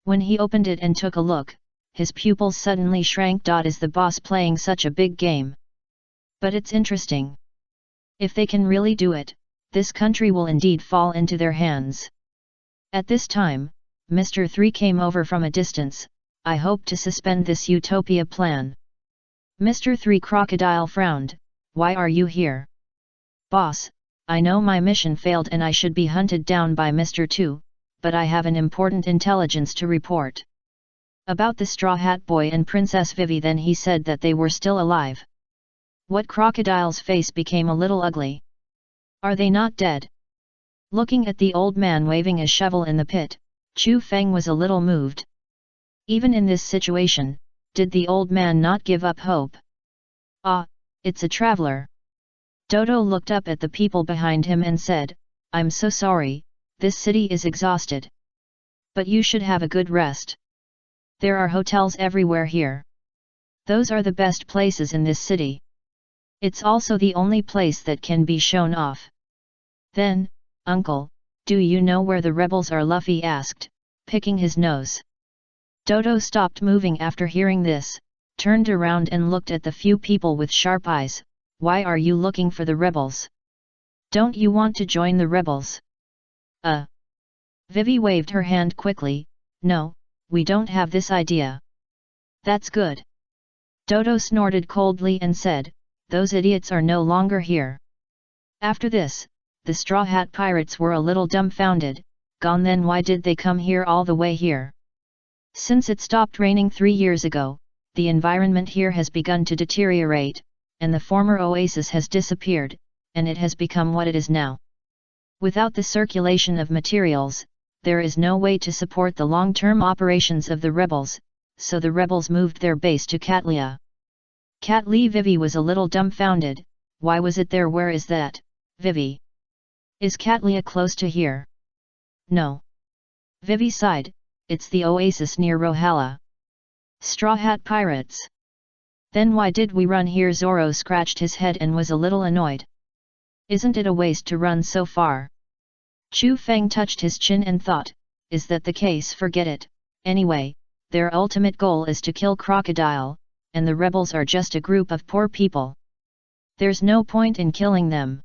Speaker 1: When he opened it and took a look, his pupils suddenly shrank. Is the boss playing such a big game? But it's interesting. If they can really do it, this country will indeed fall into their hands. At this time, Mr. 3 came over from a distance. "I hope to suspend this utopia plan." Mr. 3 Crocodile frowned. "Why are you here?" "Boss, I know my mission failed and I should be hunted down by Mr. 2, but I have an important intelligence to report. About the Straw Hat Boy and Princess Vivi." Then he said that they were still alive. What? Crocodile's face became a little ugly. "Are they not dead?" Looking at the old man waving a shovel in the pit, Chu Feng was a little moved. Even in this situation, did the old man not give up hope? "Ah, it's a traveler." Dodo looked up at the people behind him and said, "I'm so sorry, this city is exhausted. But you should have a good rest. There are hotels everywhere here. Those are the best places in this city. It's also the only place that can be shown off." Then, "Uncle, do you know where the rebels are?" Luffy asked, picking his nose. Dodo stopped moving after hearing this, turned around and looked at the few people with sharp eyes. "Why are you looking for the rebels? Don't you want to join the rebels?" Vivi waved her hand quickly. "No, we don't have this idea." "That's good." Dodo snorted coldly and said, "Those idiots are no longer here." After this, the Straw Hat Pirates were a little dumbfounded. "Gone? Then why did they come here all the way here?" Since it stopped raining 3 years ago, the environment here has begun to deteriorate, and the former oasis has disappeared, and it has become what it is now. Without the circulation of materials, there is no way to support the long-term operations of the rebels, so the rebels moved their base to Katlia. Katli. Vivi was a little dumbfounded. "Why was it there? Where is that, Vivi? Is Katlia close to here?" "No." Vivi sighed. "It's the oasis near Rohala." "Straw Hat Pirates. Then why did we run here?" Zoro scratched his head and was a little annoyed. "Isn't it a waste to run so far?" Chu Feng touched his chin and thought, "Is that the case? Forget it. Anyway, their ultimate goal is to kill Crocodile, and the rebels are just a group of poor people. There's no point in killing them."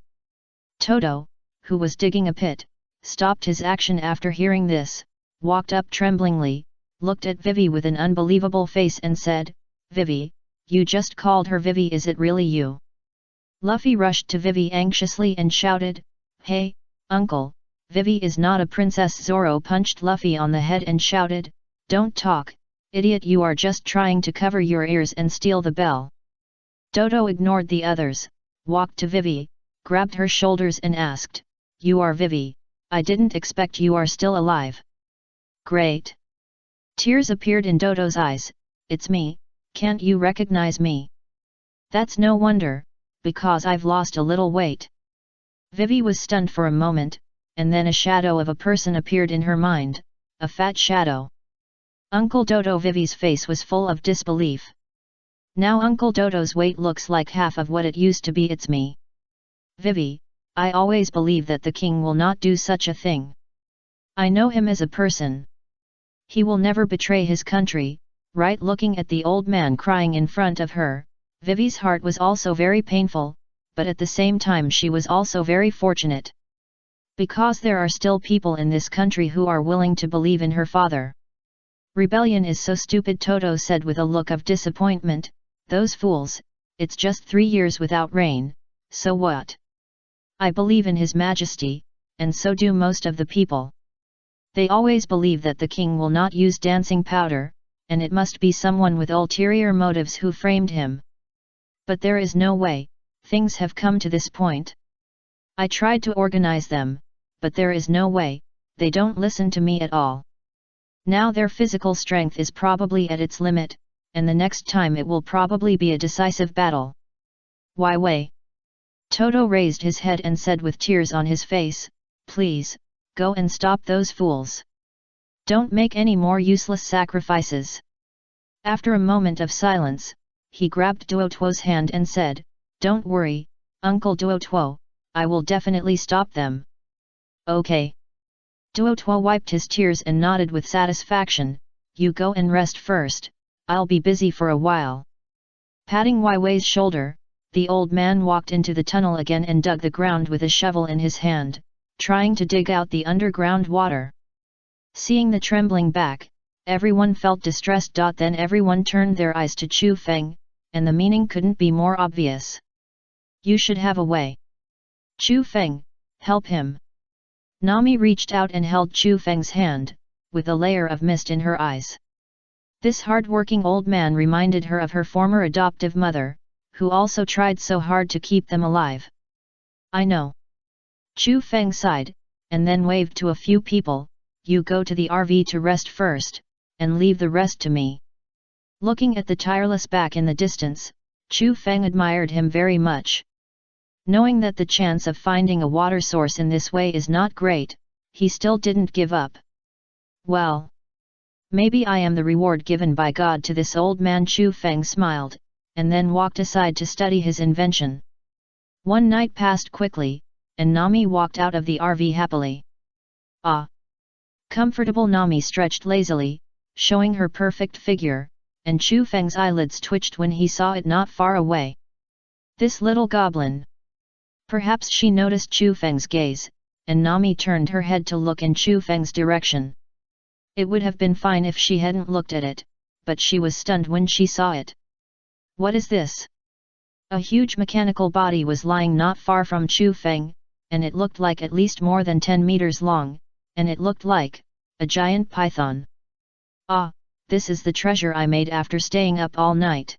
Speaker 1: Toto, who was digging a pit, stopped his action after hearing this, walked up tremblingly, looked at Vivi with an unbelievable face and said, "Vivi, you just called her Vivi? Is it really you?" Luffy rushed to Vivi anxiously and shouted, "Hey, uncle, Vivi is not a princess." Zoro punched Luffy on the head and shouted, "Don't talk, idiot, you are just trying to cover your ears and steal the bell." Dodo ignored the others, walked to Vivi, grabbed her shoulders and asked, "You are Vivi? I didn't expect you are still alive." "Great." Tears appeared in Dodo's eyes. "It's me, can't you recognize me?" "That's no wonder, because I've lost a little weight." Vivi was stunned for a moment, and then a shadow of a person appeared in her mind, a fat shadow. Uncle Dodo. Vivi's face was full of disbelief. "Now Uncle Dodo's weight looks like half of what it used to be. It's me. Vivi, I always believe that the king will not do such a thing. I know him as a person. He will never betray his country, right looking at the old man crying in front of her, Vivi's heart was also very painful, but at the same time she was also very fortunate. Because there are still people in this country who are willing to believe in her father. Rebellion is so stupid, Toto said with a look of disappointment. Those fools, it's just 3 years without rain, so what? I believe in His Majesty, and so do most of the people. They always believe that the king will not use dancing powder, and it must be someone with ulterior motives who framed him. But there is no way, things have come to this point. I tried to organize them, but there is no way, they don't listen to me at all. Now their physical strength is probably at its limit, and the next time it will probably be a decisive battle. Why way? Toto raised his head and said with tears on his face, please, go and stop those fools. Don't make any more useless sacrifices. After a moment of silence, he grabbed Duotuo's hand and said, don't worry, Uncle Duotuo, I will definitely stop them. Okay. Duotuo wiped his tears and nodded with satisfaction, you go and rest first, I'll be busy for a while. Patting Weiwei's shoulder, the old man walked into the tunnel again and dug the ground with a shovel in his hand, trying to dig out the underground water. Seeing the trembling back, everyone felt distressed. Then everyone turned their eyes to Chu Feng, and the meaning couldn't be more obvious. You should have a way. Chu Feng, help him. Nami reached out and held Chu Feng's hand, with a layer of mist in her eyes. This hard-working old man reminded her of her former adoptive mother, who also tried so hard to keep them alive. I know. Chu Feng sighed, and then waved to a few people, you go to the RV to rest first, and leave the rest to me. Looking at the tireless back in the distance, Chu Feng admired him very much. Knowing that the chance of finding a water source in this way is not great, he still didn't give up. Well, maybe I am the reward given by God to this old man. Chu Feng smiled, and then walked aside to study his invention. One night passed quickly, and Nami walked out of the RV happily. Ah! Comfortable. Nami stretched lazily, showing her perfect figure, and Chu Feng's eyelids twitched when he saw it not far away. This little goblin. Perhaps she noticed Chu Feng's gaze, and Nami turned her head to look in Chu Feng's direction. It would have been fine if she hadn't looked at it, but she was stunned when she saw it. What is this? A huge mechanical body was lying not far from Chu Feng, and it looked like at least more than 10 meters long, and it looked like a giant python. Ah, this is the treasure I made after staying up all night.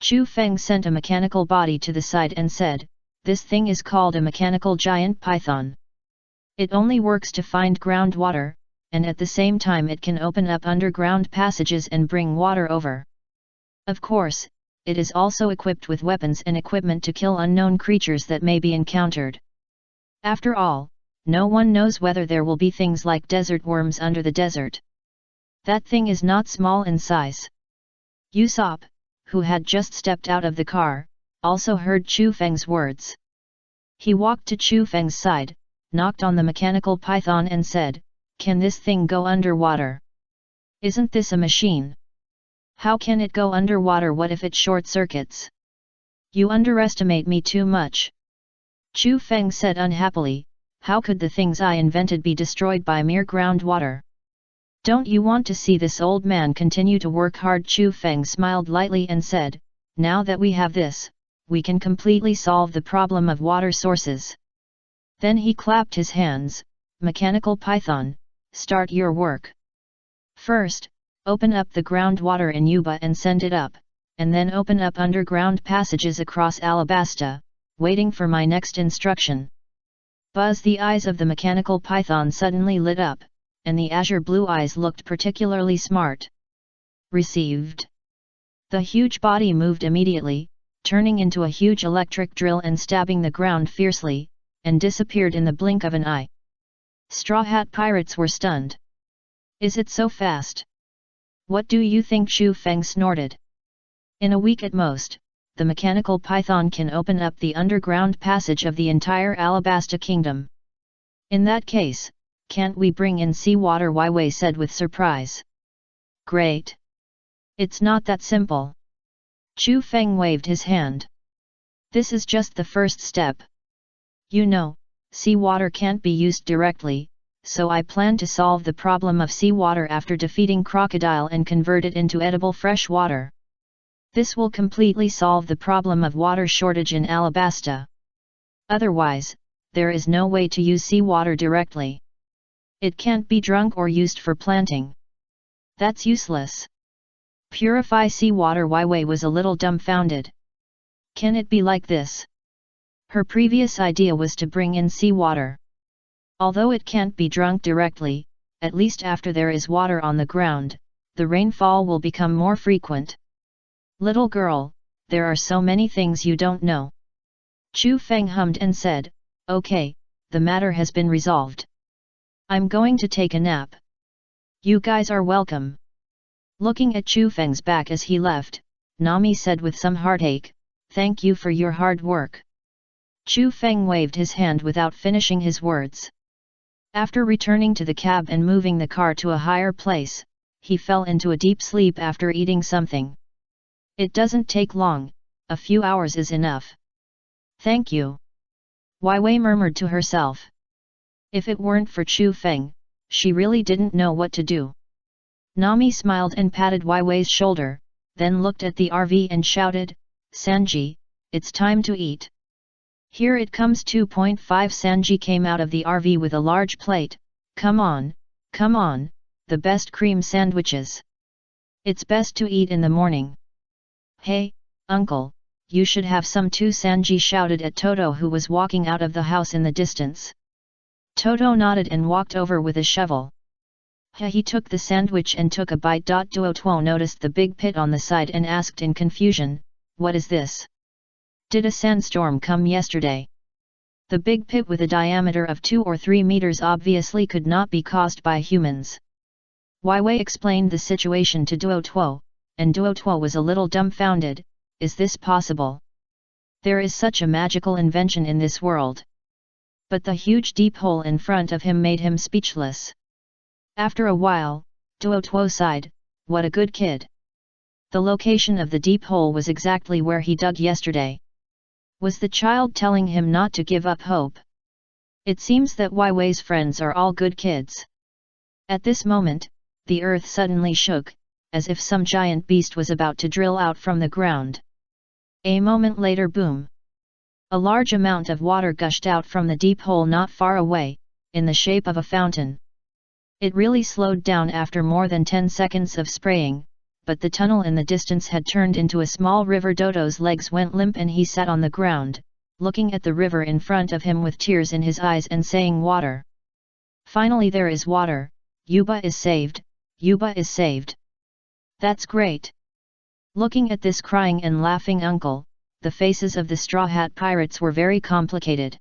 Speaker 1: Chu Feng sent a mechanical body to the side and said, this thing is called a mechanical giant python. It only works to find groundwater, and at the same time it can open up underground passages and bring water over. Of course, it is also equipped with weapons and equipment to kill unknown creatures that may be encountered. After all, no one knows whether there will be things like desert worms under the desert. That thing is not small in size. Usopp, who had just stepped out of the car, also heard Chu Feng's words. He walked to Chu Feng's side, knocked on the mechanical python and said, can this thing go underwater? Isn't this a machine? How can it go underwater? What if it short-circuits? You underestimate me too much. Chu Feng said unhappily, how could the things I invented be destroyed by mere groundwater? Don't you want to see this old man continue to work hard? Chu Feng smiled lightly and said, now that we have this, we can completely solve the problem of water sources. Then he clapped his hands, mechanical python, start your work. First, open up the groundwater in Yuba and send it up, and then open up underground passages across Alabasta, waiting for my next instruction. Buzz! The eyes of the mechanical python suddenly lit up, and the azure blue eyes looked particularly smart. Received. The huge body moved immediately, turning into a huge electric drill and stabbing the ground fiercely, and disappeared in the blink of an eye. Straw Hat Pirates were stunned. Is it so fast? What do you think? Chu Feng snorted. In a week at most, the mechanical python can open up the underground passage of the entire Alabasta Kingdom. In that case, can't we bring in seawater? Weiwei said with surprise. Great! It's not that simple. Chu Feng waved his hand. This is just the first step. You know, seawater can't be used directly, so I plan to solve the problem of seawater after defeating crocodile and convert it into edible fresh water. This will completely solve the problem of water shortage in Alabasta. Otherwise, there is no way to use seawater directly. It can't be drunk or used for planting. That's useless. Purify seawater. Wei was a little dumbfounded. Can it be like this? Her previous idea was to bring in seawater. Although it can't be drunk directly, at least after there is water on the ground, the rainfall will become more frequent. Little girl, there are so many things you don't know. Chu Feng hummed and said, Okay, the matter has been resolved. I'm going to take a nap. You guys are welcome. Looking at Chu Feng's back as he left, Nami said with some heartache, Thank you for your hard work. Chu Feng waved his hand without finishing his words. After returning to the cab and moving the car to a higher place, he fell into a deep sleep after eating something. It doesn't take long, a few hours is enough. Thank you. Wei murmured to herself. If it weren't for Chu Feng, she really didn't know what to do. Nami smiled and patted Wei's shoulder, then looked at the RV and shouted, Sanji, it's time to eat. Here it comes. 2.5 Sanji came out of the RV with a large plate. Come on, the best cream sandwiches. It's best to eat in the morning. Hey, uncle, you should have some too. Sanji shouted at Toto, who was walking out of the house in the distance. Toto nodded and walked over with a shovel. He took the sandwich and took a bite. Duotuo noticed the big pit on the side and asked in confusion, What is this? Did a sandstorm come yesterday? The big pit with a diameter of 2 or 3 meters obviously could not be caused by humans. Wei explained the situation to Duotuo, and Duotuo was a little dumbfounded. Is this possible? There is such a magical invention in this world. But the huge deep hole in front of him made him speechless. After a while, Duotuo sighed, What a good kid. The location of the deep hole was exactly where he dug yesterday. Was the child telling him not to give up hope? It seems that Wei's friends are all good kids. At this moment, the earth suddenly shook, as if some giant beast was about to drill out from the ground. A moment later, boom! A large amount of water gushed out from the deep hole not far away, in the shape of a fountain. It really slowed down after more than 10 seconds of spraying, but the tunnel in the distance had turned into a small river. Dodo's legs went limp and he sat on the ground, looking at the river in front of him with tears in his eyes and saying, Water. Finally there is water, Yuba is saved, Yuba is saved. That's great. Looking at this crying and laughing uncle, the faces of the Straw Hat Pirates were very complicated.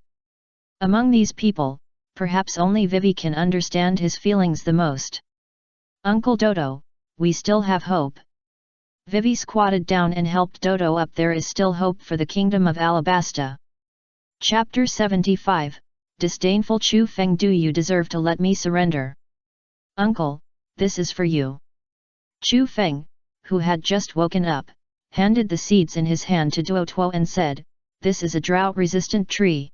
Speaker 1: Among these people, perhaps only Vivi can understand his feelings the most. Uncle Dodo, we still have hope. Vivi squatted down and helped Dodo up. There is still hope for the kingdom of Alabasta. Chapter 75, Disdainful Chu Feng. Do you deserve to let me surrender? Uncle, this is for you. Chu Feng, who had just woken up, handed the seeds in his hand to Duotuo and said, This is a drought-resistant tree.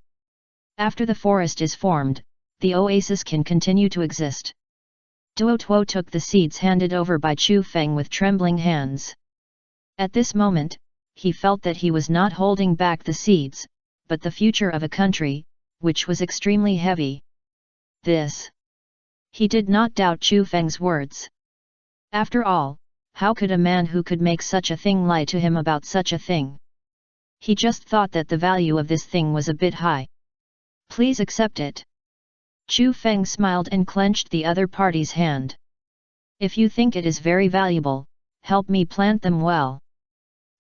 Speaker 1: After the forest is formed, the oasis can continue to exist. Duotuo took the seeds handed over by Chu Feng with trembling hands. At this moment, he felt that he was not holding back the seeds, but the future of a country, which was extremely heavy. This. He did not doubt Chu Feng's words. After all, how could a man who could make such a thing lie to him about such a thing? He just thought that the value of this thing was a bit high. Please accept it. Chu Feng smiled and clenched the other party's hand. If you think it is very valuable, help me plant them well.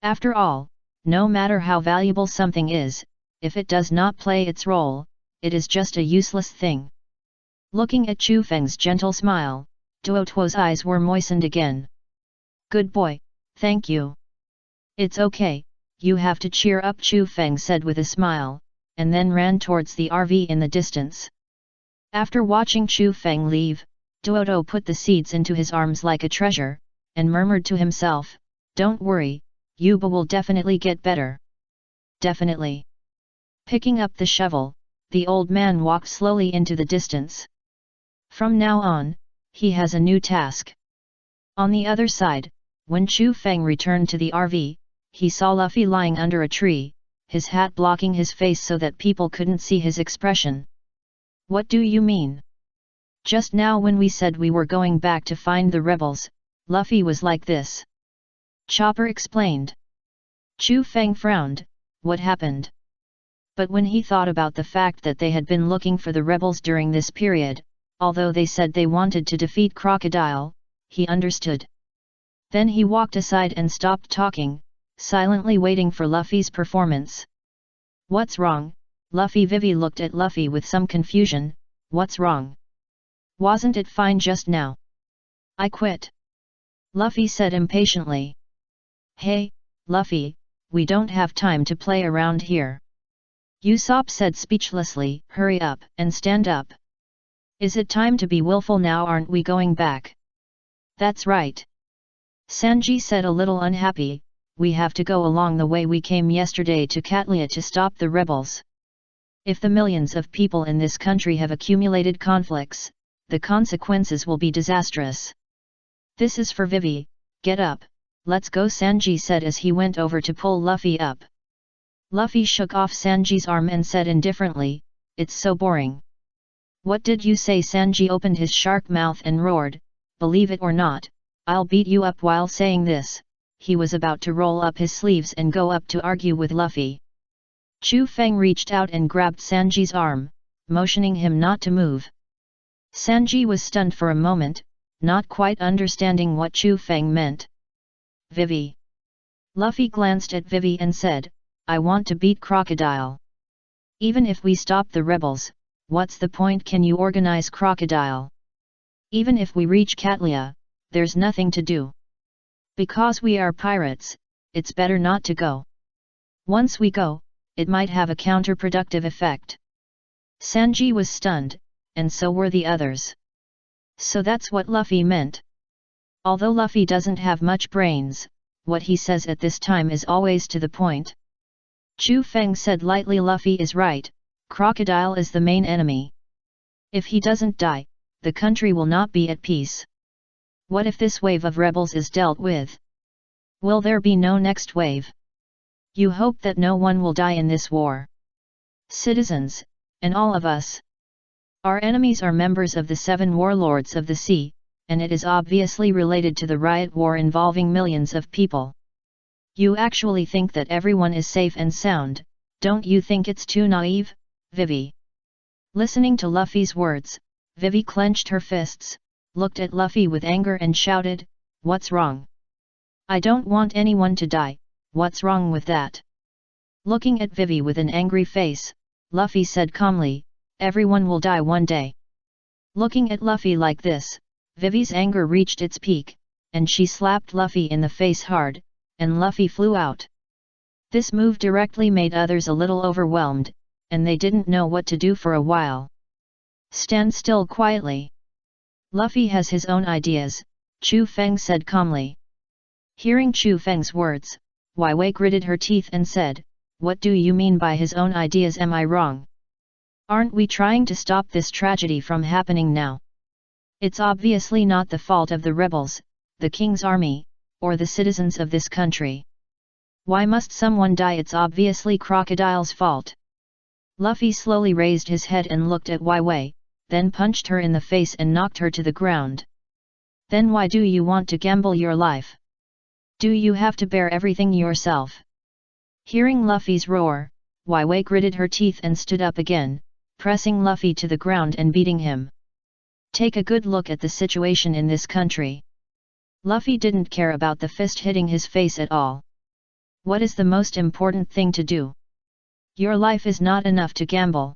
Speaker 1: After all, no matter how valuable something is, if it does not play its role, it is just a useless thing. Looking at Chu Feng's gentle smile, Duotuo's eyes were moistened again. Good boy, thank you. It's okay, you have to cheer up, Chu Feng said with a smile, and then ran towards the RV in the distance. After watching Chu Feng leave, Duotuo put the seeds into his arms like a treasure, and murmured to himself, "Don't worry, Yuba will definitely get better." Definitely. Picking up the shovel, the old man walked slowly into the distance. From now on, he has a new task. On the other side, when Chu Feng returned to the RV, he saw Luffy lying under a tree, his hat blocking his face so that people couldn't see his expression. "What do you mean? Just now when we said we were going back to find the rebels, Luffy was like this," Chopper explained. Chu Feng frowned. What happened? But when he thought about the fact that they had been looking for the rebels during this period, although they said they wanted to defeat Crocodile, he understood. Then he walked aside and stopped talking, silently waiting for Luffy's performance. "What's wrong, Luffy?" Vivi looked at Luffy with some confusion. "What's wrong? Wasn't it fine just now?" "I quit," Luffy said impatiently. "Hey, Luffy, we don't have time to play around here," Usopp said speechlessly. "Hurry up and stand up. Is it time to be willful now? Aren't we going back?" "That's right," Sanji said a little unhappy. "We have to go along the way we came yesterday to Katlia to stop the rebels. If the millions of people in this country have accumulated conflicts, the consequences will be disastrous. This is for Vivi. Get up, let's go," Sanji said as he went over to pull Luffy up. Luffy shook off Sanji's arm and said indifferently, "It's so boring." "What did you say?" Sanji opened his shark mouth and roared, "Believe it or not, I'll beat you up." While saying this, he was about to roll up his sleeves and go up to argue with Luffy. Chu Feng reached out and grabbed Sanji's arm, motioning him not to move. Sanji was stunned for a moment, not quite understanding what Chu Feng meant. "Vivi." Luffy glanced at Vivi and said, "I want to beat Crocodile. Even if we stop the rebels, what's the point? Can you organize Crocodile? Even if we reach Katlia, there's nothing to do. Because we are pirates, it's better not to go. Once we go, it might have a counterproductive effect." Sanji was stunned, and so were the others. So that's what Luffy meant. Although Luffy doesn't have much brains, what he says at this time is always to the point. Chu Feng said lightly, "Luffy is right, Crocodile is the main enemy. If he doesn't die, the country will not be at peace. What if this wave of rebels is dealt with? Will there be no next wave? You hope that no one will die in this war. Citizens, and all of us. Our enemies are members of the 7 warlords of the sea, and it is obviously related to the riot war involving millions of people. You actually think that everyone is safe and sound, don't you think it's too naive, Vivi?" Listening to Luffy's words, Vivi clenched her fists, looked at Luffy with anger and shouted, "What's wrong? I don't want anyone to die, what's wrong with that?" Looking at Vivi with an angry face, Luffy said calmly, "Everyone will die one day." Looking at Luffy like this, Vivi's anger reached its peak, and she slapped Luffy in the face hard, and Luffy flew out. This move directly made others a little overwhelmed, and they didn't know what to do for a while. "Stand still quietly. Luffy has his own ideas," Chu Feng said calmly. Hearing Chu Feng's words, Wei Wei gritted her teeth and said, "What do you mean by his own ideas? Am I wrong? Aren't we trying to stop this tragedy from happening now? It's obviously not the fault of the rebels, the king's army, or the citizens of this country. Why must someone die? It's obviously Crocodile's fault." Luffy slowly raised his head and looked at Wei Wei, then punched her in the face and knocked her to the ground. "Then why do you want to gamble your life? Do you have to bear everything yourself?" Hearing Luffy's roar, Wei Wei gritted her teeth and stood up again, pressing Luffy to the ground and beating him. Take a good look at the situation in this country. Luffy didn't care about the fist hitting his face at all. What is the most important thing to do? Your life is not enough to gamble.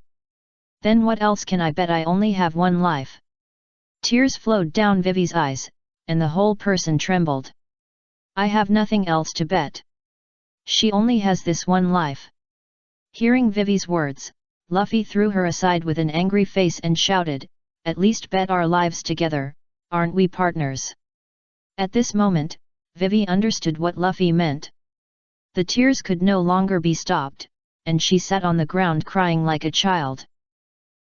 Speaker 1: Then what else can I bet? I only have one life. Tears flowed down Vivi's eyes, and the whole person trembled. I have nothing else to bet. She only has this one life. Hearing Vivi's words, Luffy threw her aside with an angry face and shouted, "At least bet our lives together, aren't we partners?" At this moment, Vivi understood what Luffy meant. The tears could no longer be stopped, and she sat on the ground crying like a child.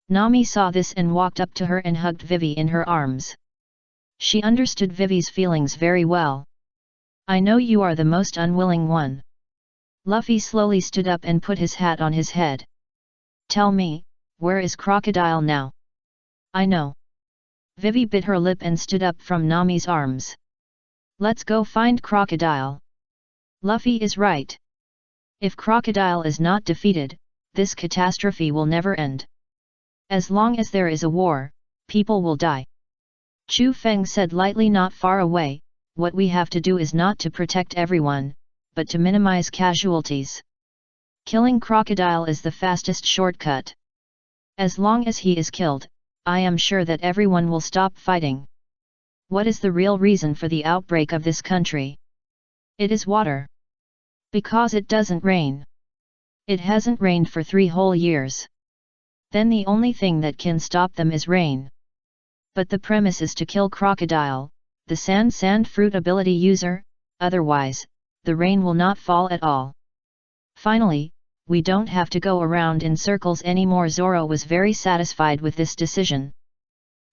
Speaker 1: Nami saw this and walked up to her and hugged Vivi in her arms. She understood Vivi's feelings very well. I know you are the most unwilling one. Luffy slowly stood up and put his hat on his head. Tell me, where is Crocodile now? I know. Vivi bit her lip and stood up from Nami's arms. Let's go find Crocodile. Luffy is right. If Crocodile is not defeated, this catastrophe will never end. As long as there is a war, people will die. Chu Feng said lightly not far away, what we have to do is not to protect everyone, but to minimize casualties. Killing Crocodile is the fastest shortcut. As long as he is killed, I am sure that everyone will stop fighting. What is the real reason for the outbreak of this country? It is water. Because it doesn't rain. It hasn't rained for 3 whole years. Then the only thing that can stop them is rain. But the premise is to kill Crocodile, the sand fruit ability user, otherwise, the rain will not fall at all. Finally, we don't have to go around in circles anymore. Zoro was very satisfied with this decision.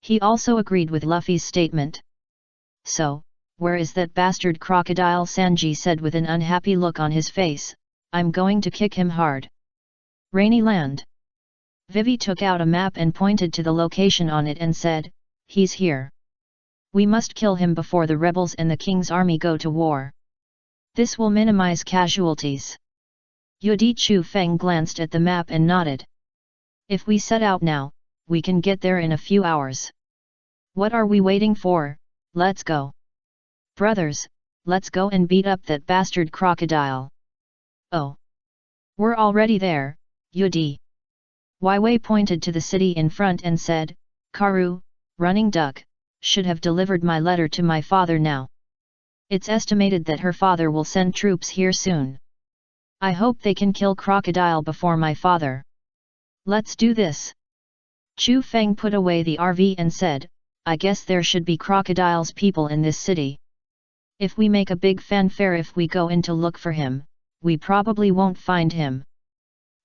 Speaker 1: He also agreed with Luffy's statement. So, where is that bastard Crocodile? Sanji said with an unhappy look on his face. I'm going to kick him hard. Rainy Land. Vivi took out a map and pointed to the location on it and said, he's here. We must kill him before the rebels and the king's army go to war. This will minimize casualties. Yudi Chu Feng glanced at the map and nodded. If we set out now, we can get there in a few hours. What are we waiting for? Let's go. Brothers, let's go and beat up that bastard Crocodile. Oh. We're already there, Yudi. Wei pointed to the city in front and said, Karu, Running Duck, should have delivered my letter to my father now. It's estimated that her father will send troops here soon. I hope they can kill Crocodile before my father. Let's do this. Chu Feng put away the RV and said, I guess there should be Crocodile's people in this city. If we make a big fanfare if we go in to look for him, we probably won't find him.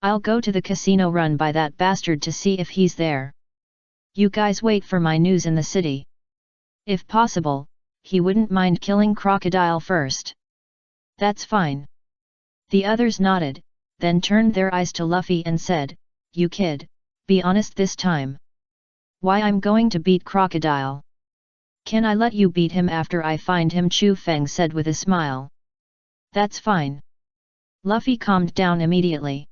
Speaker 1: I'll go to the casino run by that bastard to see if he's there. You guys wait for my news in the city. If possible, he wouldn't mind killing Crocodile first. That's fine. The others nodded, then turned their eyes to Luffy and said, You kid, be honest this time. Why I'm going to beat Crocodile? Can I let you beat him after I find him? Chu Feng said with a smile. That's fine. Luffy calmed down immediately.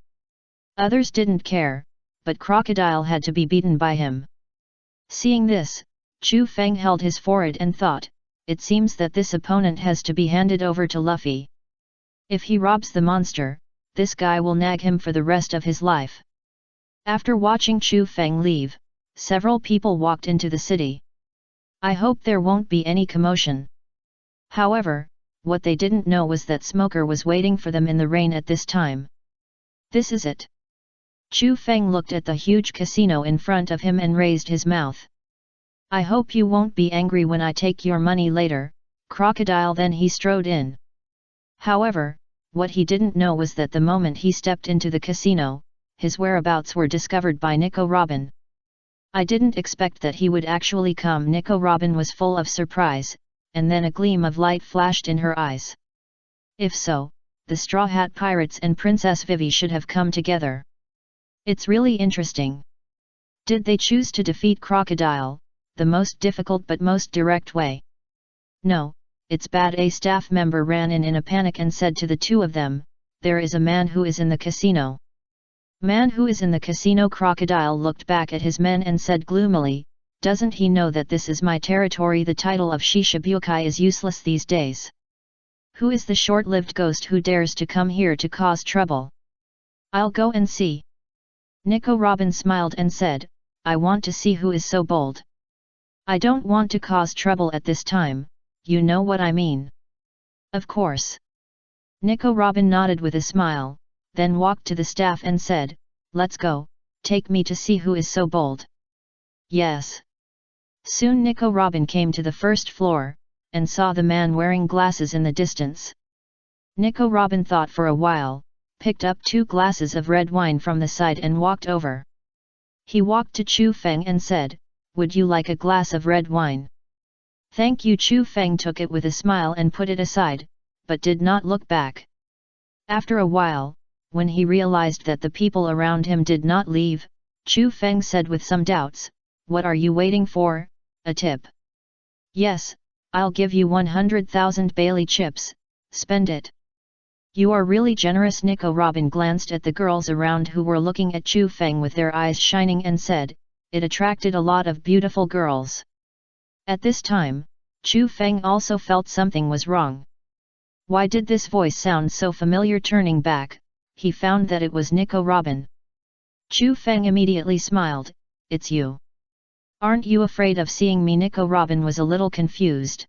Speaker 1: Others didn't care, but Crocodile had to be beaten by him. Seeing this, Chu Feng held his forehead and thought, it seems that this opponent has to be handed over to Luffy. If he robs the monster, this guy will nag him for the rest of his life. After watching Chu Feng leave, several people walked into the city. I hope there won't be any commotion. However, what they didn't know was that Smoker was waiting for them in the rain at this time. This is it. Chu Feng looked at the huge casino in front of him and raised his mouth. I hope you won't be angry when I take your money later, Crocodile. Then he strode in. However, what he didn't know was that the moment he stepped into the casino, his whereabouts were discovered by Nico Robin. I didn't expect that he would actually come. Nico Robin was full of surprise, and then a gleam of light flashed in her eyes. If so, the Straw Hat Pirates and Princess Vivi should have come together. It's really interesting. Did they choose to defeat Crocodile, the most difficult but most direct way? No, it's bad. A staff member ran in a panic and said to the two of them, there is a man who is in the casino. Man who is in the casino? Crocodile looked back at his men and said gloomily, doesn't he know that this is my territory? The title of Shishibukai is useless these days. Who is the short-lived ghost who dares to come here to cause trouble? I'll go and see. Nico Robin smiled and said, I want to see who is so bold. I don't want to cause trouble at this time, you know what I mean. Of course. Nico Robin nodded with a smile, then walked to the staff and said, let's go, take me to see who is so bold. Yes. Soon Nico Robin came to the first floor, and saw the man wearing glasses in the distance. Nico Robin thought for a while, picked up 2 glasses of red wine from the side and walked over. He walked to Chu Feng and said, "Would you like a glass of red wine?" "Thank you." Chu Feng took it with a smile and put it aside, but did not look back. After a while, when he realized that the people around him did not leave, Chu Feng said with some doubts, "What are you waiting for, a tip?" "Yes, I'll give you 100,000 Bailey chips, spend it." "You are really generous." Nico Robin glanced at the girls around who were looking at Chu Feng with their eyes shining and said, "It attracted a lot of beautiful girls." At this time, Chu Feng also felt something was wrong. Why did this voice sound so familiar? Turning back, he found that it was Nico Robin. Chu Feng immediately smiled, "It's you. Aren't you afraid of seeing me?" Nico Robin was a little confused.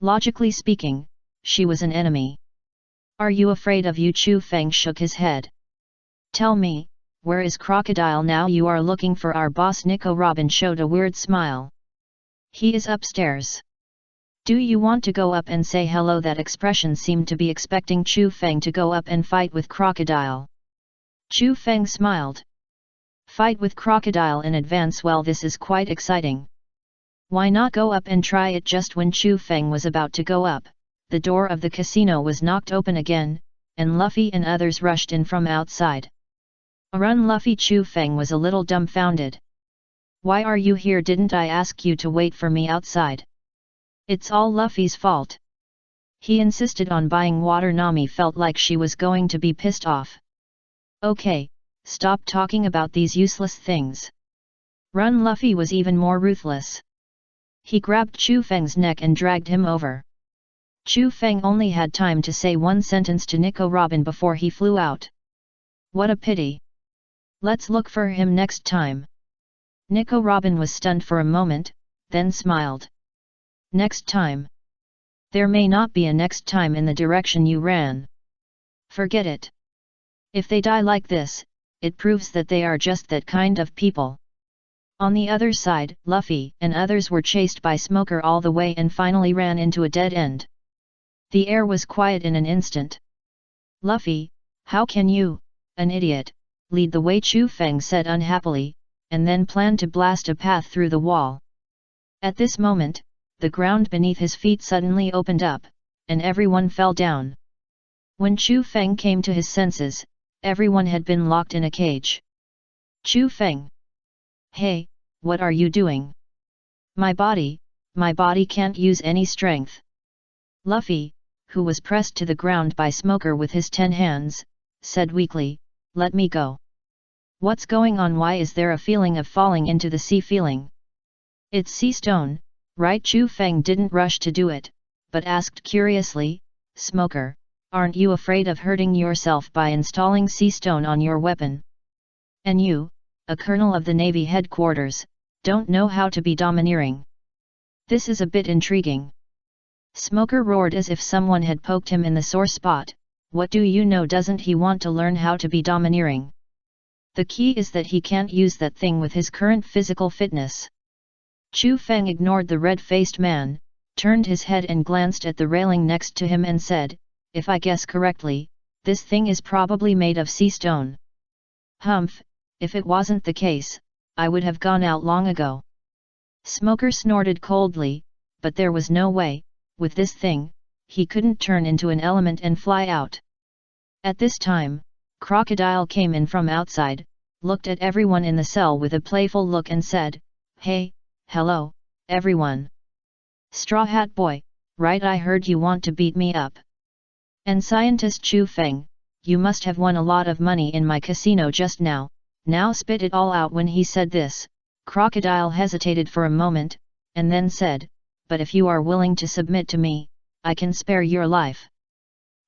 Speaker 1: Logically speaking, she was an enemy. "Are you afraid of you?" Chu Feng shook his head. "Tell me, where is Crocodile now?" "You are looking for our boss." Nico Robin showed a weird smile. "He is upstairs. Do you want to go up and say hello?" That expression seemed to be expecting Chu Feng to go up and fight with Crocodile. Chu Feng smiled. "Fight with Crocodile in advance? Well, this is quite exciting. Why not go up and try it?" Just when Chu Feng was about to go up, the door of the casino was knocked open again, and Luffy and others rushed in from outside. "Run, Luffy!" Chu Feng was a little dumbfounded. "Why are you here? Didn't I ask you to wait for me outside?" "It's all Luffy's fault. He insisted on buying water." Nami felt like she was going to be pissed off. "Okay, stop talking about these useless things. Run!" Luffy was even more ruthless. He grabbed Chu Feng's neck and dragged him over. Chu Feng only had time to say one sentence to Nico Robin before he flew out. "What a pity. Let's look for him next time." Nico Robin was stunned for a moment, then smiled. "Next time? There may not be a next time in the direction you ran. Forget it. If they die like this, it proves that they are just that kind of people." On the other side, Luffy and others were chased by Smoker all the way and finally ran into a dead end. The air was quiet in an instant. "Luffy, how can you, an idiot, lead the way?" Chu Feng said unhappily, and then planned to blast a path through the wall. At this moment, the ground beneath his feet suddenly opened up, and everyone fell down. When Chu Feng came to his senses, everyone had been locked in a cage. "Chu Feng! Hey, what are you doing? My body can't use any strength." Luffy, who was pressed to the ground by Smoker with his 10 hands, said weakly, "Let me go." "What's going on? Why is there a feeling of falling into the sea?" "Feeling? It's sea stone, right?" Chu Feng didn't rush to do it, but asked curiously, "Smoker, aren't you afraid of hurting yourself by installing sea stone on your weapon? And you, a colonel of the Navy headquarters, don't know how to be domineering? This is a bit intriguing." Smoker roared as if someone had poked him in the sore spot. "What do you know? Doesn't he want to learn how to be domineering? The key is that he can't use that thing with his current physical fitness." Chu Feng ignored the red-faced man, turned his head and glanced at the railing next to him and said, "If I guess correctly, this thing is probably made of sea stone." "Humph, if it wasn't the case, I would have gone out long ago." Smoker snorted coldly, but there was no way, with this thing, he couldn't turn into an element and fly out. At this time, Crocodile came in from outside, looked at everyone in the cell with a playful look and said, "Hey, hello, everyone. Straw Hat Boy, right? I heard you want to beat me up. And Scientist Chu Feng, you must have won a lot of money in my casino just now, now spit it all out." When he said this, Crocodile hesitated for a moment, and then said, "But if you are willing to submit to me, I can spare your life.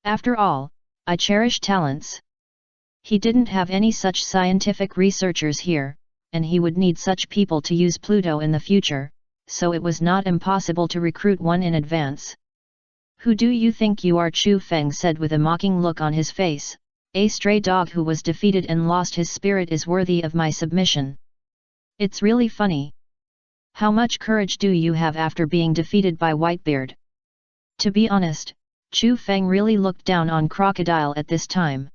Speaker 1: After all, I cherish talents." He didn't have any such scientific researchers here, and he would need such people to use Pluto in the future, so it was not impossible to recruit one in advance. "Who do you think you are?" Chu Feng said with a mocking look on his face. "A stray dog who was defeated and lost his spirit is worthy of my submission. It's really funny. How much courage do you have after being defeated by Whitebeard? To be honest, Chu Feng really looked down on Crocodile at this time.